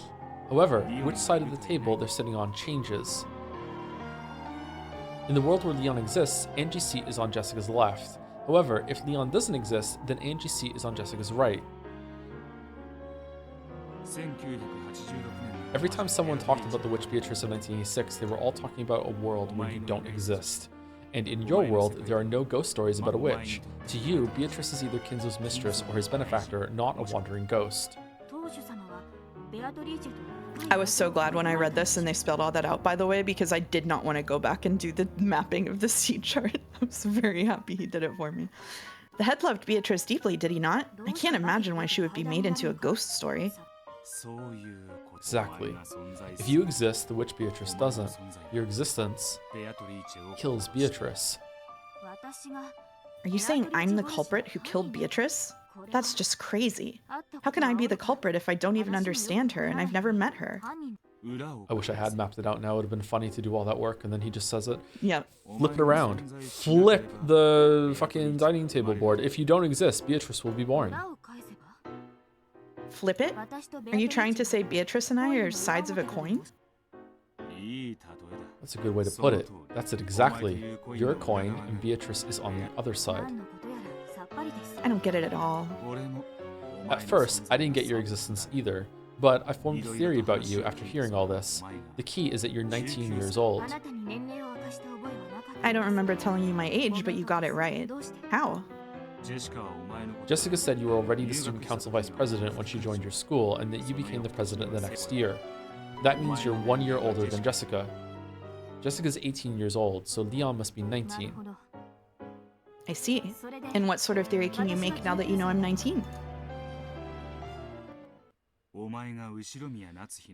However, which side of the table they're sitting on changes. In the world where Leon exists, Angie's seat is on Jessica's left. However, if Leon doesn't exist, then Angie's seat is on Jessica's right. Every time someone talked about the witch Beatrice of 1986, they were all talking about a world where you don't exist. And in your world, there are no ghost stories about a witch. To you, Beatrice is either Kinzo's mistress or his benefactor, not a wandering ghost. I was so glad when I read this and they spelled all that out, by the way, because I did not want to go back and do the mapping of the seat chart. I was very happy he did it for me. The head loved Beatrice deeply, did he not? I can't imagine why she would be made into a ghost story. Exactly. If you exist, the witch Beatrice doesn't. Your existence kills Beatrice. Are you saying I'm the culprit who killed Beatrice? That's just crazy. How can I be the culprit if I don't even understand her and I've never met her? I wish I had mapped it out now. It would have been funny to do all that work, and then he just says it. Yep. Flip it around. Flip the fucking dining table board. If you don't exist, Beatrice will be born. Flip it? Are you trying to say Beatrice and I are sides of a coin? That's a good way to put it. That's it exactly. You're a coin, and Beatrice is on the other side. I don't get it at all. At first, I didn't get your existence either, but I formed a theory about you after hearing all this. The key is that you're 19 years old. I don't remember telling you my age, but you got it right. How? Jessica said you were already the student council vice president when she joined your school and that you became the president the next year. That means you're 1 year older than Jessica. Jessica's 18 years old, so Leon must be 19. I see. And what sort of theory can you make now that you know I'm 19?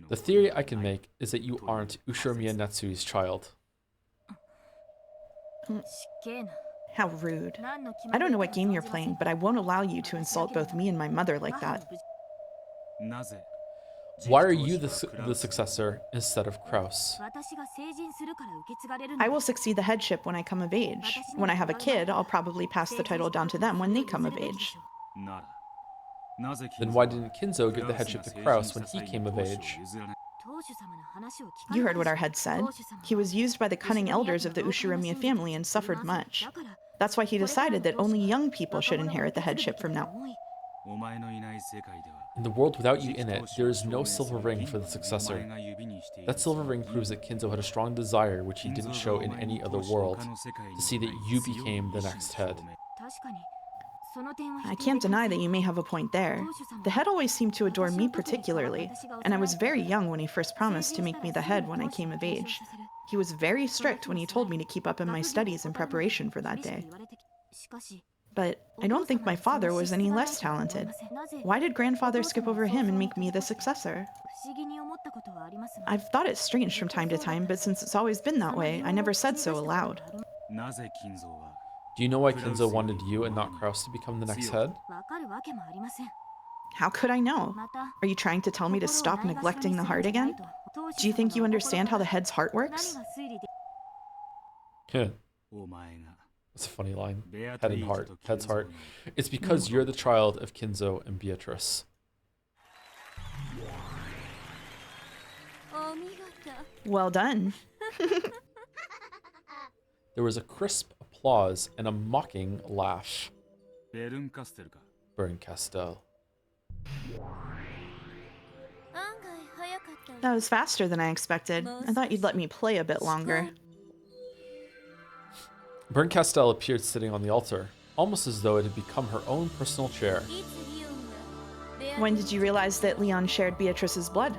The theory I can make is that you aren't Ushiromiya Natsui's child. How rude. I don't know what game you're playing, but I won't allow you to insult both me and my mother like that. Why are you the successor instead of Kraus? I will succeed the headship when I come of age. When I have a kid, I'll probably pass the title down to them when they come of age. Then why didn't Kinzo give the headship to Kraus when he came of age? You heard what our head said. He was used by the cunning elders of the Ushiromiya family and suffered much. That's why he decided that only young people should inherit the headship from now. In the world without you in it, there is no silver ring for the successor. That silver ring proves that Kinzo had a strong desire, which he didn't show in any other world, to see that you became the next head. I can't deny that you may have a point there. The head always seemed to adore me particularly, and I was very young when he first promised to make me the head when I came of age. He was very strict when he told me to keep up in my studies in preparation for that day. But I don't think my father was any less talented. Why did grandfather skip over him and make me the successor? I've thought it strange from time to time, but since it's always been that way, I never said so aloud. Do you know why Kinzo wanted you and not Kraus to become the next head? How could I know? Are you trying to tell me to stop neglecting the heart again? Do you think you understand how the head's heart works? That's a funny line. Head and heart. Head's heart. It's because you're the child of Kinzo and Beatrice. Well done. There was a crisp applause and a mocking laugh. Berncastel. That was faster than I expected. I thought you'd let me play a bit longer. Berncastel appeared sitting on the altar, almost as though it had become her own personal chair. When did you realize that Leon shared Beatrice's blood?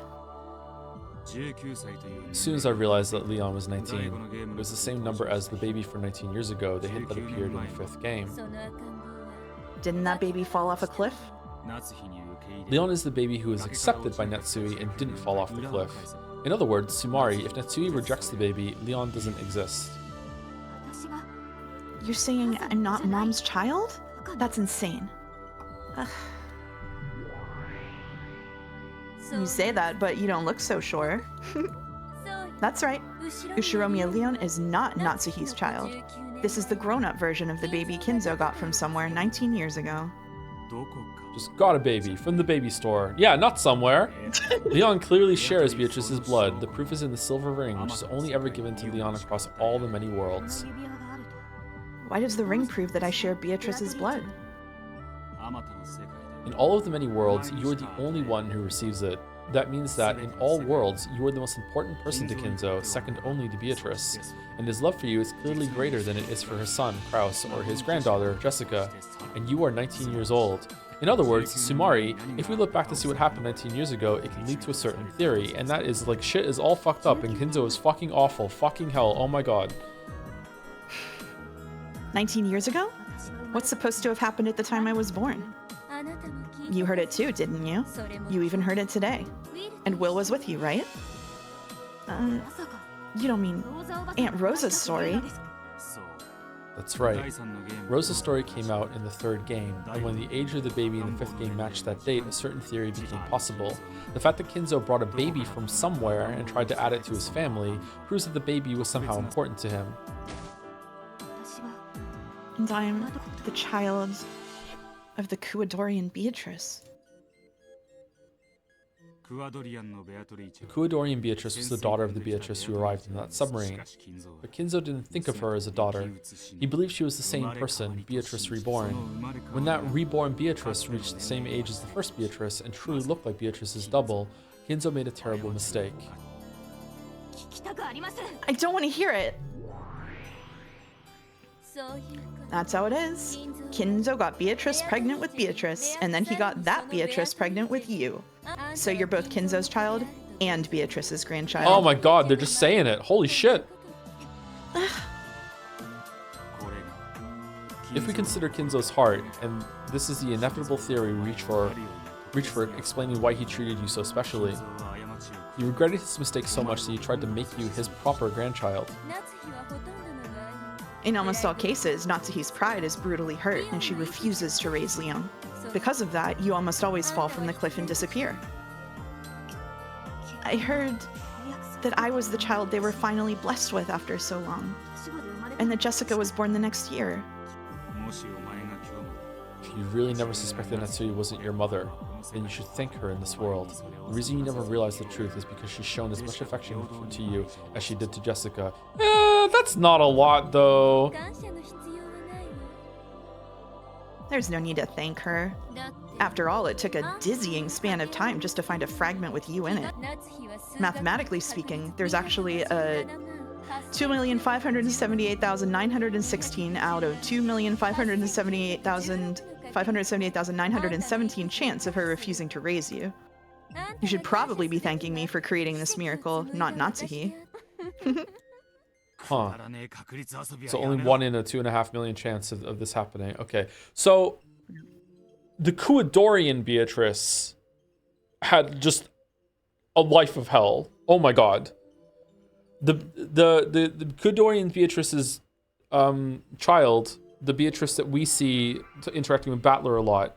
As soon as I realized that Leon was 19, it was the same number as the baby from 19 years ago, the hint that appeared in the 5th game. Didn't that baby fall off a cliff? Leon is the baby who was accepted by Natsui and didn't fall off the cliff. In other words, Sumari, if Natsui rejects the baby, Leon doesn't exist. You're saying I'm not Mom's child? That's insane. Ugh. You say that, but you don't look so sure. That's right. Ushiromiya Leon is not Natsuhi's child. This is the grown-up version of the baby Kinzo got from somewhere 19 years ago. Just got a baby from the baby store. Yeah, not somewhere. Leon clearly shares Beatrice's blood. The proof is in the silver ring, which is only ever given to Leon across all the many worlds. Why does the ring prove that I share Beatrice's blood? In all of the many worlds, you are the only one who receives it. That means that in all worlds, you are the most important person to Kinzo, second only to Beatrice. And his love for you is clearly greater than it is for his son, Kraus, or his granddaughter, Jessica. And you are 19 years old. In other words, Sumari, if we look back to see what happened 19 years ago, it can lead to a certain theory, and that is like shit is all fucked up and Kinzo is fucking awful, fucking hell, oh my god. 19 years ago? What's supposed to have happened at the time I was born? You heard it too, didn't you? You even heard it today. And Will was with you, right? You don't mean Aunt Rosa's story? That's right. Rosa's story came out in the 3rd game, and when the age of the baby in the 5th game matched that date, a certain theory became possible. The fact that Kinzo brought a baby from somewhere and tried to add it to his family proves that the baby was somehow important to him. And I'm the child of the Kuadorian Beatrice. The Kuadorian Beatrice was the daughter of the Beatrice who arrived in that submarine. But Kinzo didn't think of her as a daughter. He believed she was the same person, Beatrice reborn. When that reborn Beatrice reached the same age as the first Beatrice and truly looked like Beatrice's double, Kinzo made a terrible mistake. I don't want to hear it. That's how it is. Kinzo got Beatrice pregnant with Beatrice, and then he got that Beatrice pregnant with you. So you're both Kinzo's child and Beatrice's grandchild. Oh my god, they're just saying it. Holy shit. If we consider Kinzo's heart, and this is the inevitable theory we reach for explaining why he treated you so specially, he regretted his mistake so much that he tried to make you his proper grandchild. In almost all cases, Natsuhi's pride is brutally hurt, and she refuses to raise Leon. Because of that, you almost always fall from the cliff and disappear. I heard that I was the child they were finally blessed with after so long, and that Jessica was born the next year. If you really never suspected Natsui wasn't your mother, then you should thank her in this world. The reason you never realized the truth is because she's shown as much affection to you as she did to Jessica. That's not a lot, though. There's no need to thank her. After all, it took a dizzying span of time just to find a fragment with you in it. Mathematically speaking, there's actually a 2,578,916 out of 2,578,917 chance of her refusing to raise you. You should probably be thanking me for creating this miracle, not Natsuhi. Huh. So only 1 in a 2.5 million chance of this happening. Okay. So the Kuadorian Beatrice had just a life of hell. Oh my god. The Kuadorian Beatrice's child, the Beatrice that we see interacting with Battler a lot,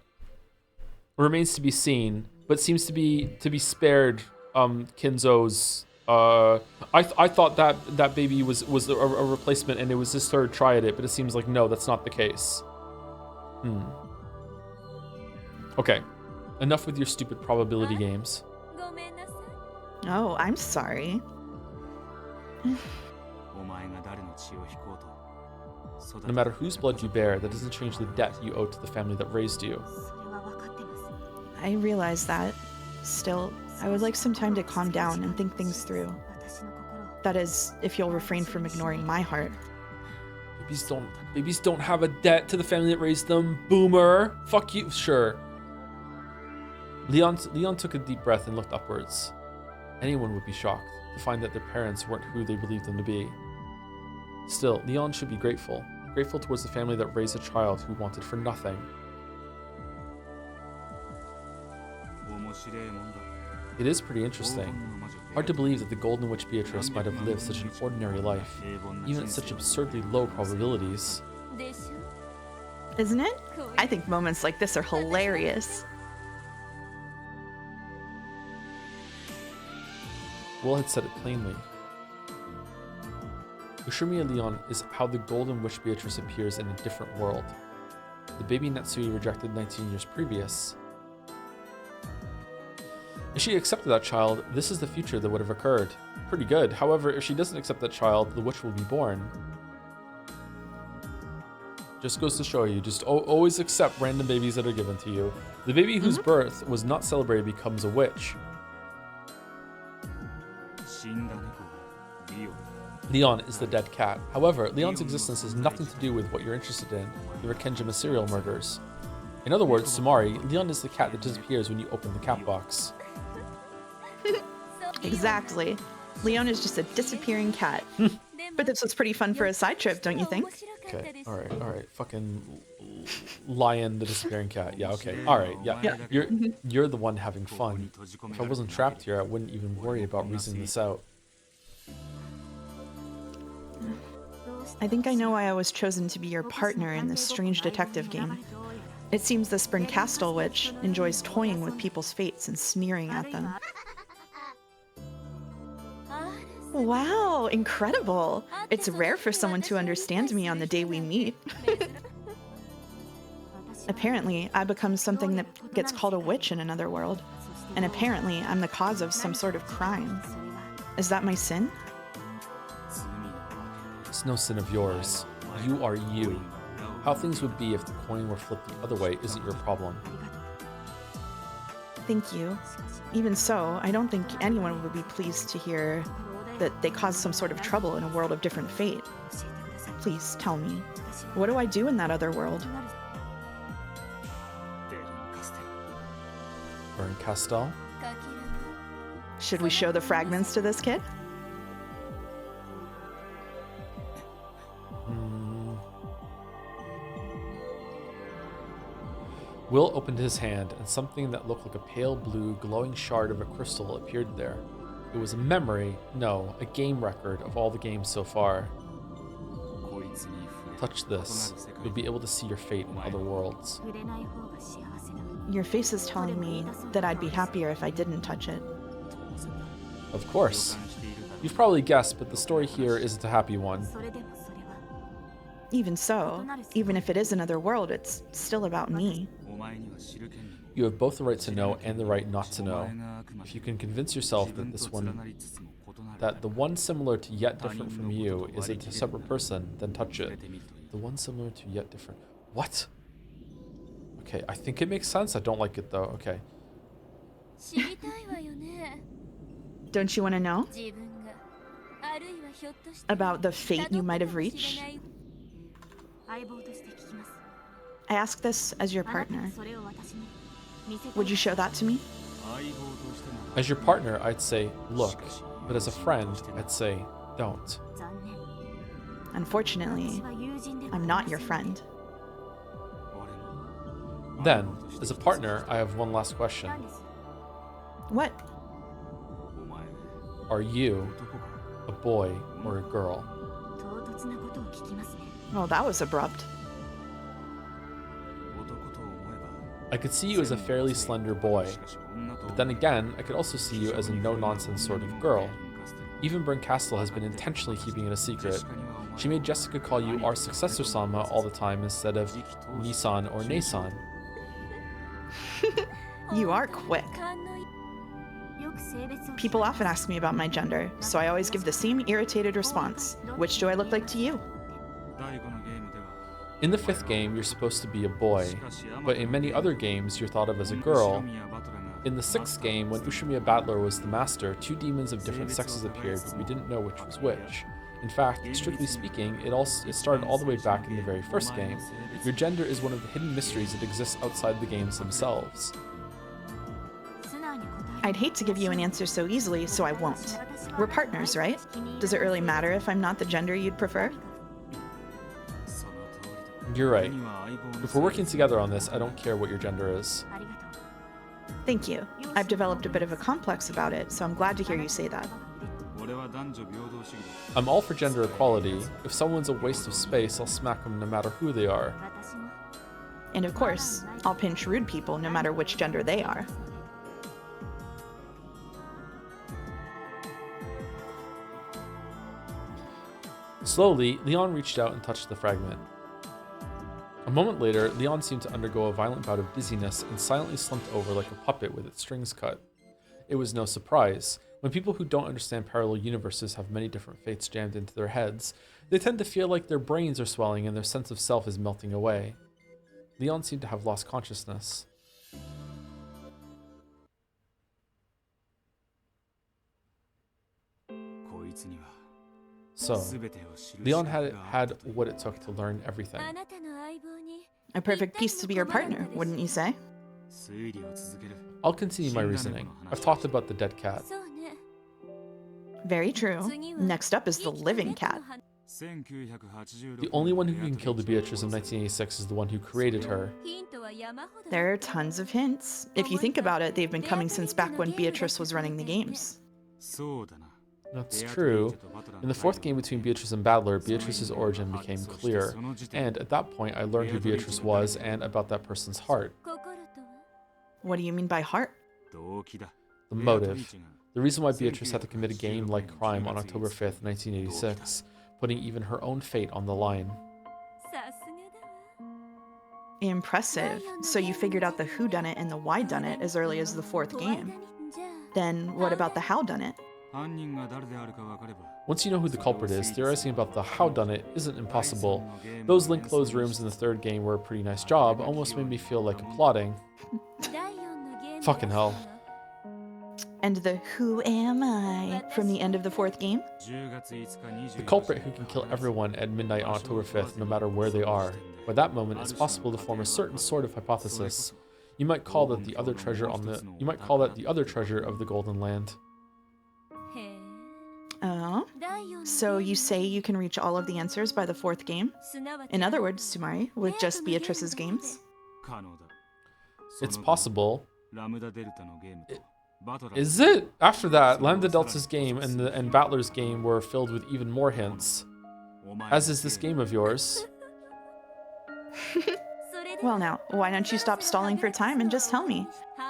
remains to be seen, but seems to be spared Kinzo's. I thought that baby was a replacement and it was his third try at it, but it seems like no, that's not the case. Okay, enough with your stupid probability games. Oh, I'm sorry. No matter whose blood you bear, that doesn't change the debt you owe to the family that raised you. I realize that. Still, I would like some time to calm down and think things through. That is, if you'll refrain from ignoring my heart. Babies don't have a debt to the family that raised them. Boomer. Fuck you. Sure. Leon took a deep breath and looked upwards. Anyone would be shocked to find that their parents weren't who they believed them to be. Still, Leon should be grateful. Grateful towards the family that raised a child who wanted for nothing. It is pretty interesting. Hard to believe that the Golden Witch Beatrice might have lived such an ordinary life, even at such absurdly low probabilities. Isn't it? I think moments like this are hilarious. Will had said it plainly. Ushimiya Leon is how the Golden Witch Beatrice appears in a different world. The baby Natsui rejected 19 years previous. If she accepted that child, this is the future that would have occurred. Pretty good. However, if she doesn't accept that child, the witch will be born. Just goes to show you, just always accept random babies that are given to you. The baby whose birth was not celebrated becomes a witch. Leon is the dead cat. However, Leon's existence has nothing to do with what you're interested in, the Rikenjima serial murders. In other words, Sumari, Leon is the cat that disappears when you open the cat box. Exactly. Leon is just a disappearing cat. But this was pretty fun for a side trip, don't you think? Okay, alright. Fucking lion, the disappearing cat. Yeah, okay. Alright, yeah. You're the one having fun. If I wasn't trapped here, I wouldn't even worry about reasoning this out. I think I know why I was chosen to be your partner in this strange detective game. It seems the Sprintcastle witch enjoys toying with people's fates and sneering at them. Wow, incredible! It's rare for someone to understand me on the day we meet. Apparently, I become something that gets called a witch in another world. And apparently, I'm the cause of some sort of crime. Is that my sin? It's no sin of yours. You are you. How things would be if the coin were flipped the other way isn't your problem. Thank you. Even so, I don't think anyone would be pleased to hear that they caused some sort of trouble in a world of different fate. Please tell me, what do I do in that other world? Burn Castel. Should we show the fragments to this kid? Will opened his hand, and something that looked like a pale blue, glowing shard of a crystal appeared there. It was a memory, no, a game record of all the games so far. Touch this. You'll be able to see your fate in other worlds. Your face is telling me that I'd be happier if I didn't touch it. Of course. You've probably guessed, but the story here isn't a happy one. Even so, even if it is another world, it's still about me. You have both the right to know and the right not to know. If you can convince yourself that the one similar to yet different from you is a separate person, then touch it. The one similar to yet different. What? Okay, I think it makes sense. I don't like it though. Okay. Don't you want to know? About the fate you might have reached? I ask this as your partner. Would you show that to me? As your partner, I'd say, look. But as a friend, I'd say, don't. Unfortunately, I'm not your friend. Then, as a partner, I have one last question. What? Are you a boy or a girl? Well, that was abrupt. I could see you as a fairly slender boy, but then again, I could also see you as a no-nonsense sort of girl. Even Bryn Castle has been intentionally keeping it a secret. She made Jessica call you our successor Sama all the time instead of Nisan or Nasan. You are quick. People often ask me about my gender, so I always give the same irritated response. Which do I look like to you? In the 5th game, you're supposed to be a boy, but in many other games, you're thought of as a girl. In the 6th game, when Ushumiya Battler was the master, 2 demons of different sexes appeared, but we didn't know which was which. In fact, strictly speaking, it started all the way back in the very first game. Your gender is one of the hidden mysteries that exists outside the games themselves. I'd hate to give you an answer so easily, so I won't. We're partners, right? Does it really matter if I'm not the gender you'd prefer? You're right. If we're working together on this, I don't care what your gender is. Thank you. I've developed a bit of a complex about it, so I'm glad to hear you say that. I'm all for gender equality. If someone's a waste of space, I'll smack them no matter who they are. And of course, I'll pinch rude people no matter which gender they are. Slowly, Leon reached out and touched the fragment. A moment later, Leon seemed to undergo a violent bout of dizziness and silently slumped over like a puppet with its strings cut. It was no surprise. When people who don't understand parallel universes have many different fates jammed into their heads, they tend to feel like their brains are swelling and their sense of self is melting away. Leon seemed to have lost consciousness. So, Leon had what it took to learn everything. A perfect piece to be your partner, wouldn't you say? I'll continue my reasoning. I've talked about the dead cat. Very true. Next up is the living cat. The only one who can kill the Beatrice of 1986 is the one who created her. There are tons of hints. If you think about it, they've been coming since back when Beatrice was running the games. That's true. In the 4th game between Beatrice and Battler, Beatrice's origin became clear, and at that point I learned who Beatrice was and about that person's heart. What do you mean by heart? The motive. The reason why Beatrice had to commit a game-like crime on October 5th, 1986, putting even her own fate on the line. Impressive. So you figured out the whodunit and the whydunit as early as the 4th game. Then what about the howdunit? Once you know who the culprit is, theorizing about the howdunit isn't impossible. Those link closed rooms in the 3rd game were a pretty nice job, almost made me feel like applauding. Fucking hell. And the who am I from the end of the fourth game? The culprit who can kill everyone at midnight on October 5th, no matter where they are. By that moment, it's possible to form a certain sort of hypothesis. You might call that the other treasure of the Golden Land. Oh, so you say you can reach all of the answers by the fourth game? In other words, Sumari, with just Beatrice's games? It's possible. Is it? After that, Lambda Delta's game and Battler's game were filled with even more hints. As is this game of yours. Well now, why don't you stop stalling for time and just tell me,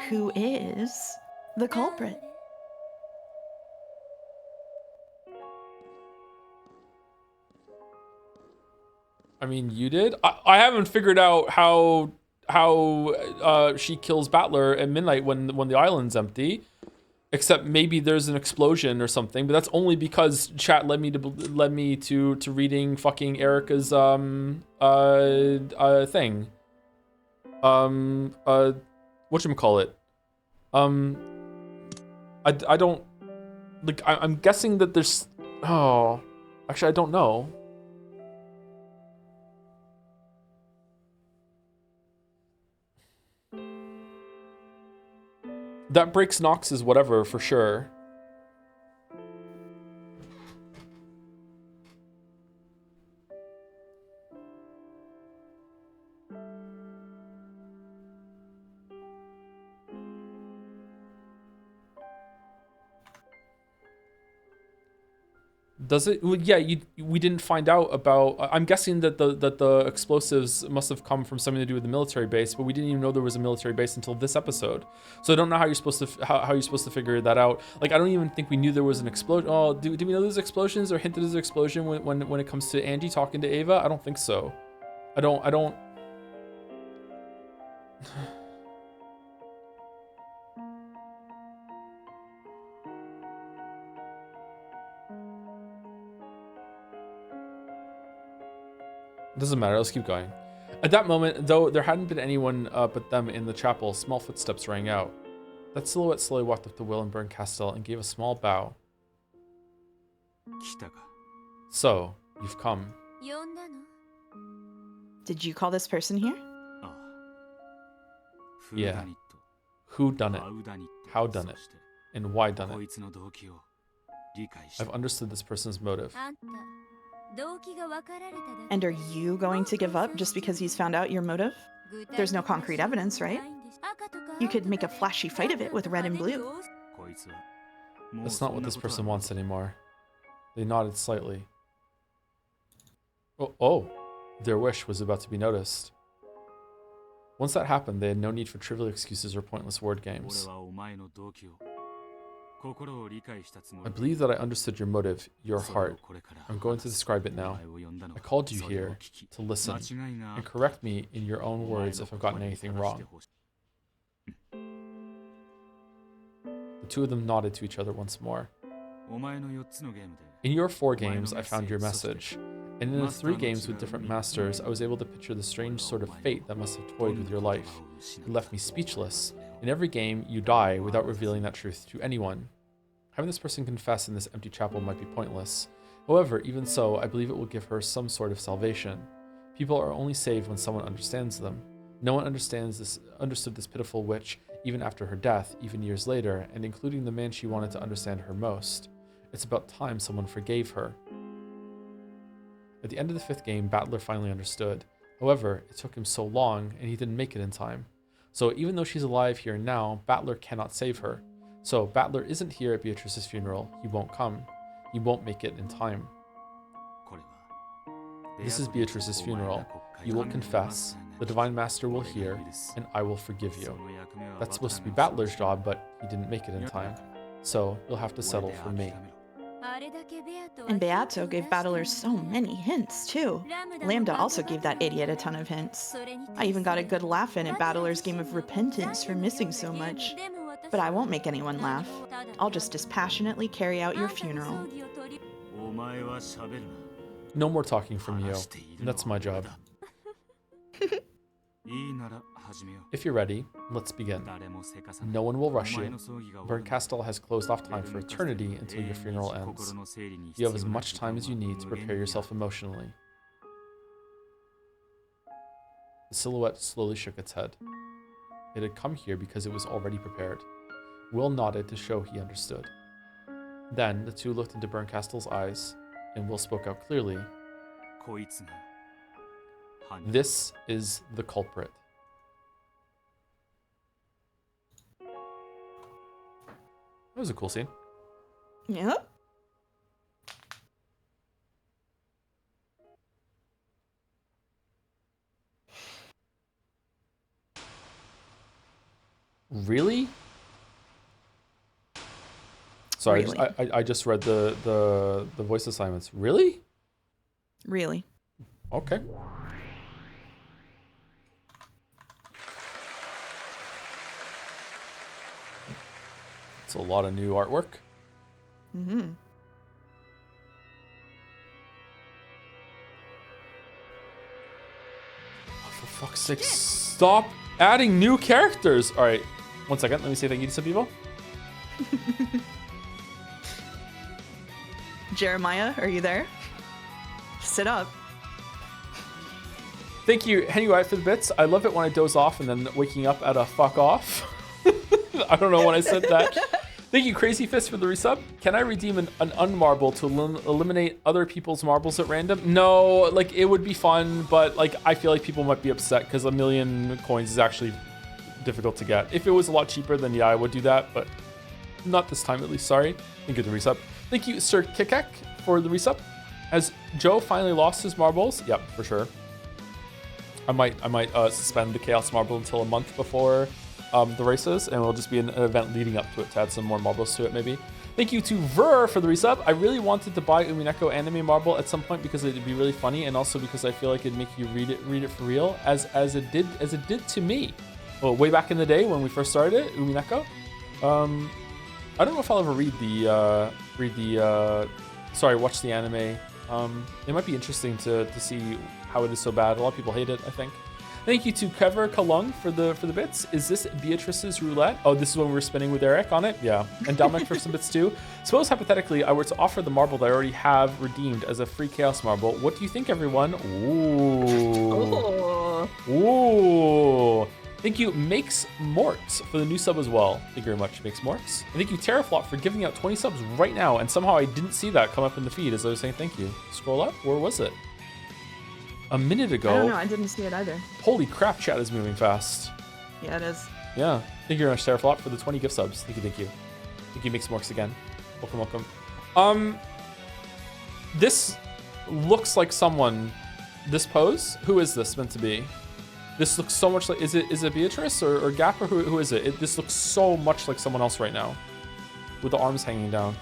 who is the culprit? I mean, you did? I haven't figured out how she kills Battler at midnight when the island's empty. Except maybe there's an explosion or something, but that's only because chat led me to reading fucking Erica's thing. Whatchamacallit? I don't like I'm guessing that there's actually I don't know. That breaks Nox's whatever for sure. Does it? Well, yeah, we didn't find out about. I'm guessing that the explosives must have come from something to do with the military base, but we didn't even know there was a military base until this episode. So I don't know how you're supposed to how you're supposed to figure that out. Like I don't even think we knew there was an explosion. Oh, do we know there's explosions or hinted there's an explosion when it comes to Angie talking to Ava? I don't think so. I don't. Doesn't matter, let's keep going. At that moment, though there hadn't been anyone but them in the chapel, small footsteps rang out. That silhouette slowly walked up to Willenburn Castle and gave a small bow. So, you've come. Did you call this person here? Yeah. Who done it? How done it? And why done it? I've understood this person's motive. And are you going to give up just because he's found out your motive? There's no concrete evidence, right? You could make a flashy fight of it with red and blue. That's not what this person wants anymore. They nodded slightly. Oh, their wish was about to be noticed. Once that happened, they had no need for trivial excuses or pointless word games. I believe that I understood your motive, your heart. I'm going to describe it now. I called you here to listen and correct me in your own words if I've gotten anything wrong. The two of them nodded to each other once more. In your 4 games, I found your message. And in the 3 games with different masters, I was able to picture the strange sort of fate that must have toyed with your life. It left me speechless. In every game, you die without revealing that truth to anyone. Having this person confess in this empty chapel might be pointless. However, even so, I believe it will give her some sort of salvation. People are only saved when someone understands them. No one understood this pitiful witch, even after her death, even years later, and including the man she wanted to understand her most. It's about time someone forgave her. At the end of the 5th game, Battler finally understood. However, it took him so long, and he didn't make it in time. So even though she's alive here and now, Battler cannot save her. So Battler isn't here at Beatrice's funeral. He won't come. He won't make it in time. This is Beatrice's funeral. You will confess, the Divine Master will hear, and I will forgive you. That's supposed to be Battler's job, but he didn't make it in time. So you'll have to settle for me. And Beato gave Battler so many hints, too. Lambda also gave that idiot a ton of hints. I even got a good laugh in at Battler's game of repentance for missing so much. But I won't make anyone laugh. I'll just dispassionately carry out your funeral. No more talking from you. That's my job. If you're ready, let's begin. No one will rush you. Bernkastel has closed off time for eternity until your funeral ends. You have as much time as you need to prepare yourself emotionally. The silhouette slowly shook its head. It had come here because it was already prepared. Will nodded to show he understood. Then the two looked into Bernkastel's eyes, and Will spoke out clearly. This is the culprit. That was a cool scene. Yeah. Really? Sorry, Really? I just read the voice assignments. Really? Really. Okay. It's a lot of new artwork. Mm-hmm. For fuck's sake, stop adding new characters. All right, 1 second. Let me say thank you to some people. Jeremiah, are you there? Sit up. Thank you, Henry White, for the bits. I love it when I doze off and then waking up at a fuck off. I don't know when I said that. Thank you, Crazy Fist, for the resub. Can I redeem an unmarble to eliminate other people's marbles at random? No, like, it would be fun, but, like, I feel like people might be upset because 1,000,000 coins is actually difficult to get. If it was a lot cheaper, then yeah, I would do that, but not this time, at least. Sorry. Thank you for the resub. Thank you, Sir Kikek, for the resub. Has Joe finally lost his marbles? Yep, for sure. I might suspend the Chaos Marble until a month before the races, and it'll just be an event leading up to it to add some more marbles to it, maybe. Thank you to Ver for the resub. I really wanted to buy Umineko anime marble at some point because it'd be really funny, and also because I feel like it'd make you read it for real, as it did to me. Well, way back in the day when we first started it, Umineko. I don't know if I'll ever watch the anime. It might be interesting to see how it is so bad. A lot of people hate it, I think. Thank you to Kever Kalung for the bits. Is this Beatrice's roulette? Oh, this is when we were spinning with Eric on it? Yeah. And Dominic for some bits too. Suppose hypothetically I were to offer the marble that I already have redeemed as a free Chaos Marble. What do you think, everyone? Ooh. Oh. Ooh. Thank you, Makes Morts, for the new sub as well. Thank you very much, Makes Morts. And thank you, Terraflop, for giving out 20 subs right now. And somehow I didn't see that come up in the feed as I was saying thank you. Scroll up. Where was it? A minute ago. I don't know. I didn't see it either. Holy crap, chat is moving fast. Yeah, it is. Yeah. Thank you very much, Terraflop, for the 20 gift subs. Thank you, thank you. Thank you, Makes Morts again. Welcome, welcome. This looks like someone. This pose? Who is this meant to be? This looks so much like, is it Beatrice or Gap, or who is it? This looks so much like someone else right now, with the arms hanging down.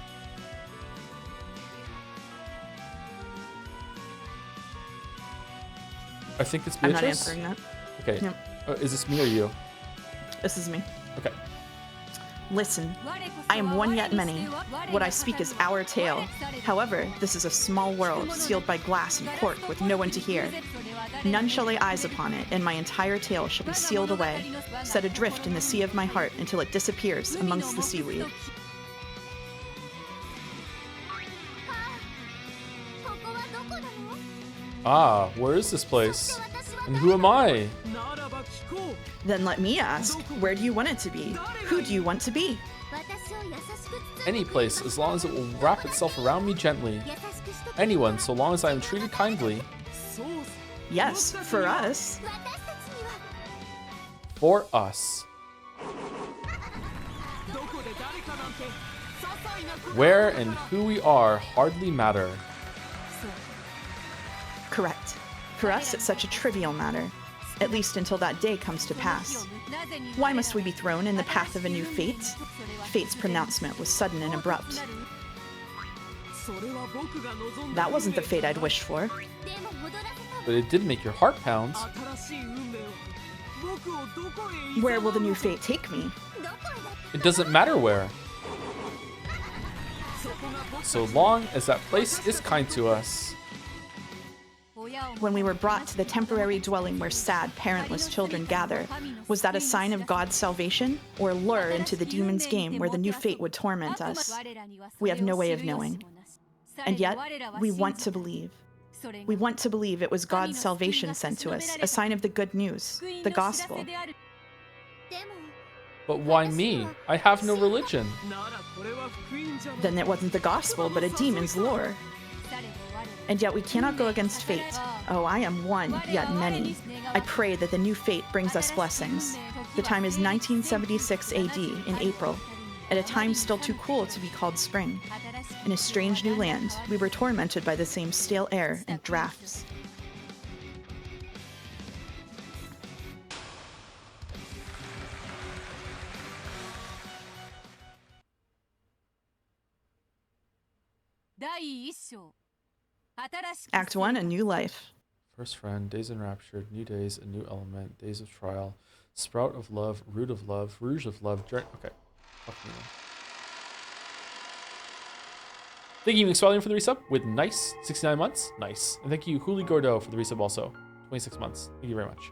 I think it's Beatrice. I'm not answering that. Okay. Yep. Is this me or you? This is me. Okay. Listen, I am one yet many. What I speak is our tale. However, this is a small world, sealed by glass and cork with no one to hear. None shall lay eyes upon it, and my entire tale shall be sealed away, set adrift in the sea of my heart until it disappears amongst the seaweed. Ah, where is this place? And who am I? Then let me ask, where do you want it to be? Who do you want to be? Any place, as long as it will wrap itself around me gently. Anyone, so long as I am treated kindly. Yes, for us. For us. Where and who we are hardly matter. Correct. For us, it's such a trivial matter, at least until that day comes to pass. Why must we be thrown in the path of a new fate? Fate's pronouncement was sudden and abrupt. That wasn't the fate I'd wished for. But it did make your heart pound. Where will the new fate take me? It doesn't matter where. So long as that place is kind to us. When we were brought to the temporary dwelling where sad, parentless children gather, was that a sign of God's salvation, or lure into the demon's game where the new fate would torment us? We have no way of knowing. And yet, we want to believe. We want to believe it was God's salvation sent to us, a sign of the good news, the gospel. But why me? I have no religion. Then it wasn't the gospel, but a demon's lure. And yet we cannot go against fate. Oh, I am one, yet many. I pray that the new fate brings us blessings. The time is 1976 AD, in April, at a time still too cool to be called spring. In a strange new land, we were tormented by the same stale air and drafts. Act 1, A New Life. First friend, days enraptured, new days, a new element, days of trial, sprout of love, root of love, rouge of love, okay. Fuck me. Thank you, McSwellian, for the resub with nice 69 months. Nice. And thank you, Huli Gordo, for the resub also. 26 months. Thank you very much.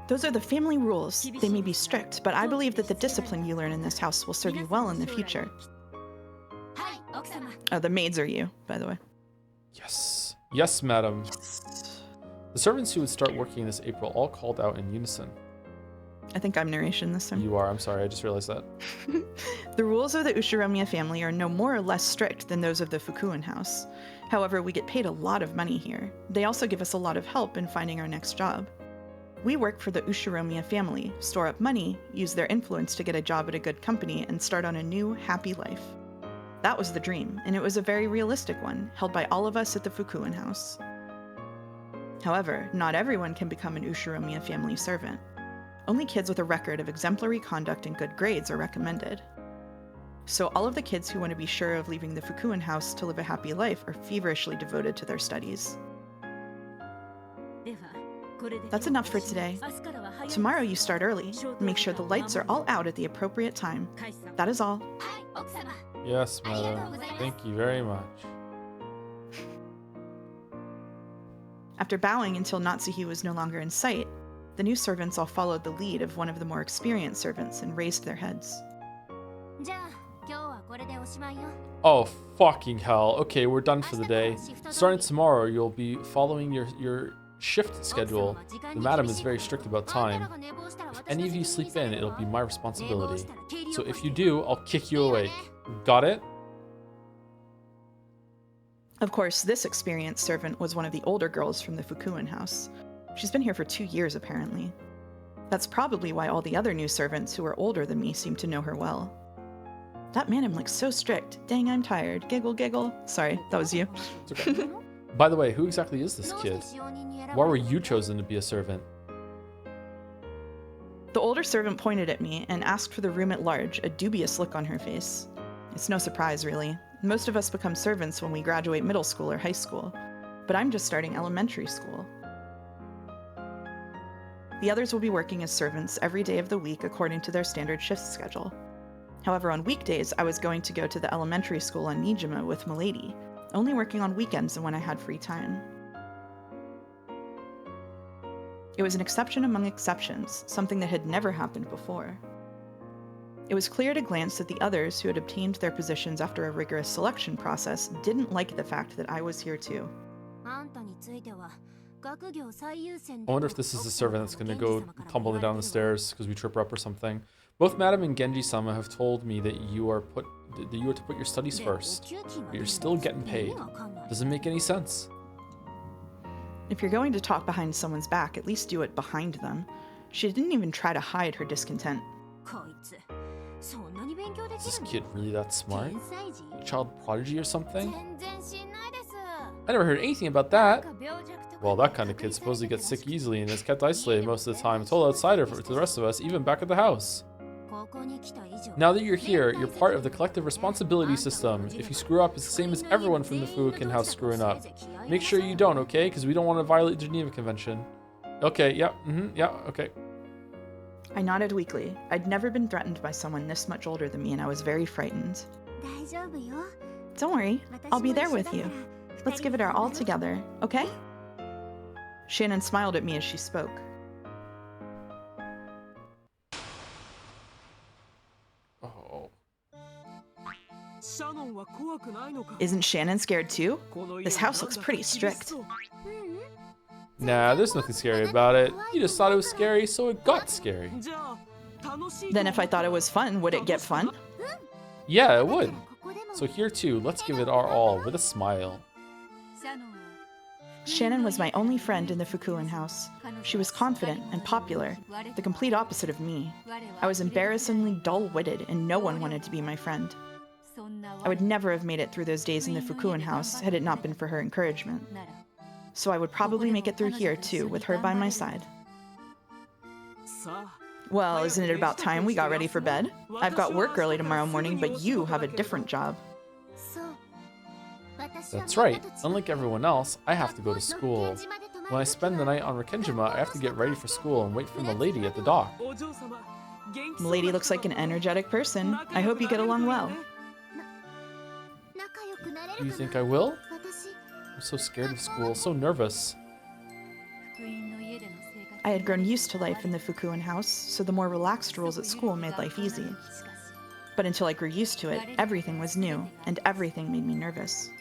Those are the family rules. They may be strict, but I believe that the discipline you learn in this house will serve you well in the future. Oh, the maids are you, by the way. Yes. Yes, madam. The servants who would start working this April all called out in unison. I think I'm narration this time. You are. I'm sorry. I just realized that. The rules of the Ushiromiya family are no more or less strict than those of the Fukuen house. However, we get paid a lot of money here. They also give us a lot of help in finding our next job. We work for the Ushiromiya family, store up money, use their influence to get a job at a good company, and start on a new, happy life. That was the dream, and it was a very realistic one, held by all of us at the Fukuen house. However, not everyone can become an Ushiromiya family servant. Only kids with a record of exemplary conduct and good grades are recommended. So all of the kids who want to be sure of leaving the Fukuen house to live a happy life are feverishly devoted to their studies. That's enough for today. Tomorrow you start early. Make sure the lights are all out at the appropriate time. That is all. Yes, madam. Thank you very much. After bowing until Natsuhi was no longer in sight, the new servants all followed the lead of one of the more experienced servants and raised their heads. Oh, fucking hell. Okay, we're done for the day. Starting tomorrow, you'll be following your shift schedule. The madam is very strict about time. If any of you sleep in, it'll be my responsibility. So if you do, I'll kick you awake. Got it? Of course, this experienced servant was one of the older girls from the Fukuen house. She's been here for 2 years, apparently. That's probably why all the other new servants who are older than me seem to know her well. That madam looks so strict. Dang, I'm tired. Giggle, giggle. Sorry, that was you. It's okay. By the way, who exactly is this kid? Why were you chosen to be a servant? The older servant pointed at me and asked for the room at large, a dubious look on her face. It's no surprise, really. Most of us become servants when we graduate middle school or high school, but I'm just starting elementary school. The others will be working as servants every day of the week according to their standard shift schedule. However, on weekdays, I was going to go to the elementary school on Nijima with Milady, only working on weekends and when I had free time. It was an exception among exceptions, something that had never happened before. It was clear at a glance that the others who had obtained their positions after a rigorous selection process didn't like the fact that I was here too. I wonder if this is the servant that's going to go tumbling down the stairs because we trip her up or something. Both Madam and Genji-sama have told me that you are to put your studies first, but you're still getting paid. Doesn't make any sense. If you're going to talk behind someone's back, at least do it behind them. She didn't even try to hide her discontent. Is this kid really that smart? A child prodigy or something? I never heard anything about that. Well, that kind of kid supposedly gets sick easily and is kept isolated most of the time, total outsider to the rest of us, even back at the house. Now that you're here, you're part of the collective responsibility system. If you screw up, it's the same as everyone from the Fukuen house screwing up. Make sure you don't, okay? Because we don't want to violate the Geneva Convention. Okay, yeah, yeah, okay. I nodded weakly. I'd never been threatened by someone this much older than me, and I was very frightened. Don't worry, I'll be there with you. Let's give it our all together, okay? Shannon smiled at me as she spoke. Oh. Isn't Shannon scared too? This house looks pretty strict. Nah, there's nothing scary about it. You just thought it was scary, so it got scary. Then if I thought it was fun, would it get fun? Yeah, it would. So here too, let's give it our all with a smile. Shannon was my only friend in the Fukuen house. She was confident and popular, the complete opposite of me. I was embarrassingly dull-witted, and no one wanted to be my friend. I would never have made it through those days in the Fukuen house had it not been for her encouragement. So I would probably make it through here too, with her by my side. Well, isn't it about time we got ready for bed? I've got work early tomorrow morning, but you have a different job. That's right. Unlike everyone else, I have to go to school. When I spend the night on Rikenjima, I have to get ready for school and wait for Milady at the dock. Milady looks like an energetic person. I hope you get along well. Do you think I will? I'm so scared of school, so nervous. I had grown used to life in the Fukuen house, so the more relaxed rules at school made life easy. But until I grew used to it, everything was new, and everything made me nervous.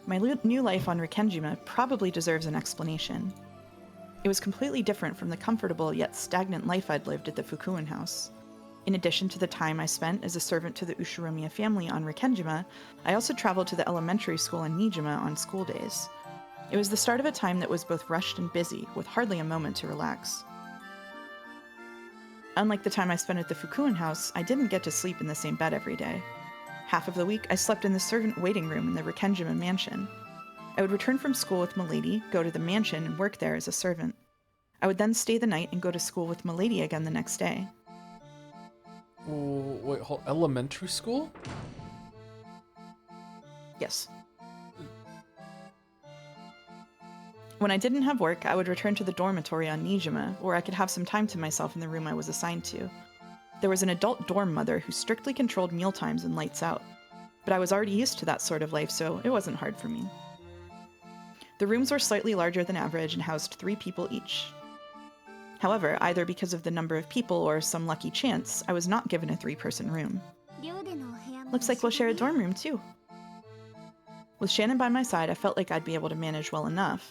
My new life on Rikenjima probably deserves an explanation. It was completely different from the comfortable yet stagnant life I'd lived at the Fukuen house. In addition to the time I spent as a servant to the Ushiromiya family on Rikenjima, I also traveled to the elementary school in Nijima on school days. It was the start of a time that was both rushed and busy, with hardly a moment to relax. Unlike the time I spent at the Fukuen house, I didn't get to sleep in the same bed every day. Half of the week, I slept in the servant waiting room in the Rikenjima mansion. I would return from school with Milady, go to the mansion, and work there as a servant. I would then stay the night and go to school with Milady again the next day. Oh, wait, elementary school? Yes. When I didn't have work, I would return to the dormitory on Nijima, where I could have some time to myself in the room I was assigned to. There was an adult dorm mother who strictly controlled mealtimes and lights out. But I was already used to that sort of life, so it wasn't hard for me. The rooms were slightly larger than average and housed 3 people each. However, either because of the number of people or some lucky chance, I was not given a 3-person room. Looks like we'll share a dorm room too. With Shannon by my side, I felt like I'd be able to manage well enough.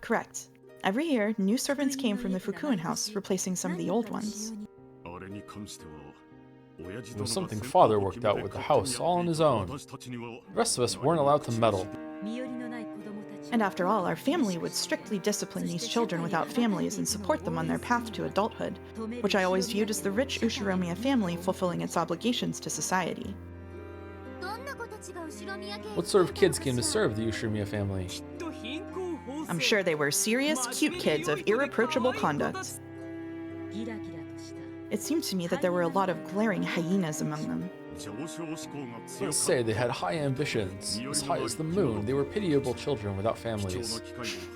Correct. Every year, new servants came from the Fukuen house, replacing some of the old ones. It was something Father worked out with the house all on his own. The rest of us weren't allowed to meddle. And after all, our family would strictly discipline these children without families and support them on their path to adulthood, which I always viewed as the rich Ushiromiya family fulfilling its obligations to society. What sort of kids came to serve the Ushiromiya family? I'm sure they were serious, cute kids of irreproachable conduct. It seemed to me that there were a lot of glaring hyenas among them. Let's say they had high ambitions. As high as the moon, they were pitiable children without families.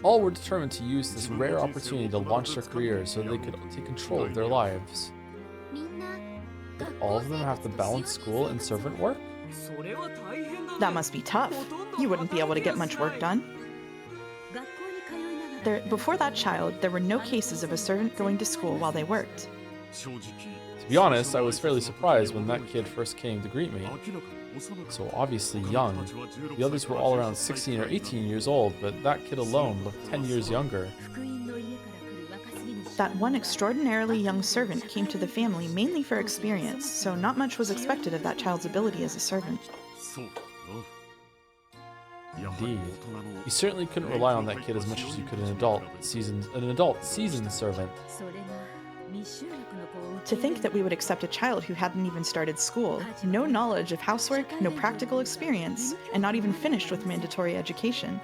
All were determined to use this rare opportunity to launch their careers so they could take control of their lives. Did all of them have to balance school and servant work? That must be tough. You wouldn't be able to get much work done. Before that child, there were no cases of a servant going to school while they worked. To be honest, I was fairly surprised when that kid first came to greet me. So obviously young. The others were all around 16 or 18 years old, but that kid alone looked 10 years younger. That one extraordinarily young servant came to the family mainly for experience, so not much was expected of that child's ability as a servant. Indeed. You certainly couldn't rely on that kid as much as you could an adult seasoned servant. To think that we would accept a child who hadn't even started school, no knowledge of housework, no practical experience, and not even finished with mandatory education.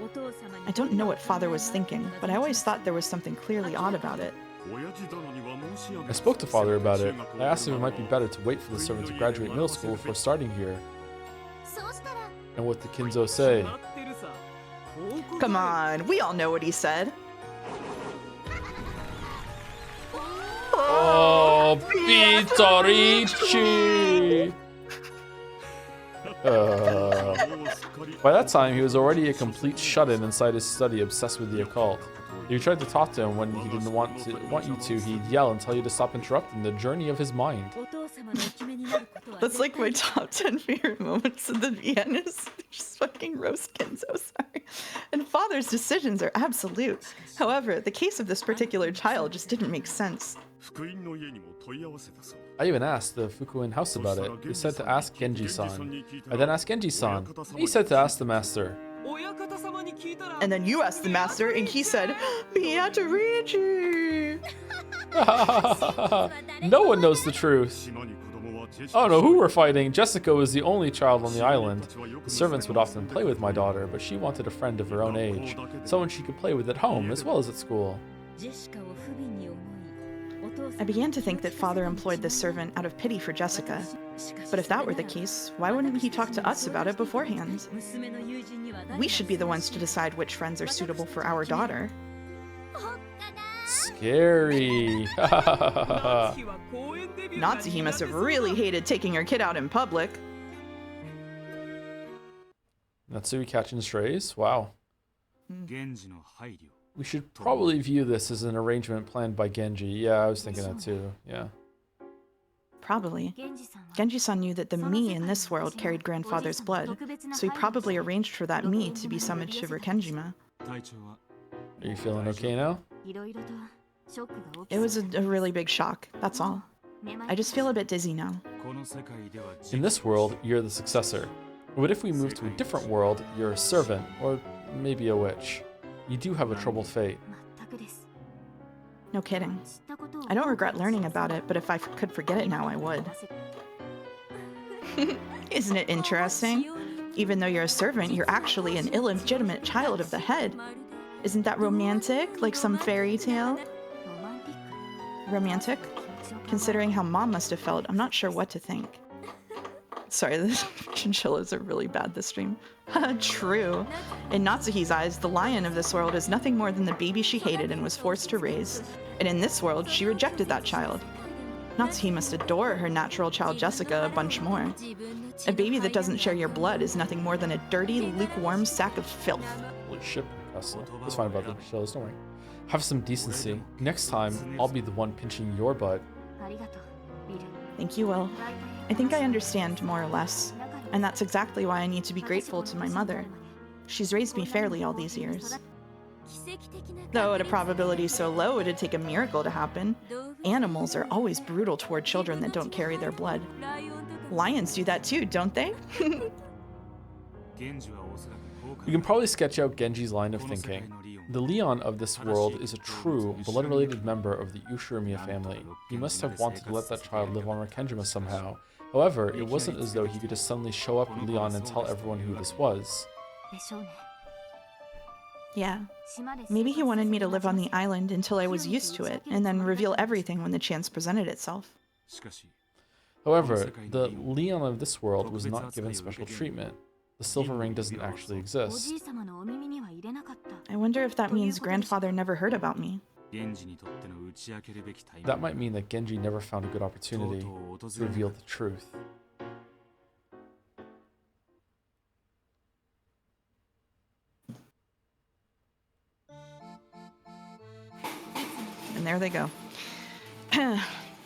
I don't know what father was thinking, but I always thought there was something clearly odd about it. I spoke to father about it. I asked him if it might be better to wait for the servant to graduate middle school before starting here. And what did Kinzo say? Come on, we all know what he said. Oh, Beatrice! By that time, he was already a complete shut-in inside his study, obsessed with the occult. If you tried to talk to him when he didn't want you to, he'd yell and tell you to stop interrupting the journey of his mind. That's like my top 10 favorite moments of the Viennas. Just fucking roast Kinzo, sorry. And father's decisions are absolute. However, the case of this particular child just didn't make sense. I even asked the Fukuin house about it. They said to ask Genji-san. I then asked Genji-san. He said to ask the master. And then you asked the master, and he said, Beatrice! No one knows the truth. I don't know who we're fighting. Jessica was the only child on the island. The servants would often play with my daughter, but she wanted a friend of her own age, someone she could play with at home as well as at school. I began to think that father employed this servant out of pity for Jessica. But if that were the case, why wouldn't he talk to us about it beforehand? We should be the ones to decide which friends are suitable for our daughter. Scary. Natsuhi must have really hated taking her kid out in public. Natsui catching strays? Wow. We should probably view this as an arrangement planned by Genji. Yeah, I was thinking that too. Yeah. Probably. Genji-san knew that the me in this world carried grandfather's blood, so he probably arranged for that me to be summoned to Rikkenjima. Are you feeling okay now? It was a really big shock, that's all. I just feel a bit dizzy now. In this world, you're the successor. What if we move to a different world, you're a servant, or maybe a witch? You do have a troubled fate. No kidding. I don't regret learning about it, but if I could forget it now, I would. Isn't it interesting? Even though you're a servant, you're actually an illegitimate child of the head. Isn't that romantic? Like some fairy tale? Romantic? Considering how mom must have felt, I'm not sure what to think. Sorry, the chinchillas are really bad this stream. True. In Natsuhi's eyes, the lion of this world is nothing more than the baby she hated and was forced to raise. And in this world, she rejected that child. Natsuhi must adore her natural child Jessica a bunch more. A baby that doesn't share your blood is nothing more than a dirty, lukewarm sack of filth. Holy shit, Castle. It's fine about the chinchillas, don't worry. Have some decency. Next time, I'll be the one pinching your butt. Thank you, Will. I think I understand more or less, and that's exactly why I need to be grateful to my mother. She's raised me fairly all these years. Though at a probability so low it'd take a miracle to happen, animals are always brutal toward children that don't carry their blood. Lions do that too, don't they? You can probably sketch out Genji's line of thinking. The Leon of this world is a true, blood-related member of the Ushiromiya family. He must have wanted to let that child live on Rikkenjima somehow. However, it wasn't as though he could just suddenly show up in Leon and tell everyone who this was. Yeah. Maybe he wanted me to live on the island until I was used to it, and then reveal everything when the chance presented itself. However, the Leon of this world was not given special treatment. The silver ring doesn't actually exist. I wonder if that means grandfather never heard about me. That might mean that Genji never found a good opportunity to reveal the truth. And there they go.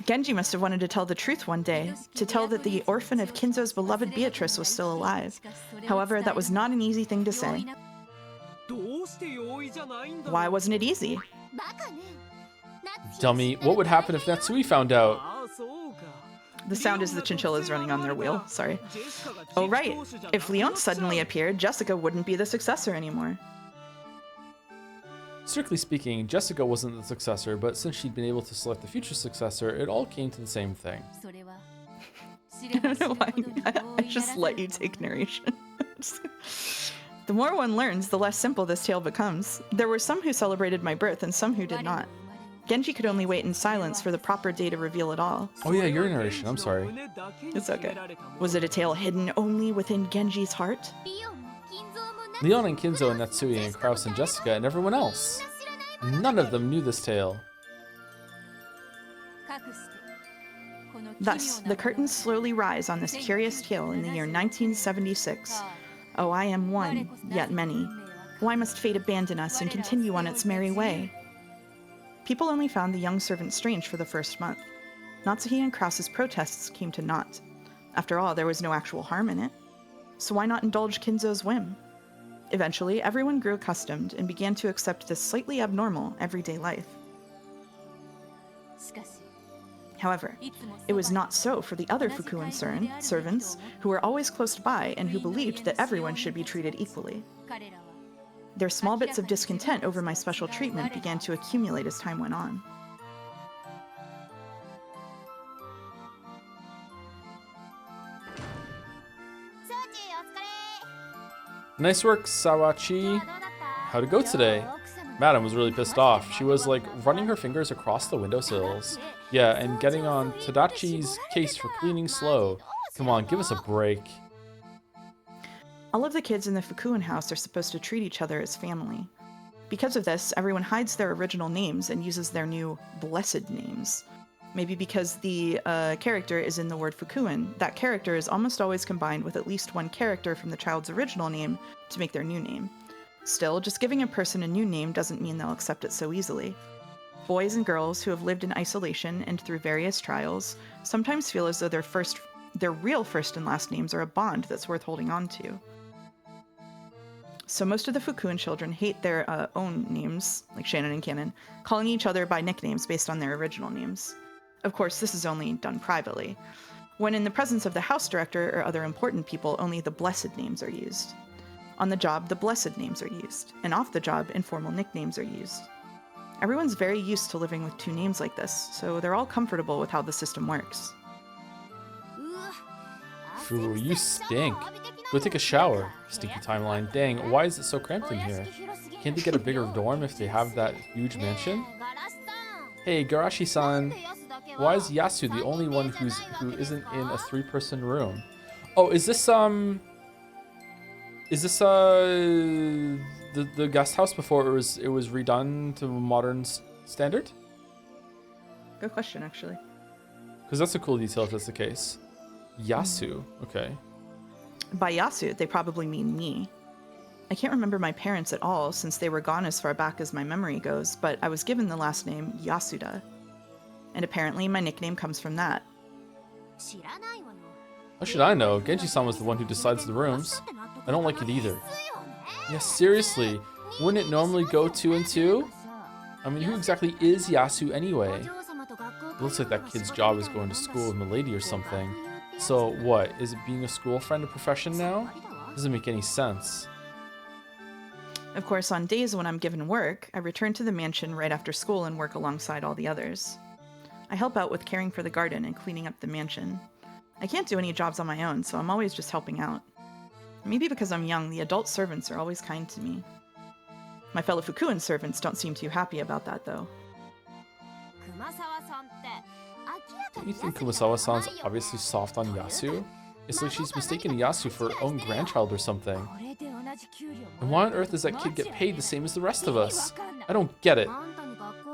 Genji must have wanted to tell the truth one day, to tell that the orphan of Kinzo's beloved Beatrice was still alive. However, that was not an easy thing to say. Why wasn't it easy? Dummy, what would happen if Natsui found out? The sound is the chinchillas running on their wheel, sorry. Oh right, if Leon suddenly appeared, Jessica wouldn't be the successor anymore. Strictly speaking, Jessica wasn't the successor, but since she'd been able to select the future successor, it all came to the same thing. I don't know why I just let you take narration. The more one learns, the less simple this tale becomes. There were some who celebrated my birth and some who did not. Genji could only wait in silence for the proper day to reveal it all. Oh yeah, your narration, I'm sorry. It's okay. Was it a tale hidden only within Genji's heart? Leon and Kinzo and Natsui and Kraus and Jessica and everyone else. None of them knew this tale. Thus, the curtains slowly rise on this curious tale in the year 1976. Oh, I am one, yet many. Why must fate abandon us and continue on its merry way? People only found the young servant strange for the first month. Natsuhi and Kraus's protests came to naught. After all, there was no actual harm in it. So why not indulge Kinzo's whim? Eventually, everyone grew accustomed and began to accept this slightly abnormal, everyday life. However, it was not so for the other Fukuan servants, who were always close by and who believed that everyone should be treated equally. Their small bits of discontent over my special treatment began to accumulate as time went on. Nice work, Sawachi. How'd it go today? Madam was really pissed off. She was like running her fingers across the windowsills. Yeah, and getting on Tadachi's case for cleaning slow. Come on, give us a break. All of the kids in the Fukuan house are supposed to treat each other as family. Because of this, everyone hides their original names and uses their new blessed names. Maybe because the character is in the word Fukuan, that character is almost always combined with at least one character from the child's original name to make their new name. Still, just giving a person a new name doesn't mean they'll accept it so easily. Boys and girls who have lived in isolation and through various trials sometimes feel as though their real first and last names are a bond that's worth holding on to. So most of the Fukuan children hate their own names, like Shannon and Cannon, calling each other by nicknames based on their original names. Of course, this is only done privately. When in the presence of the house director or other important people, only the blessed names are used. On the job, the blessed names are used, and off the job, informal nicknames are used. Everyone's very used to living with two names like this, so they're all comfortable with how the system works. Phew, you stink. Go take a shower. Stinky timeline. Dang, why is it so cramped in here? Can't they get a bigger dorm if they have that huge mansion? Hey, Garashi-san. Why is Yasu the only one who isn't in a 3-person room? Oh, is this the guest house before it was redone to modern standard? Good question, actually. Because that's a cool detail if that's the case. Yasu, okay. By Yasu, they probably mean me. I can't remember my parents at all since they were gone as far back as my memory goes, but I was given the last name Yasuda. And apparently my nickname comes from that. How should I know? Genji-san was the one who decides the rooms. I don't like it either. Yeah, seriously. Wouldn't it normally go 2 and 2? I mean, who exactly is Yasu anyway? It looks like that kid's job is going to school with Milady or something. So what, is it being a school friend a profession now? Doesn't make any sense. Of course, on days when I'm given work, I return to the mansion right after school and work alongside all the others. I help out with caring for the garden and cleaning up the mansion. I can't do any jobs on my own, so I'm always just helping out. Maybe because I'm young, the adult servants are always kind to me. My fellow Fukuan servants don't seem too happy about that, though. Don't you think Kumasawa-san's obviously soft on Yasu? It's like she's mistaken Yasu for her own grandchild or something. And why on earth does that kid get paid the same as the rest of us? I don't get it.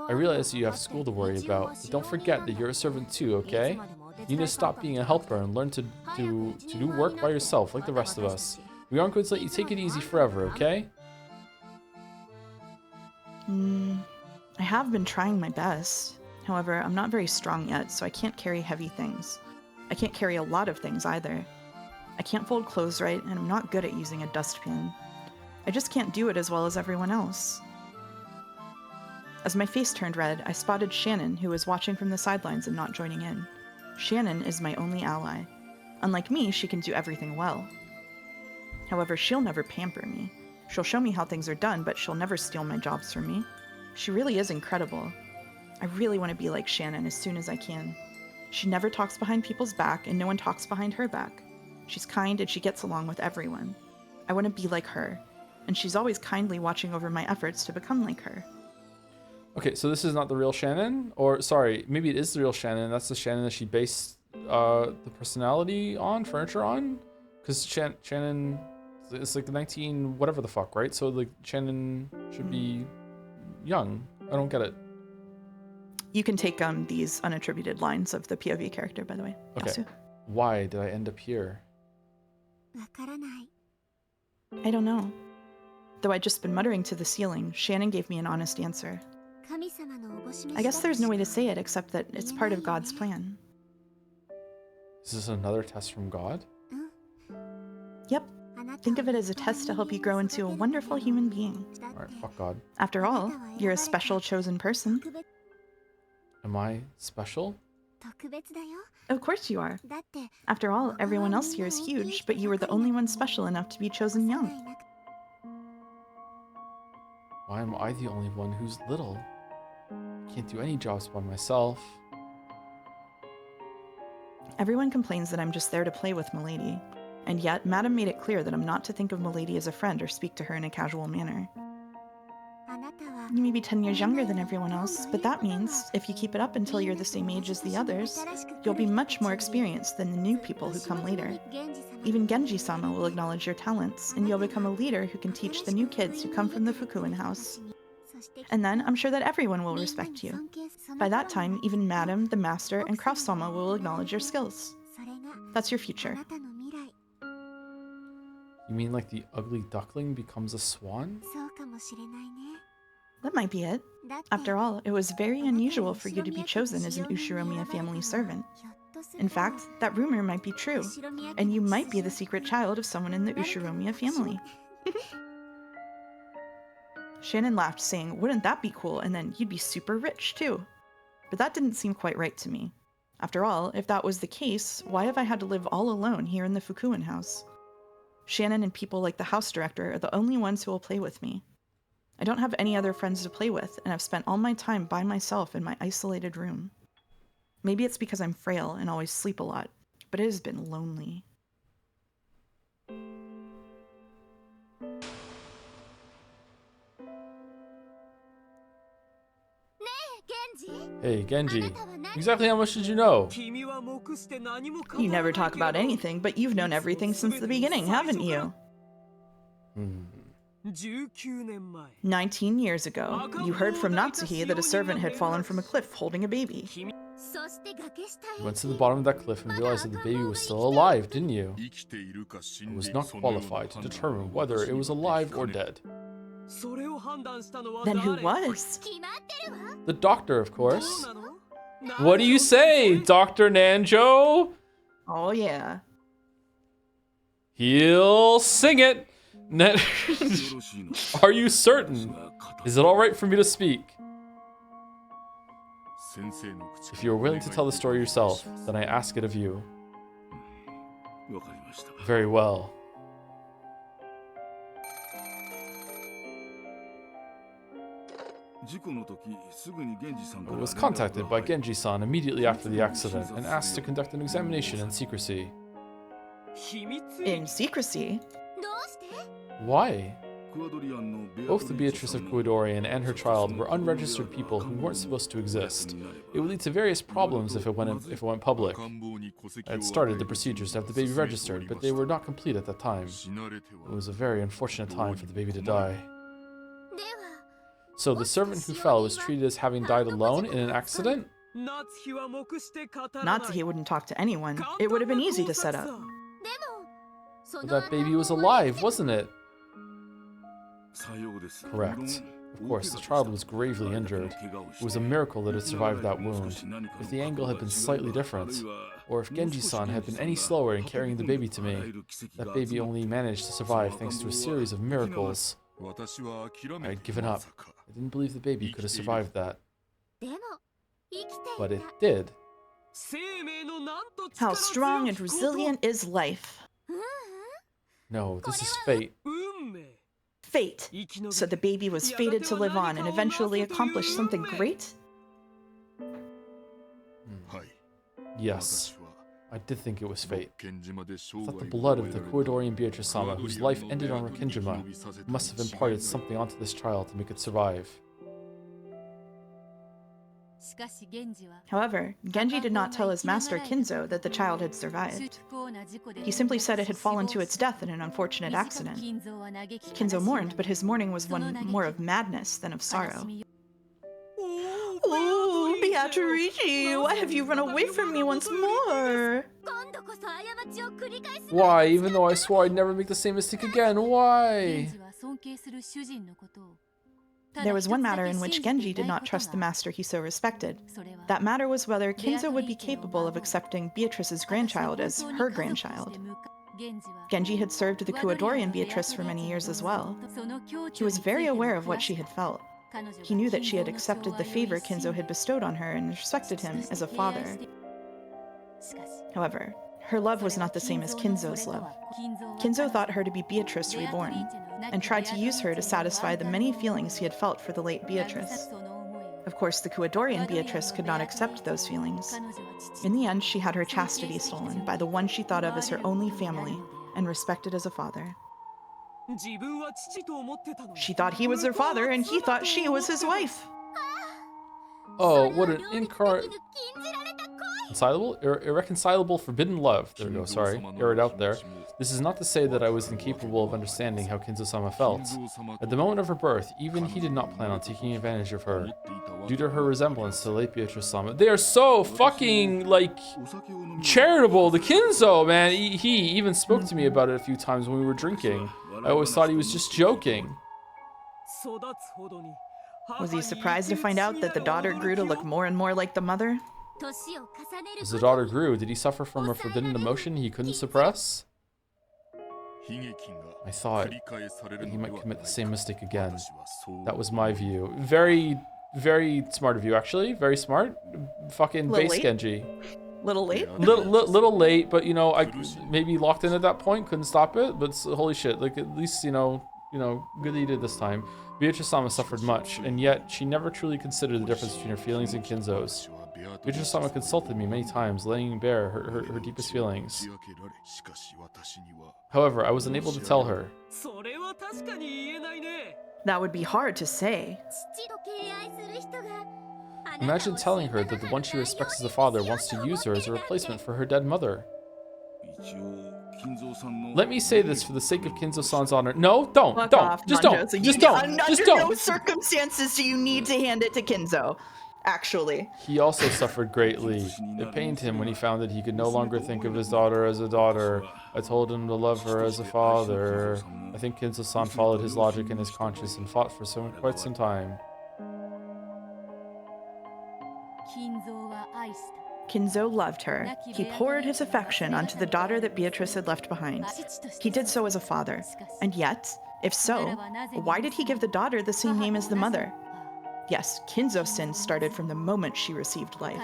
I realize you have school to worry about, but don't forget that you're a servant too, okay? You need to stop being a helper and learn to do work by yourself like the rest of us. We aren't going to let you take it easy forever, okay? I have been trying my best. However, I'm not very strong yet, so I can't carry heavy things. I can't carry a lot of things either. I can't fold clothes right, and I'm not good at using a dustpan. I just can't do it as well as everyone else. As my face turned red, I spotted Shannon, who was watching from the sidelines and not joining in. Shannon is my only ally. Unlike me, she can do everything well. However, she'll never pamper me. She'll show me how things are done, but she'll never steal my jobs from me. She really is incredible. I really want to be like Shannon as soon as I can. She never talks behind people's back, and no one talks behind her back. She's kind and she gets along with everyone. I want to be like her, and she's always kindly watching over my efforts to become like her. Okay, so this is not the real Shannon? Or, sorry, maybe it is the real Shannon. That's the Shannon that she based the personality on, furniture on? Because Shannon, it's like the 19 whatever the fuck, right? So, like, Shannon should be young. I don't get it. You can take these unattributed lines of the POV character, by the way. Okay. Yasu. Why did I end up here? I don't know. Though I'd just been muttering to the ceiling, Shannon gave me an honest answer. I guess there's no way to say it except that it's part of God's plan. Is this another test from God? Yep. Think of it as a test to help you grow into a wonderful human being. Alright, fuck God. After all, you're a special chosen person. Am I special? Of course you are. After all, everyone else here is huge, but you were the only one special enough to be chosen young. Why am I the only one who's little? I can't do any jobs by myself. Everyone complains that I'm just there to play with Milady. And yet, Madame made it clear that I'm not to think of Milady as a friend or speak to her in a casual manner. You may be 10 years younger than everyone else, but that means, if you keep it up until you're the same age as the others, you'll be much more experienced than the new people who come later. Even Genji-sama will acknowledge your talents, and you'll become a leader who can teach the new kids who come from the Fukuen house. And then, I'm sure that everyone will respect you. By that time, even Madame, the Master, and Cross-sama will acknowledge your skills. That's your future. You mean like the ugly duckling becomes a swan? That might be it. After all, it was very unusual for you to be chosen as an Ushiromiya family servant. In fact, that rumor might be true, and you might be the secret child of someone in the Ushiromiya family. Shannon laughed, saying, "Wouldn't that be cool? And then you'd be super rich, too." But that didn't seem quite right to me. After all, if that was the case, why have I had to live all alone here in the Fukuen house? Shannon and people like the house director are the only ones who will play with me. I don't have any other friends to play with, and I've spent all my time by myself in my isolated room. Maybe it's because I'm frail and always sleep a lot, but it has been lonely. Hey, Genji. Exactly how much did you know? You never talk about anything, but you've known everything since the beginning, haven't you? 19 years ago, you heard from Natsuhi that a servant had fallen from a cliff holding a baby. You went to the bottom of that cliff and realized that the baby was still alive, didn't you? I was not qualified to determine whether it was alive or dead. Then who was? The doctor, of course. What do you say, Dr. Nanjo? Oh yeah. He'll sing it. Are you certain? Is it alright for me to speak? If you are willing to tell the story yourself, then I ask it of you. Very well. I was contacted by Genji-san immediately after the accident and asked to conduct an examination in secrecy. In secrecy? Why? Both the Beatrice of Kouadorian and her child were unregistered people who weren't supposed to exist. It would lead to various problems if it went public. I had started the procedures to have the baby registered, but they were not complete at that time. It was a very unfortunate time for the baby to die. So the servant who fell was treated as having died alone in an accident? Natsuhi wouldn't talk to anyone. It would have been easy to set up. But that baby was alive, wasn't it? Correct. Of course, the child was gravely injured. It was a miracle that it survived that wound. If the angle had been slightly different, or if Genji-san had been any slower in carrying the baby to me, that baby only managed to survive thanks to a series of miracles. I had given up. I didn't believe the baby could have survived that. But it did. How strong and resilient is life? No, this is fate. fate. So the baby was fated to live on and eventually accomplish something great? Yes, I did think it was fate. I thought the blood of the Kuwadorian Beatrice-sama, whose life ended on Rokkenjima, must have imparted something onto this child to make it survive. However, Genji did not tell his master Kinzo that the child had survived. He simply said it had fallen to its death in an unfortunate accident. Kinzo mourned, but his mourning was one more of madness than of sorrow. Oh, Beatrice, why have you run away from me once more? Why? Even though I swore I'd never make the same mistake again, why? There was one matter in which Genji did not trust the master he so respected. That matter was whether Kinzo would be capable of accepting Beatrice's grandchild as her grandchild. Genji had served the Kuwadorian Beatrice for many years as well. He was very aware of what she had felt. He knew that she had accepted the favor Kinzo had bestowed on her and respected him as a father. However, her love was not the same as Kinzo's love. Kinzo thought her to be Beatrice reborn, and tried to use her to satisfy the many feelings he had felt for the late Beatrice. Of course, the Kuwadorian Beatrice could not accept those feelings. In the end, she had her chastity stolen by the one she thought of as her only family and respected as a father. She thought he was her father, and he thought she was his wife. Oh, what an irreconcilable forbidden love. There we go, sorry. Air it out there. This is not to say that I was incapable of understanding how Kinzo-sama felt. At the moment of her birth, even he did not plan on taking advantage of her, due to her resemblance to the late Beatrice-sama. They are so fucking, like, charitable. The Kinzo, man, he even spoke to me about it a few times when we were drinking. I always thought he was just joking. Was he surprised to find out that the daughter grew to look more and more like the mother? As the daughter grew, did he suffer from a forbidden emotion he couldn't suppress? I thought that he might commit the same mistake again. That was my view. Very, very smart of you, actually. Very smart. Fucking base Genji. Little late? Little late, but you know, I maybe locked in at that point, couldn't stop it. But holy shit, like at least you know, good that you did this time. Beatrice-sama suffered much, and yet she never truly considered the difference between her feelings and Kinzo's. Beatrice-sama consulted me many times, laying bare her deepest feelings. However, I was unable to tell her. That would be hard to say. Imagine telling her that the one she respects as a father wants to use her as a replacement for her dead mother. Let me say this for the sake of Kinzo-san's honor. No, don't. Just don't. Under no circumstances do you need to hand it to Kinzo. Actually. He also suffered greatly. It pained him when he found that he could no longer think of his daughter as a daughter. I told him to love her as a father. I think Kinzo-san followed his logic and his conscience and fought for quite some time. Kinzo loved her. He poured his affection onto the daughter that Beatrice had left behind. He did so as a father. And yet, if so, why did he give the daughter the same name as the mother? Yes, Kinzo's sin started from the moment she received life.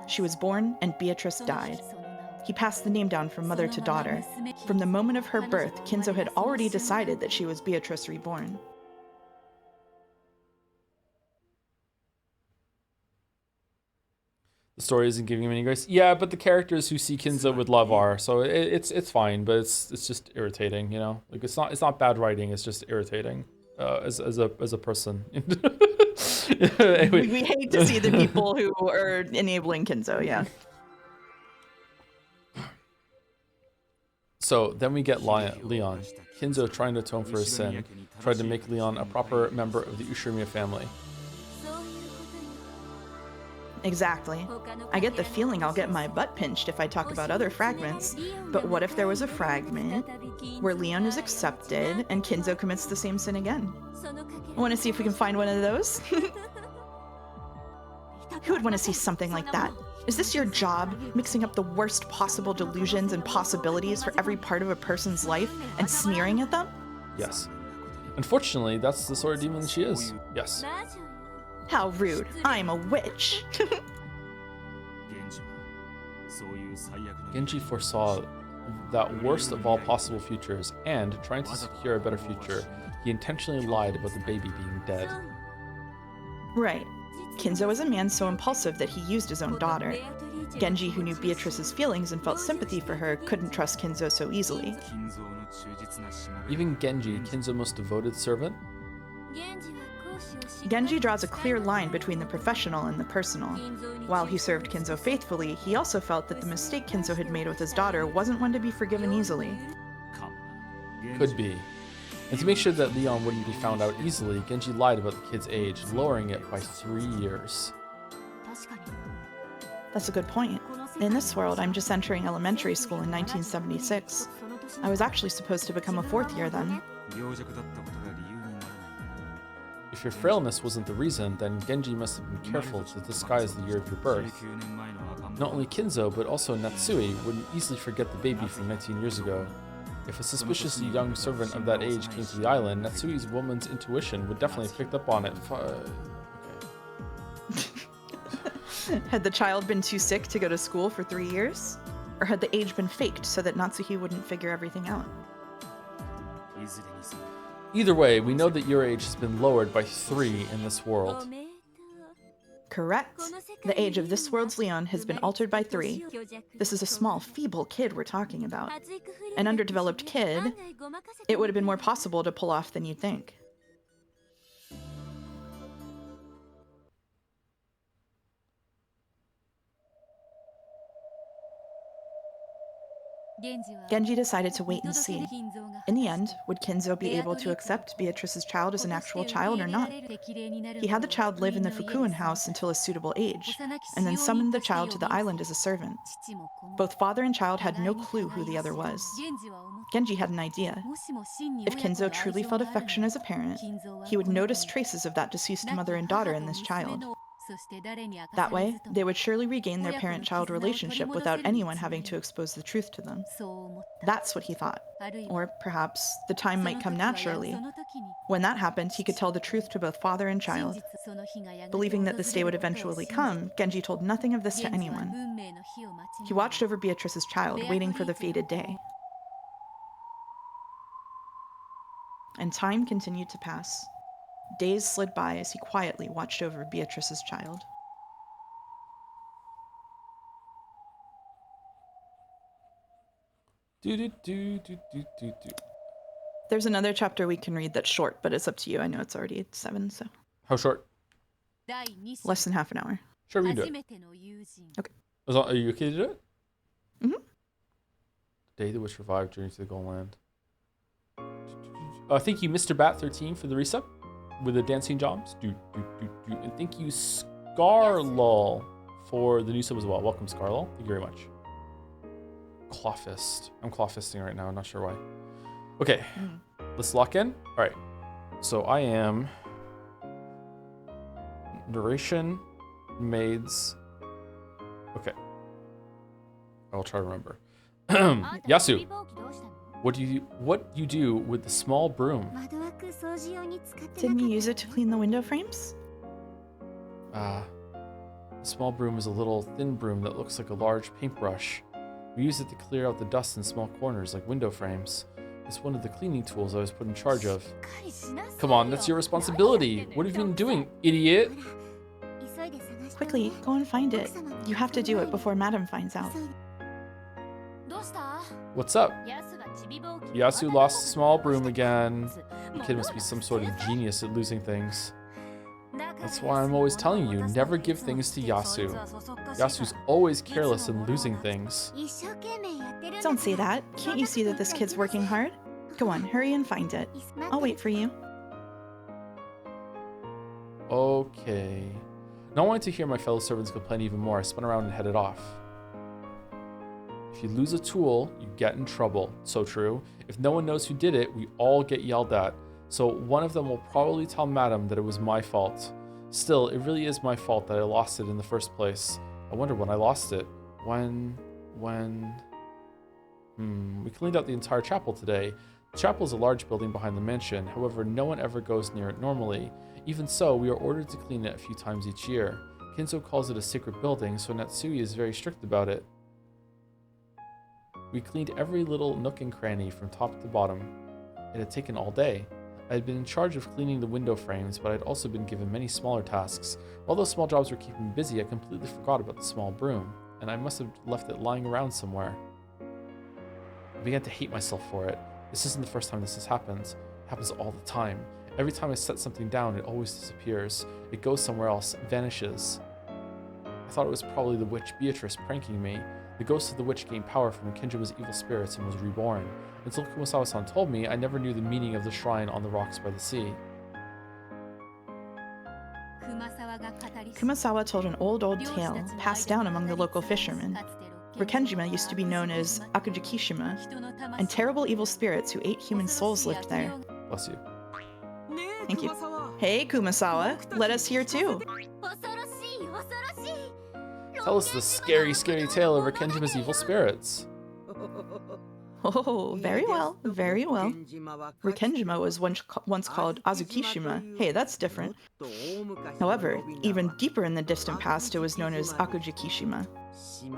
She was born and Beatrice died. He passed the name down from mother to daughter. From the moment of her birth, Kinzo had already decided that she was Beatrice reborn. The story isn't giving him any grace. Yeah, but the characters who see Kinzo with love are, so it's fine, but it's just irritating, you know. Like it's not bad writing, it's just irritating as a person. Anyway. We hate to see the people who are enabling Kinzo, yeah. So then we get Leon. Kinzo, trying to atone for his sin, tried to make Leon a proper member of the Ushiromiya family. Exactly. I get the feeling I'll get my butt pinched if I talk about other fragments, but what if there was a fragment where Leon is accepted and Kinzo commits the same sin again? I want to see if we can find one of those. Who would want to see something like that? Is this your job, mixing up the worst possible delusions and possibilities for every part of a person's life and sneering at them? Yes. Unfortunately, that's the sort of demon she is. Yes. How rude. I'm a witch. Genji foresaw that worst of all possible futures, and trying to secure a better future, he intentionally lied about the baby being dead. Right. Kinzo was a man so impulsive that he used his own daughter. Genji, who knew Beatrice's feelings and felt sympathy for her, couldn't trust Kinzo so easily. Even Genji, Kinzo's most devoted servant? Genji draws a clear line between the professional and the personal. While he served Kinzo faithfully, he also felt that the mistake Kinzo had made with his daughter wasn't one to be forgiven easily. Could be. And to make sure that Leon wouldn't be found out easily, Genji lied about the kid's age, lowering it by 3 years. That's a good point. In this world, I'm just entering elementary school in 1976. I was actually supposed to become a 4th year then. If your frailness wasn't the reason, then Genji must have been careful to disguise the year of your birth. Not only Kinzo, but also Natsui wouldn't easily forget the baby from 19 years ago. If a suspicious young servant of that age came to the island, Natsui's woman's intuition would definitely have picked up on it. Had the child been too sick to go to school for 3 years? Or had the age been faked so that Natsuhi wouldn't figure everything out? Either way, we know that your age has been lowered by 3 in this world. Correct. The age of this world's Leon has been altered by 3. This is a small, feeble kid we're talking about. An underdeveloped kid, it would have been more possible to pull off than you'd think. Genji decided to wait and see. In the end, would Kinzo be able to accept Beatrice's child as an actual child or not? He had the child live in the Fukuin house until a suitable age, and then summoned the child to the island as a servant. Both father and child had no clue who the other was. Genji had an idea. If Kinzo truly felt affection as a parent, he would notice traces of that deceased mother and daughter in this child. That way, they would surely regain their parent-child relationship without anyone having to expose the truth to them. That's what he thought. Or perhaps the time might come naturally. When that happened, he could tell the truth to both father and child. Believing that this day would eventually come, Genji told nothing of this to anyone. He watched over Beatrice's child, waiting for the fated day. And time continued to pass. Days slid by as he quietly watched over Beatrice's child. There's another chapter we can read that's short, but it's up to you. I know it's already 7, so. How short? Less than half an hour. Sure, we can do it. Okay. Are you okay to do it? Mm-hmm. The day that was revived Journey to the Golden Land. Thank you, Mr. Bat13 for the resub with the dancing jobs. And thank you, Scarlol, for the new sub as well. Welcome, Scarlol. Thank you very much. Clawfist. I'm clawfisting right now. I'm not sure why. Okay, let's lock in. All right. So I am narration, maids. Okay. I'll try to remember. Yasu. What you do with the small broom? Didn't you use it to clean the window frames? The small broom is a little thin broom that looks like a large paintbrush. We use it to clear out the dust in small corners like window frames. It's one of the cleaning tools I was put in charge of. Come on, that's your responsibility. What have you been doing, idiot? Quickly, go and find it. You have to do it before Madam finds out. What's up? Yasu lost the small broom again. The kid must be some sort of genius at losing things. That's why I'm always telling you, never give things to Yasu. Yasu's always careless in losing things. Don't say that. Can't you see that this kid's working hard? Go on, hurry and find it. I'll wait for you. Okay. Not wanting to hear my fellow servants complain even more, I spun around and headed off. If you lose a tool, you get in trouble. So true. If no one knows who did it, we all get yelled at. So one of them will probably tell Madam that it was my fault. Still, it really is my fault that I lost it in the first place. I wonder when I lost it. We cleaned out the entire chapel today. The chapel is a large building behind the mansion. However, no one ever goes near it normally. Even so, we are ordered to clean it a few times each year. Kinzo calls it a sacred building, so Natsui is very strict about it. We cleaned every little nook and cranny from top to bottom. It had taken all day. I had been in charge of cleaning the window frames, but I'd also been given many smaller tasks. While those small jobs were keeping me busy, I completely forgot about the small broom, and I must have left it lying around somewhere. I began to hate myself for it. This isn't the first time this has happened. It happens all the time. Every time I set something down, it always disappears. It goes somewhere else, vanishes. I thought it was probably the witch Beatrice pranking me. The ghost of the witch gained power from Kinzo's evil spirits and was reborn. Until Kumasawa-san told me, I never knew the meaning of the shrine on the rocks by the sea. Kumasawa told an old tale passed down among the local fishermen. Rokkenjima used to be known as Akujikishima, and terrible evil spirits who ate human souls lived there. Bless you. Thank you. Hey, Kumasawa, let us hear too. Tell us the scary, scary tale of Rokkenjima's evil spirits. Oh, very well, very well. Rokkenjima was once called Azukishima. Hey, that's different. However, even deeper in the distant past, it was known as Akujikishima.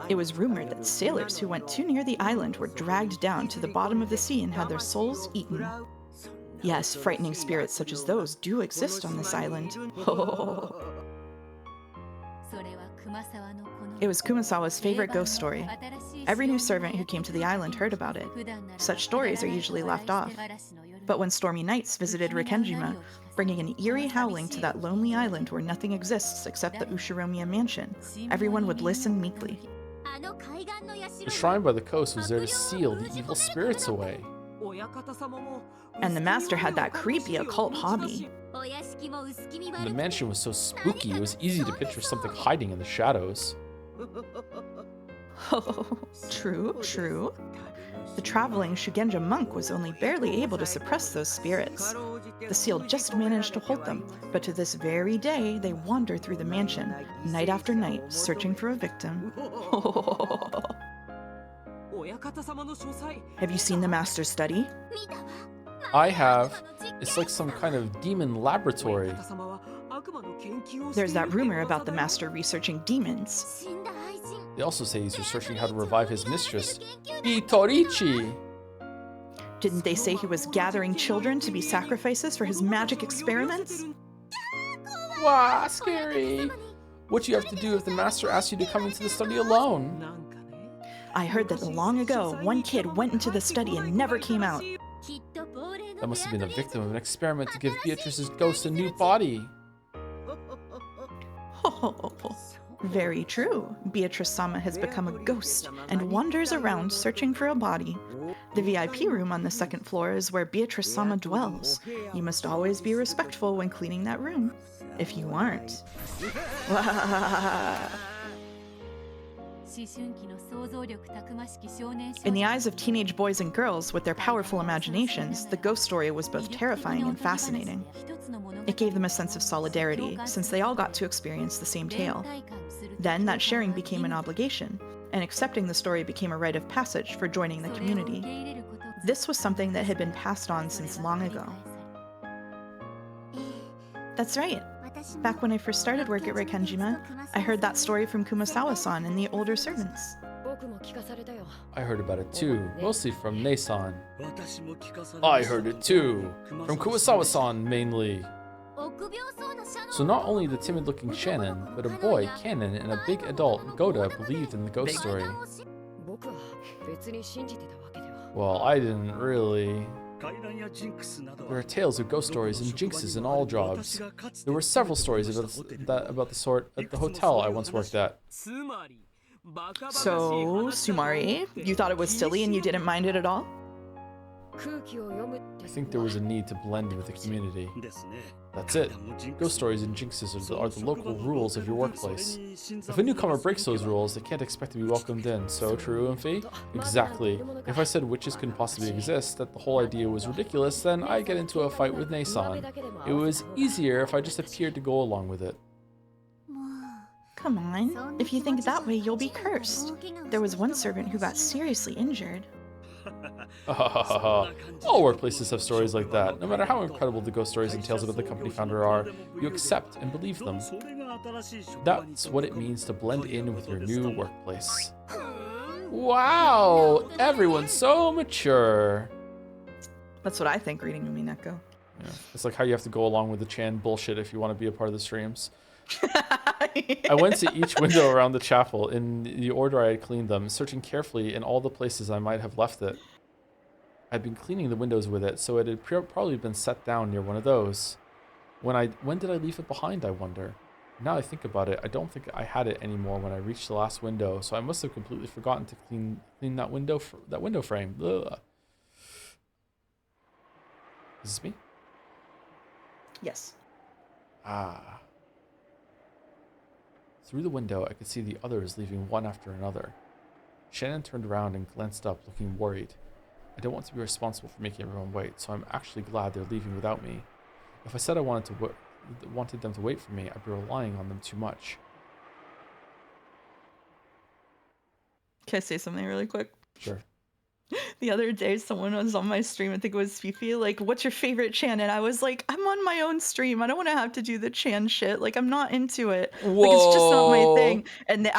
It was rumored that sailors who went too near the island were dragged down to the bottom of the sea and had their souls eaten. Yes, frightening spirits such as those do exist on this island. It was Kumasawa's favorite ghost story. Every new servant who came to the island heard about it. Such stories are usually laughed off. But when stormy nights visited Rokkenjima, bringing an eerie howling to that lonely island where nothing exists except the Ushiromiya mansion, everyone would listen meekly. The shrine by the coast was there to seal the evil spirits away. And the master had that creepy occult hobby. And the mansion was so spooky, it was easy to picture something hiding in the shadows. Oh, true, true. The traveling Shugenja monk was only barely able to suppress those spirits. The seal just managed to hold them, but to this very day, they wander through the mansion, night after night, searching for a victim. Have you seen the master's study? I have. It's like some kind of demon laboratory. There's that rumor about the master researching demons. They also say he's researching how to revive his mistress, Beatrice. Didn't they say he was gathering children to be sacrifices for his magic experiments? Wow, scary. What do you have to do if the master asks you to come into the study alone? I heard that long ago, one kid went into the study and never came out. That must have been a victim of an experiment to give Beatrice's ghost a new body. Very true. Beatrice-sama has become a ghost and wanders around searching for a body. The VIP room on the second floor is where Beatrice-sama dwells. You must always be respectful when cleaning that room. If you aren't... In the eyes of teenage boys and girls with their powerful imaginations, the ghost story was both terrifying and fascinating. It gave them a sense of solidarity, since they all got to experience the same tale. Then that sharing became an obligation, and accepting the story became a rite of passage for joining the community. This was something that had been passed on since long ago. That's right. Back when I first started work at Rokkenjima, I heard that story from Kumasawa-san and the older servants. I heard about it too, mostly from Nei-san. I heard it too, from Kumasawa-san mainly. So not only the timid-looking Shannon, but a boy, Kanon, and a big adult, Goda, believed in the ghost story. Well, I didn't really. There are tales of ghost stories and jinxes in all jobs. There were several stories about the sort at the hotel I once worked at. So, Sumari, you thought it was silly and you didn't mind it at all? I think there was a need to blend with the community. That's it. Ghost stories and jinxes are the local rules of your workplace. If a newcomer breaks those rules, they can't expect to be welcomed in. So true, Umphi? Exactly. If I said witches couldn't possibly exist, that the whole idea was ridiculous, then I'd get into a fight with Nei-san. It was easier if I just appeared to go along with it. Come on. If you think that way, you'll be cursed. There was one servant who got seriously injured. All workplaces have stories like that. No matter how incredible the ghost stories and tales about the company founder are, you accept and believe them. That's what it means to blend in with your new workplace. Wow! Everyone's so mature. That's what I think reading Umineko. Yeah. It's like how you have to go along with the Chan bullshit if you want to be a part of the streams. I went to each window around the chapel in the order I had cleaned them, searching carefully in all the places I might have left it. I'd been cleaning the windows with it, so it had probably been set down near one of those. When did I leave it behind, I wonder? Now I think about it, I don't think I had it anymore when I reached the last window, so I must have completely forgotten to clean that window frame. Ugh. Is this me? Yes. Ah. Through the window, I could see the others leaving one after another. Shannon turned around and glanced up, looking worried. I don't want to be responsible for making everyone wait, so I'm actually glad they're leaving without me. If I said I wanted them to wait for me, I'd be relying on them too much. Can I say something really quick? Sure. The other day, someone was on my stream, I think it was Fifi, like, what's your favorite Chan? And I was like, I'm on my own stream. I don't want to have to do the Chan shit. Like, I'm not into it. Whoa. Like, it's just not my thing. And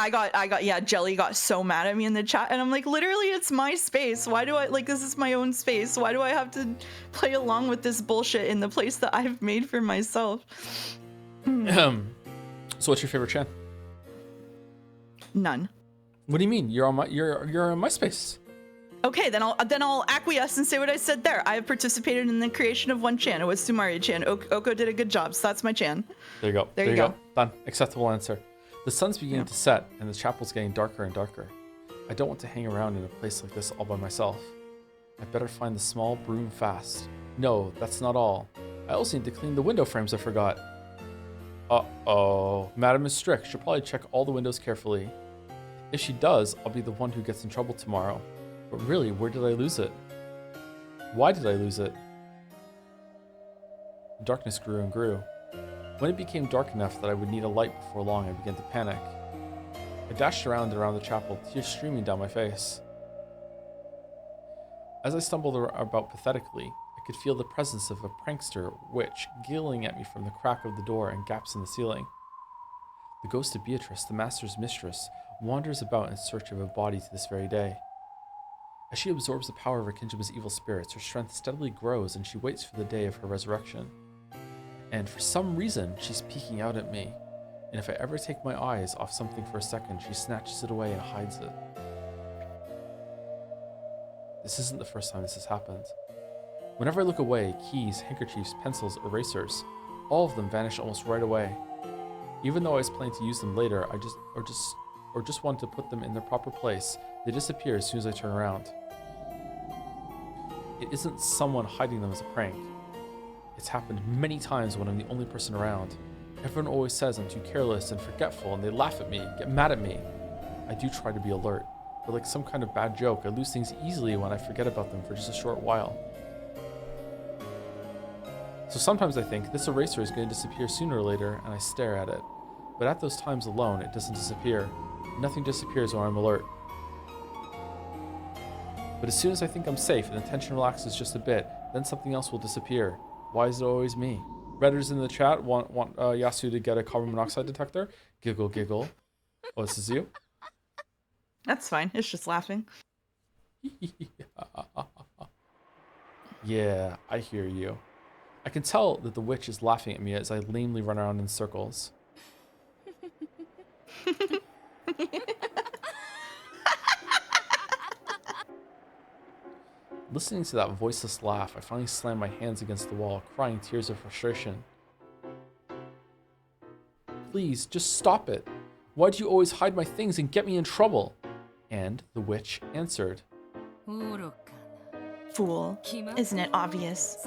yeah, Jelly got so mad at me in the chat. And I'm like, literally, it's my space. Why do I, like, this is my own space. Why do I have to play along with this bullshit in the place that I've made for myself? So what's your favorite Chan? None. What do you mean? You're on my space. Okay, then I'll acquiesce and say what I said there. I have participated in the creation of one Chan. It was Sumari Chan. Oko did a good job, so that's my Chan. There you go. There you go. Done. Acceptable answer. The sun's beginning to set, and the chapel's getting darker and darker. I don't want to hang around in a place like this all by myself. I better find the small broom fast. No, that's not all. I also need to clean the window frames I forgot. Uh-oh. Madam is strict. She'll probably check all the windows carefully. If she does, I'll be the one who gets in trouble tomorrow. But really, where did I lose it? Why did I lose it? The darkness grew and grew. When it became dark enough that I would need a light before long, I began to panic. I dashed around the chapel, tears streaming down my face. As I stumbled about pathetically, I could feel the presence of a prankster witch giggling at me from the crack of the door and gaps in the ceiling. The ghost of Beatrice, the master's mistress, wanders about in search of a body to this very day. As she absorbs the power of her kinshipa's evil spirits, her strength steadily grows and she waits for the day of her resurrection. And for some reason, she's peeking out at me. And if I ever take my eyes off something for a second, she snatches it away and hides it. This isn't the first time this has happened. Whenever I look away, keys, handkerchiefs, pencils, erasers, all of them vanish almost right away. Even though I was planning to use them later, I just wanted to put them in their proper place, they disappear as soon as I turn around. It isn't someone hiding them as a prank. It's happened many times when I'm the only person around. Everyone always says I'm too careless and forgetful, and they laugh at me, get mad at me. I do try to be alert, but like some kind of bad joke, I lose things easily when I forget about them for just a short while. So sometimes I think this eraser is going to disappear sooner or later, and I stare at it. But at those times alone, it doesn't disappear. Nothing disappears when I'm alert. But as soon as I think I'm safe and the tension relaxes just a bit, then something else will disappear. Why is it always me? Redders in the chat want Yasu to get a carbon monoxide detector. Giggle, giggle. Oh, this is you? That's fine. It's just laughing. Yeah, I hear you. I can tell that the witch is laughing at me as I lamely run around in circles. Listening to that voiceless laugh, I finally slammed my hands against the wall, crying tears of frustration. Please, just stop it. Why do you always hide my things and get me in trouble? And the witch answered. Fool, isn't it obvious?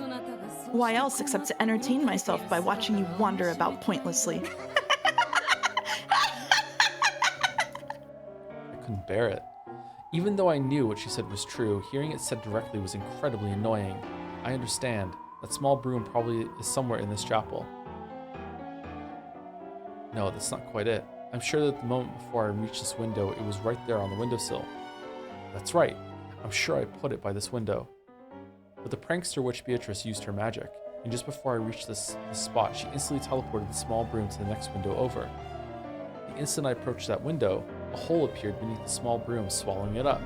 Why else except to entertain myself by watching you wander about pointlessly? I couldn't bear it. Even though I knew what she said was true, hearing it said directly was incredibly annoying. I understand. That small broom probably is somewhere in this chapel. No, that's not quite it. I'm sure that the moment before I reached this window, it was right there on the windowsill. That's right. I'm sure I put it by this window. But the prankster witch Beatrice used her magic, and just before I reached this spot, she instantly teleported the small broom to the next window over. The instant I approached that window, a hole appeared beneath the small broom, swallowing it up.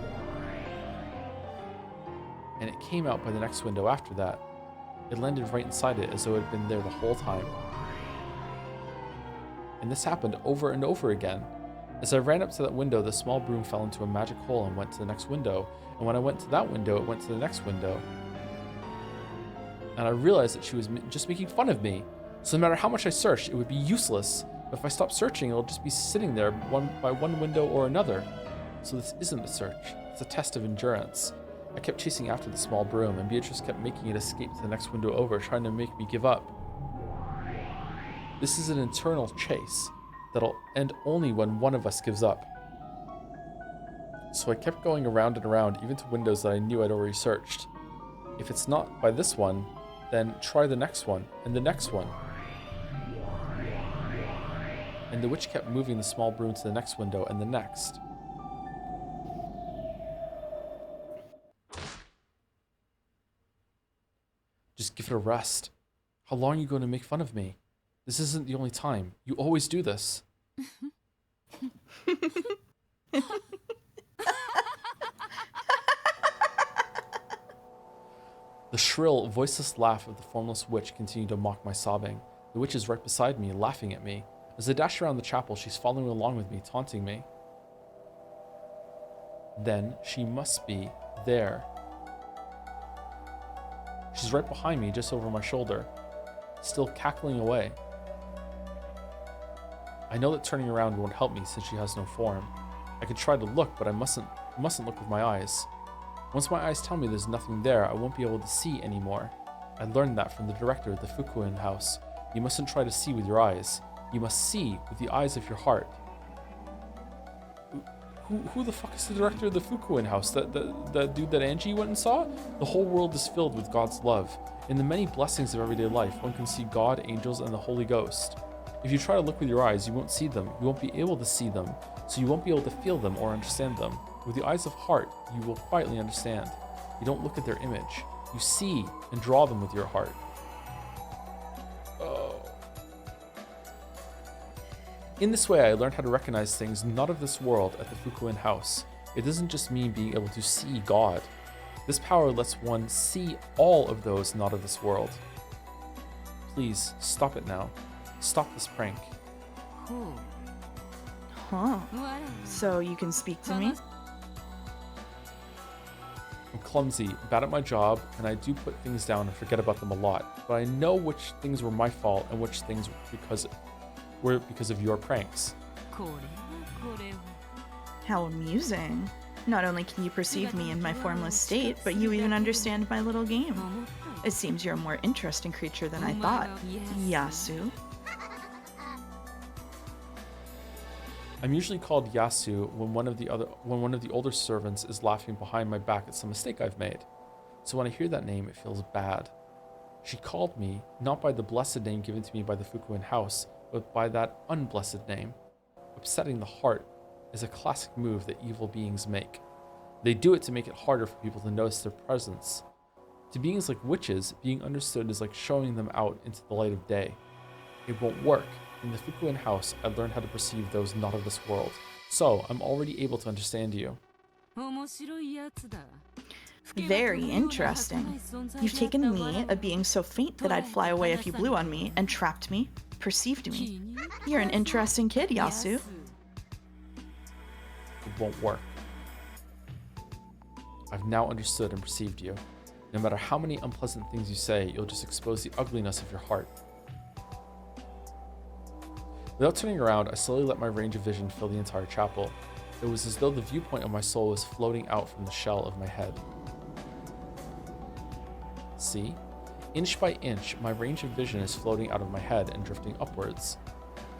And it came out by the next window after that. It landed right inside it as though it had been there the whole time. And this happened over and over again. As I ran up to that window, the small broom fell into a magic hole and went to the next window. And when I went to that window, it went to the next window. And I realized that she was just making fun of me. So no matter how much I searched, it would be useless. But if I stop searching, it'll just be sitting there one by one window or another. So this isn't a search. It's a test of endurance. I kept chasing after the small broom, and Beatrice kept making it escape to the next window over, trying to make me give up. This is an eternal chase that'll end only when one of us gives up. So I kept going around and around, even to windows that I knew I'd already searched. If it's not by this one, then try the next one, and the next one. And the witch kept moving the small broom to the next window and the next. Just give it a rest. How long are you going to make fun of me? This isn't the only time. You always do this. The shrill, voiceless laugh of the formless witch continued to mock my sobbing. The witch is right beside me, laughing at me. As I dash around the chapel, she's following along with me, taunting me. Then she must be there. She's right behind me, just over my shoulder, still cackling away. I know that turning around won't help me since she has no form. I could try to look, but I mustn't look with my eyes. Once my eyes tell me there's nothing there, I won't be able to see anymore. I learned that from the director of the Fukuin house. You mustn't try to see with your eyes. You must see with the eyes of your heart. Who the fuck is the director of the Fukuin house? That dude that Angie went and saw? The whole world is filled with God's love. In the many blessings of everyday life, one can see God, angels, and the Holy Ghost. If you try to look with your eyes, you won't see them. You won't be able to see them, so you won't be able to feel them or understand them. With the eyes of heart, you will quietly understand. You don't look at their image. You see and draw them with your heart. Oh. In this way, I learned how to recognize things not of this world at the Fukuin house. It doesn't just mean being able to see God. This power lets one see all of those not of this world. Please, stop it now. Stop this prank. Huh. So you can speak to me? I'm clumsy, bad at my job, and I do put things down and forget about them a lot. But I know which things were my fault and which things were because of your pranks. How amusing. Not only can you perceive me in my formless state, but you even understand my little game. It seems you're a more interesting creature than I thought. Yasu. I'm usually called Yasu when one of the older servants is laughing behind my back at some mistake I've made. So when I hear that name, it feels bad. She called me not by the blessed name given to me by the Fukuin house, but by that unblessed name. Upsetting the heart is a classic move that evil beings make. They do it to make it harder for people to notice their presence. To beings like witches, being understood is like showing them out into the light of day. It won't work. In the Fukuin house, I learned how to perceive those not of this world. So, I'm already able to understand you. Very interesting. You've taken me, a being so faint that I'd fly away if you blew on me, and trapped me, perceived me. You're an interesting kid, Yasu. It won't work. I've now understood and perceived you. No matter how many unpleasant things you say, you'll just expose the ugliness of your heart. Without turning around, I slowly let my range of vision fill the entire chapel. It was as though the viewpoint of my soul was floating out from the shell of my head. See? Inch by inch, my range of vision is floating out of my head and drifting upwards.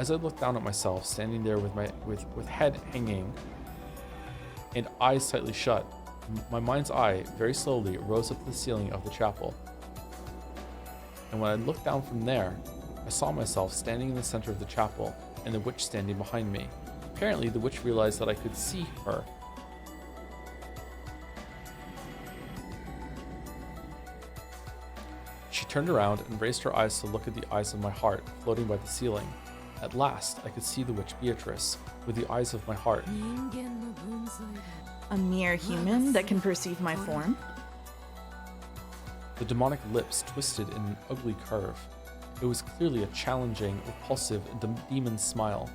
As I look down at myself, standing there with head hanging and eyes tightly shut, my mind's eye very slowly rose up to the ceiling of the chapel. And when I looked down from there, I saw myself standing in the center of the chapel and the witch standing behind me. Apparently, the witch realized that I could see her. She turned around and raised her eyes to look at the eyes of my heart floating by the ceiling. At last, I could see the witch Beatrice with the eyes of my heart. A mere human that can perceive my form? The demonic lips twisted in an ugly curve. It was clearly a challenging, repulsive, demon smile.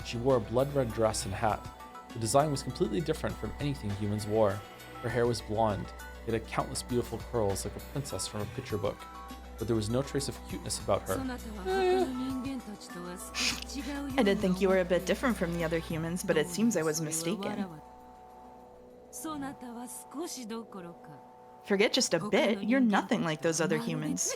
She wore a blood-red dress and hat. The design was completely different from anything humans wore. Her hair was blonde. It had countless beautiful curls like a princess from a picture book. But there was no trace of cuteness about her. I did think you were a bit different from the other humans, but it seems I was mistaken. Forget just a bit, you're nothing like those other humans.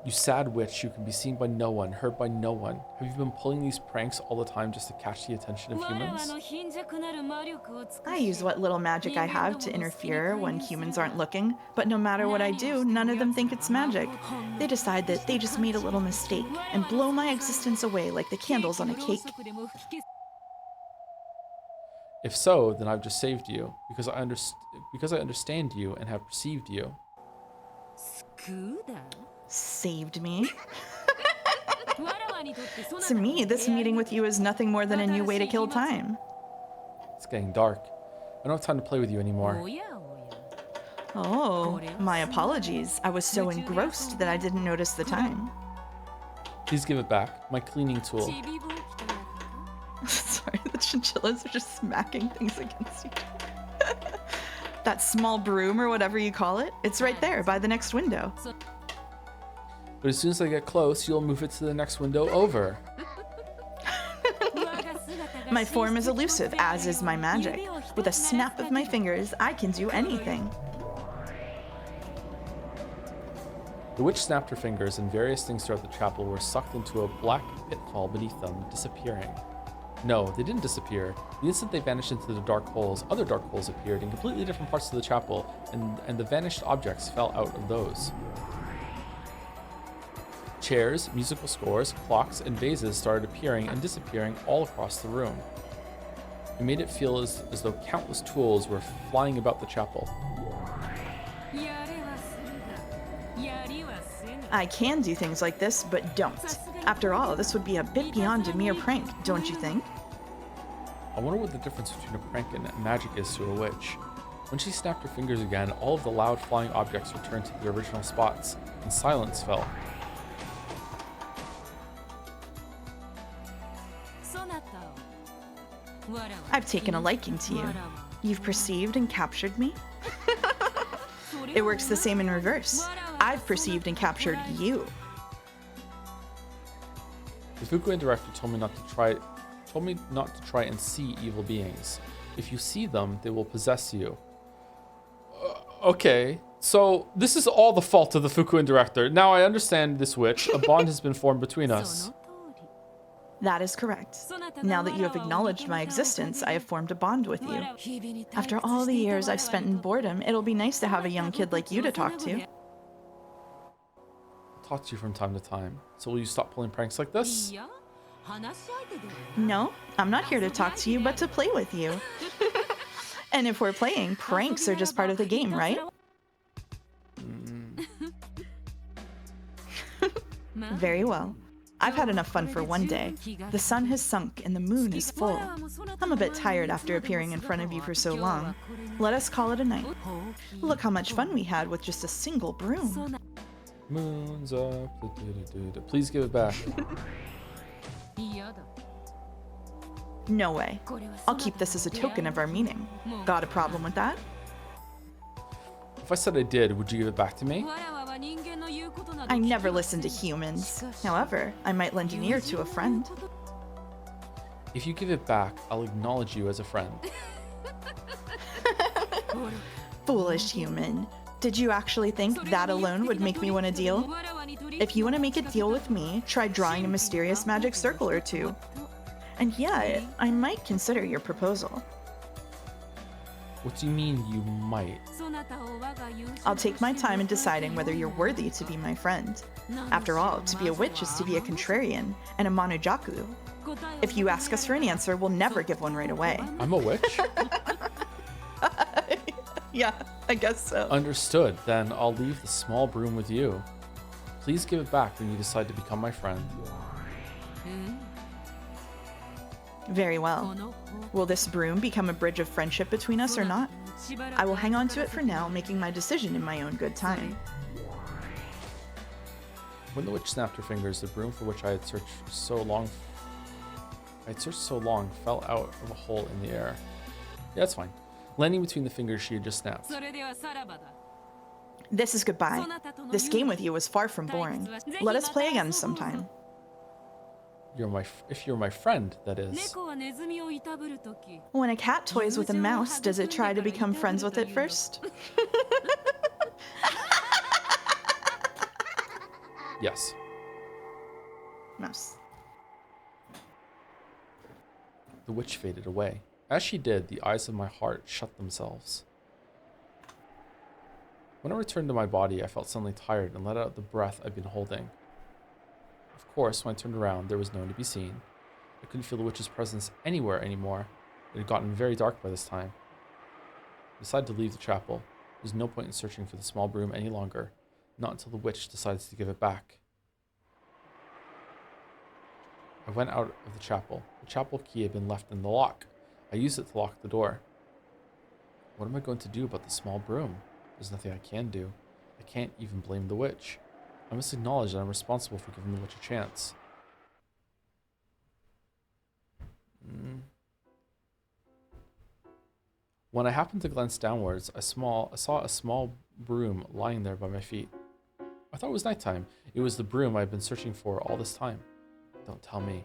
You sad witch, you can be seen by no one, heard by no one. Have you been pulling these pranks all the time just to catch the attention of humans? I use what little magic I have to interfere when humans aren't looking, but no matter what I do, none of them think it's magic. They decide that they just made a little mistake and blow my existence away like the candles on a cake. If so, then I've just saved you, because I understand you and have perceived you. Saved me? To me, this meeting with you is nothing more than a new way to kill time. It's getting dark. I don't have time to play with you anymore. Oh, my apologies. I was so engrossed that I didn't notice the time. Please give it back, my cleaning tool. Sorry, the chinchillas are just smacking things against each other. That small broom or whatever you call it, it's right there by the next window. But as soon as I get close, you'll move it to the next window over. My form is elusive, as is my magic. With a snap of my fingers, I can do anything. The witch snapped her fingers, and various things throughout the chapel were sucked into a black pitfall beneath them, disappearing. No, they didn't disappear. The instant they vanished into the dark holes, other dark holes appeared in completely different parts of the chapel, and the vanished objects fell out of those. Chairs, musical scores, clocks, and vases started appearing and disappearing all across the room. It made it feel as though countless tools were flying about the chapel. I can do things like this, but don't. After all, this would be a bit beyond a mere prank, don't you think? I wonder what the difference between a prank and magic is to a witch. When she snapped her fingers again, all of the loud flying objects returned to their original spots, and silence fell. I've taken a liking to you. You've perceived and captured me? It works the same in reverse. I've perceived and captured you. The Fukuen director told me not to try and see evil beings. If you see them, they will possess you. Okay, so this is all the fault of the Fukuen director. Now I understand this witch. A bond has been formed between us. That is correct. Now that you have acknowledged my existence, I have formed a bond with you. After all the years I've spent in boredom, it'll be nice to have a young kid like you to talk to. I'll talk to you from time to time. So will you stop pulling pranks like this? No, I'm not here to talk to you, but to play with you. And if we're playing, pranks are just part of the game, right? Very well. I've had enough fun for one day. The sun has sunk and the moon is full. I'm a bit tired after appearing in front of you for so long. Let us call it a night. Look how much fun we had with just a single broom. Moon's up. Please give it back. No way. I'll keep this as a token of our meeting. Got a problem with that? If I said I did, would you give it back to me? I never listen to humans. However, I might lend an ear to a friend. If you give it back, I'll acknowledge you as a friend. Foolish human. Did you actually think that alone would make me want a deal? If you want to make a deal with me, try drawing a mysterious magic circle or two. And yeah, I might consider your proposal. What do you mean, you might? I'll take my time in deciding whether you're worthy to be my friend. After all, to be a witch is to be a contrarian and a monojaku. If you ask us for an answer, we'll never give one right away. I'm a witch? Yeah, I guess so. Understood. Then I'll leave the small broom with you. Please give it back when you decide to become my friend. Very well. Will this broom become a bridge of friendship between us or not? I will hang on to it for now, making my decision in my own good time. When the witch snapped her fingers, the broom for which I had searched so long fell out of a hole in the air. Yeah, that's fine. Landing between the fingers she had just snapped. This is goodbye. This game with you was far from boring. Let us play again sometime. If you're my friend, that is. When a cat toys with a mouse, does it try to become friends with it first? Yes. Mouse. The witch faded away. As she did, the eyes of my heart shut themselves. When I returned to my body, I felt suddenly tired and let out the breath I'd been holding. Of course, when I turned around, there was no one to be seen. I couldn't feel the witch's presence anywhere anymore. It had gotten very dark by this time. I decided to leave the chapel. There was no point in searching for the small broom any longer, not until the witch decides to give it back. I went out of the chapel. The chapel key had been left in the lock. I used it to lock the door. What am I going to do about the small broom? There's nothing I can do. I can't even blame the witch. I must acknowledge that I'm responsible for giving the witch a chance. When I happened to glance downwards, I saw a small broom lying there by my feet. I thought it was nighttime. It was the broom I had been searching for all this time. Don't tell me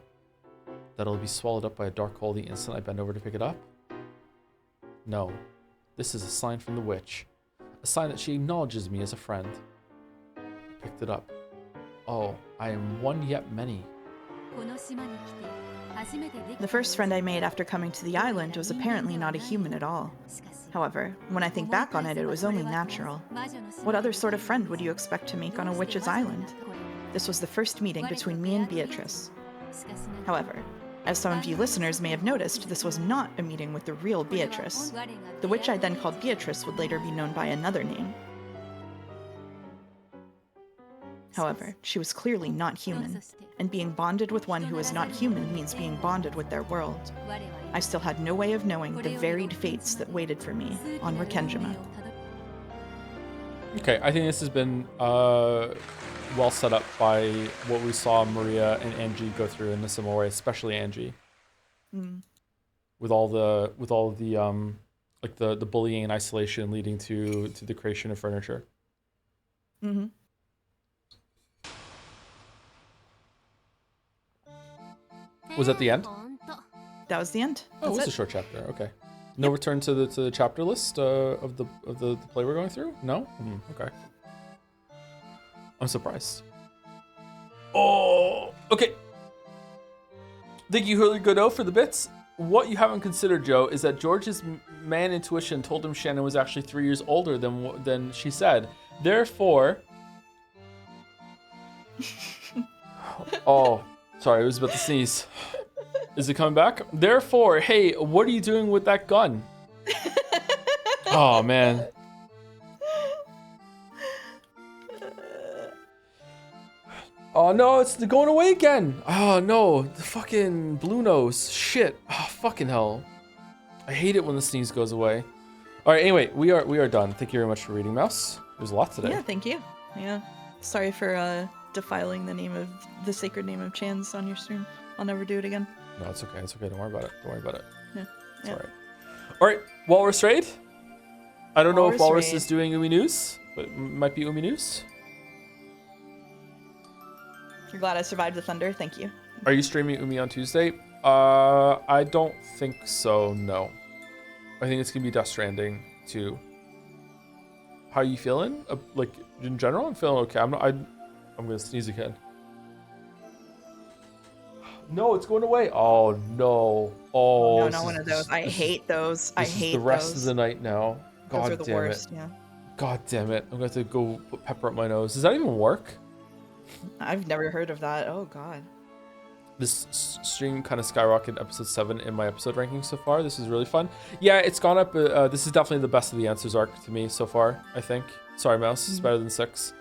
that it'll be swallowed up by a dark hole the instant I bend over to pick it up? No. This is a sign from the witch. A sign that she acknowledges me as a friend. I picked it up. Oh, I am one yet many. The first friend I made after coming to the island was apparently not a human at all. However, when I think back on it, it was only natural. What other sort of friend would you expect to make on a witch's island? This was the first meeting between me and Beatrice. However, as some of you listeners may have noticed, this was not a meeting with the real Beatrice. The witch I then called Beatrice would later be known by another name. However, she was clearly not human, and being bonded with one who is not human means being bonded with their world. I still had no way of knowing the varied fates that waited for me on Rikenjima. Okay, I think this has been well set up by what we saw Maria and Angie go through in a similar way, especially Angie. With all the like the bullying and isolation leading to the creation of furniture. Was that the end? That was the end. Oh, it was a short chapter. Okay. No return to the chapter list of the play we're going through? No? Okay. I'm surprised. Oh, okay. Thank you, Hurley Godot, for the bits. What you haven't considered, Joe, is that George's man intuition told him Shannon was actually 3 years older than she said. Therefore... Oh, sorry, I was about to sneeze. Is it coming back? Therefore, hey, what are you doing with that gun? Oh, man. Oh, no, it's going away again. Oh, no, the fucking blue nose. Shit. Oh, fucking hell. I hate it when the sneeze goes away. All right, anyway, we are done. Thank you very much for reading, Mouse. There's a lot today. Yeah, thank you. Yeah. Sorry for defiling the sacred name of Chans on your stream. I'll never do it again. No, it's okay. It's okay. Don't worry about it. Don't worry about it. Yeah. It's all right. All right, Walrus Raid. I don't know if Walrus Raid is doing Umi News, but it might be Umi News. You're glad I survived the thunder. Thank you. Are you streaming Umi on Tuesday? I don't think so, no. I think it's going to be Death Stranding, too. How are you feeling? Like, in general, I'm feeling okay. I'm going to sneeze again. No, it's going away. Oh, no. Oh, no, not one of those. I hate those. I hate those. This is the rest of the night now. God those are the damn worst, it. yeah. God damn it. I'm going to have to go put pepper up my nose. Does that even work? I've never heard of that. Oh, God. This stream kind of skyrocketed episode 7 in my episode ranking so far. This is really fun. Yeah, it's gone up. This is definitely the best of the answers arc to me so far, I think. Sorry, Mouse. It's better than 6.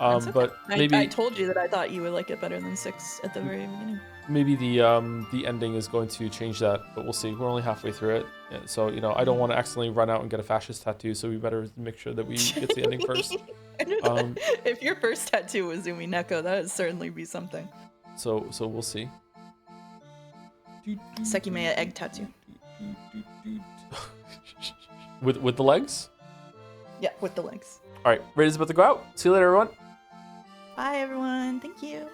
Okay. But maybe... I told you that I thought you would like it better than 6 at the very beginning. maybe the ending is going to change that, but we'll see. We're only halfway through it, so I don't want to accidentally run out and get a fascist tattoo. So we better make sure that we get to the ending first. If your first tattoo was Umineko, that would certainly be something. So we'll see. Sekimeya egg tattoo. with the legs. Yeah, with the legs. All right, Raider's about to go out. See you later, everyone. Bye, everyone. Thank you.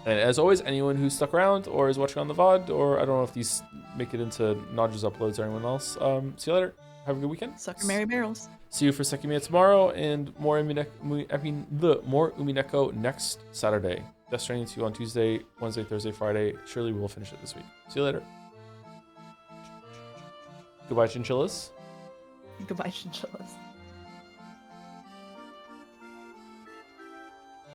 And as always, anyone who's stuck around or is watching on the VOD, or I don't know if these make it into Naja's uploads or anyone else, see you later. Have a good weekend. Sucker Mary Barrels. See you for Sekimeya tomorrow, and more Umineko next Saturday. Death Stranding 2 on Tuesday, Wednesday, Thursday, Friday. Surely we'll finish it this week. See you later. Goodbye, chinchillas. Goodbye, chinchillas.